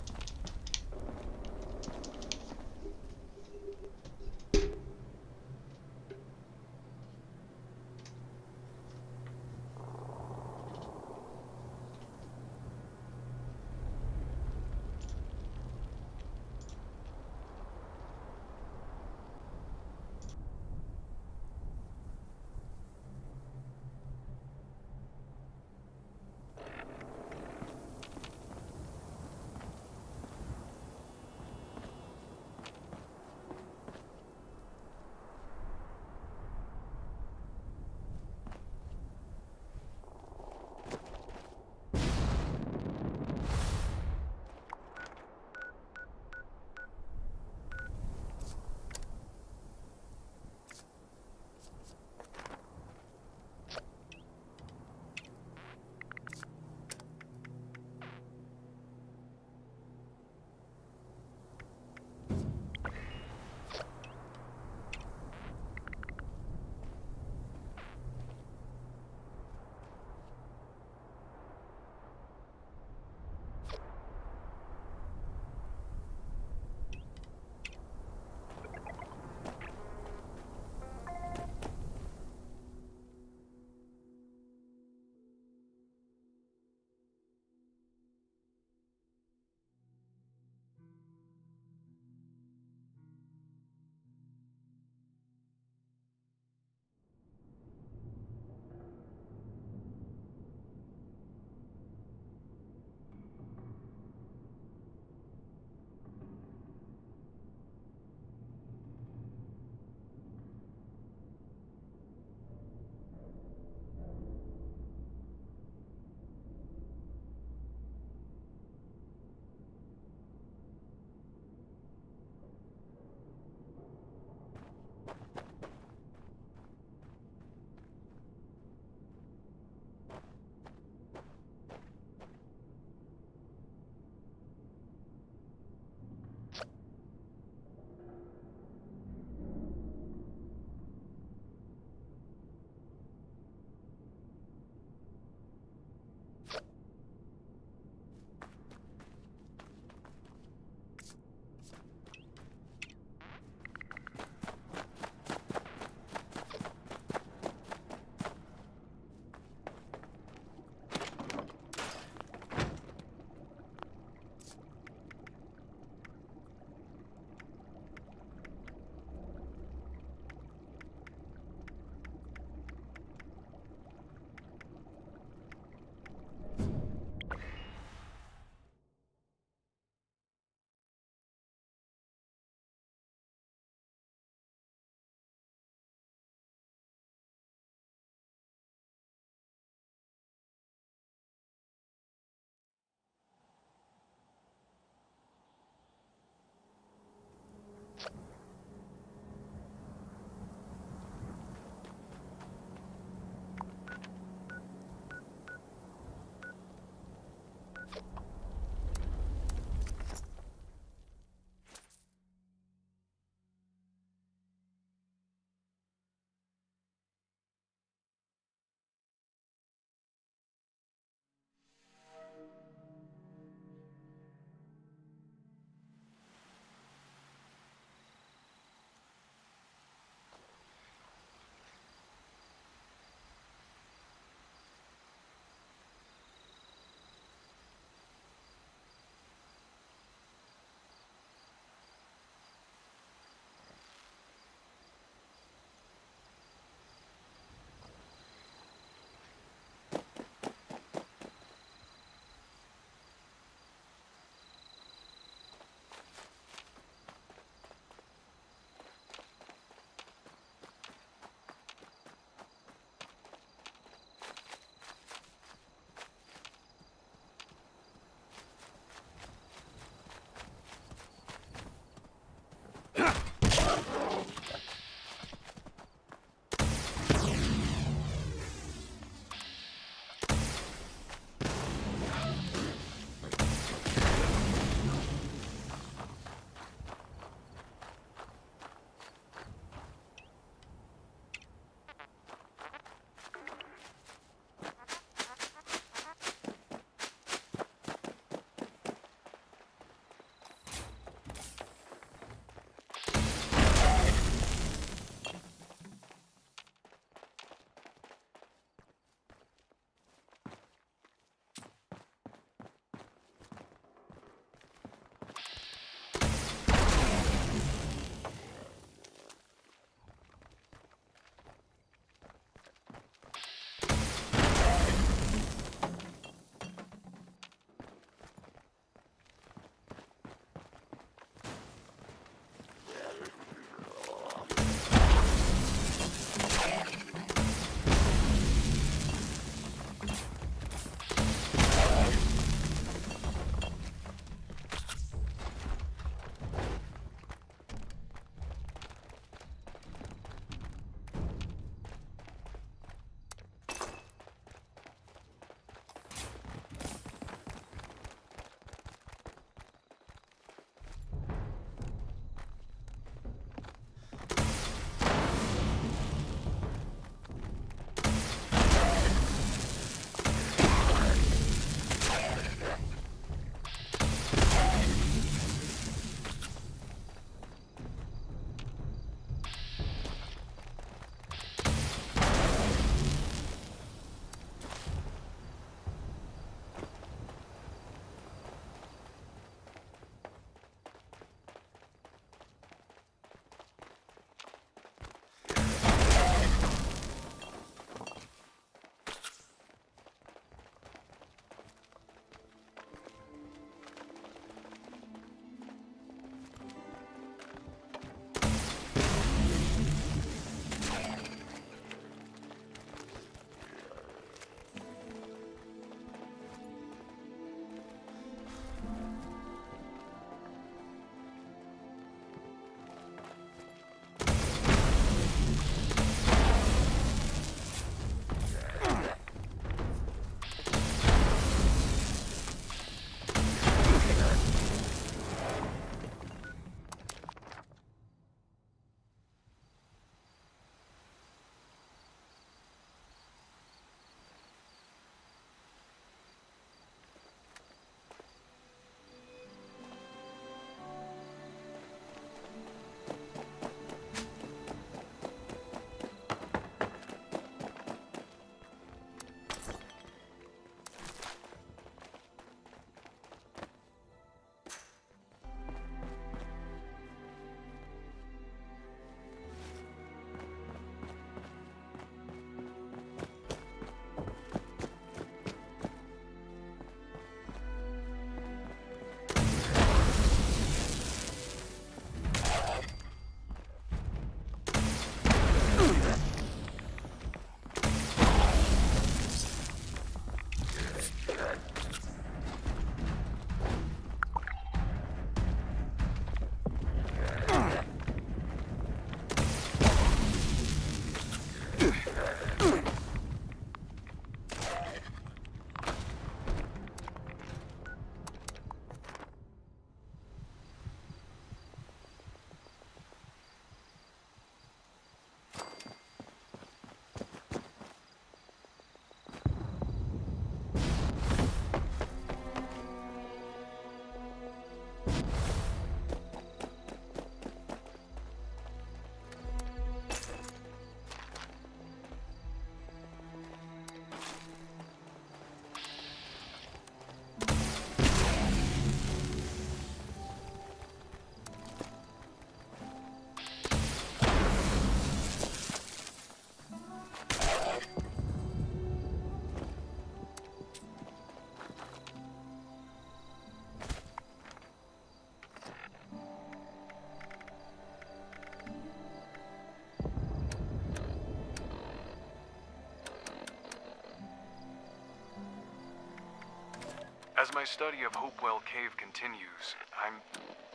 my study of Hopewell Cave continues, I'm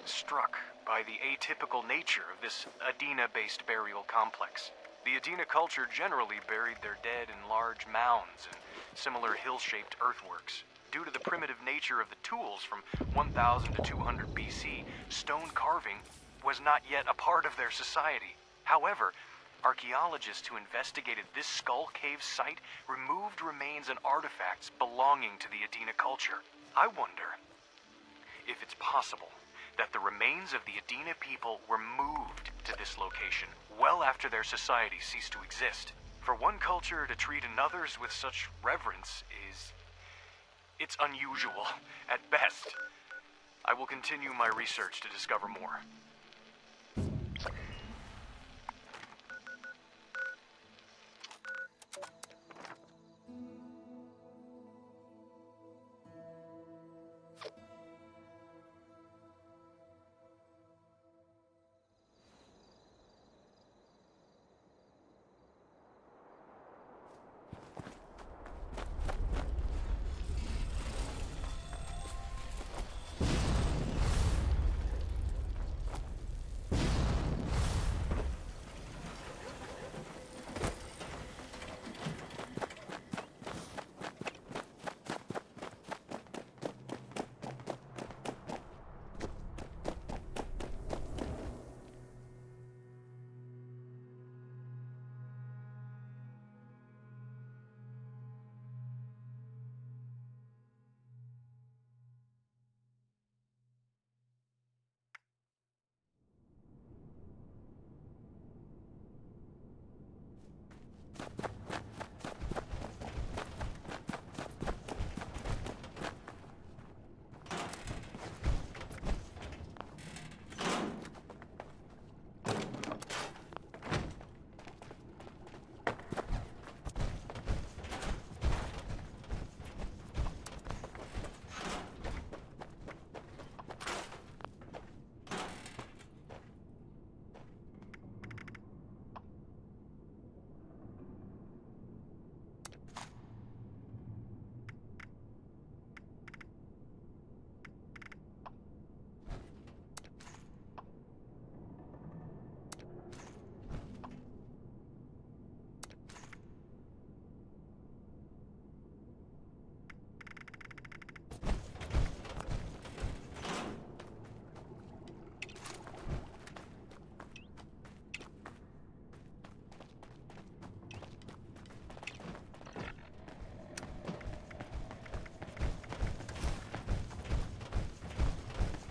struck by the atypical nature of this Adena-based burial complex. The Adena culture generally buried their dead in large mounds and similar hill-shaped earthworks. Due to the primitive nature of the tools from 1000 to 200 BC, stone carving was not yet a part of their society. However, archaeologists who investigated this skull cave site removed remains and artifacts belonging to the Adena culture. I wonder if it's possible that the remains of the Adena people were moved to this location well after their society ceased to exist. For one culture to treat another's with such reverence it's unusual, at best. I will continue my research to discover more.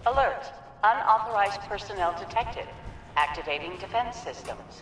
Alert! Unauthorized personnel detected. Activating defense systems.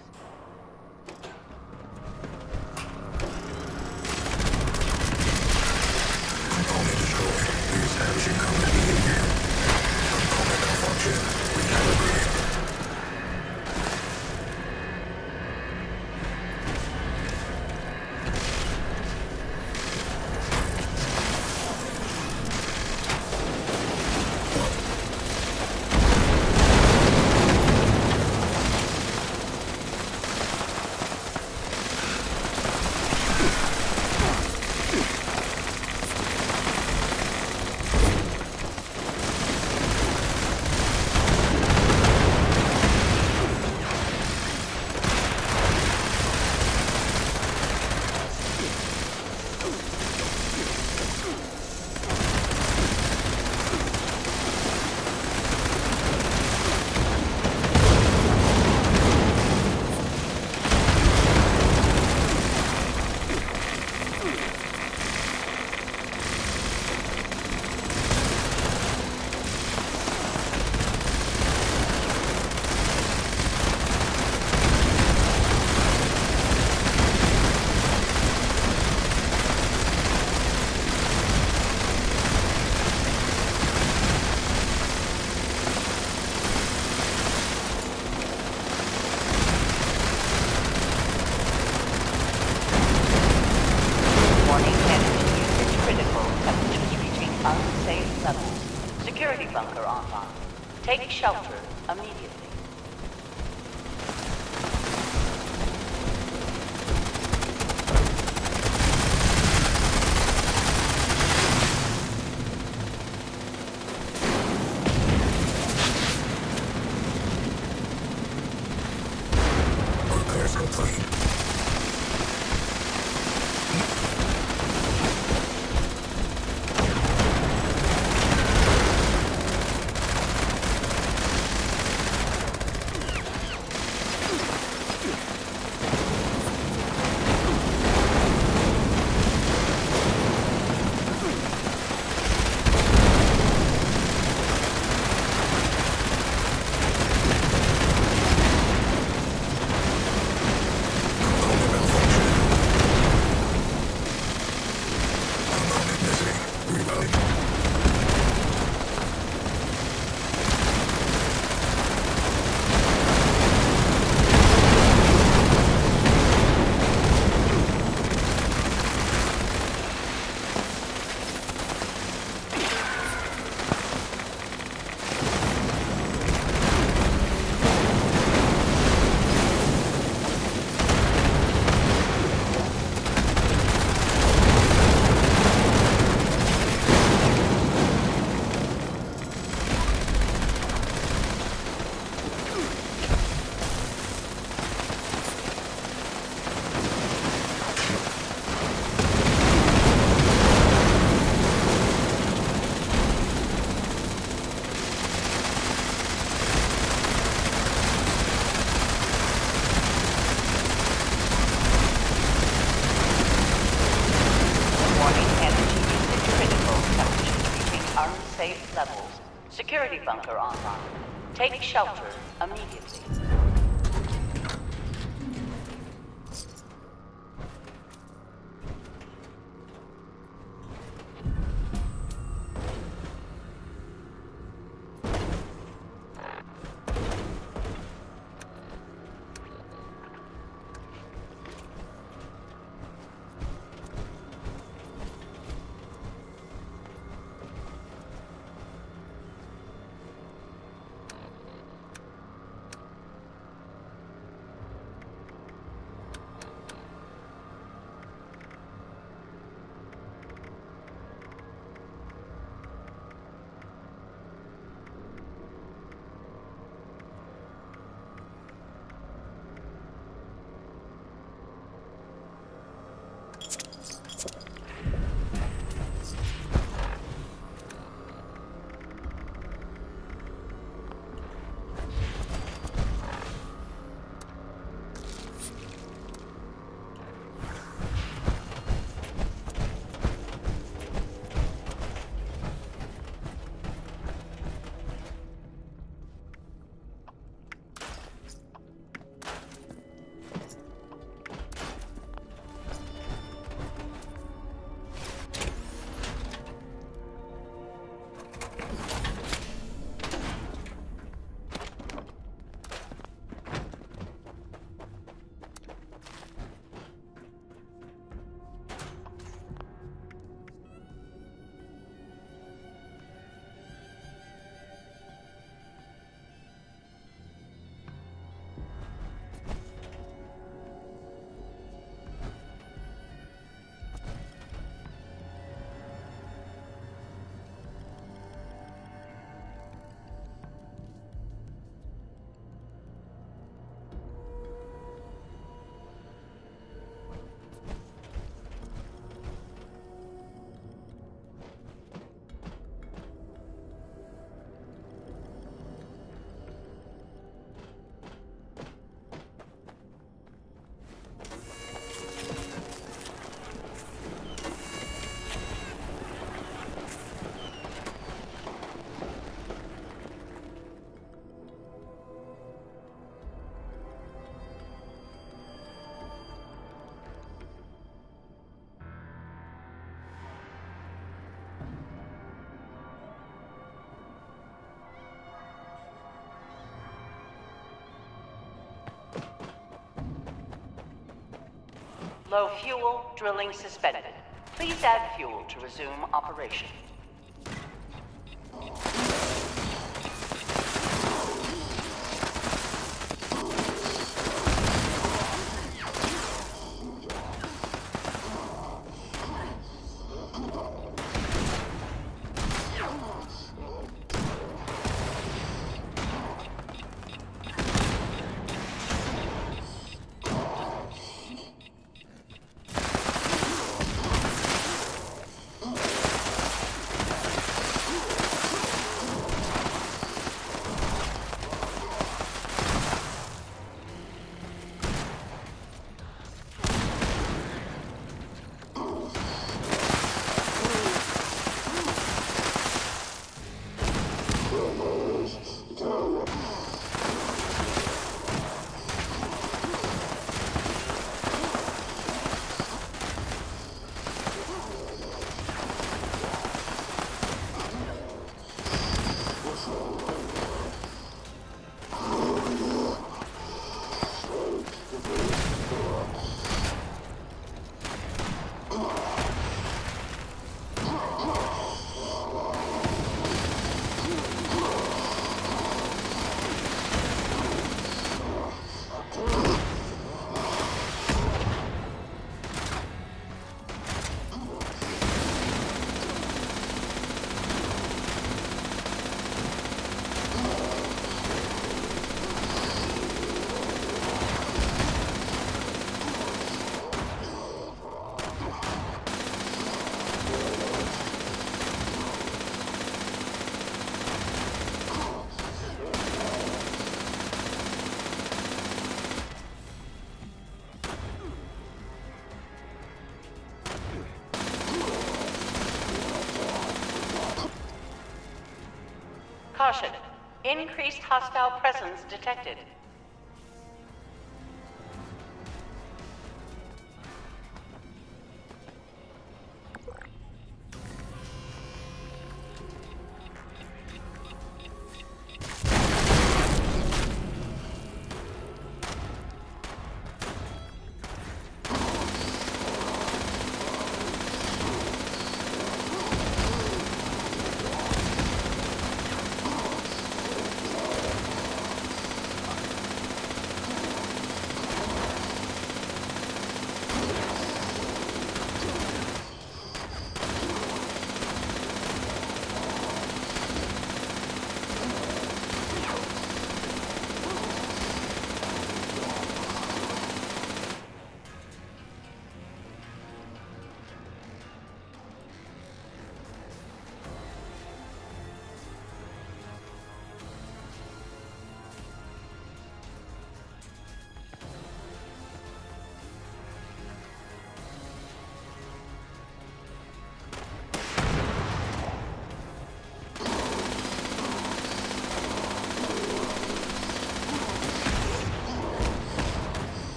Unsafe levels. Security bunker online. Take shelter immediately. Unsafe levels. Security bunker online. Take shelter immediately. Low fuel, drilling suspended. Please add fuel to resume operation. Caution. Increased hostile presence detected.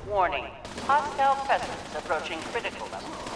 Warning. Hostile presence approaching critical level.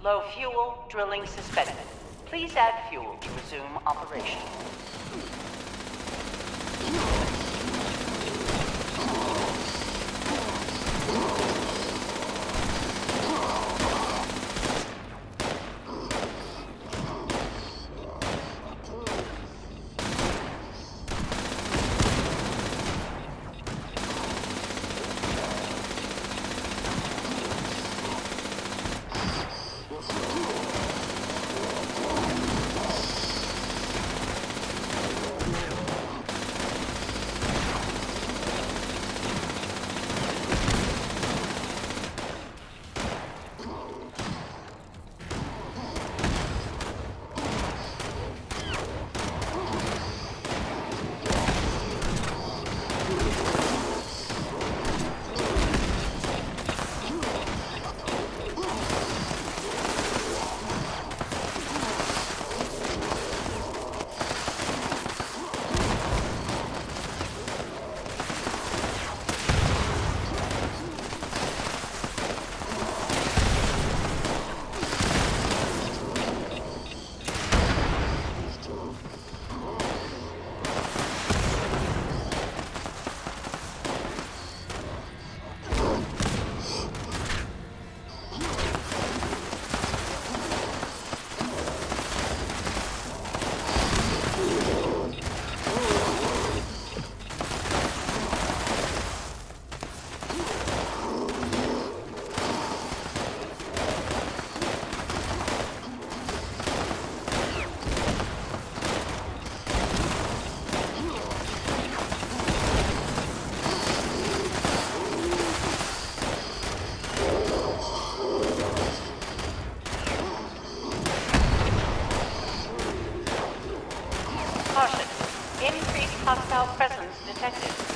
Low fuel, drilling suspended. Please add fuel to resume operation. Caution. Increased hostile presence detected.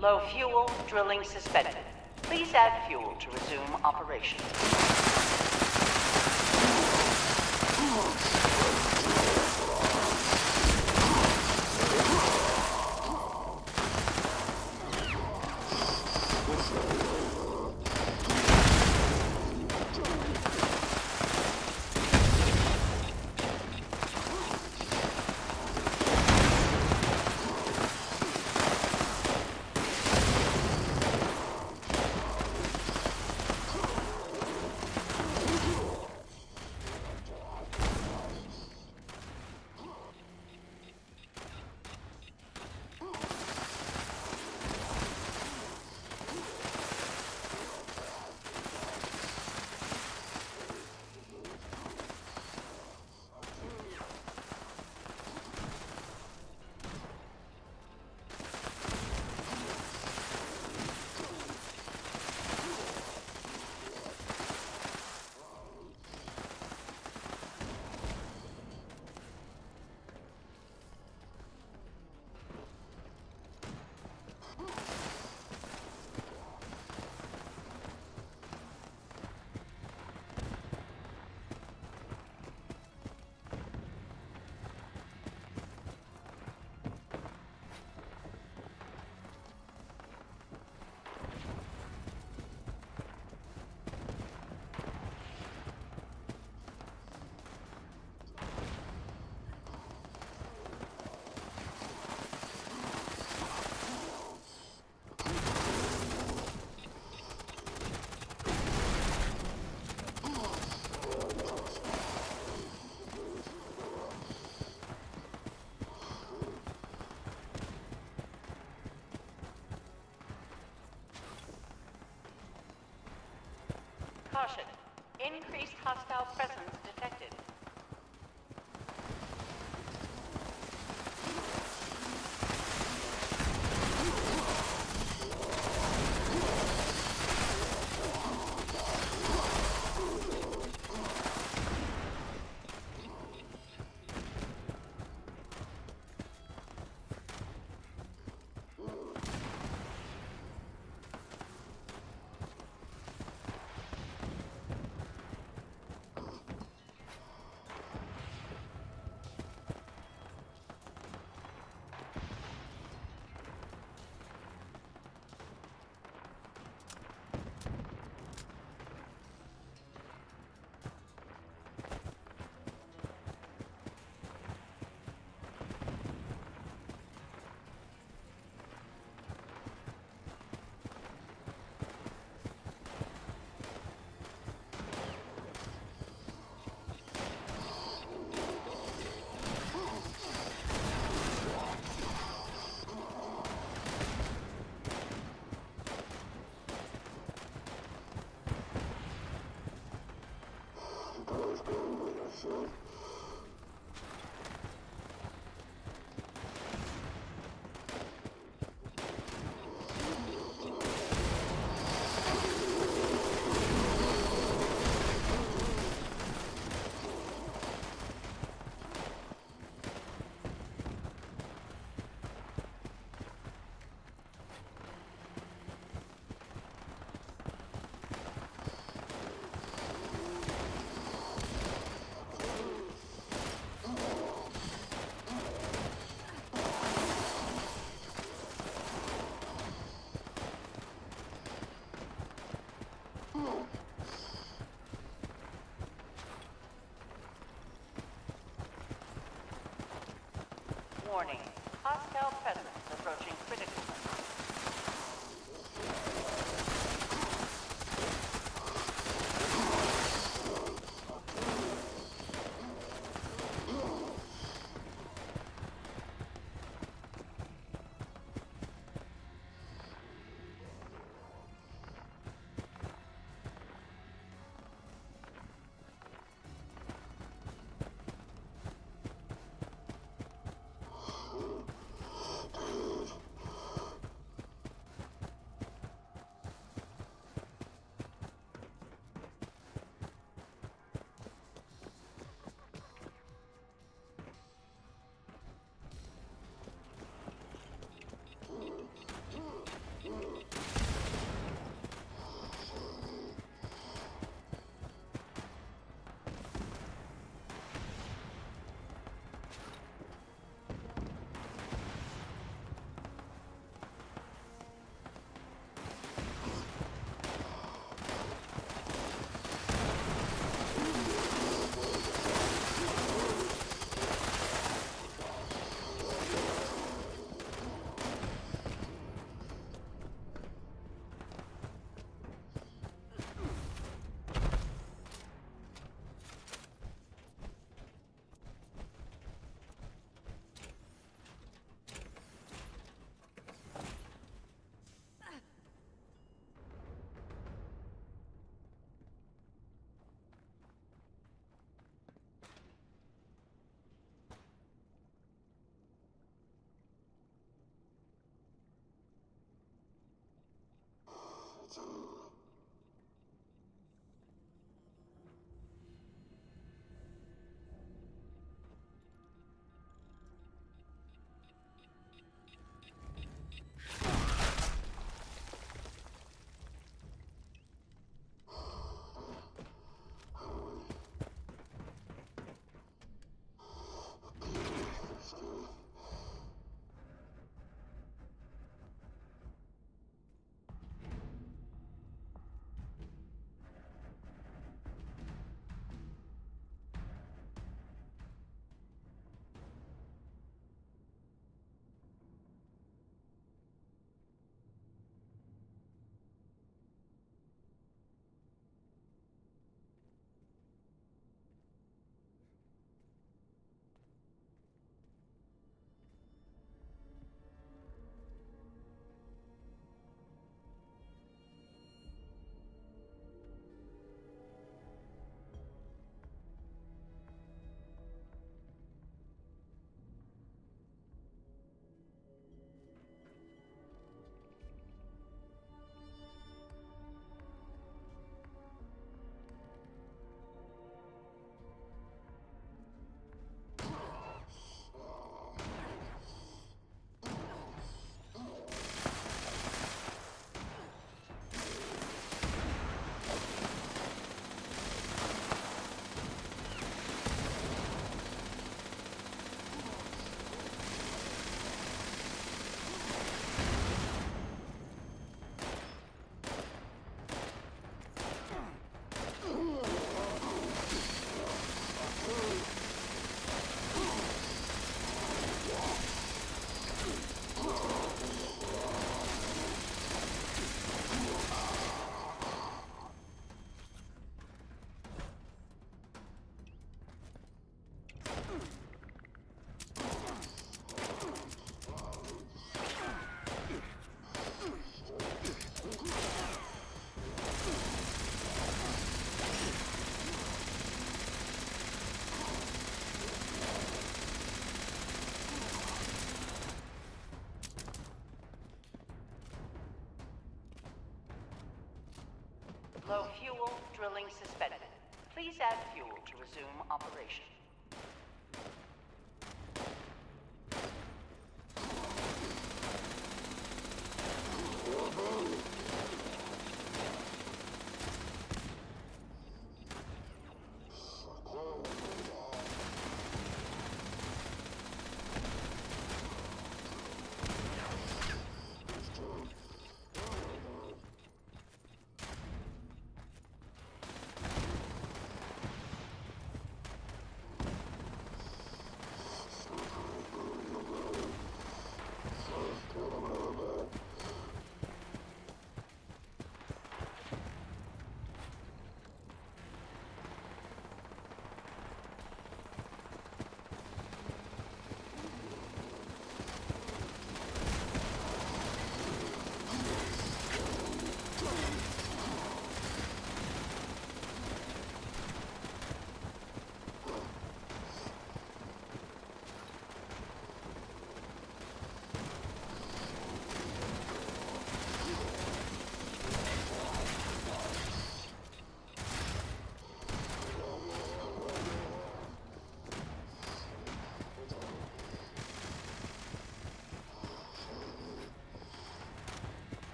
Low fuel, drilling suspended. Please add fuel to resume operation. Caution. Increased hostile presence detected. Warning. Hostile presence approaching critical limits. Low fuel, drilling suspended. Please add fuel to resume operation.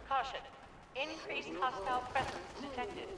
Caution. Increased hostile presence detected.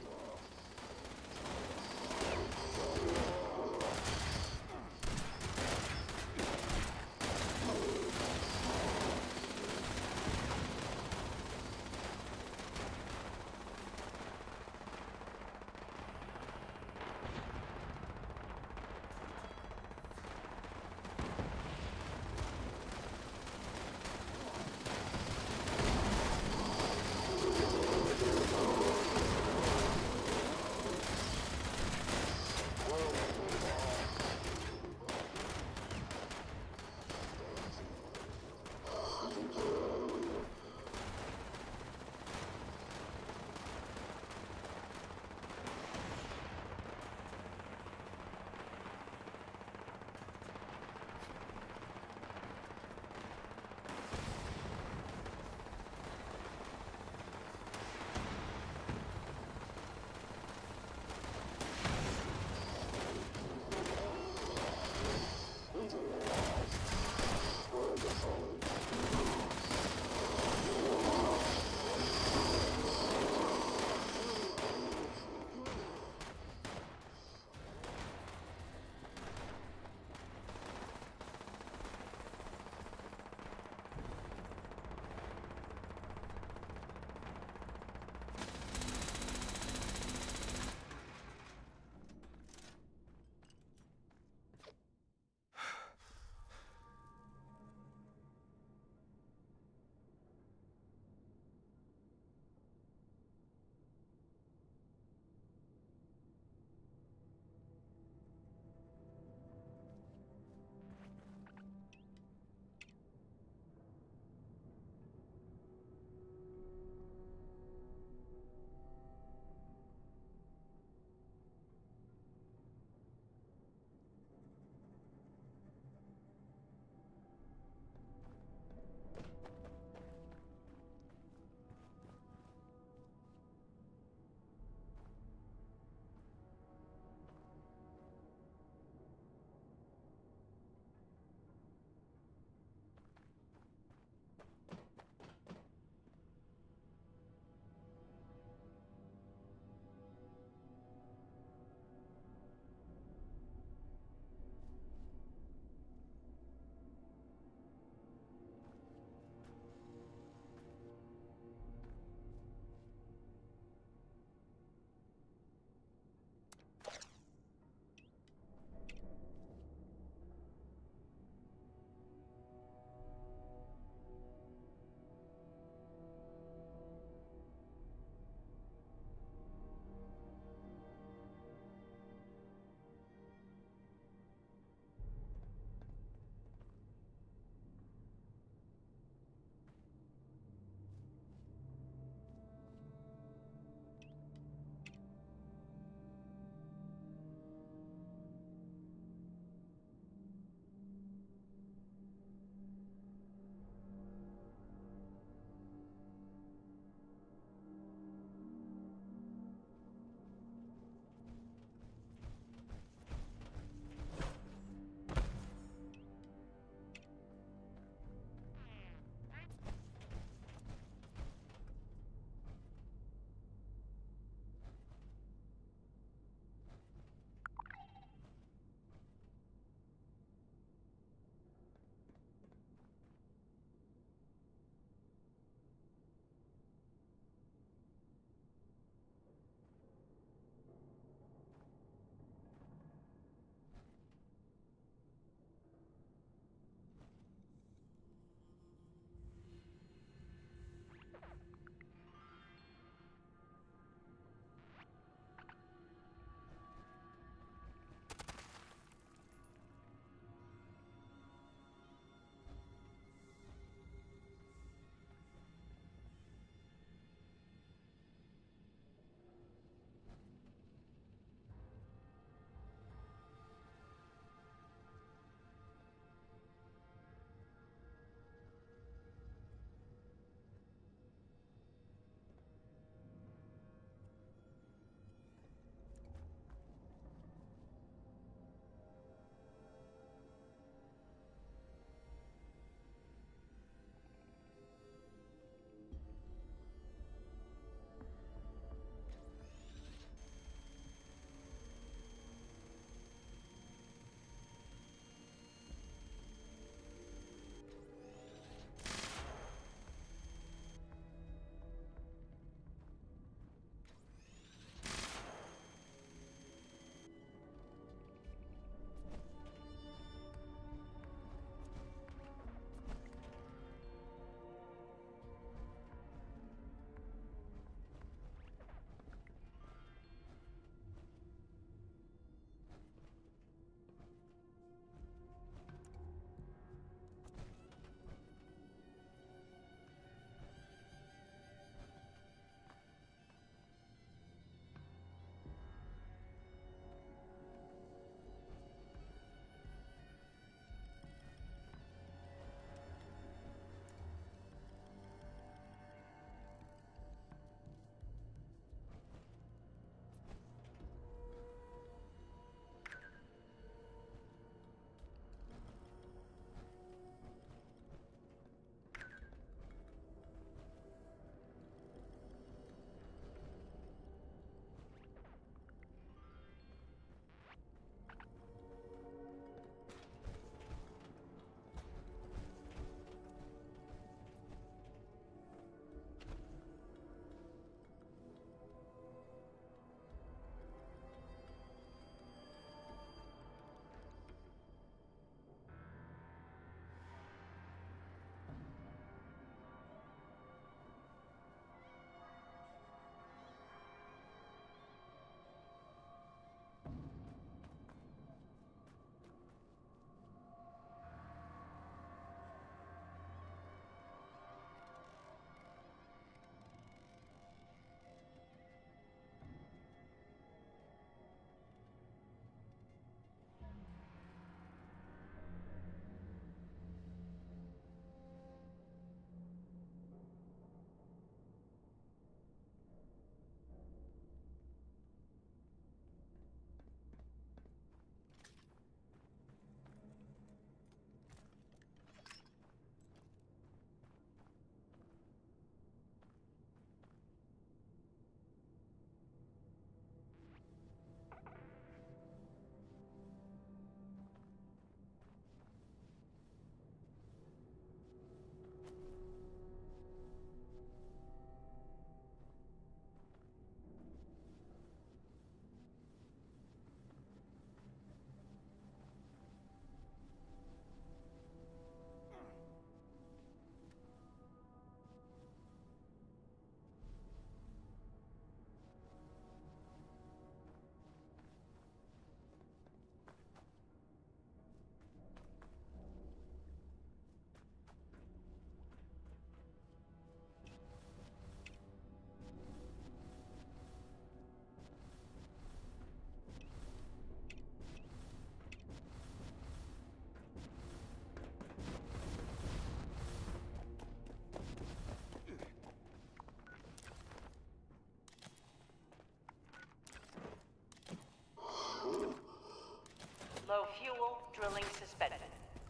drilling suspended.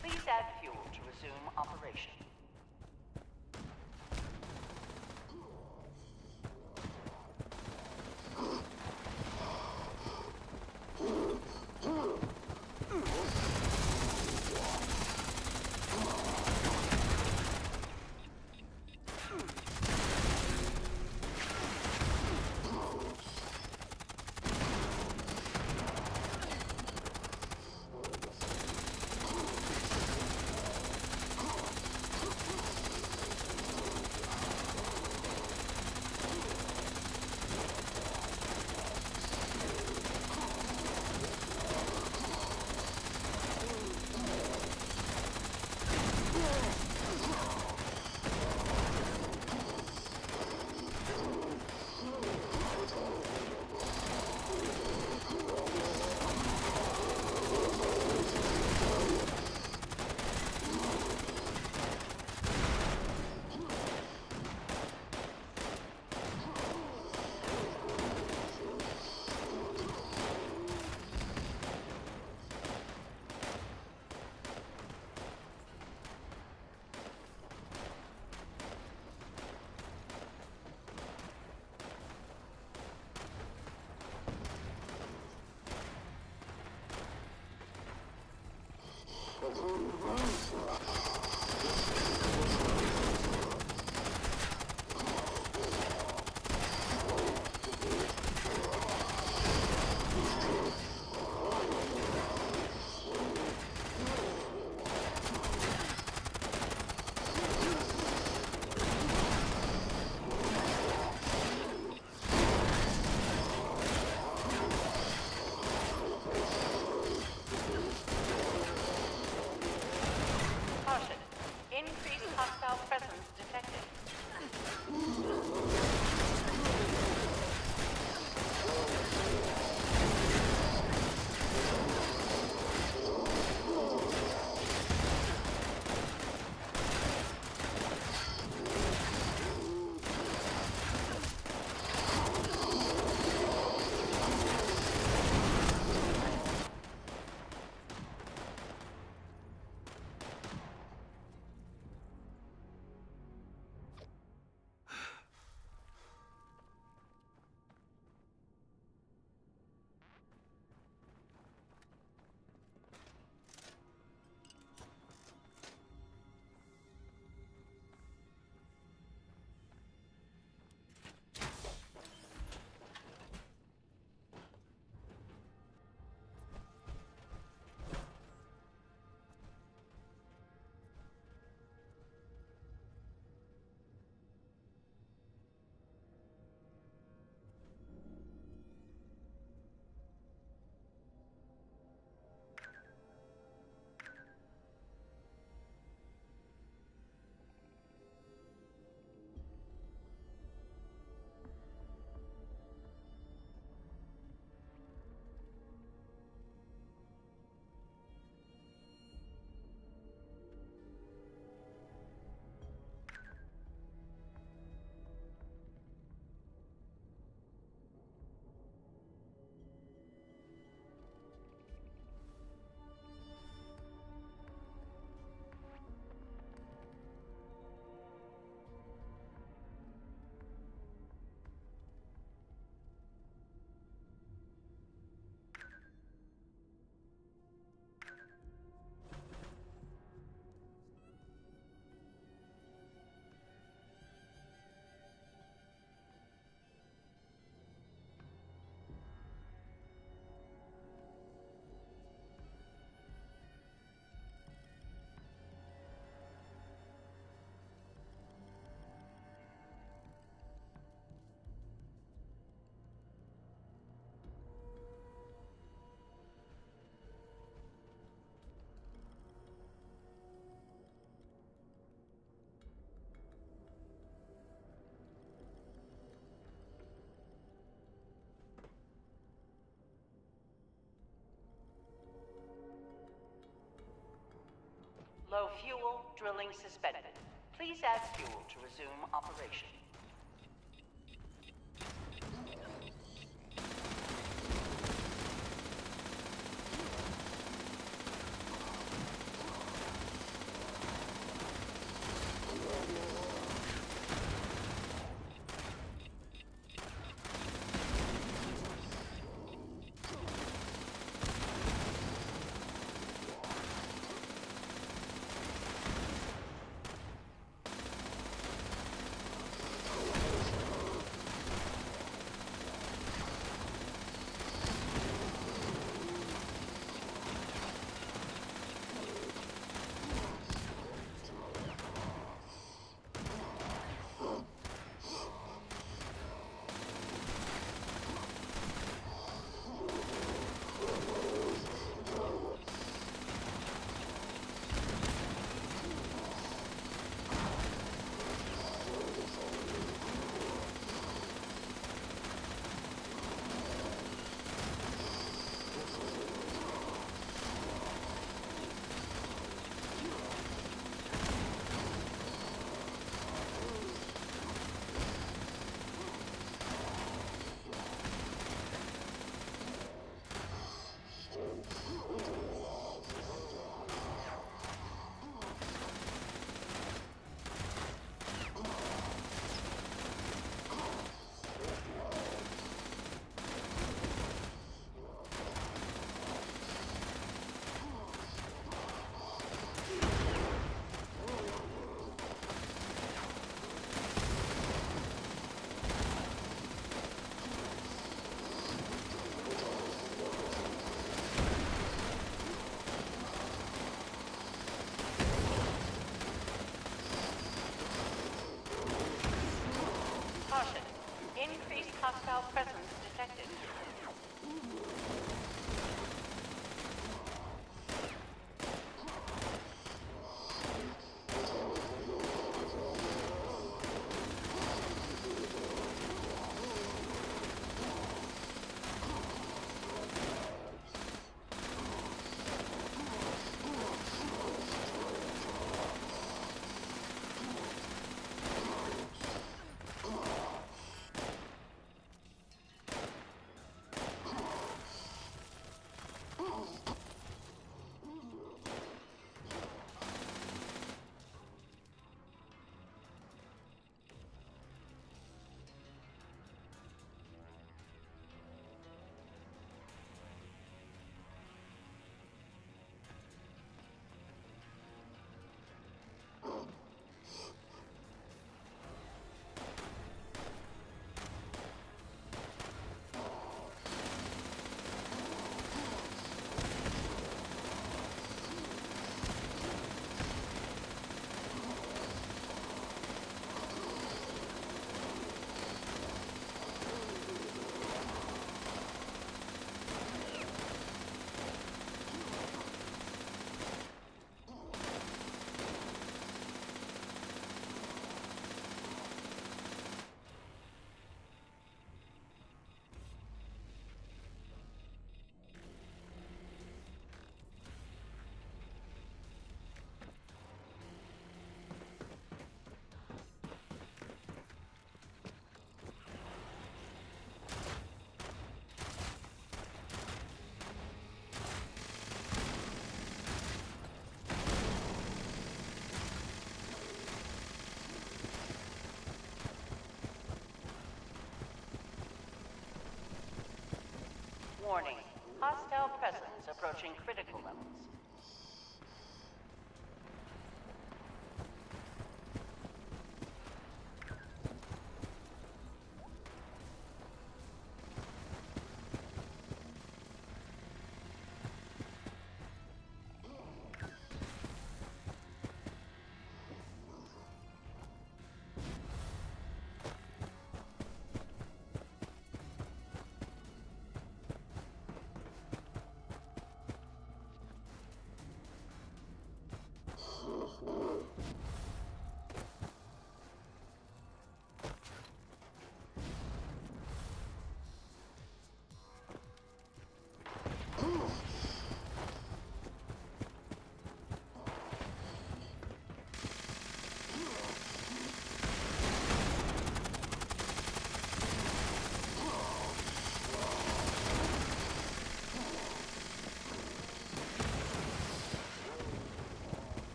Please add fuel to resume operation. Caution. Increased hostile presence detected. Low fuel, drilling suspended. Please add fuel to resume operation. Increased hostile presence detected. Warning. Hostile presence approaching critical levels.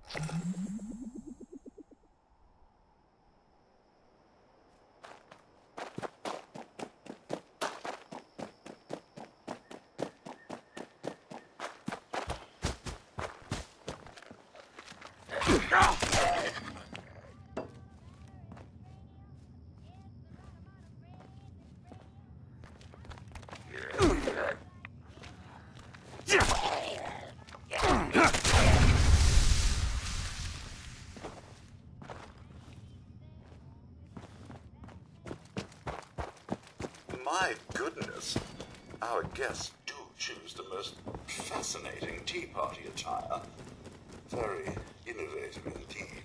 My goodness, our guests do choose the most fascinating tea party attire. Very innovative indeed.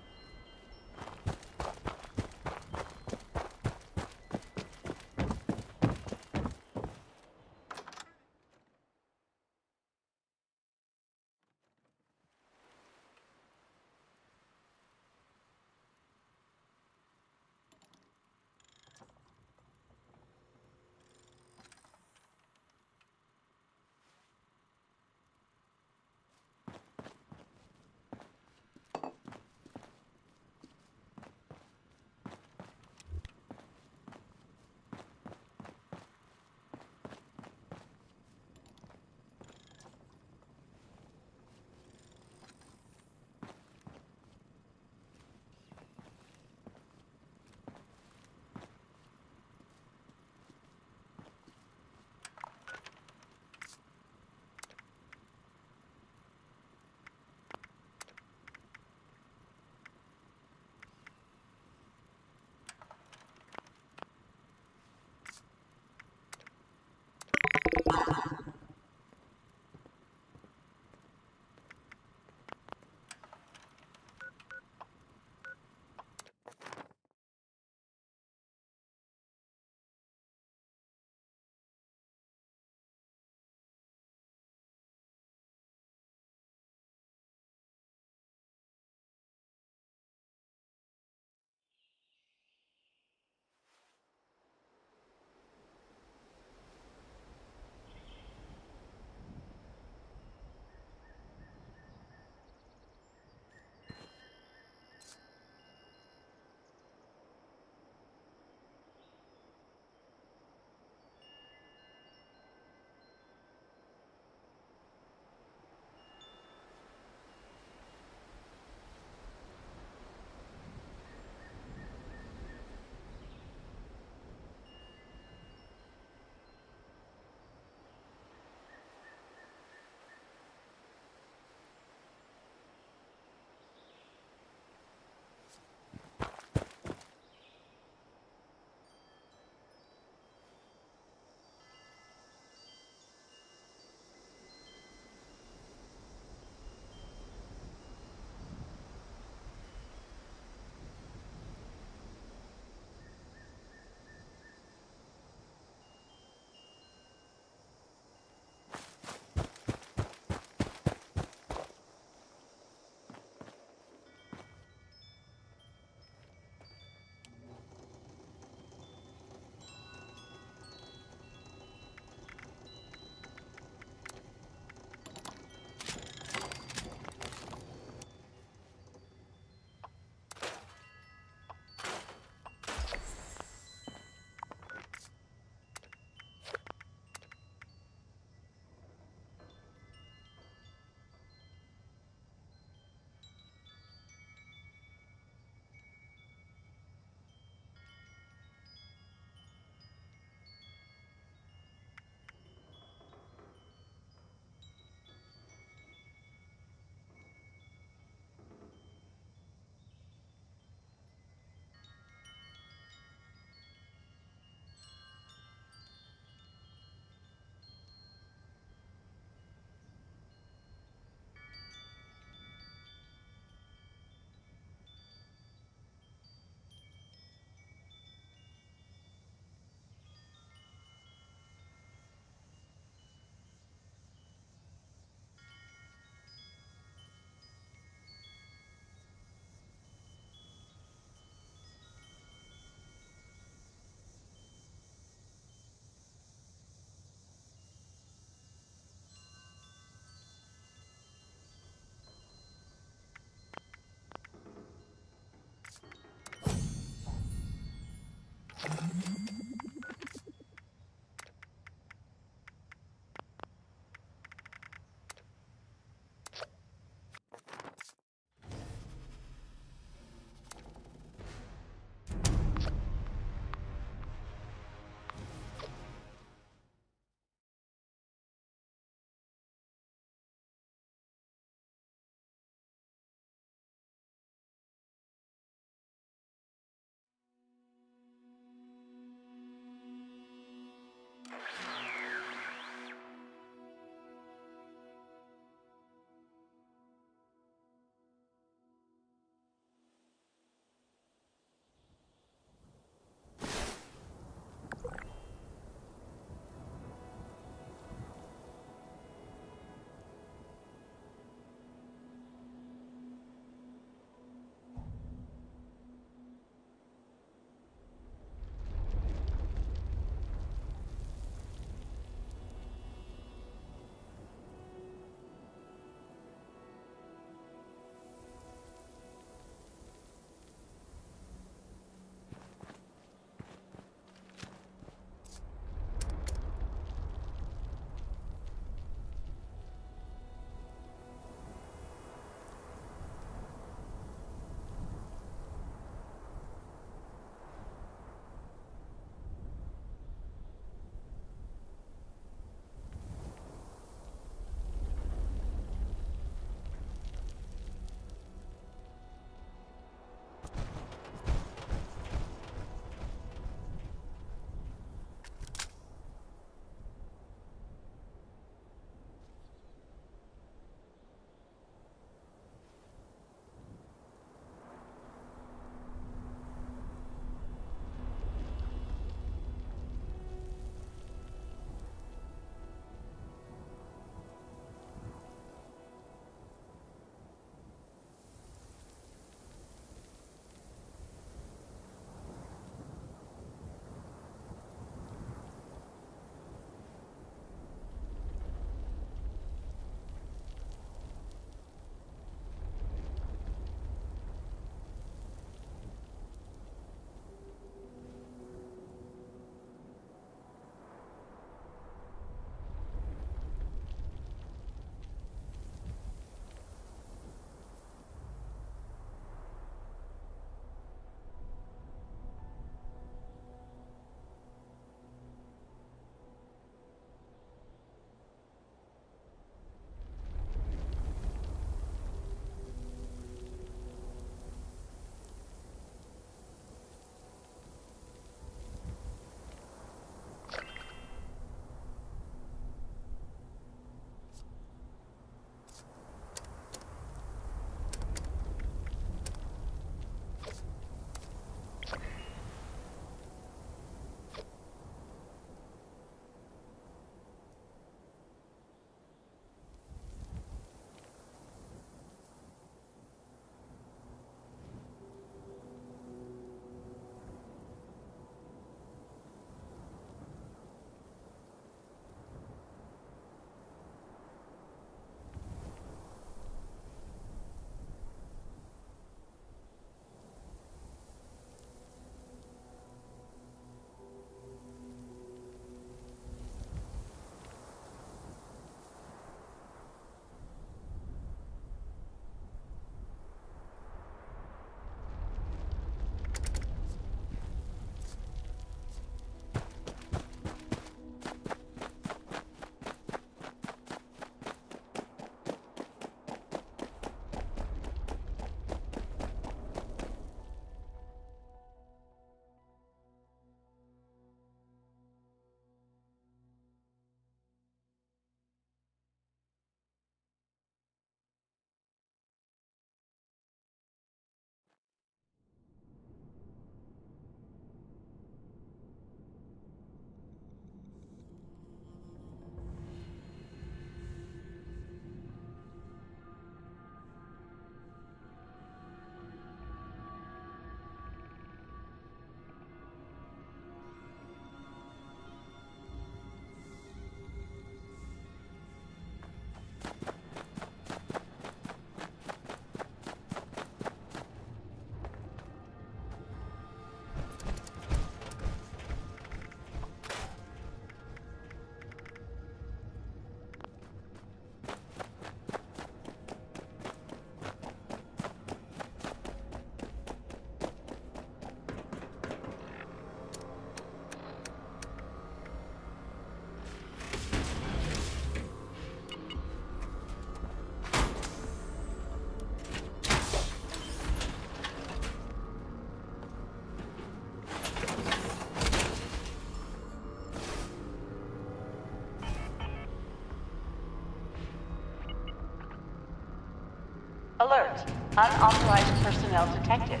Alert. Unauthorized personnel detected.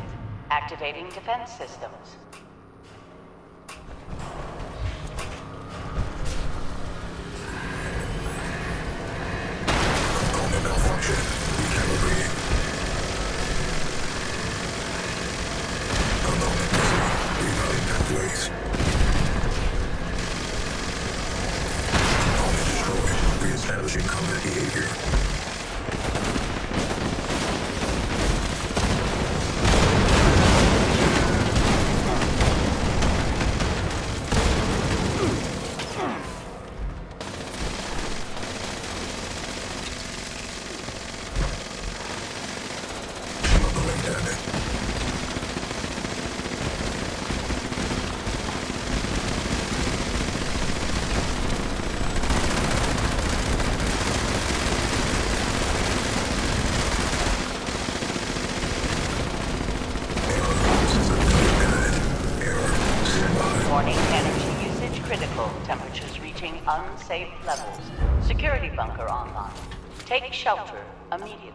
Activating defense systems. Component malfunction. Recalibrating. Component missing. Rerouting pathways. Component destroyed. Reestablishing combat behavior. Warning, energy usage critical. Temperatures reaching unsafe levels. Security bunker online. Take shelter immediately.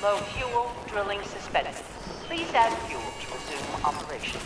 Low fuel, drilling suspended. Please add fuel to resume operation.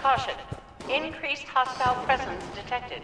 Caution. Increased hostile presence detected.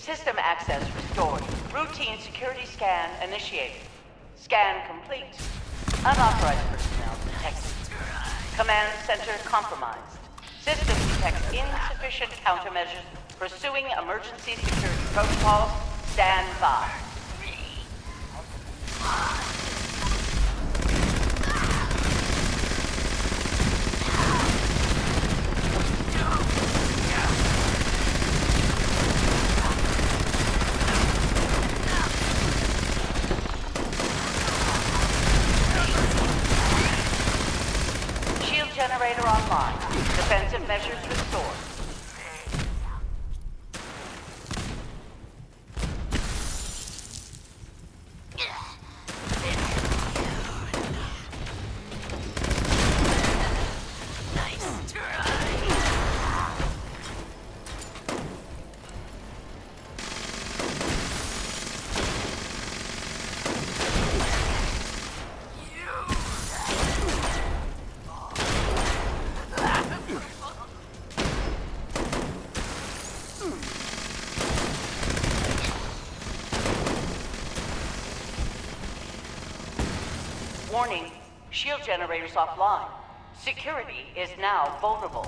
System access restored. Routine security scan initiated. Scan complete. Unauthorized personnel detected. Command center compromised. System detects insufficient countermeasures. Pursuing emergency security protocols. Stand by. Shield generator online. Defensive measures restored. Warning, shield generators offline. Security is now vulnerable.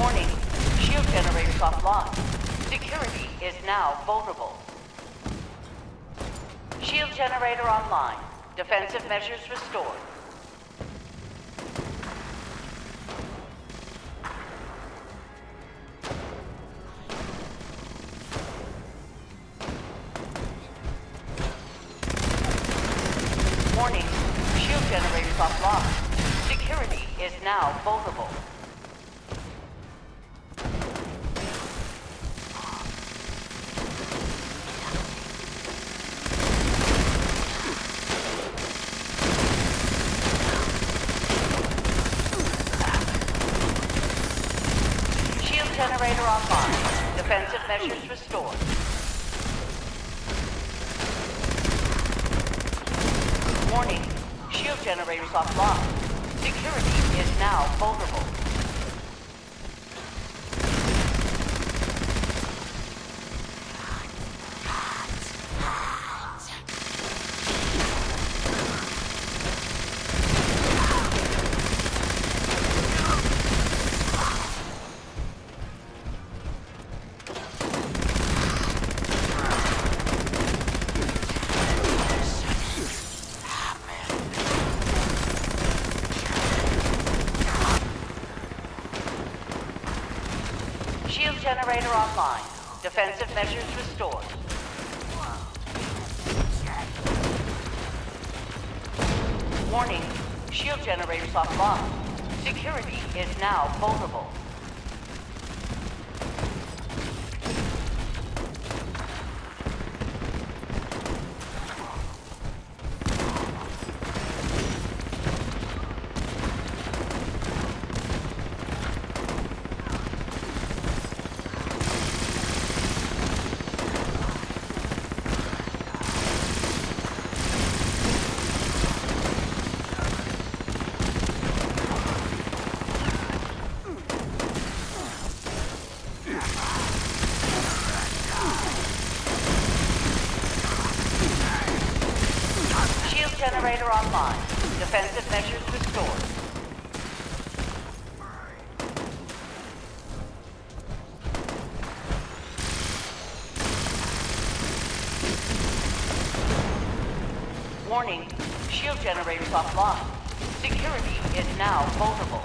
Warning, shield generators offline. Security is now vulnerable. Shield generator online. Defensive measures restored. Warning, shield generators offline. Security is now vulnerable. Generator online. Defensive measures restored. Warning, shield generators offline. Security is now vulnerable. Shield generator online. Defensive measures restored. Warning, shield generators offline. Security is now vulnerable. Generator online. Defensive measures restored. Warning, shield generators offline. Security is now vulnerable.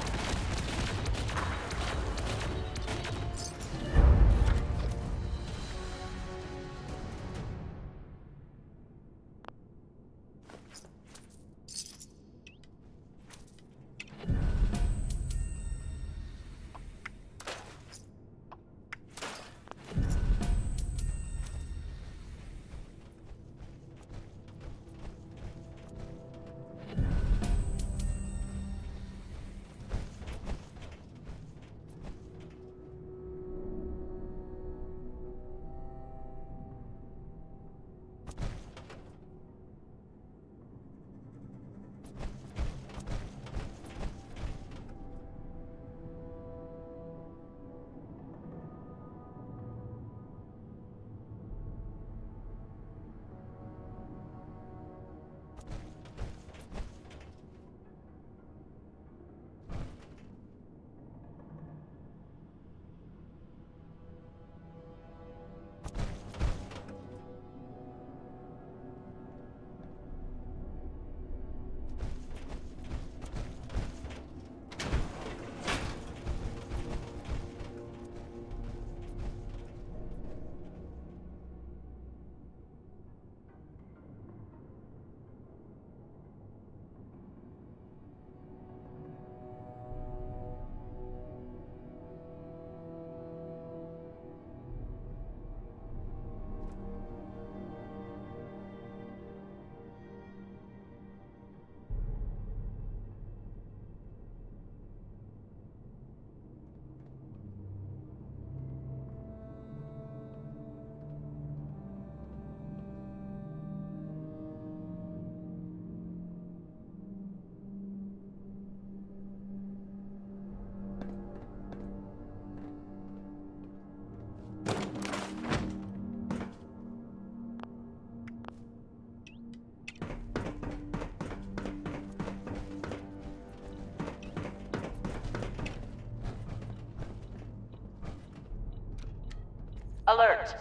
Alert.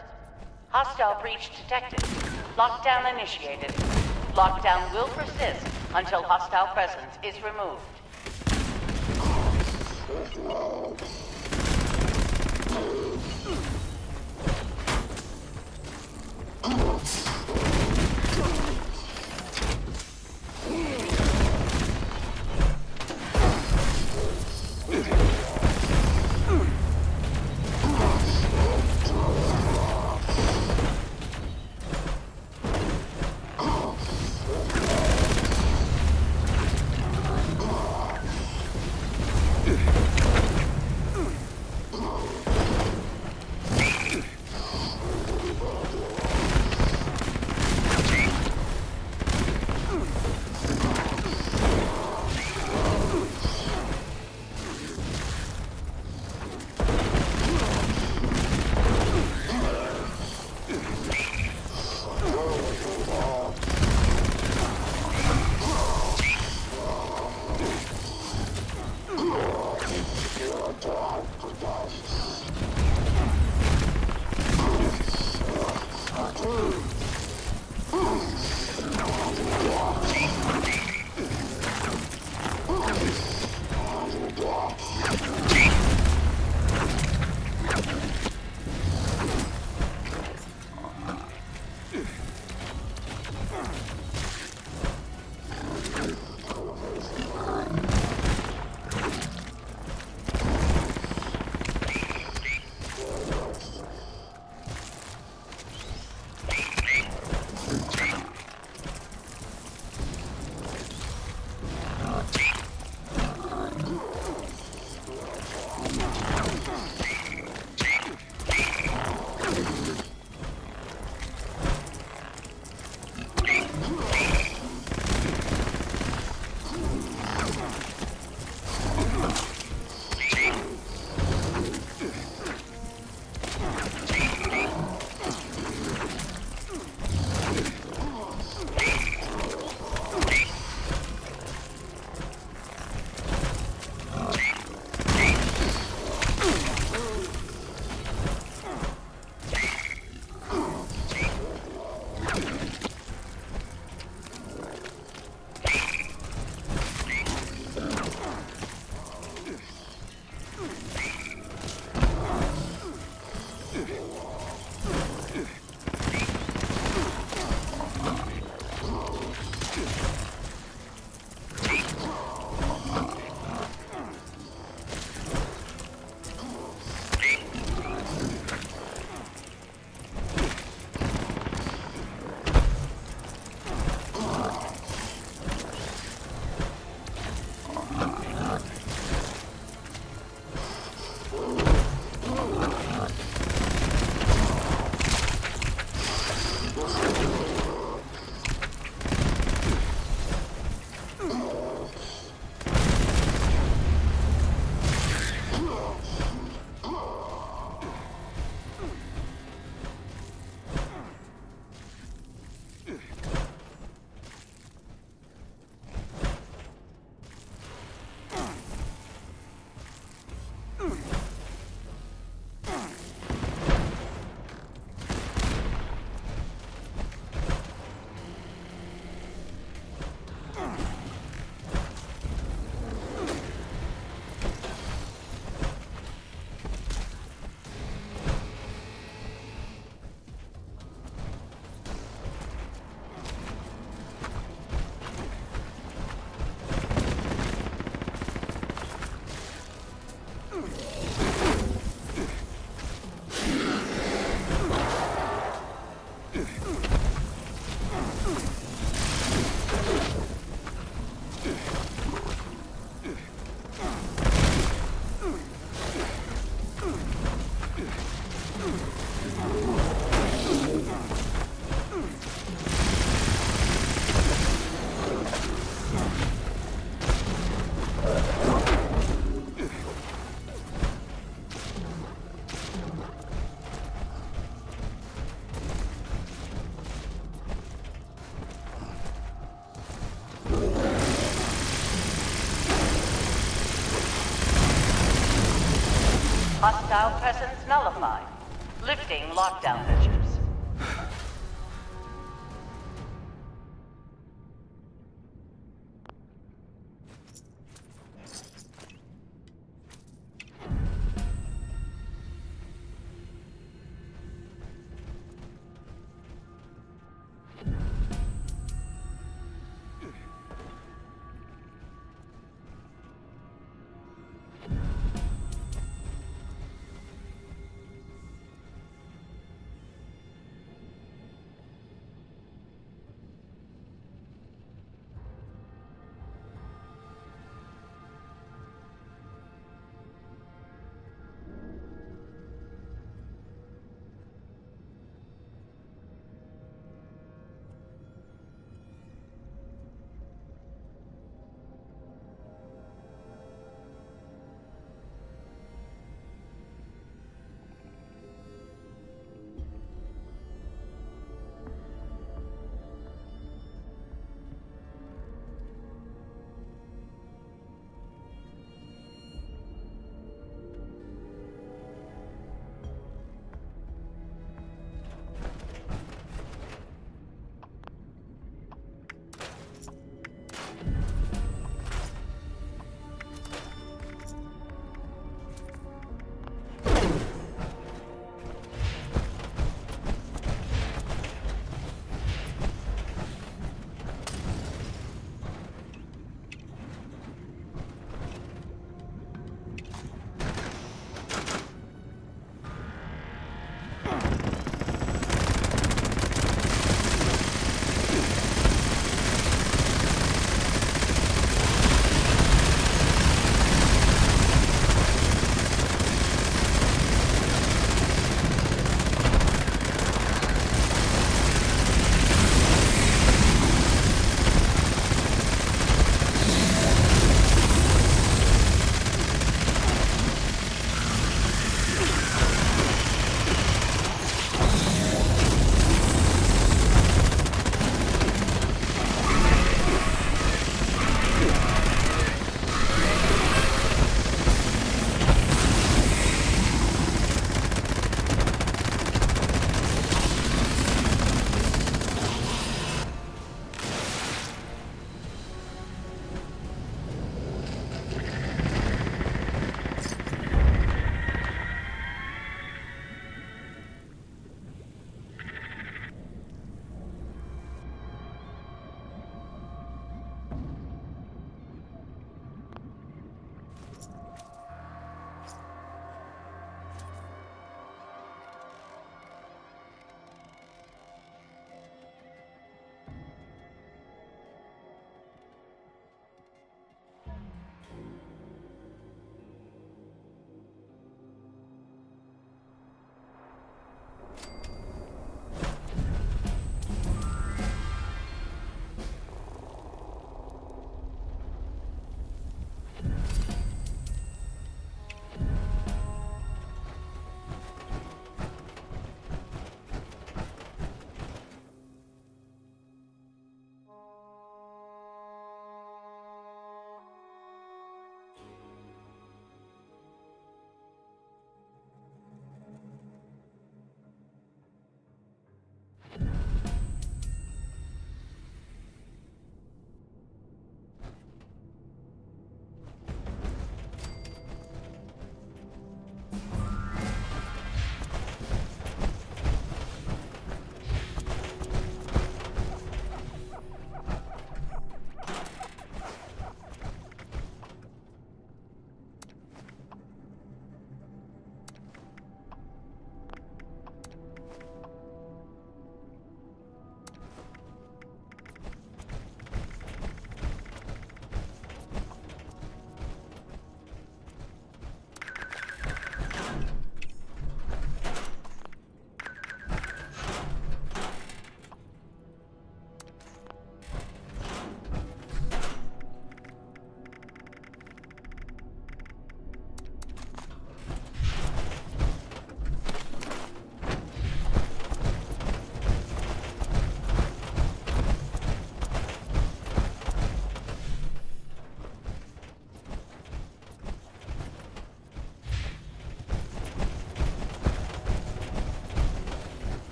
Hostile breach detected. Lockdown initiated. Lockdown will persist until hostile presence is removed. Hostile presence nullified. Lifting lockdown measures.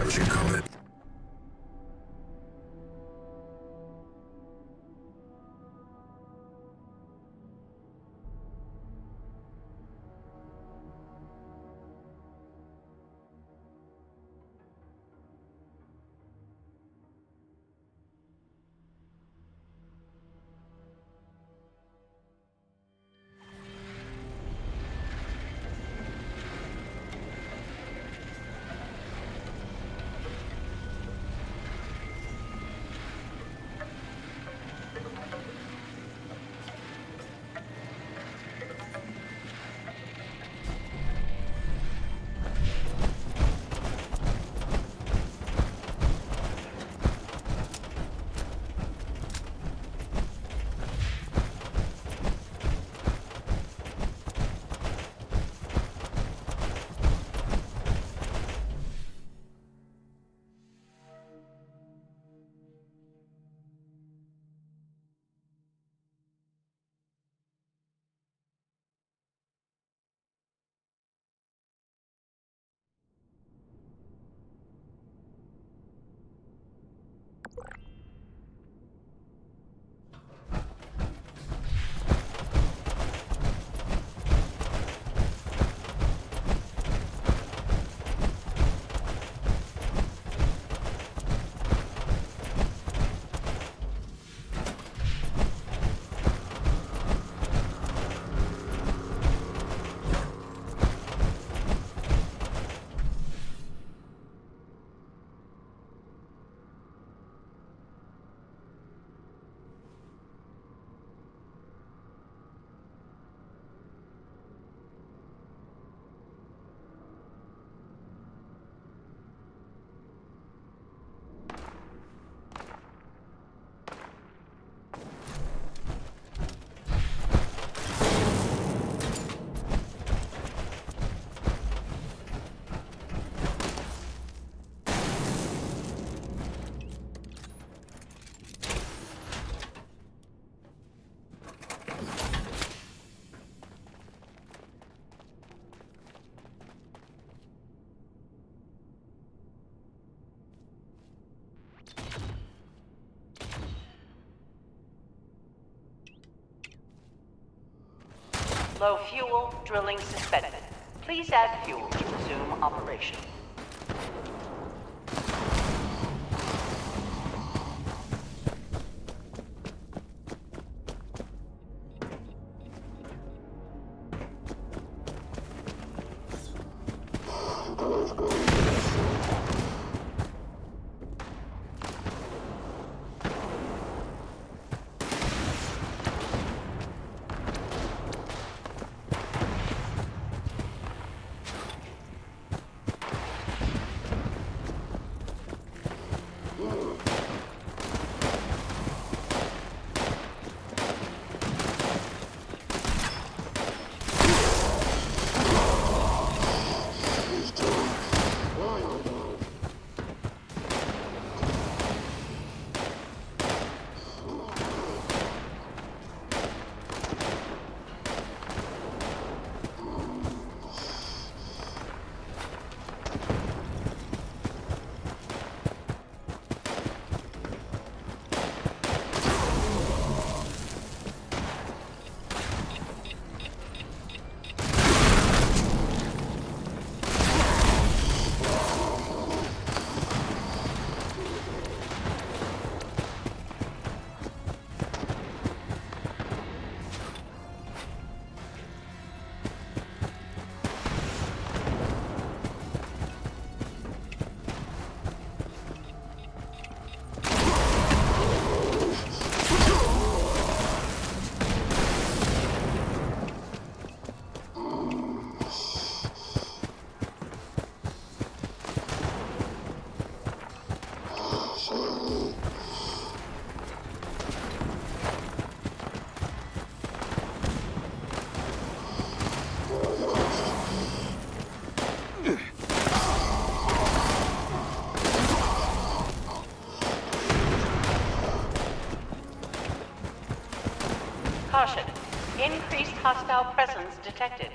what you call it. Low fuel, drilling suspended. Please add fuel to resume operation. Caution. Increased hostile presence detected.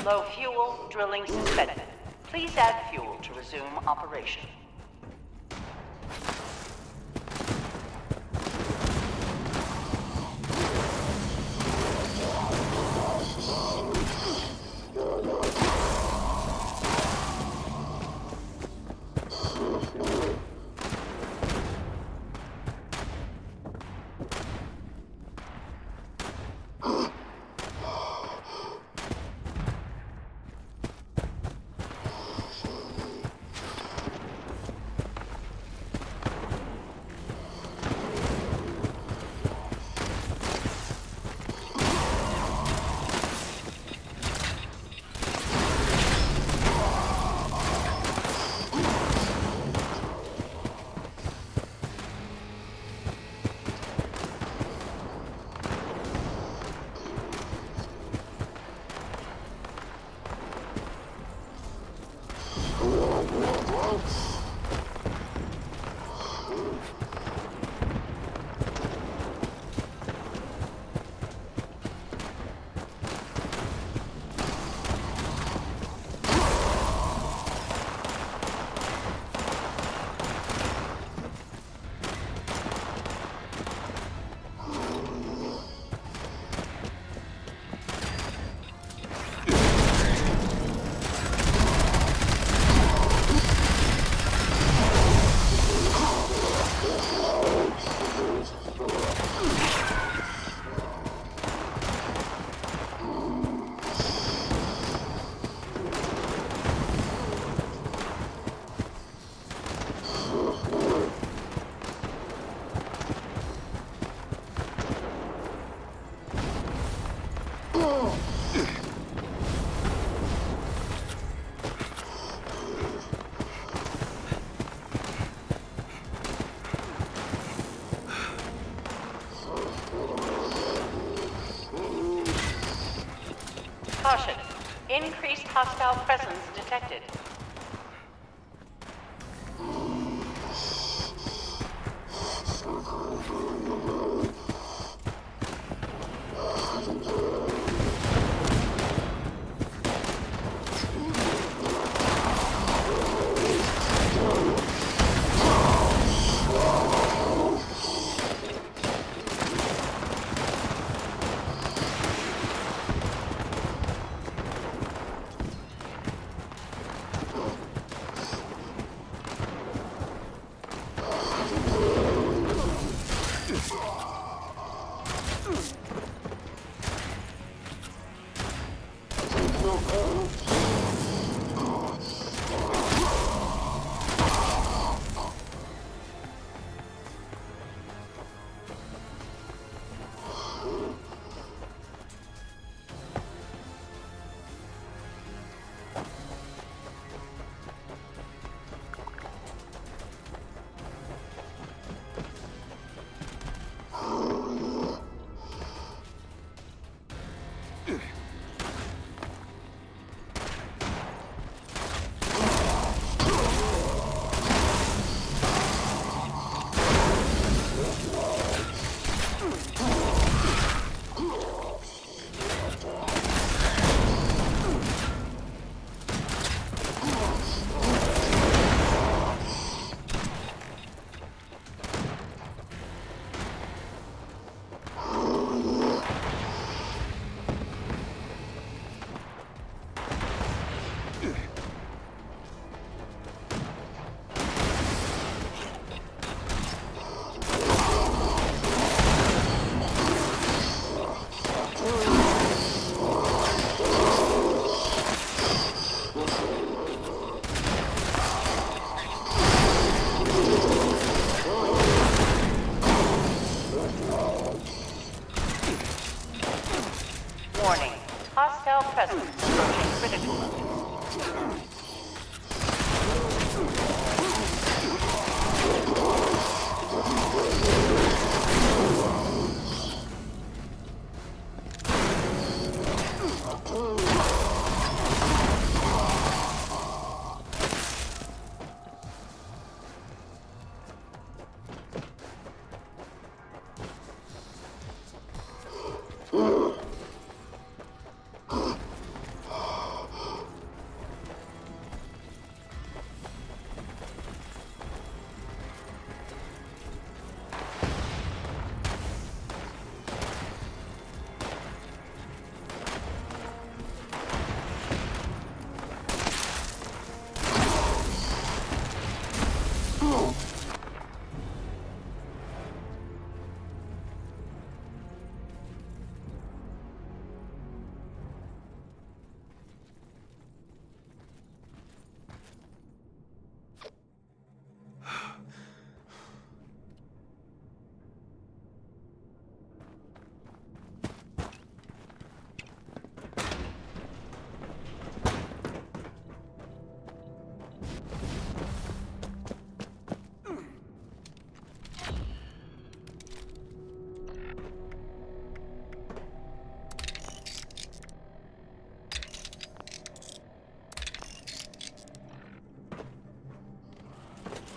Low fuel, drilling suspended. Please add fuel to resume operation. Caution. Increased hostile presence detected.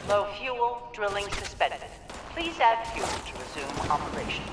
Low fuel, drilling suspended. Please add fuel to resume operation.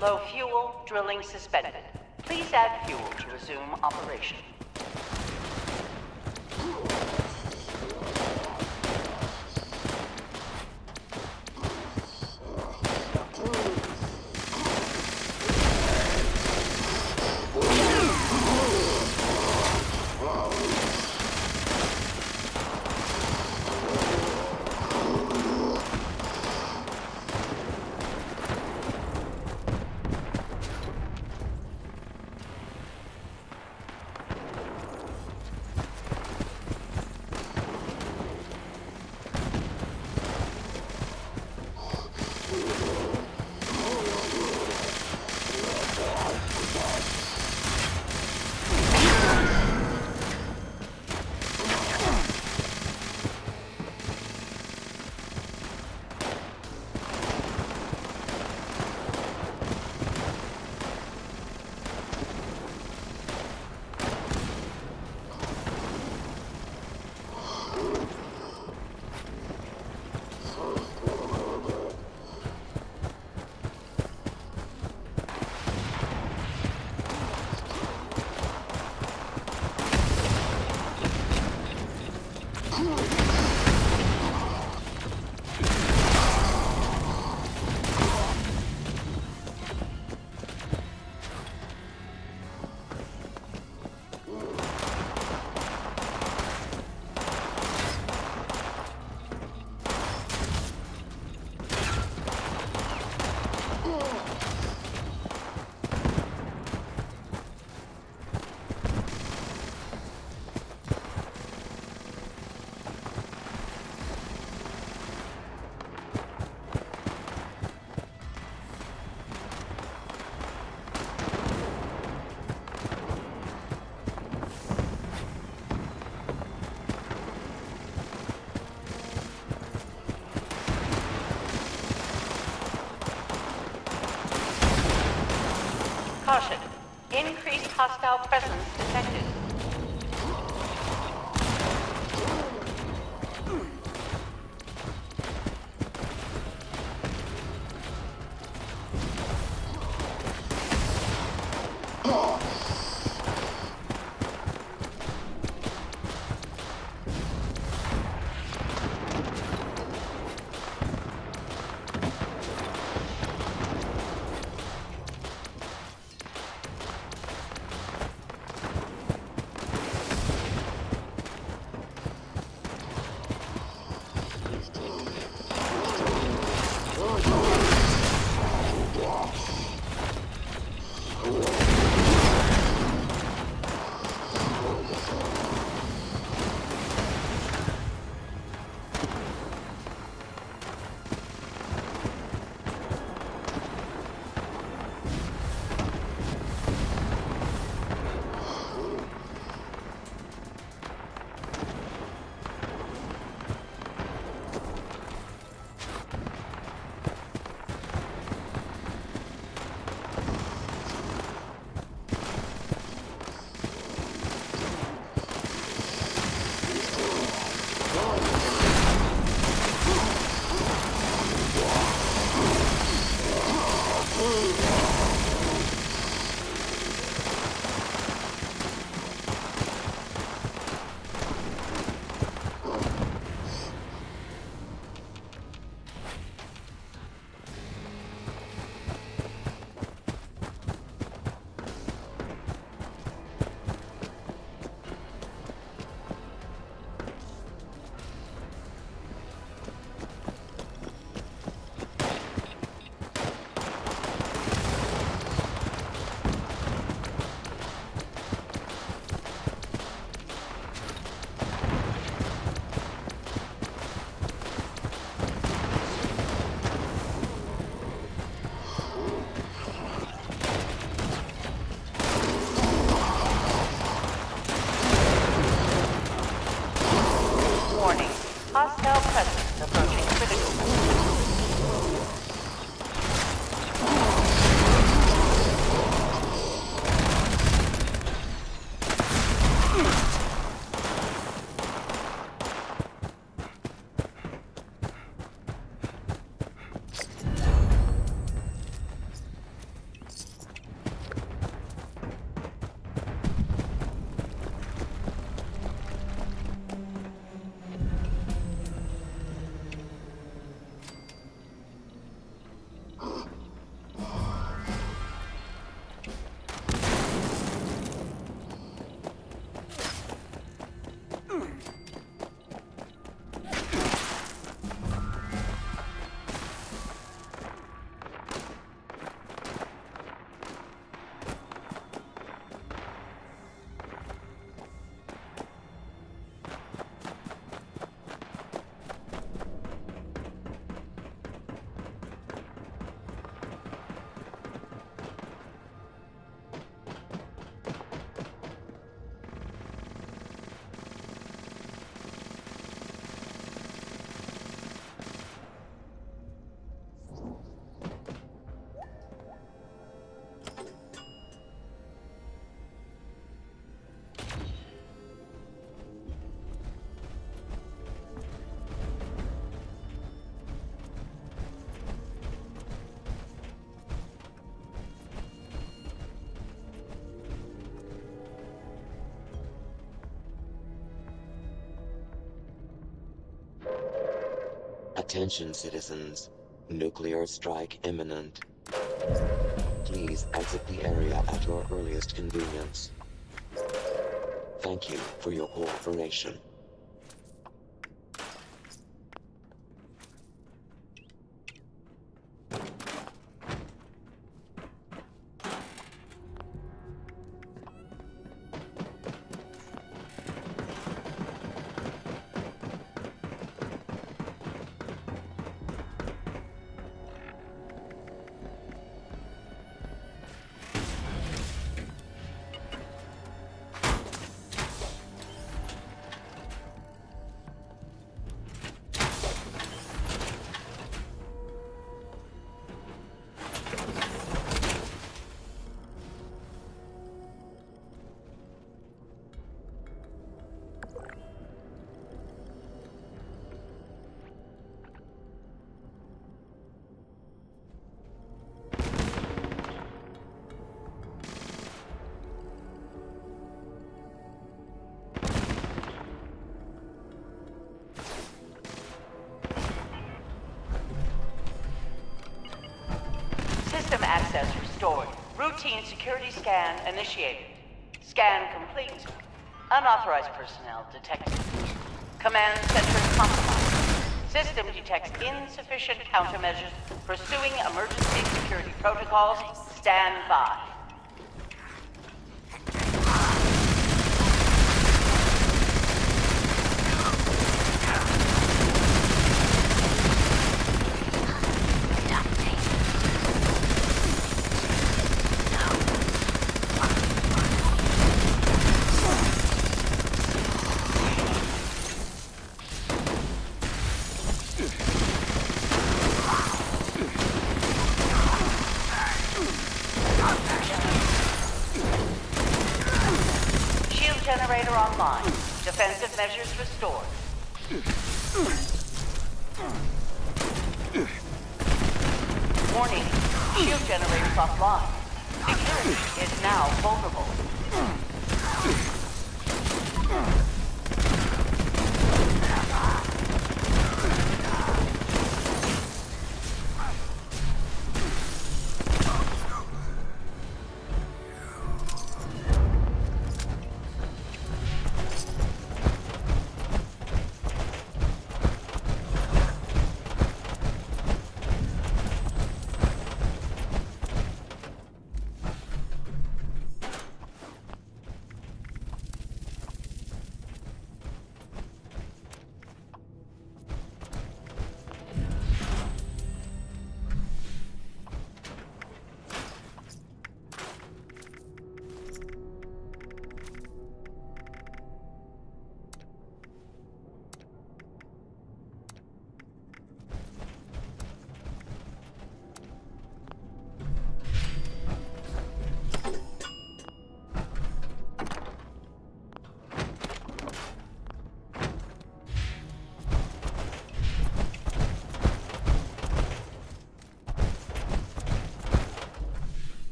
Low fuel, drilling suspended. Please add fuel to resume operation. Caution. Increased hostile presence detected. Attention, citizens. Nuclear strike imminent. Please exit the area at your earliest convenience. Thank you for your cooperation. System access restored. Routine security scan initiated. Scan complete. Unauthorized personnel detected. Command center compromised. System detects insufficient countermeasures. Pursuing emergency security protocols. Stand by. Generator online. Defensive measures restored. Warning. Shield generators offline. Security is now vulnerable.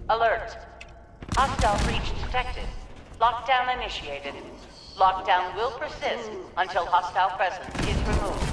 Alert. Hostile breach detected. Lockdown initiated. Lockdown will persist until hostile presence is removed.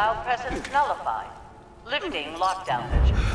Hostile presence nullified. Lifting lockdown measures.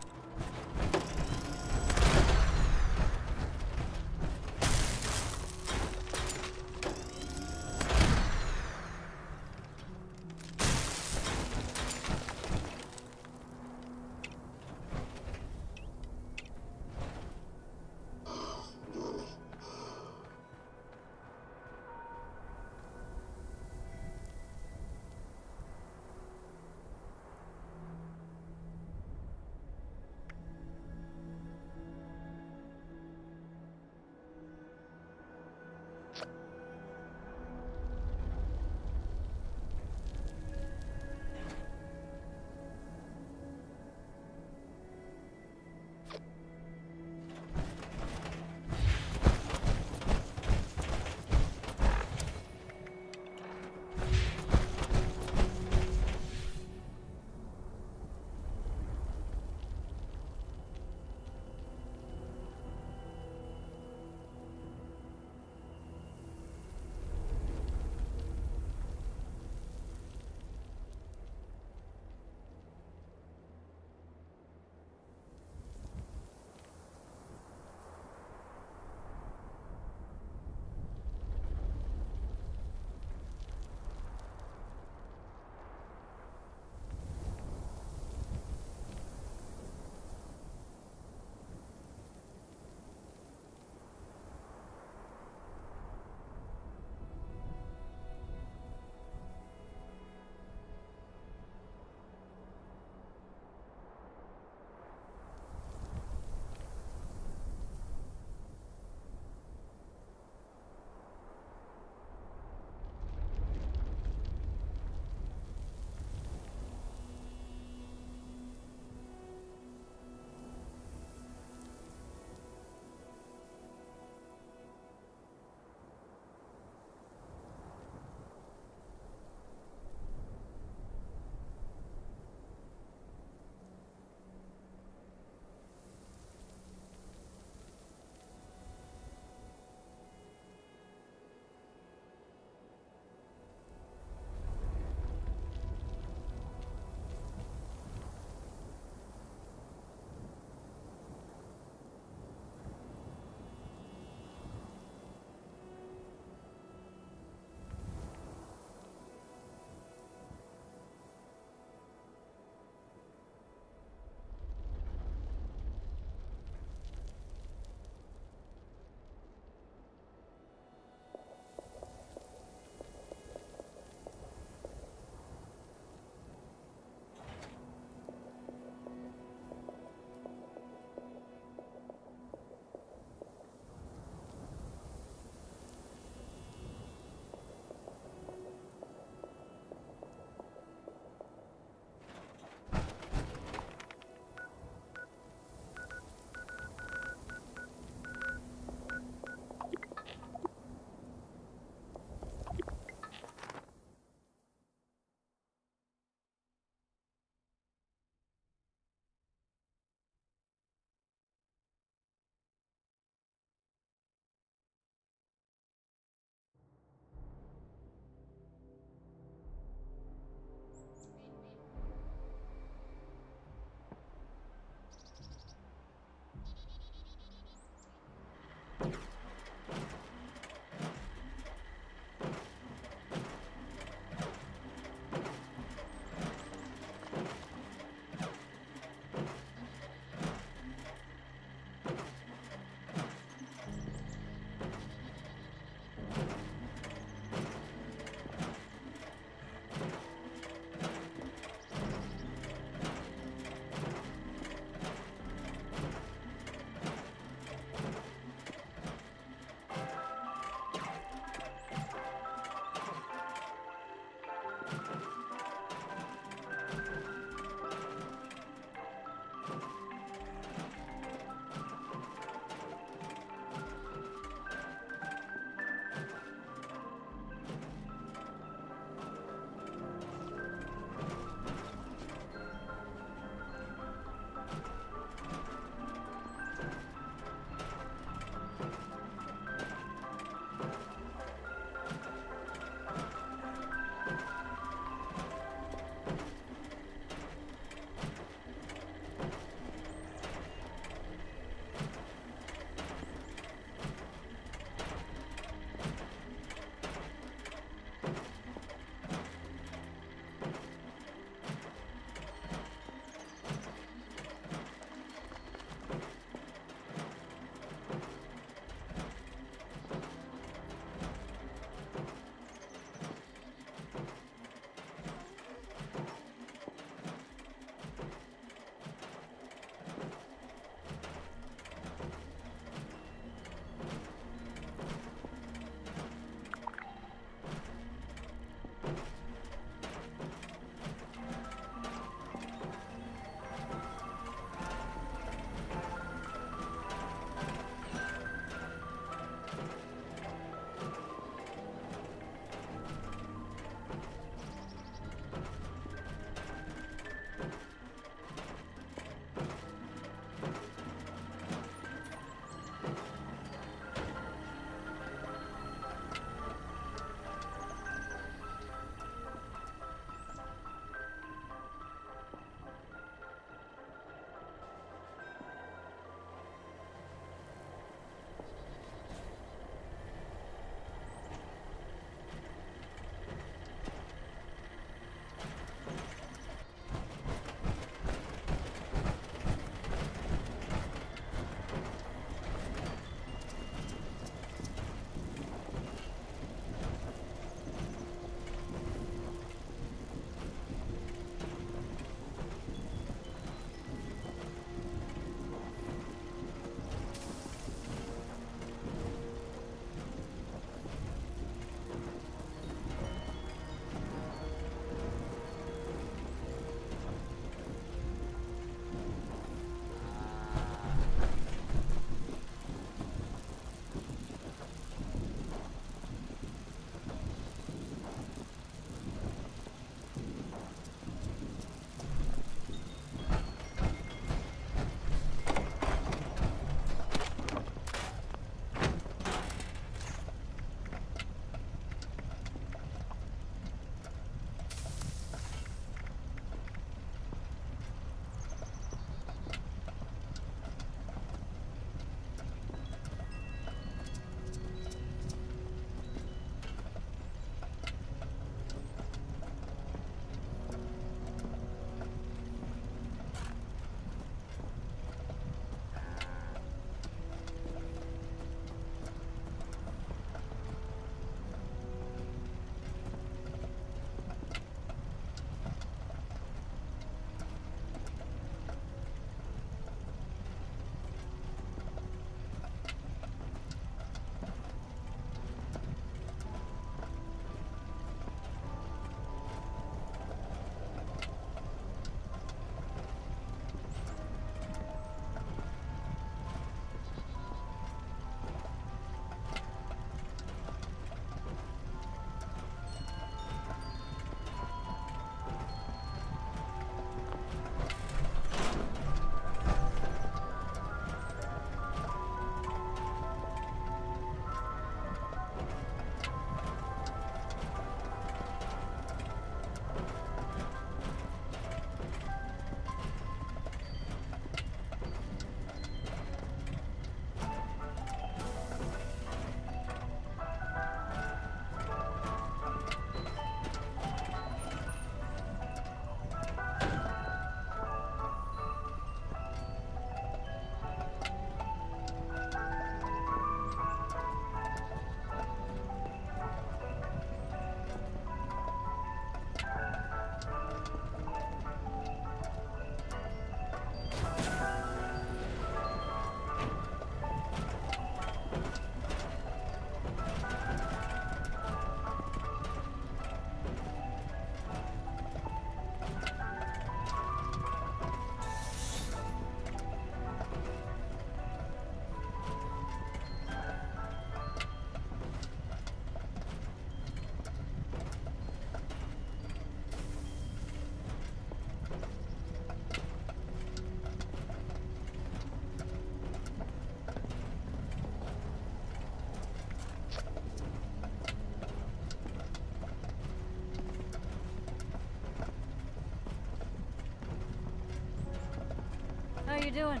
you doing?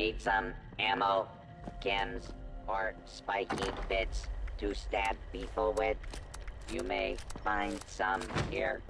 Need some ammo, chems, or spiky bits to stab people with? You may find some here.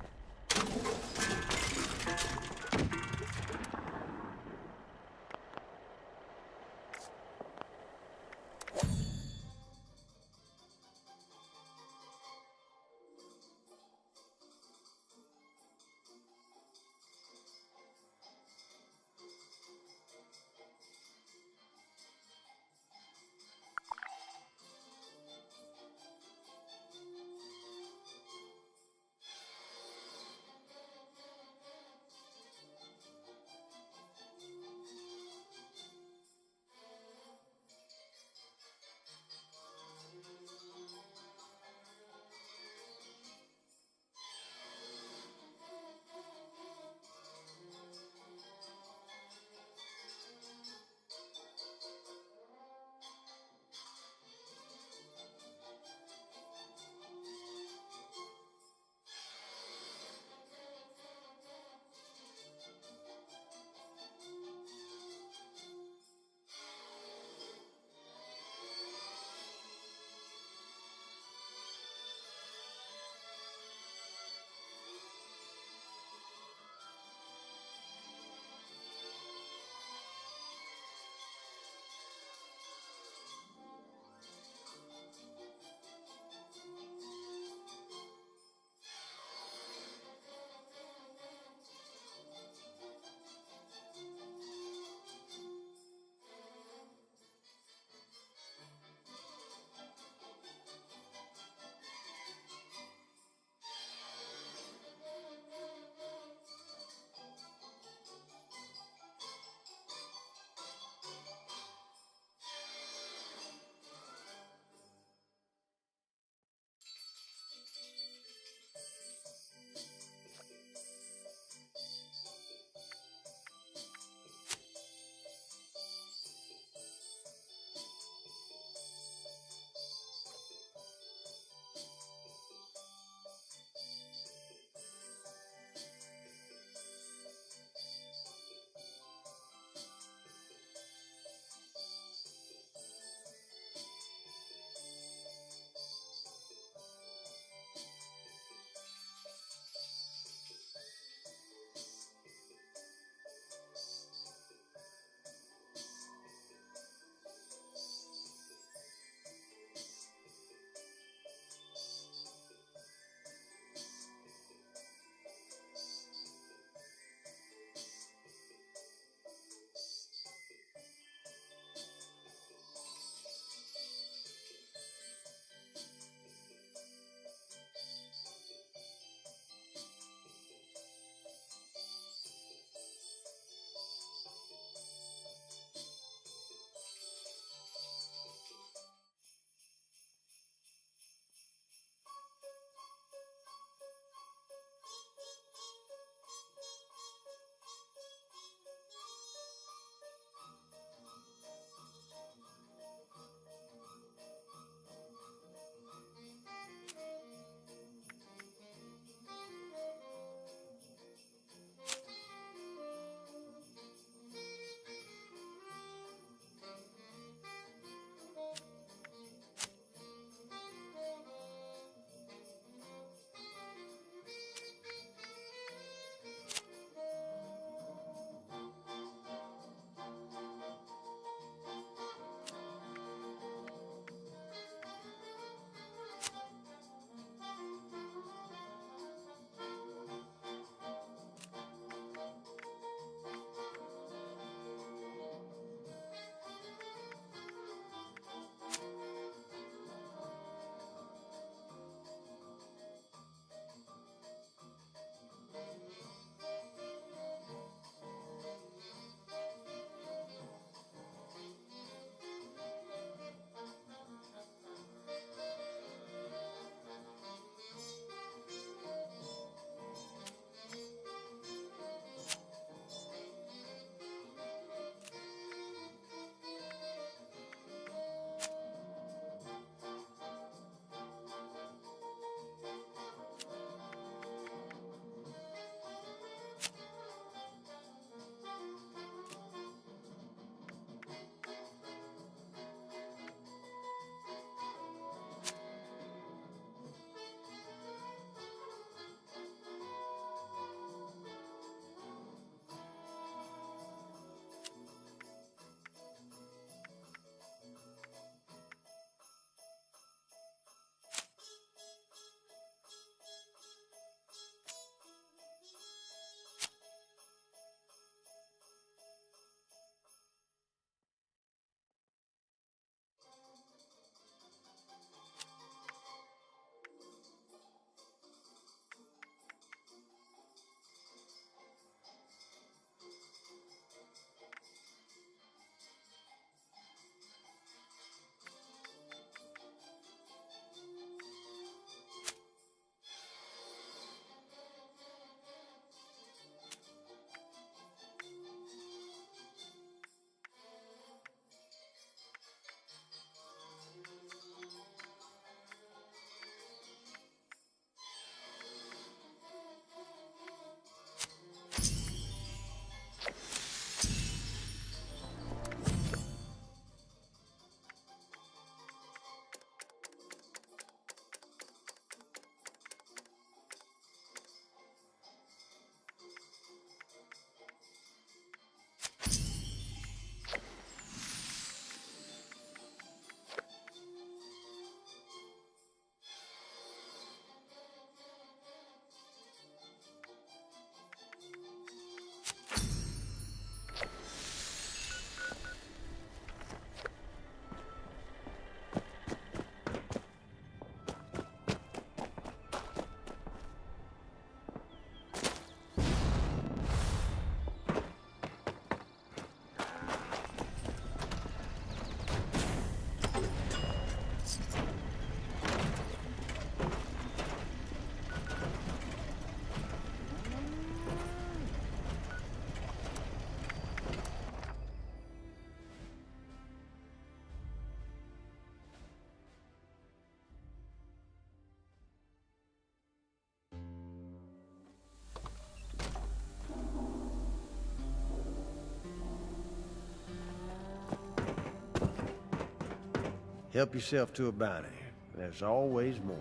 Help yourself to a bounty. There's always more.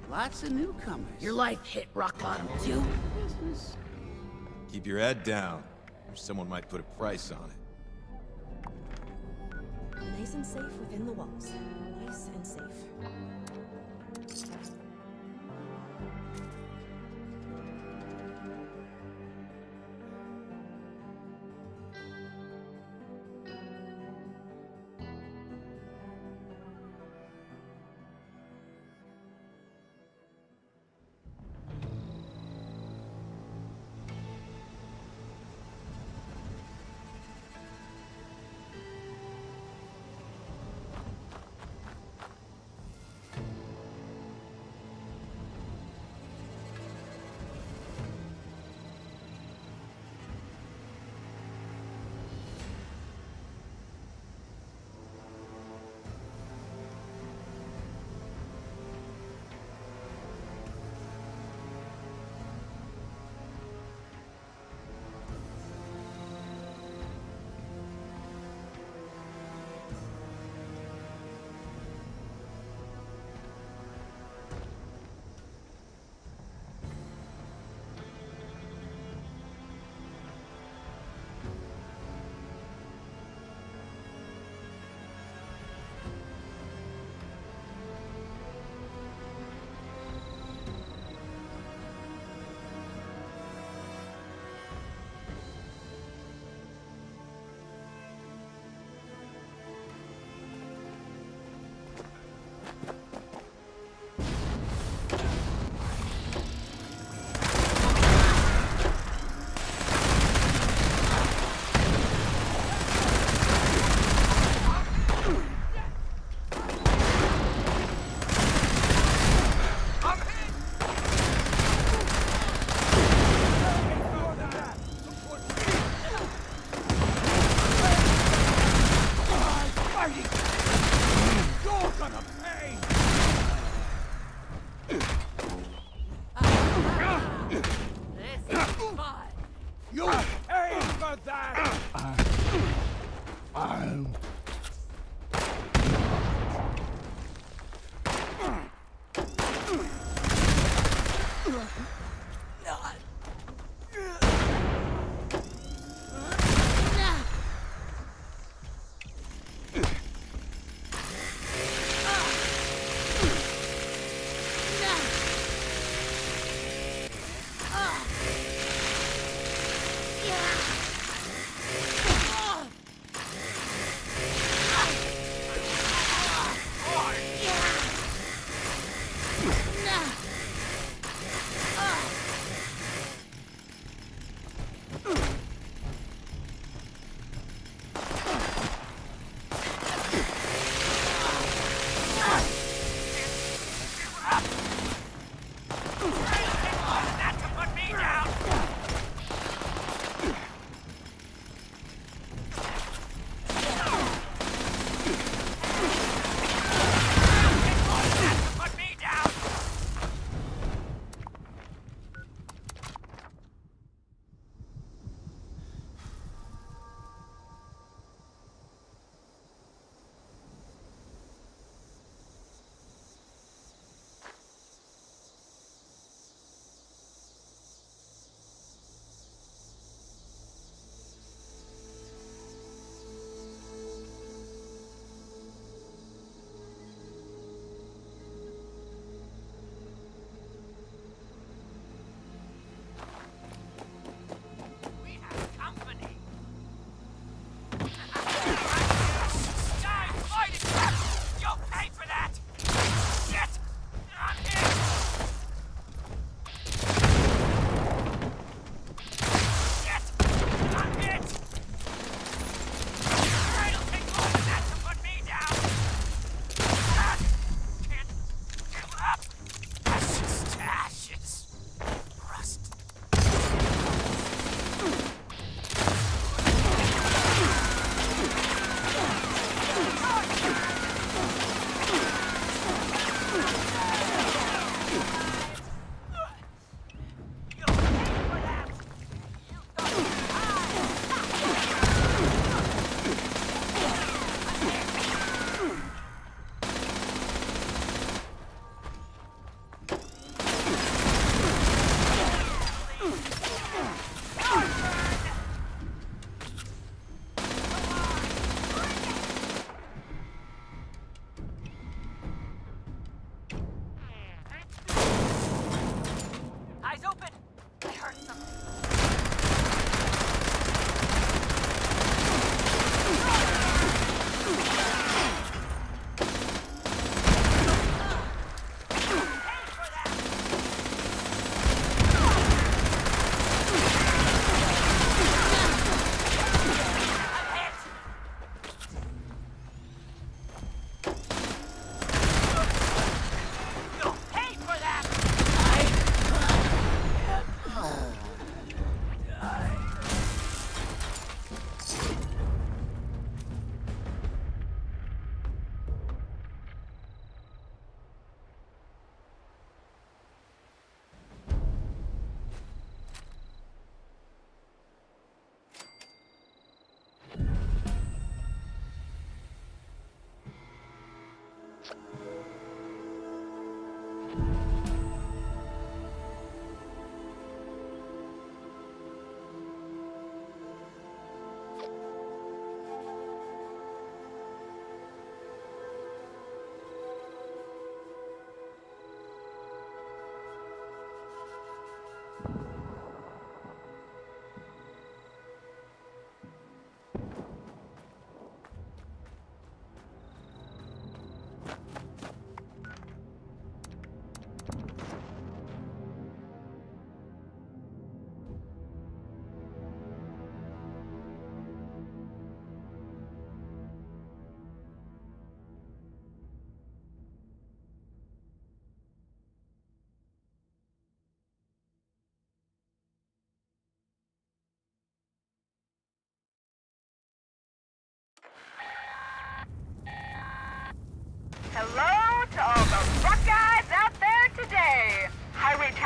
Lots of newcomers. Your life hit rock bottom too? Keep your head down, or someone might put a price on it. Nice and safe within the walls. Nice and safe.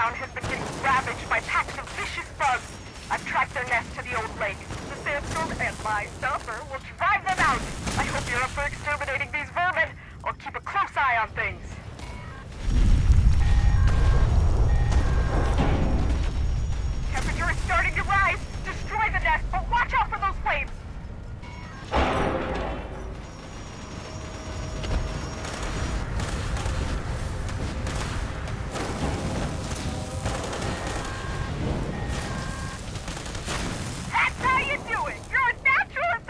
town has been getting ravaged by packs of vicious bugs. I've tracked their nest to the old lake. The sandstorm and my suffer will drive them out. I hope you're up for exterminating these vermin. I'll keep a close eye on things. Temperature is starting to rise. Destroy the nest, but watch out for those flames. That's how you do it! You're a natural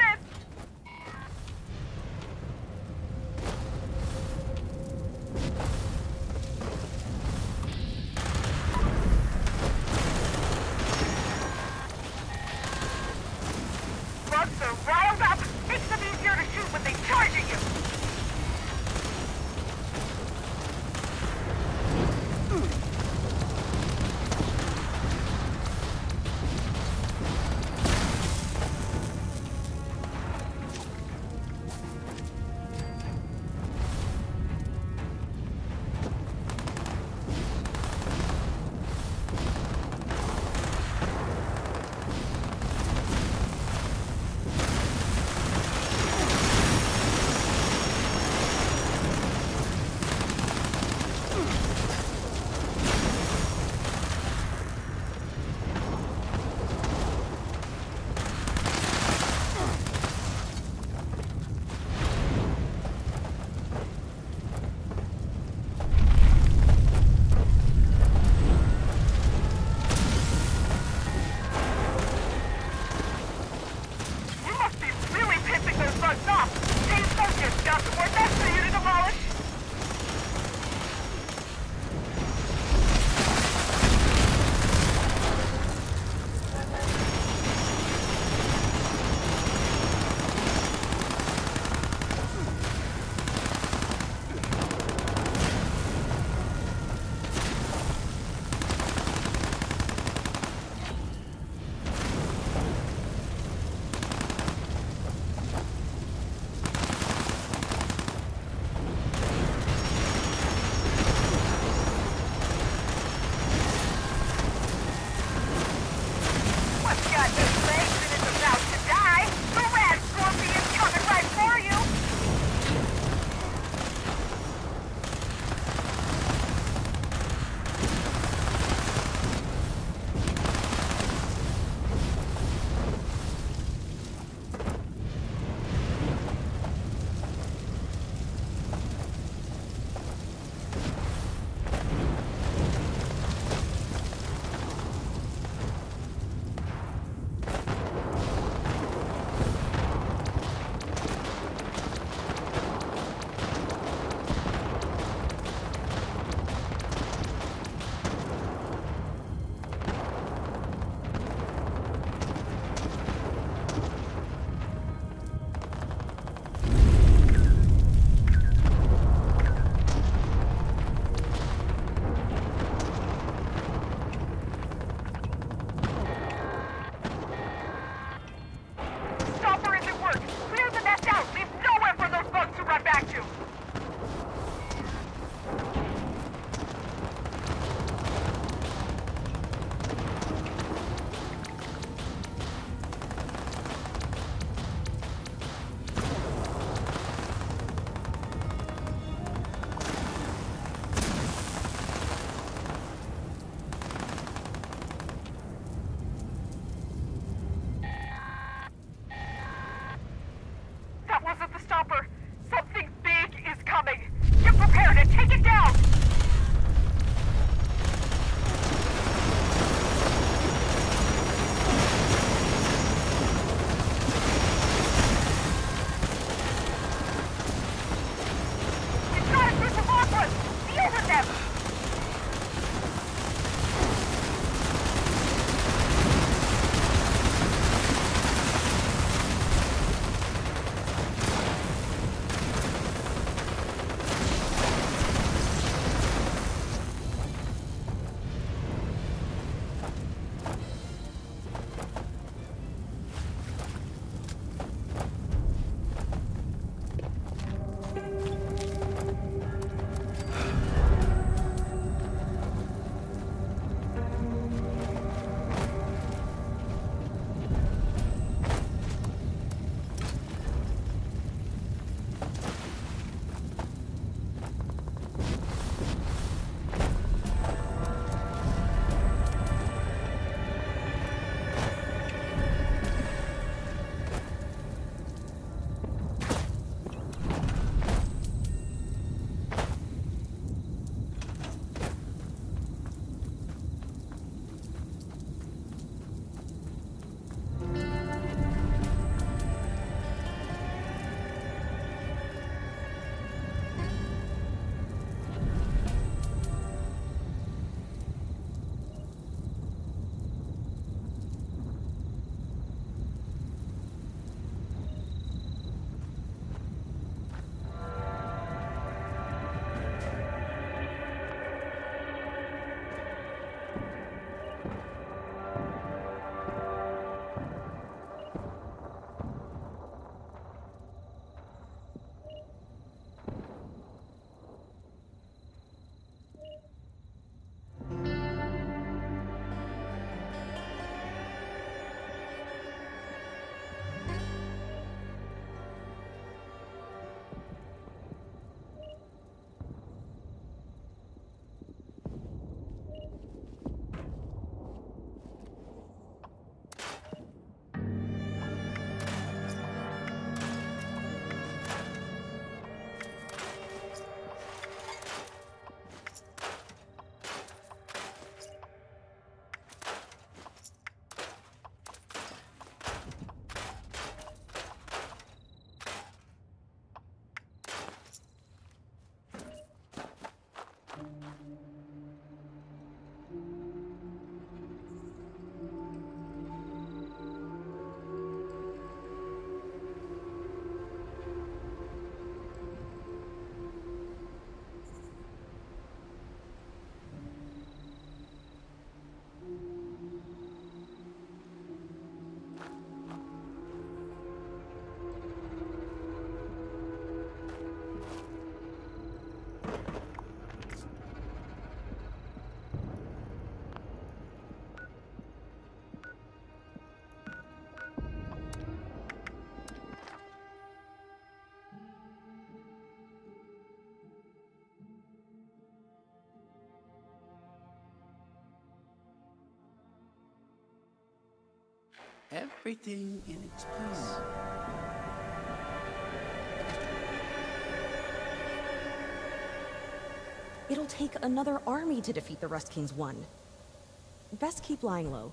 Everything in its place. It'll take another army to defeat the Rust King's one. Best keep lying low.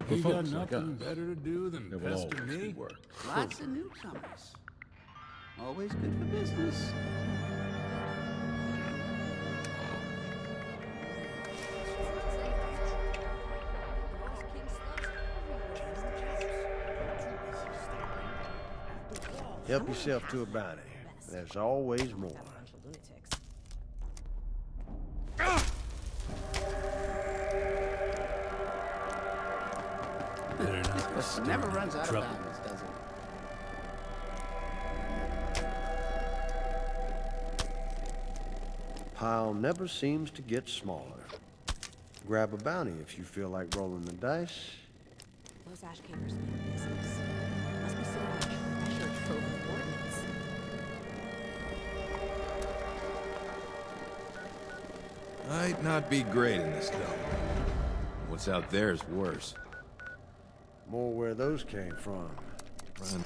You got nothing better to do than pester me? Lots of newcomers. Always good for business. Help yourself to a bounty. There's always more. This never runs out of bounds, does it? Pile never seems to get smaller. Grab a bounty if you feel like rolling the dice. Those ash cavers mean business. Must be sitting on a treasure trove of ordnance. Might not be great in this dump. What's out there is worse. More where those came from. Run.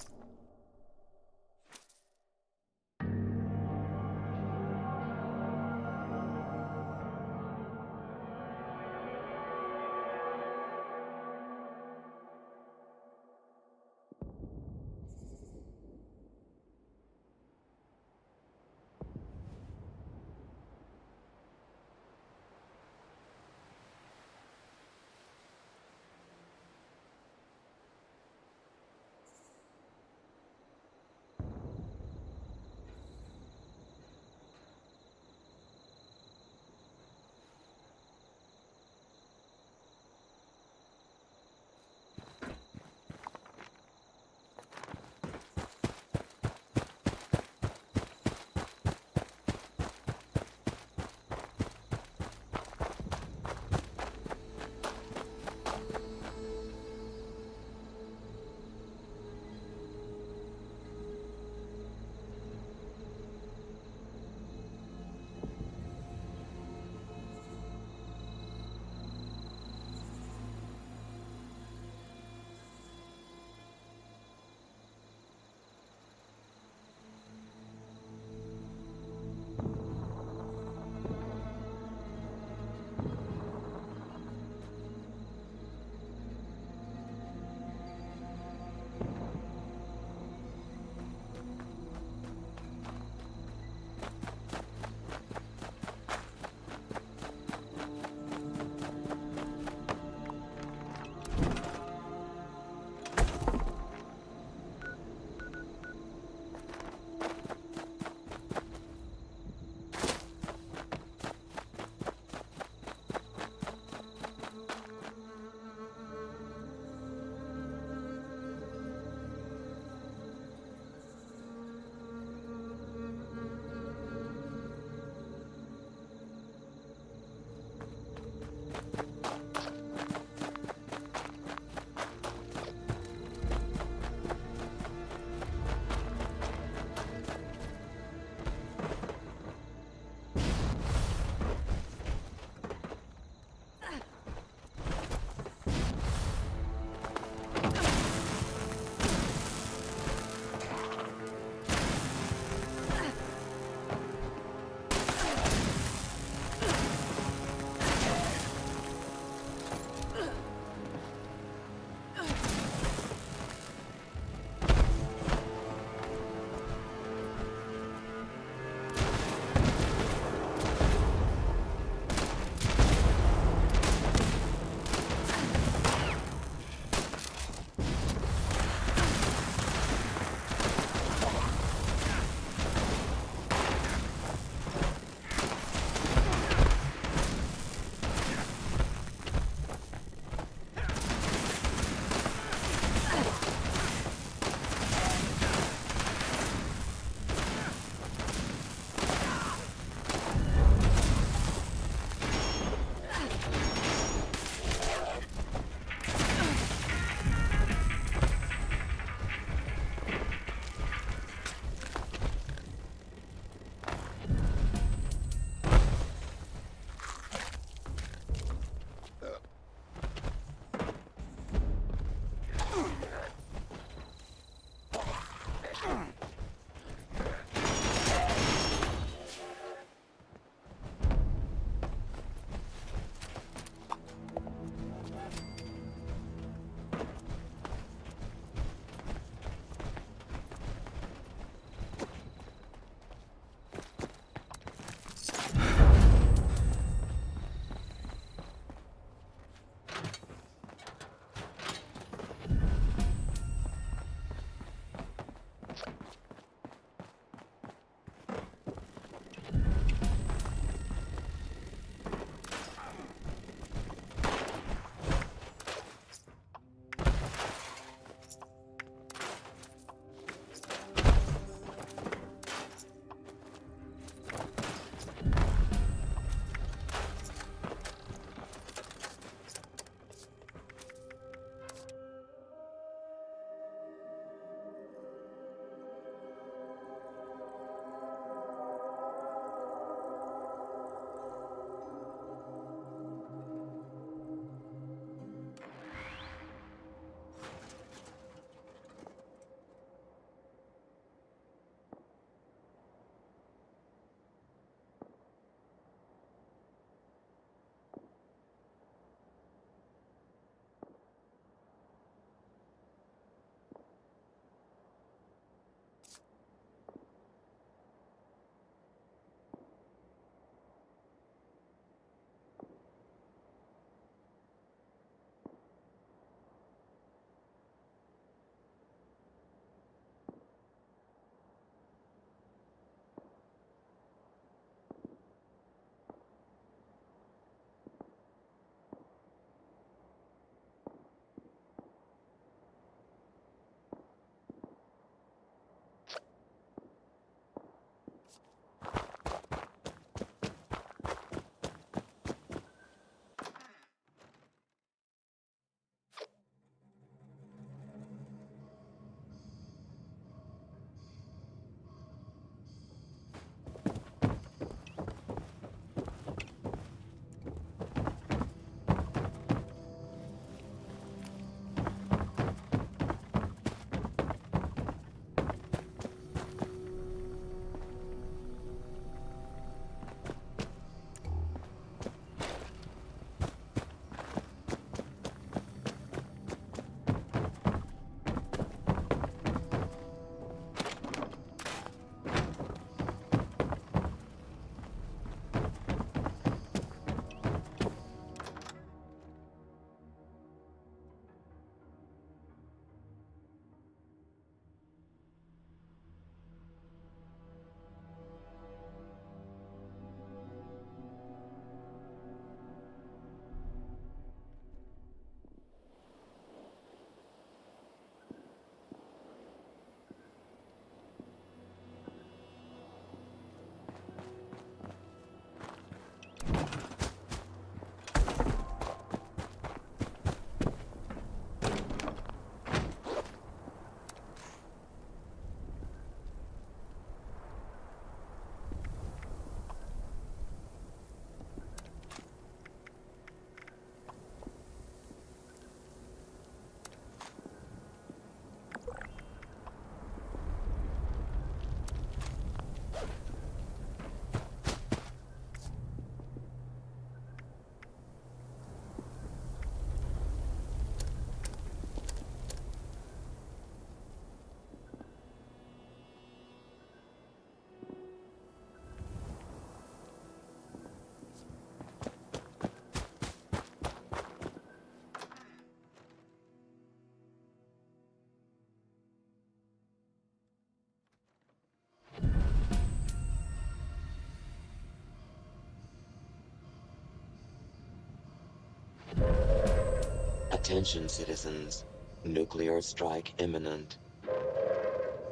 Attention citizens. Nuclear strike imminent.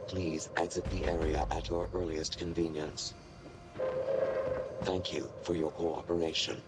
Please exit the area at your earliest convenience. Thank you for your cooperation.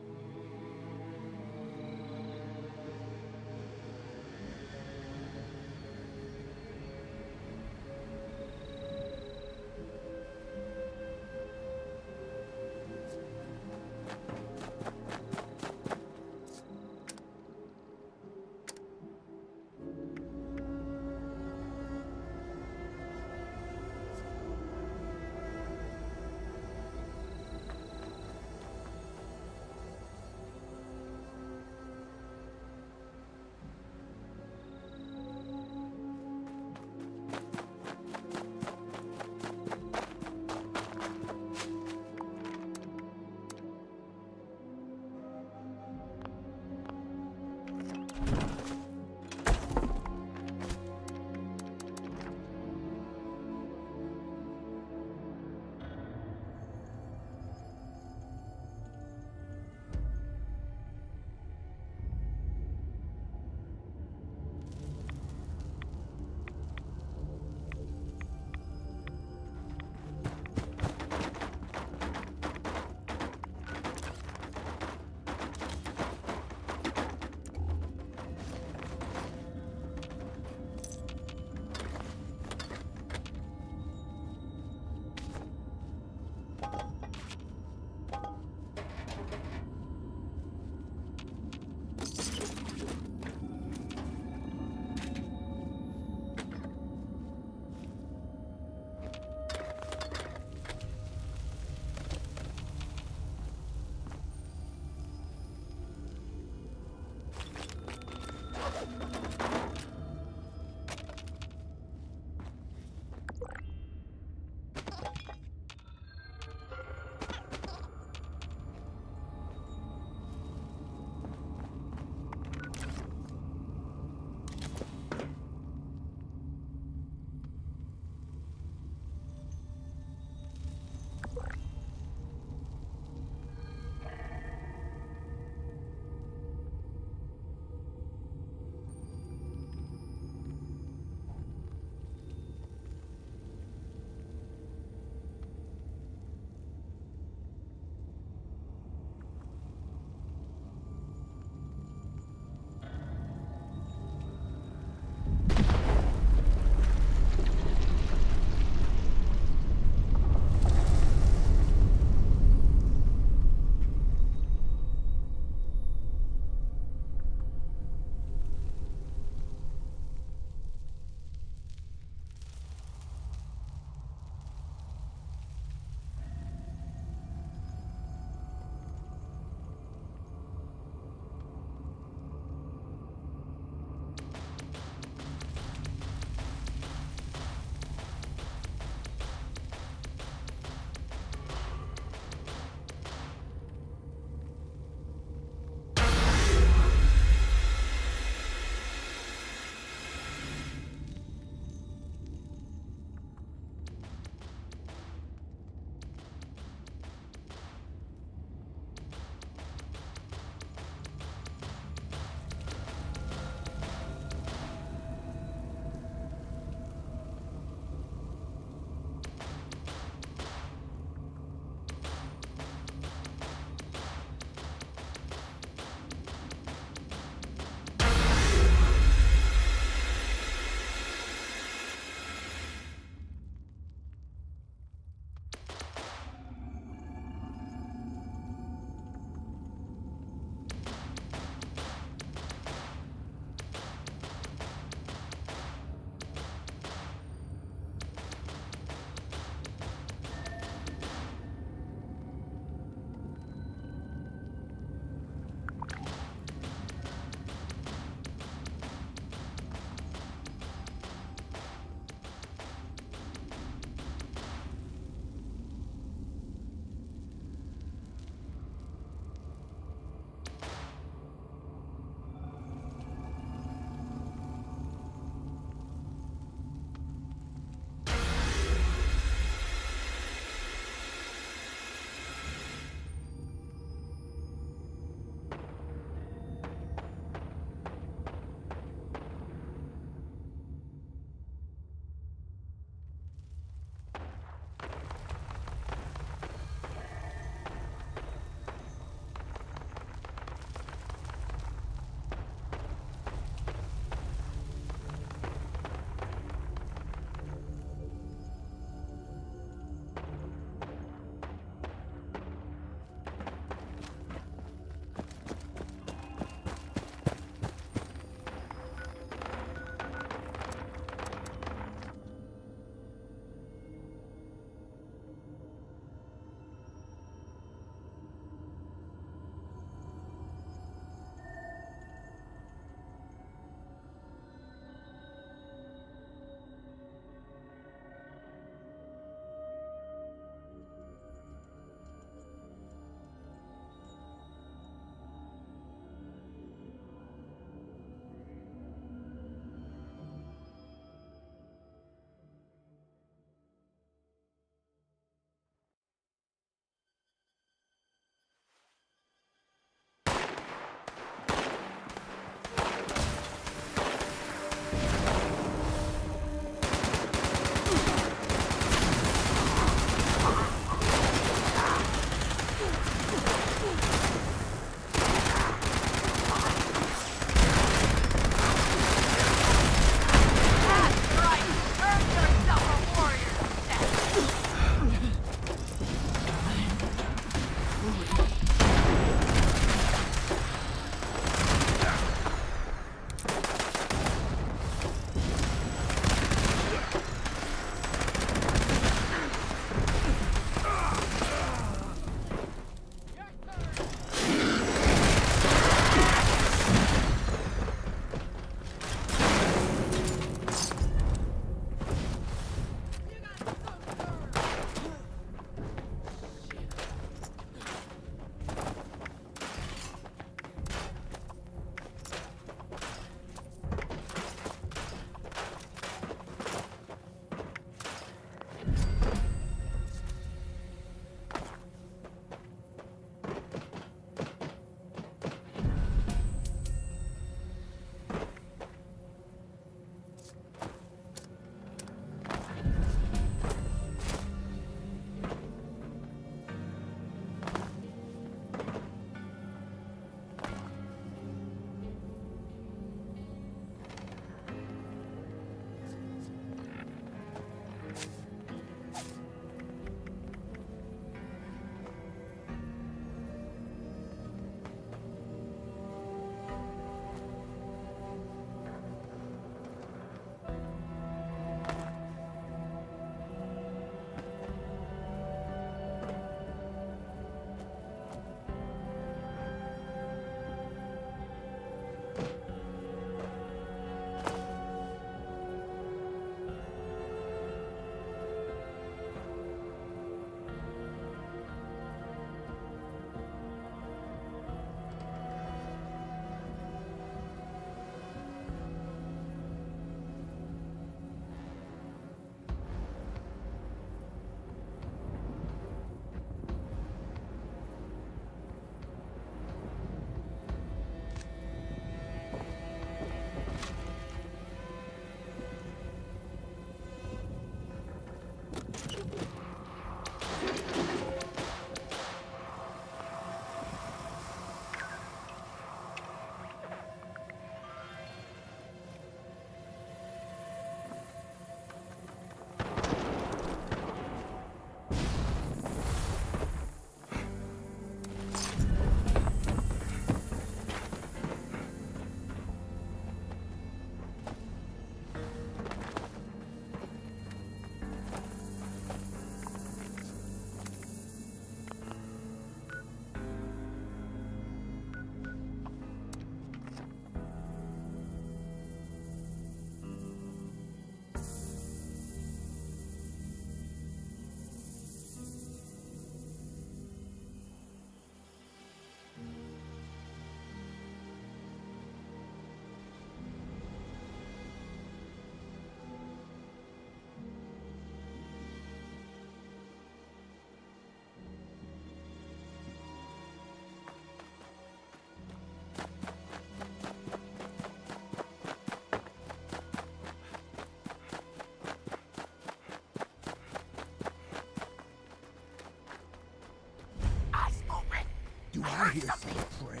Do I hear something pray?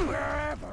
Wherever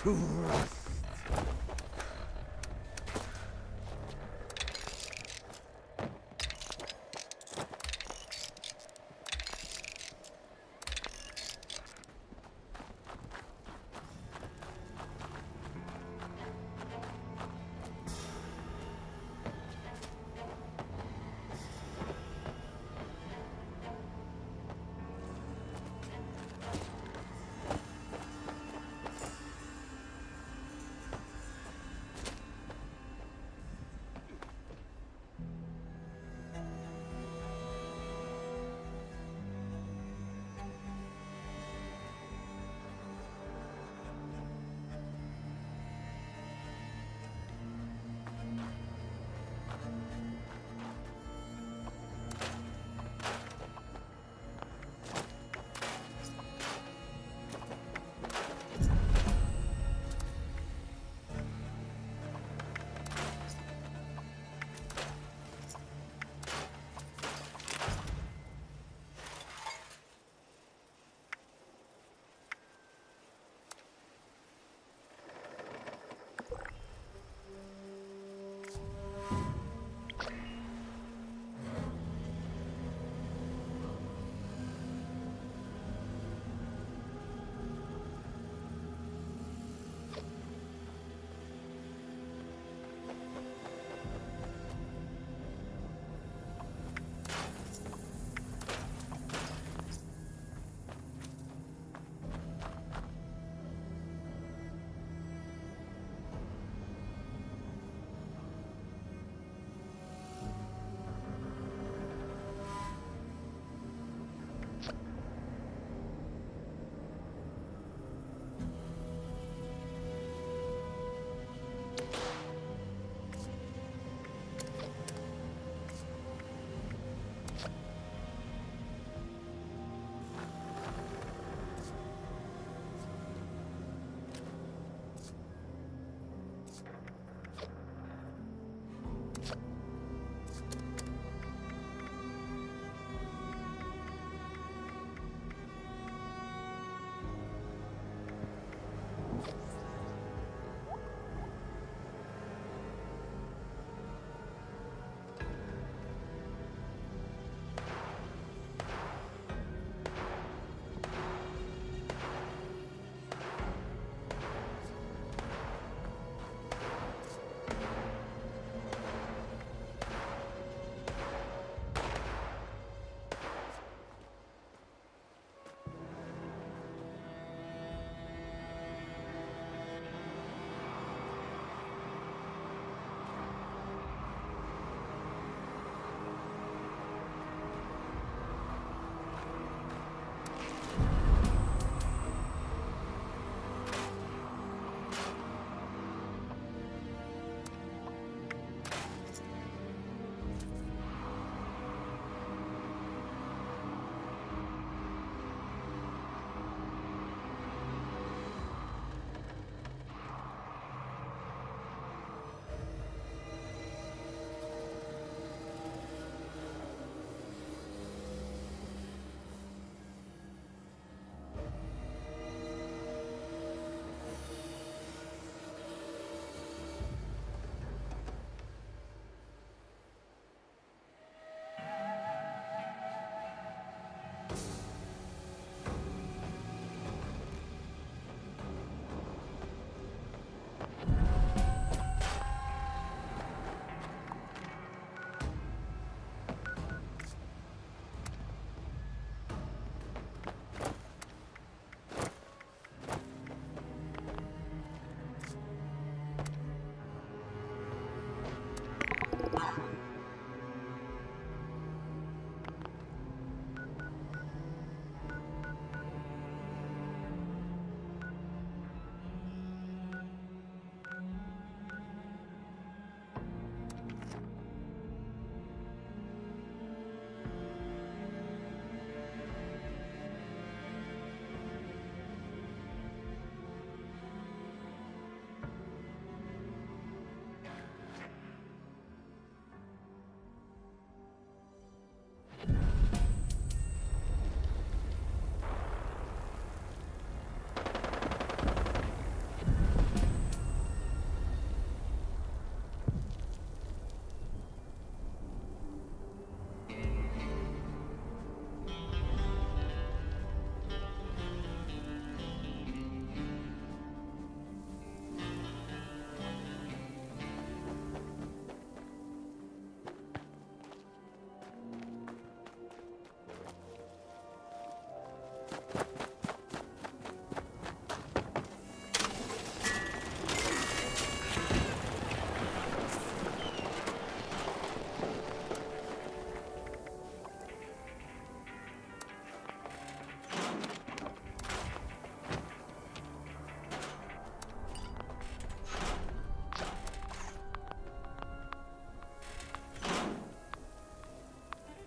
to rust.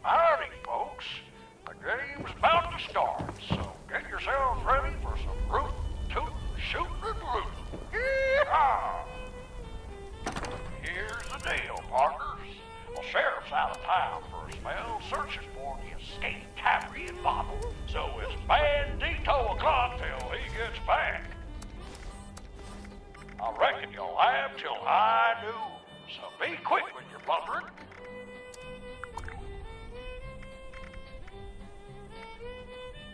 Howdy, folks. The game's about to start, so get yourselves ready for some root, toot, shooting, and looting. Yeehaw! Here's the deal, partners. The sheriff's out of town for a spell, searching for the escaped Caffrey and Bottle, so it's bandito o'clock till he gets back. I reckon you'll have till high noon, so be quick when you're plundering.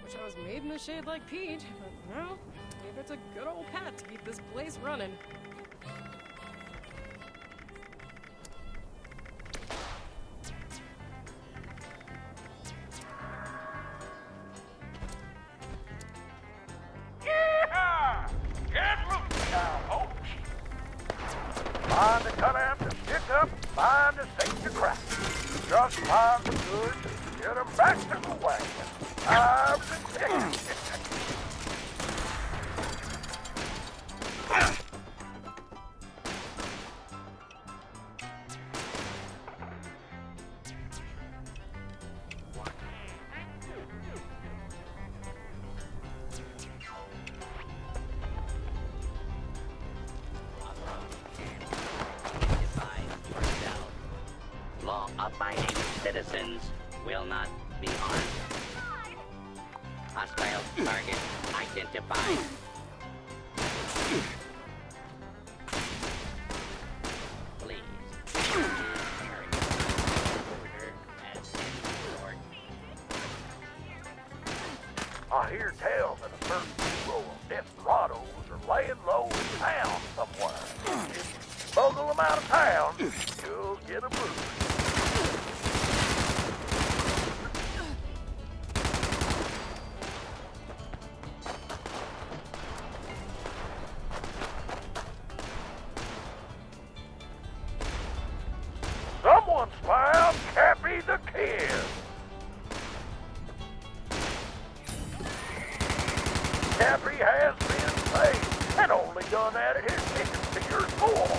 Wish I was made in a shade like Pete, but no. Maybe it's a good old Pat to keep this place running. Yeah! Get loose now, folks. Find a cutout to stick up, find a safe to crack. Just find the goods, get 'em back to the wagon. I've been taking it. Law-abiding citizens will not be harmed. Hostile target identified. Please. Order as in I hear tales that a certain duo of desperados are laying low in town somewhere. If you smuggle them out of town, you'll get a bruise. Someone's found Cappy the Kid. Cappy has been saved and only done added his tickets to your score.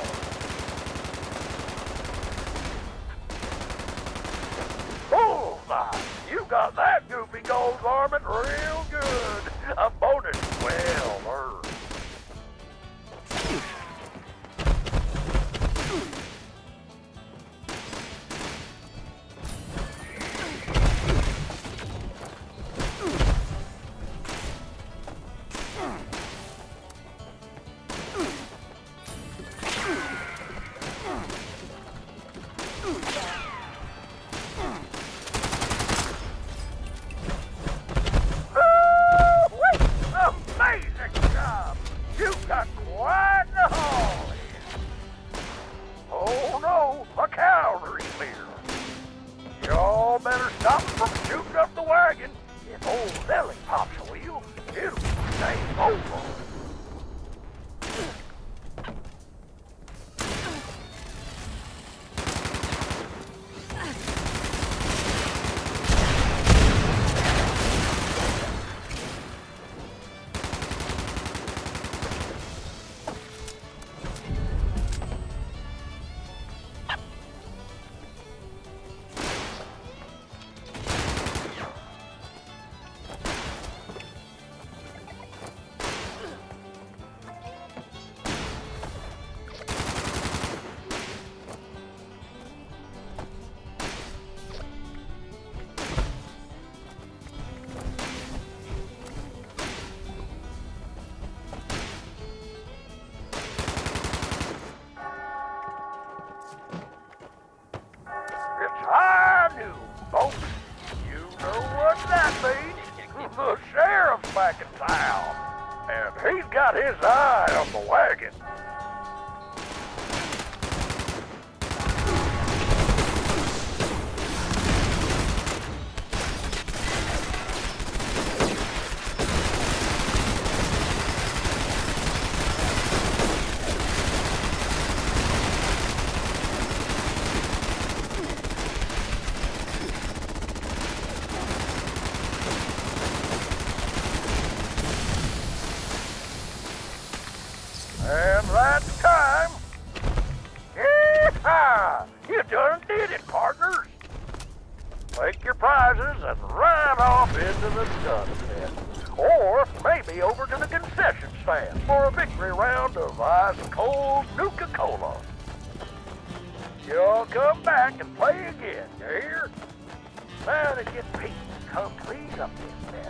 Bullseye! You got that goofy gold garment real good. A bonus well earned. Amazing job! You got quite the haul here. Oh no, a cavalry leader. Y'all better stop him from shooting up the wagon. If old Nellie pops a wheel, it'll be game over. It's high noon, folks. You know what that means. The sheriff's back in town, and he's got his eye on the wagon. right time. Yeah! You done did it, partners. Take your prizes and ride off into the sunset. Or maybe over to the concession stand for a victory round of ice-cold Nuka-Cola. You'll come back and play again, you hear? Now to get Pete, come clean up this mess.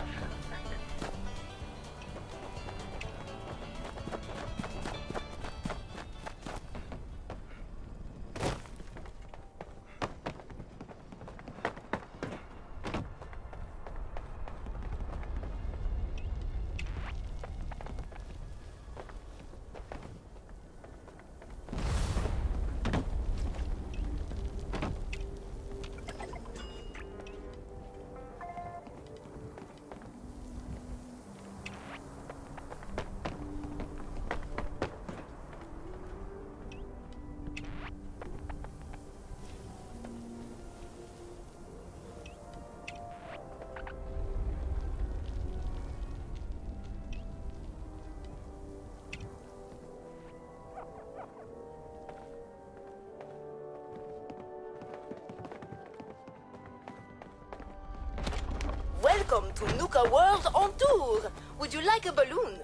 Welcome to Nuka World on tour. Would you like a balloon?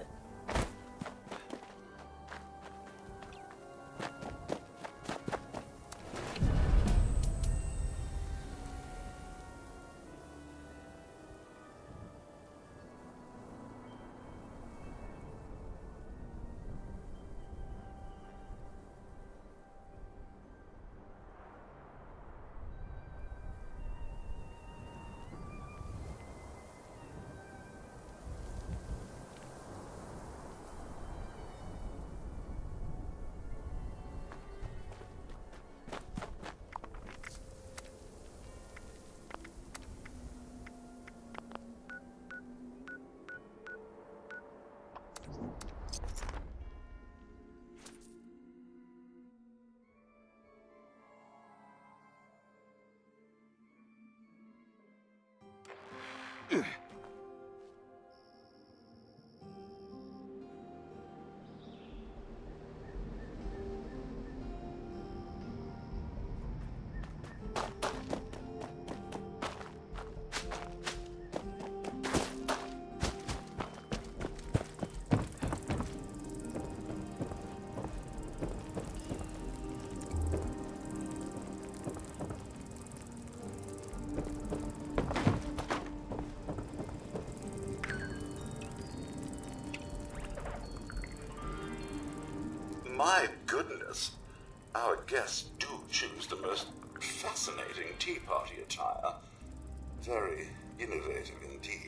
My goodness, our guests do choose the most fascinating tea party attire. Very innovative indeed.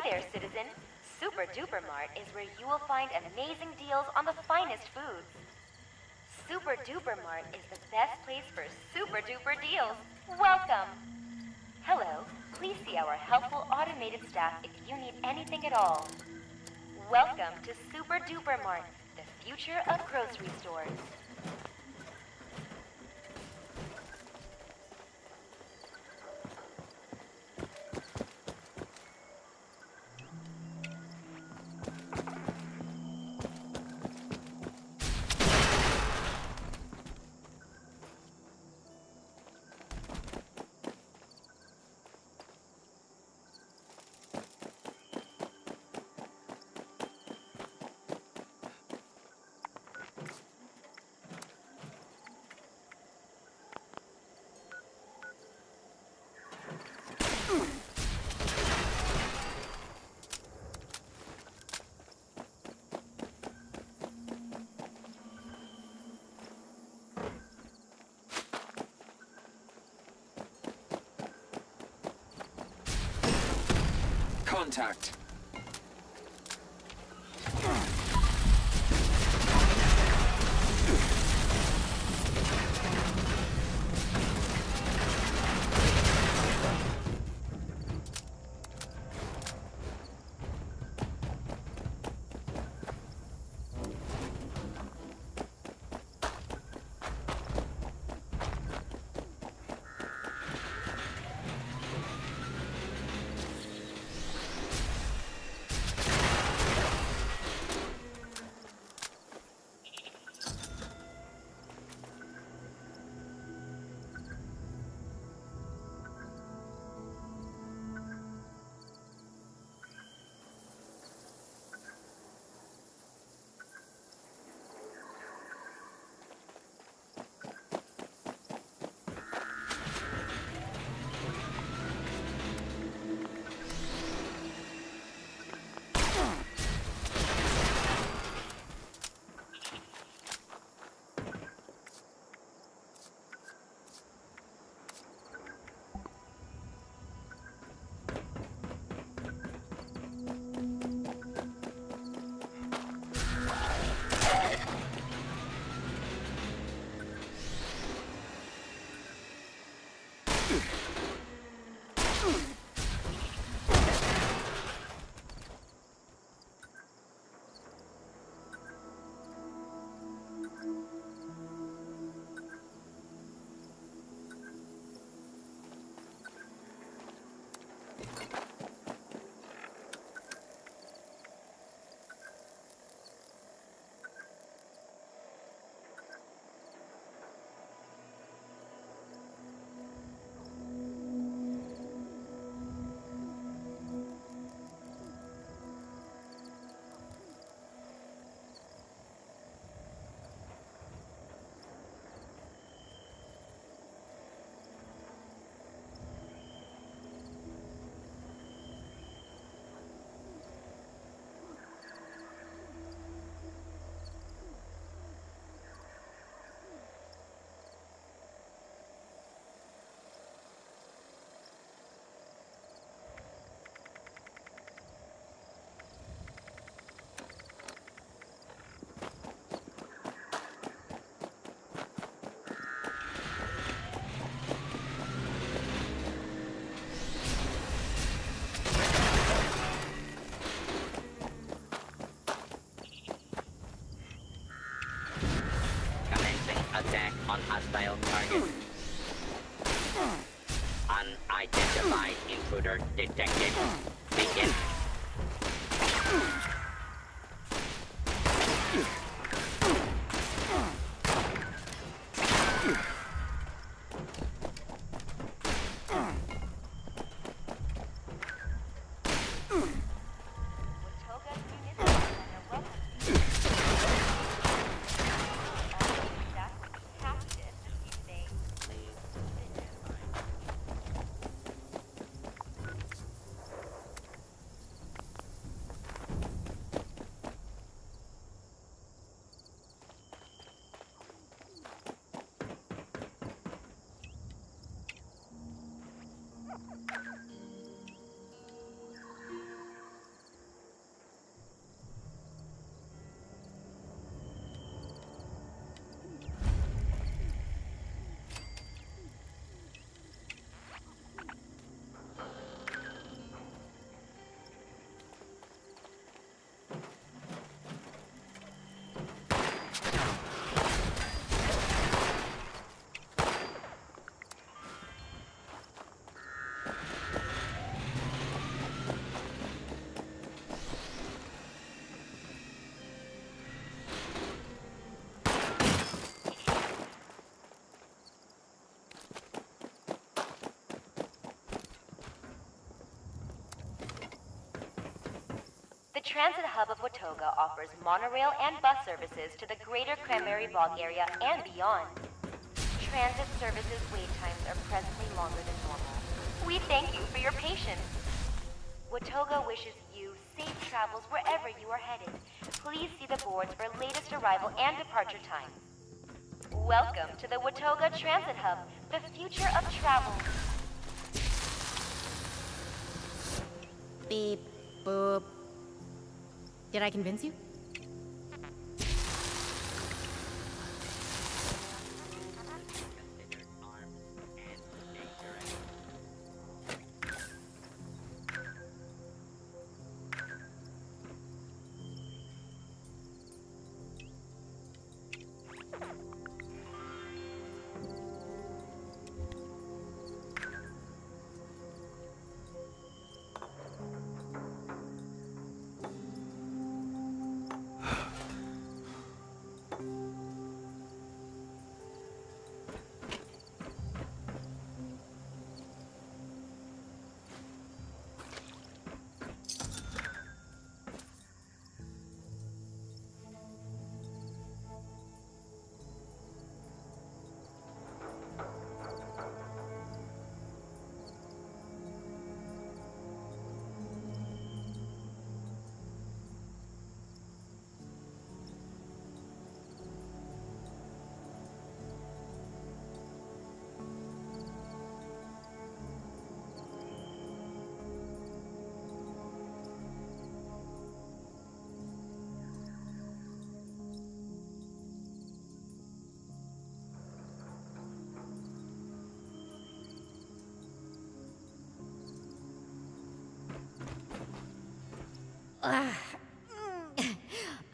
there, citizen. Super Duper Mart is where you will find amazing deals on the finest foods. Super Duper Mart is the best place for super duper deals. Welcome! Hello, please see our helpful automated staff if you need anything at all. Welcome to Super Duper Mart, the future of grocery stores. Contact. Attack on hostile target. Unidentified intruder detected. Begin. The transit hub of Watoga offers monorail and bus services to the greater Cranberry Bog area and beyond. Transit services wait times are presently longer than normal. We thank you for your patience. Watoga wishes you safe travels wherever you are headed. Please see the boards for latest arrival and departure times. Welcome to the Watoga Transit Hub, the future of travel. Beep, boop. Did I convince you?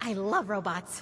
I love robots.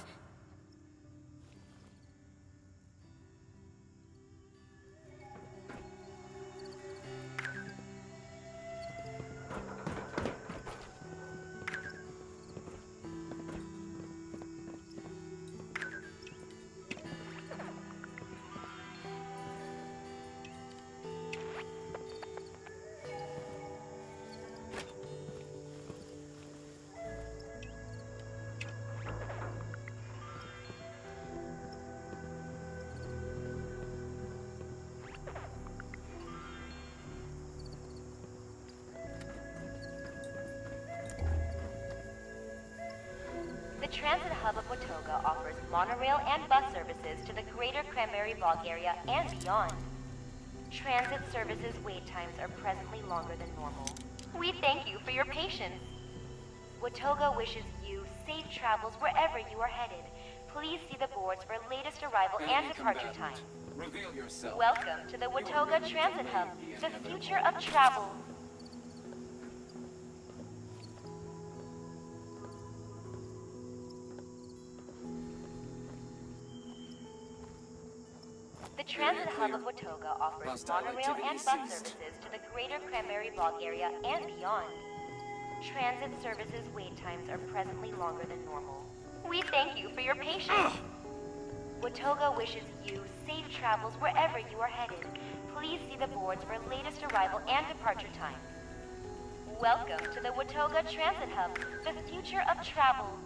The transit hub of Watoga offers monorail and bus services to the greater Cranberry Bog area and beyond. Transit services wait times are presently longer than normal. We thank you for your patience. Watoga wishes you safe travels wherever you are headed. Please see the boards for latest arrival and departure times. Reveal yourself. Welcome to the Watoga Transit Hub, the future of travel. The transit hub of Watoga offers monorail and bus services to the greater Cranberry Bog area and beyond. Transit services wait times are presently longer than normal. We thank you for your patience. Watoga wishes you safe travels wherever you are headed. Please see the boards for latest arrival and departure times. Welcome to the Watoga Transit Hub, the future of travel.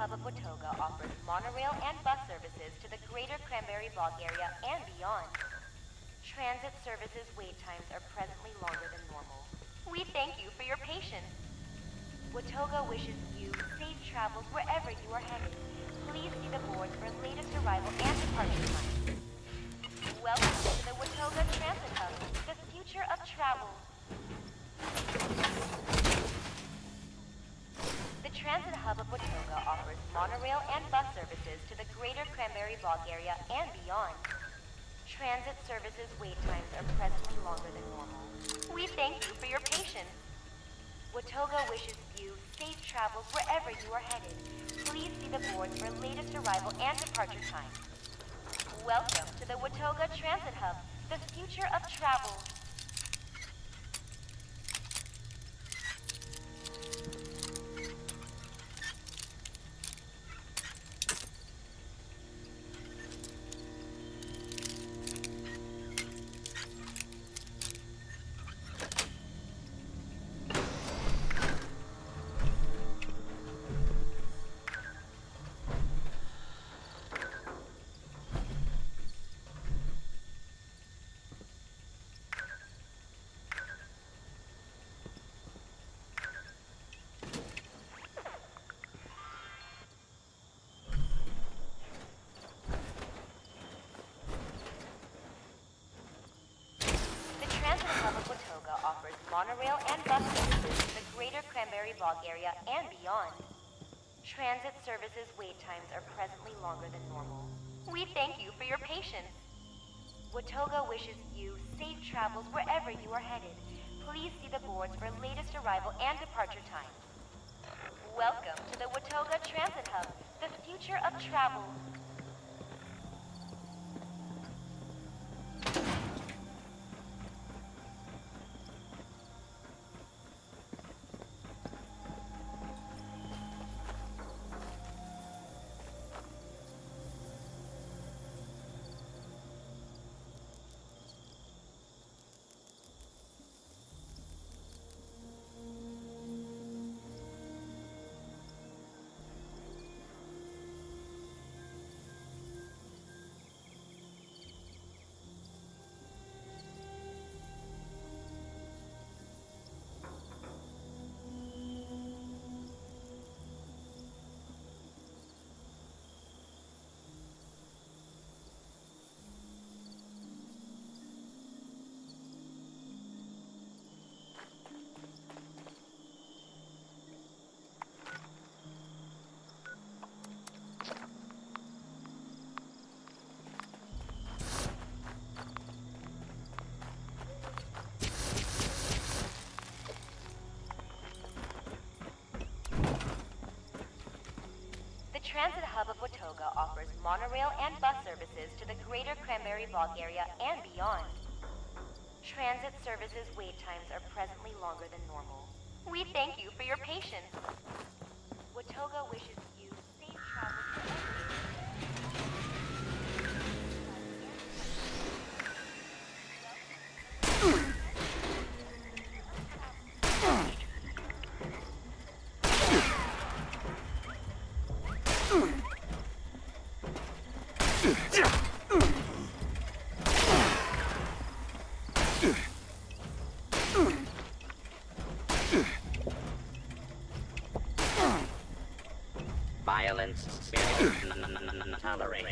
Hub of Watoga offers monorail and bus services to the greater Cranberry Bog area and beyond. Transit services wait times are presently longer than normal. We thank you for your patience. Watoga wishes you safe travels wherever you are headed. Please see the boards for latest arrival and departure times. Welcome to the Watoga Transit Hub, the future of travel. The Transit Hub of Watoga offers monorail and bus services to the greater Cranberry Bog area and beyond. Transit services wait times are presently longer than normal. We thank you for your patience. Watoga wishes you safe travels wherever you are headed. Please see the boards for latest arrival and departure times. Welcome to the Watoga Transit Hub, the future of travel. Offers monorail and bus services to the greater Cranberry Bog area and beyond. Transit services wait times are presently longer than normal. We thank you for your patience. Watoga wishes you safe travels wherever you are headed. Please see the boards for latest arrival and departure times. Welcome to the Watoga Transit Hub, the future of travel. The Transit Hub of Watoga offers monorail and bus services to the greater Cranberry Bog area and beyond. Transit services wait times are presently longer than normal. We thank you for your patience. Watoga wishes you safe travels. Violence, tolerate.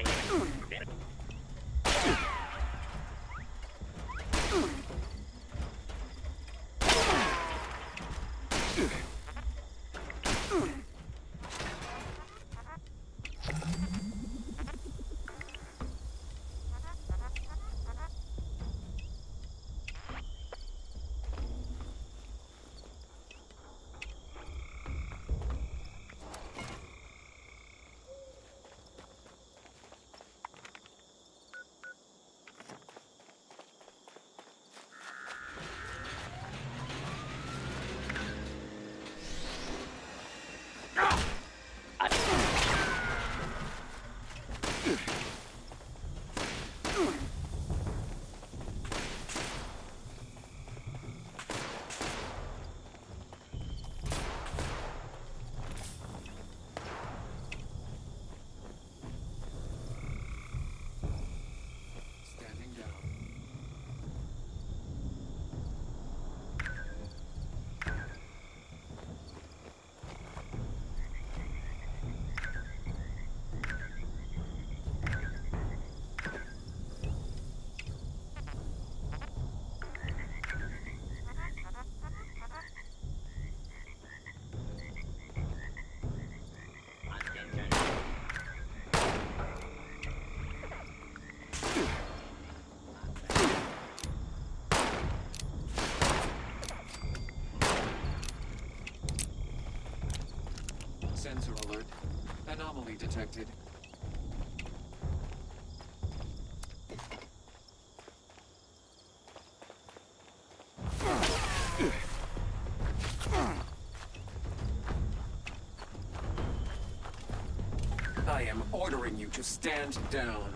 Sensor alert. Anomaly detected. I am ordering you to stand down.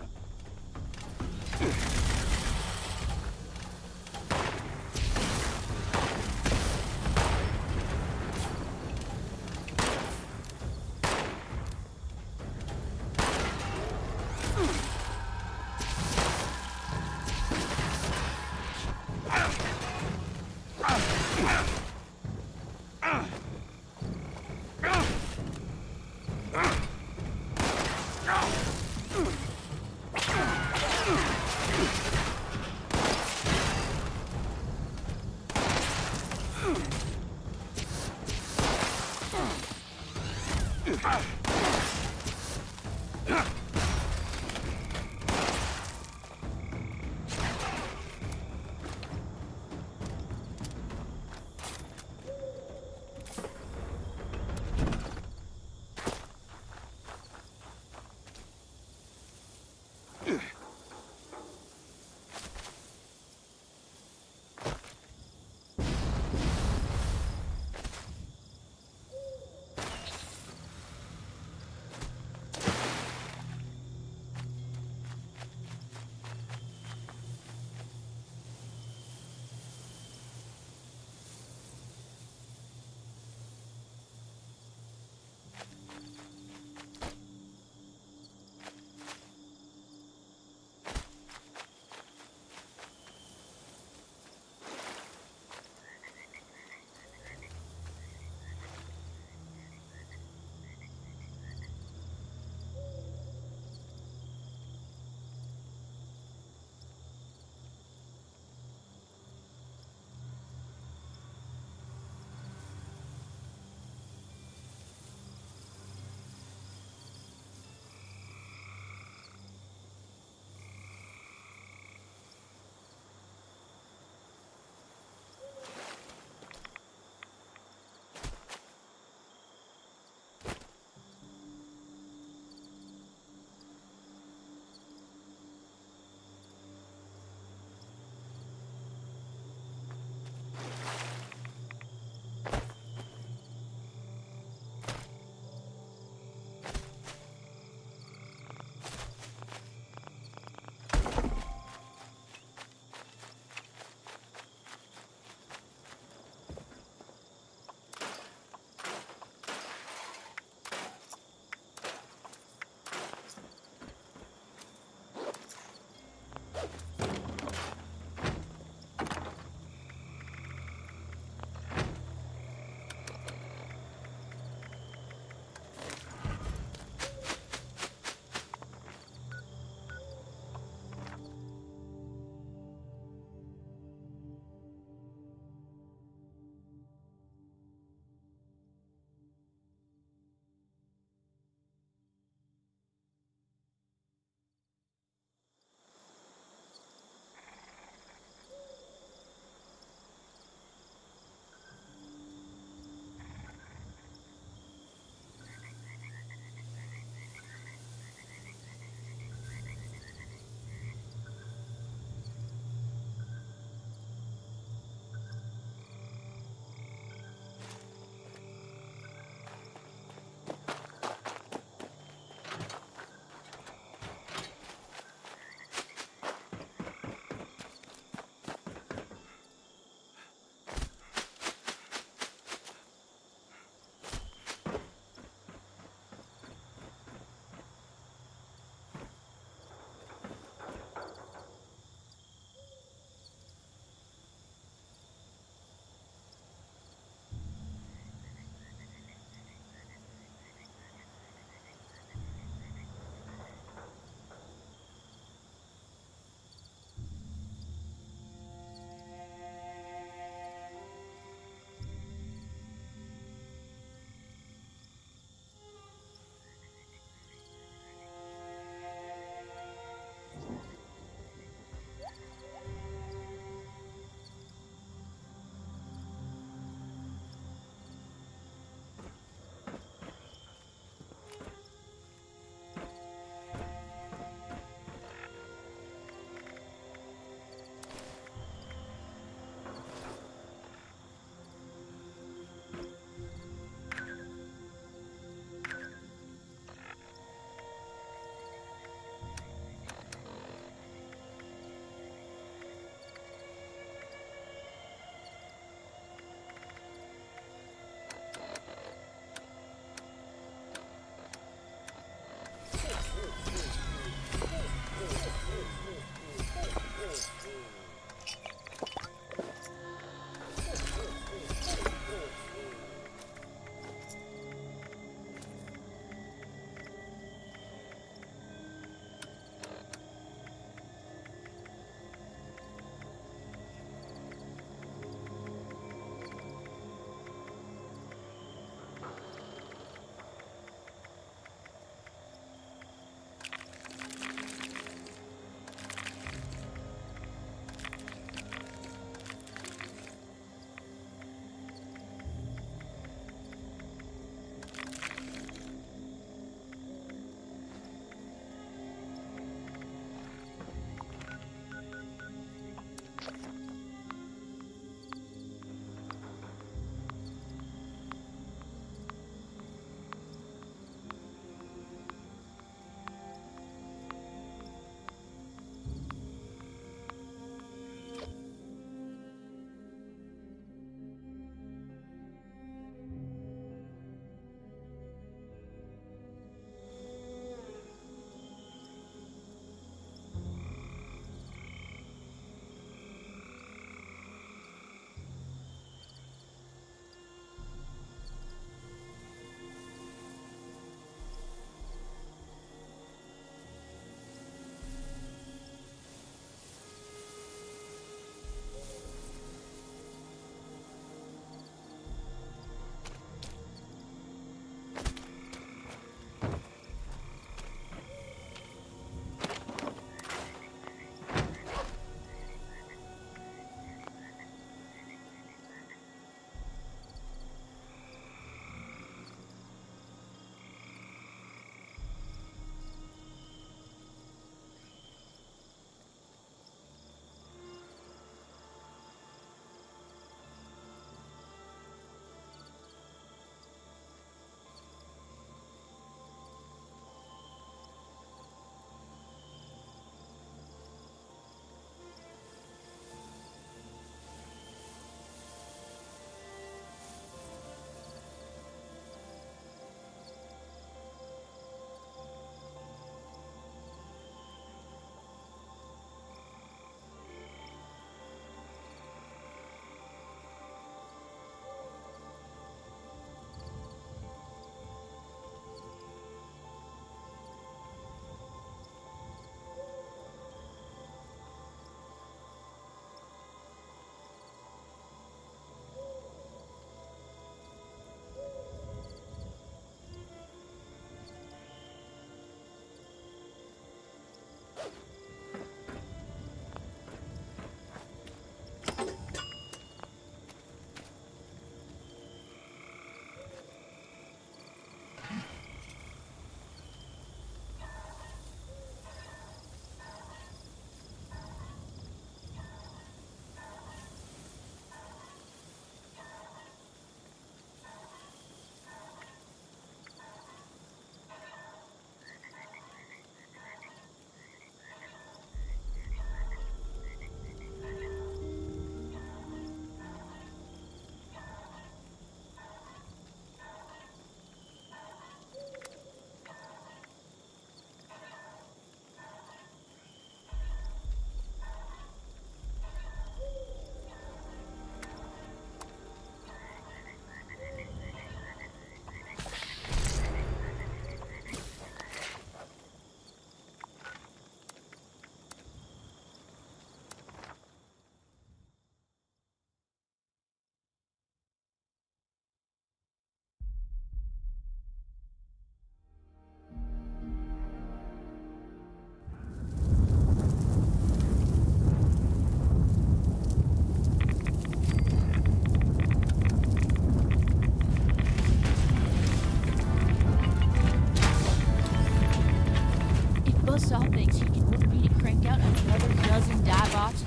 Buzzsaw thinks he can work me to crank out another dozen dive bots.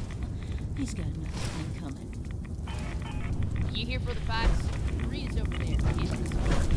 He's got another thing coming. You here for the facts? Maria's over there. He's in the office.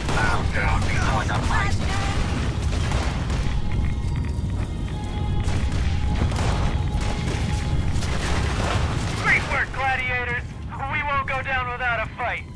Bow down before the might. fight.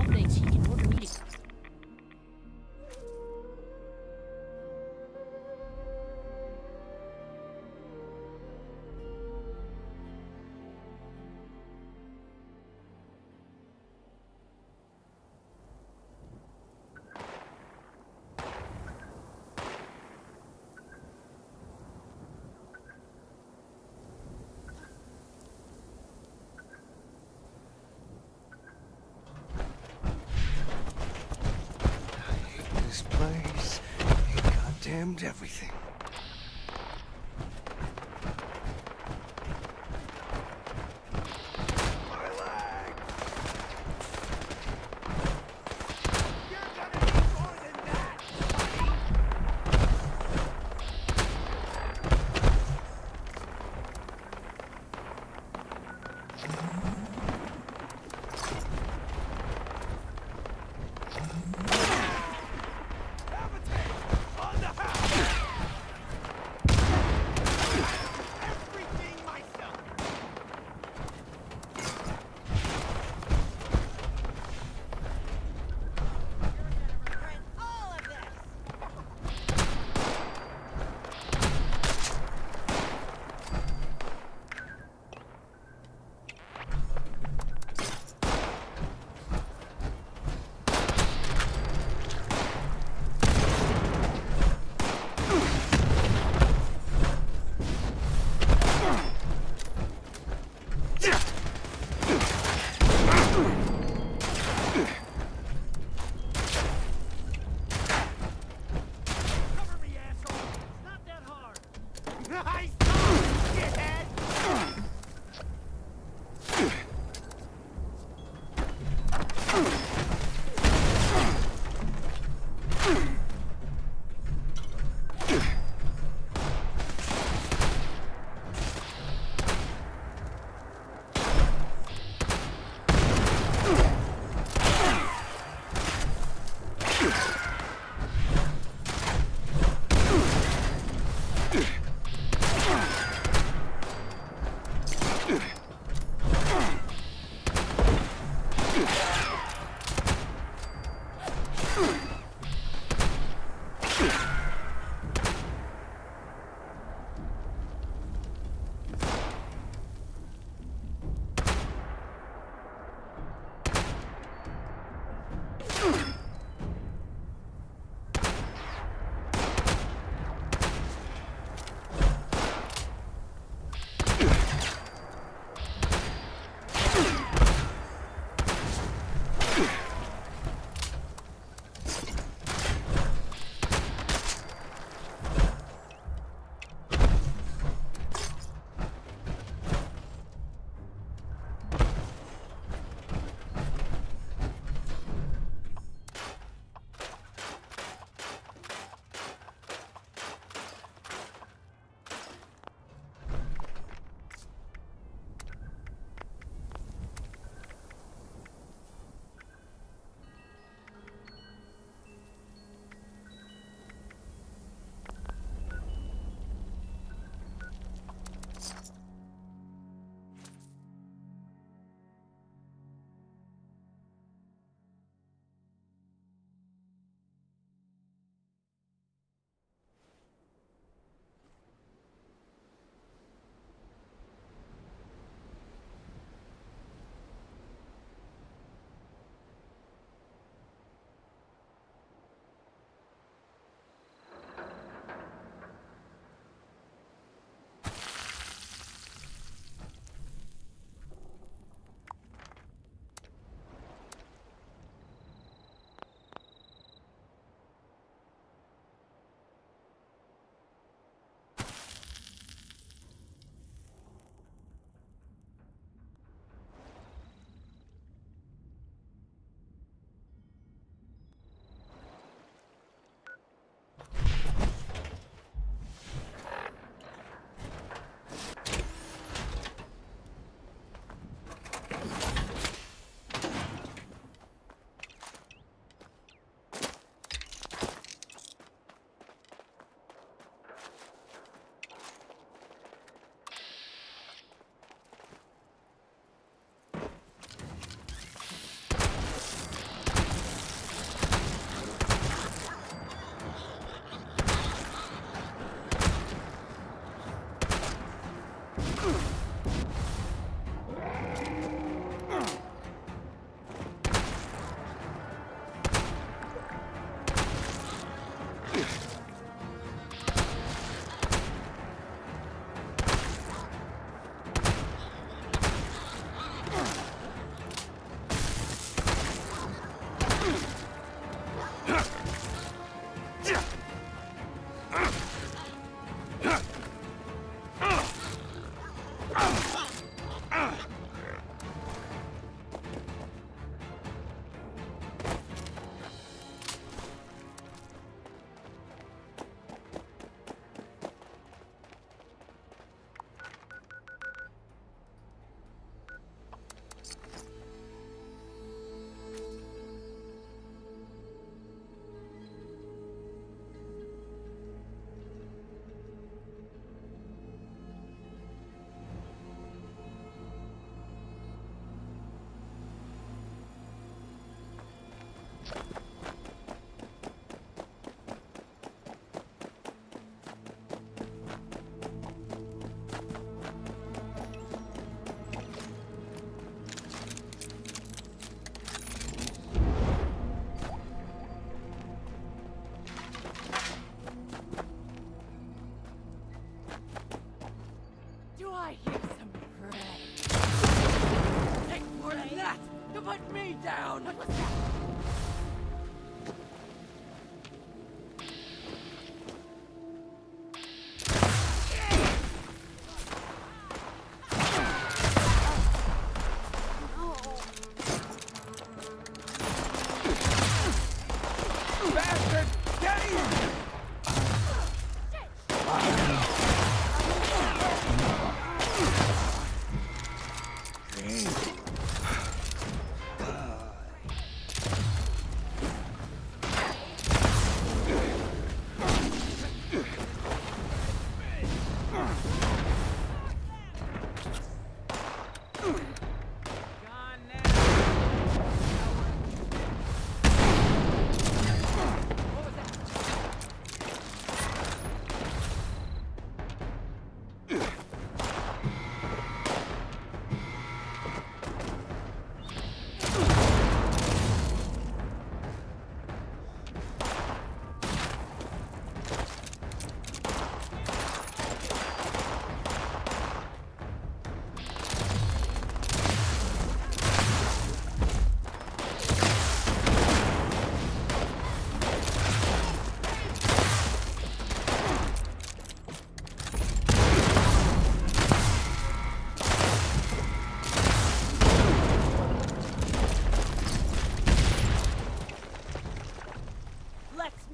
Paul thinks he can order me to... This place ain't goddamned everything.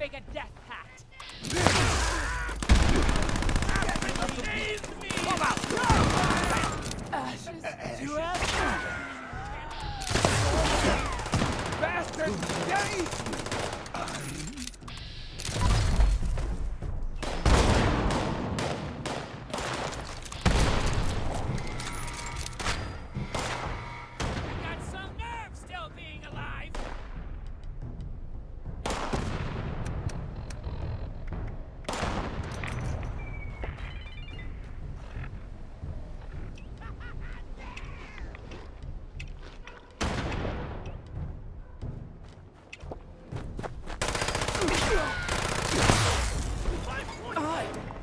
make a death pact. Ashes to ashes. Bastard! Yay! Got some nerve still being alive.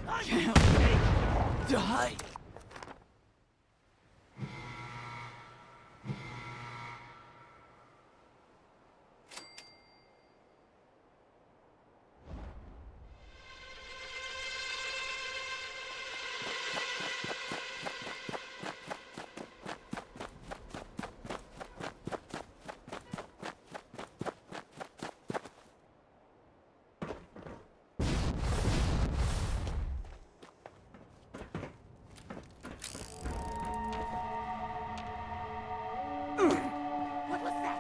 I can't make die. What was that?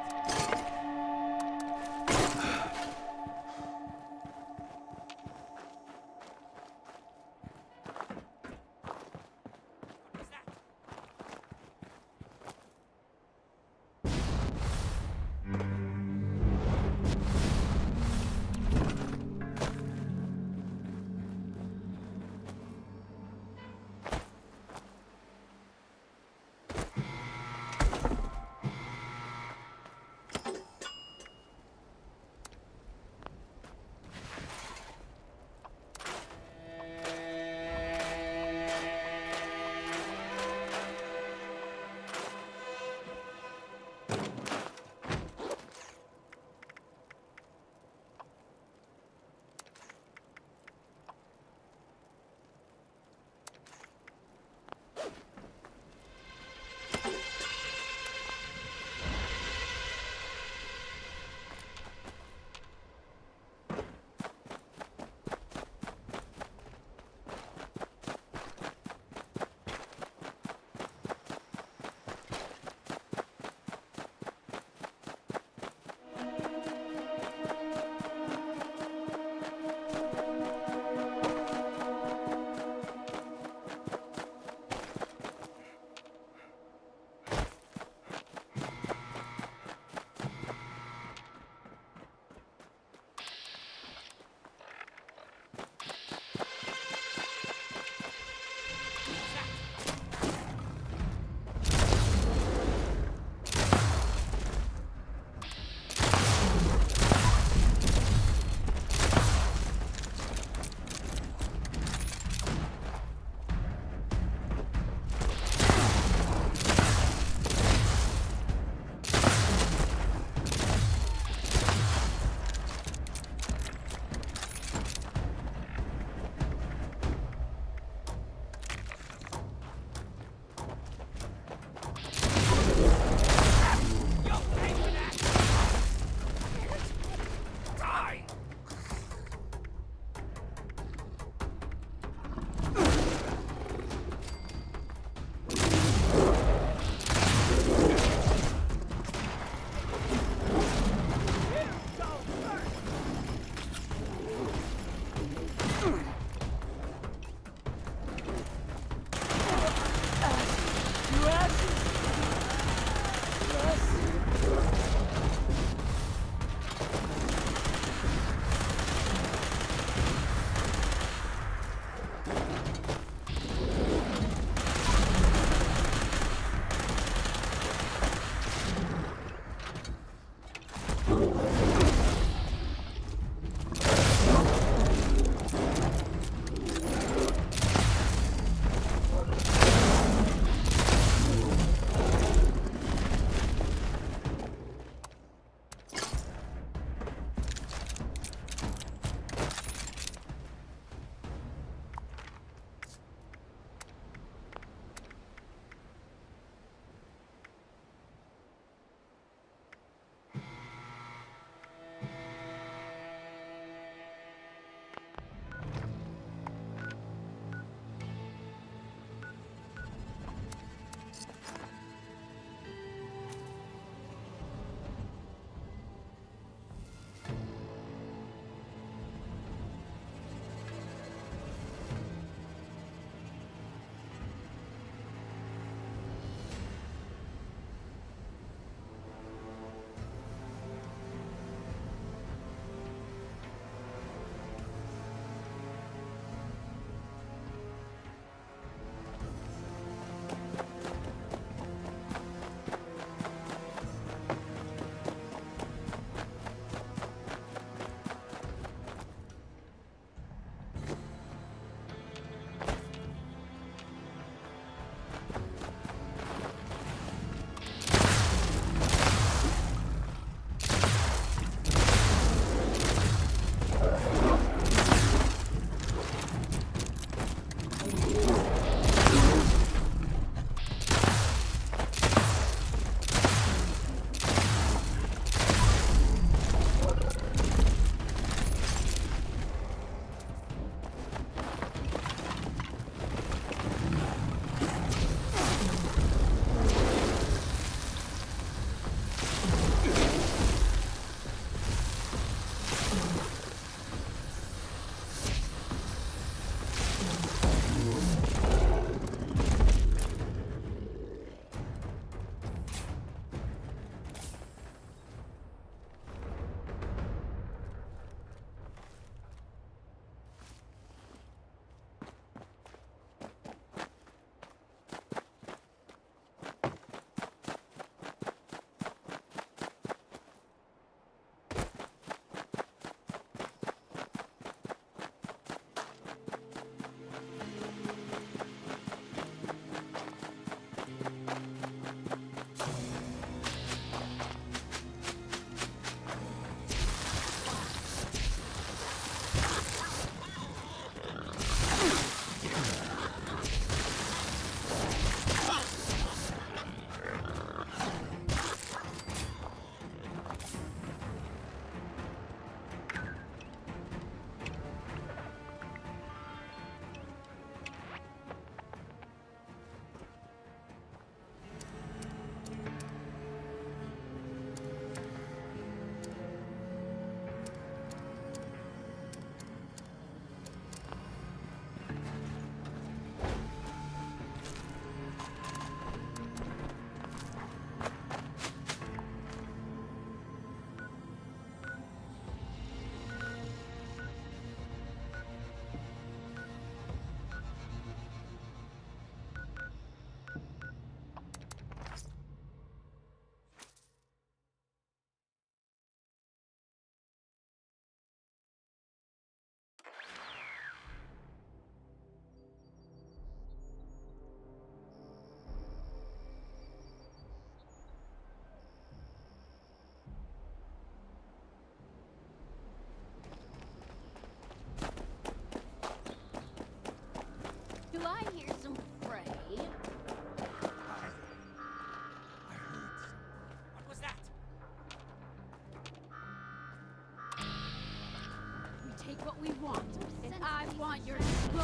take what we want, and I want your skull.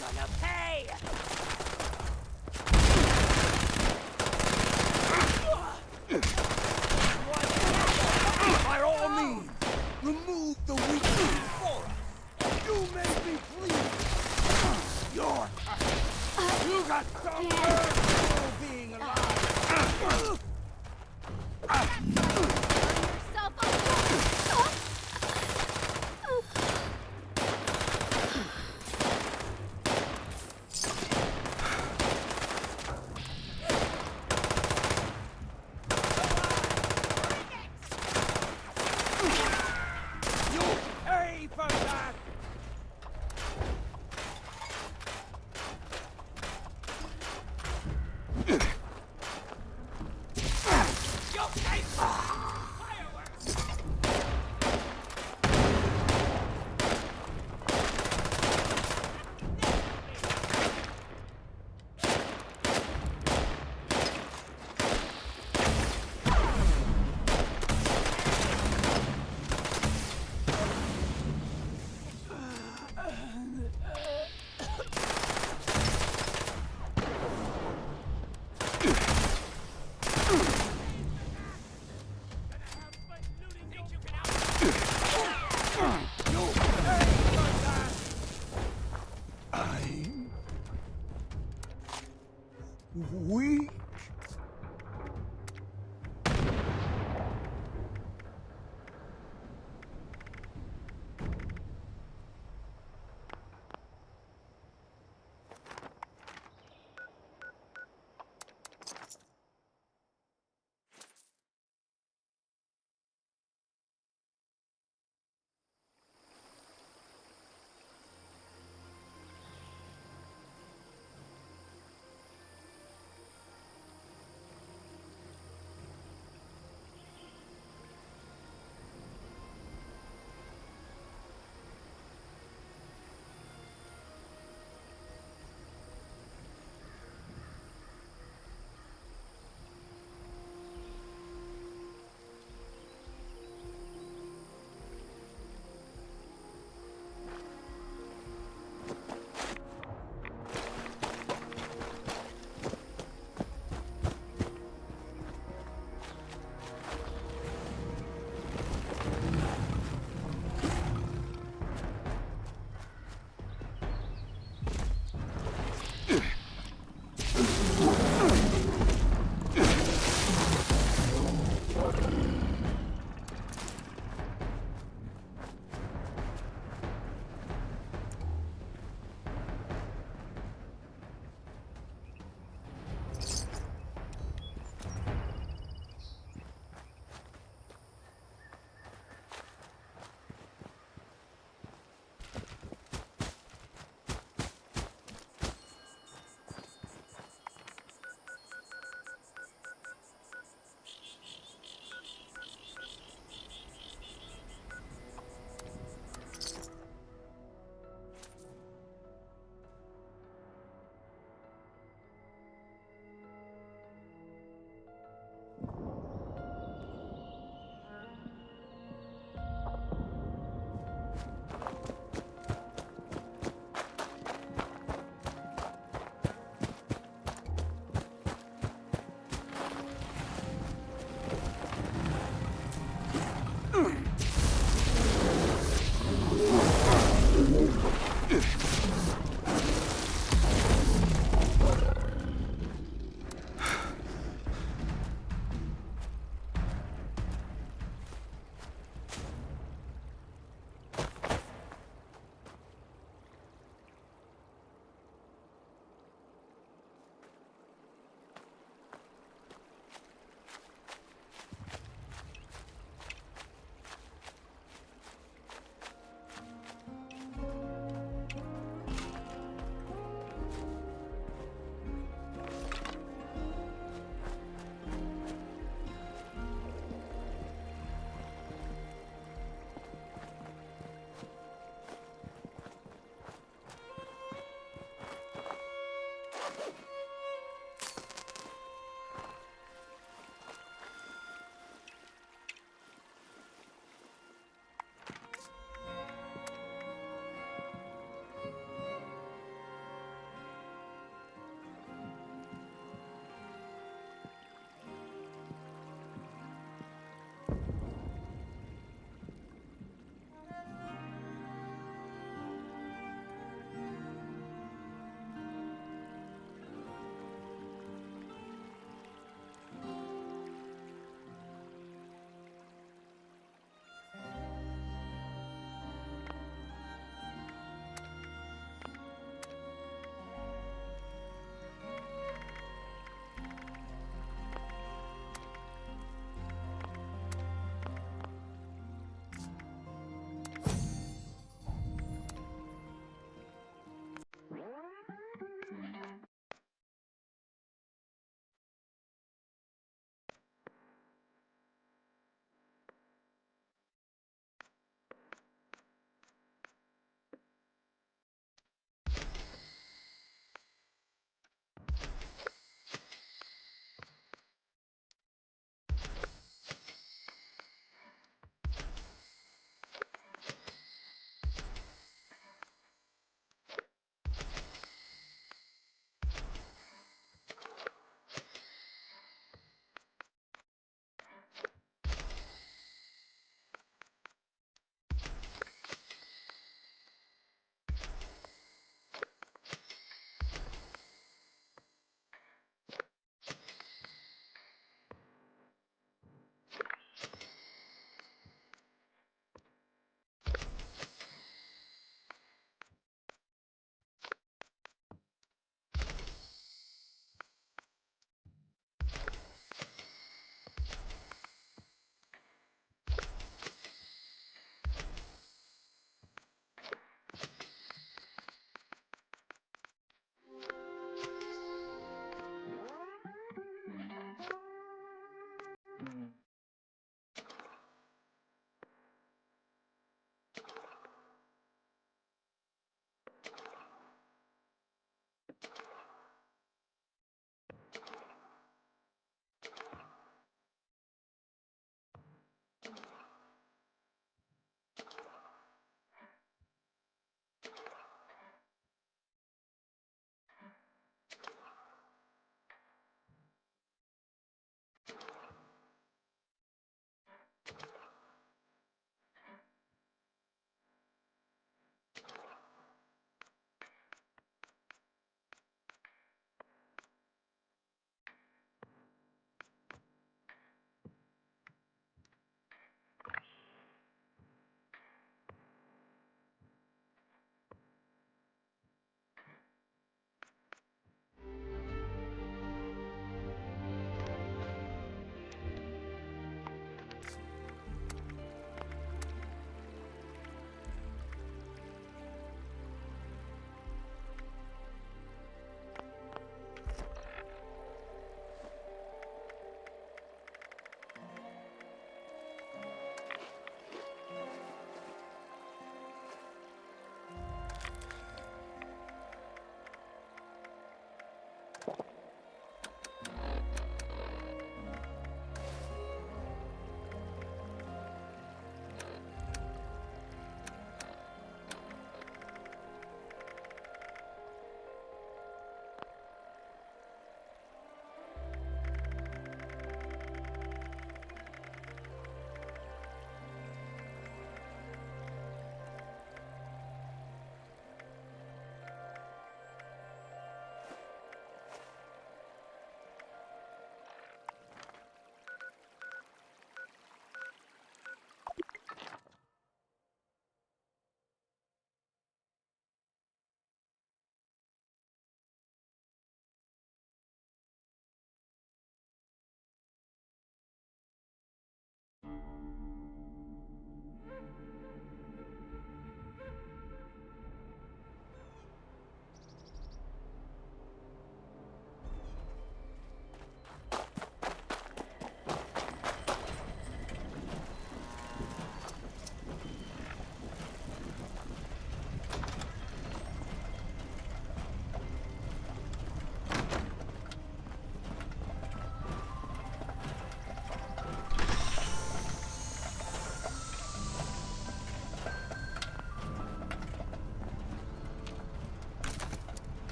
Gonna pay! By all means, remove the weak link for us. You made me bleed. You got some nerve for being alive. You'll pay for that. You'll pay for fireworks. I'm weak.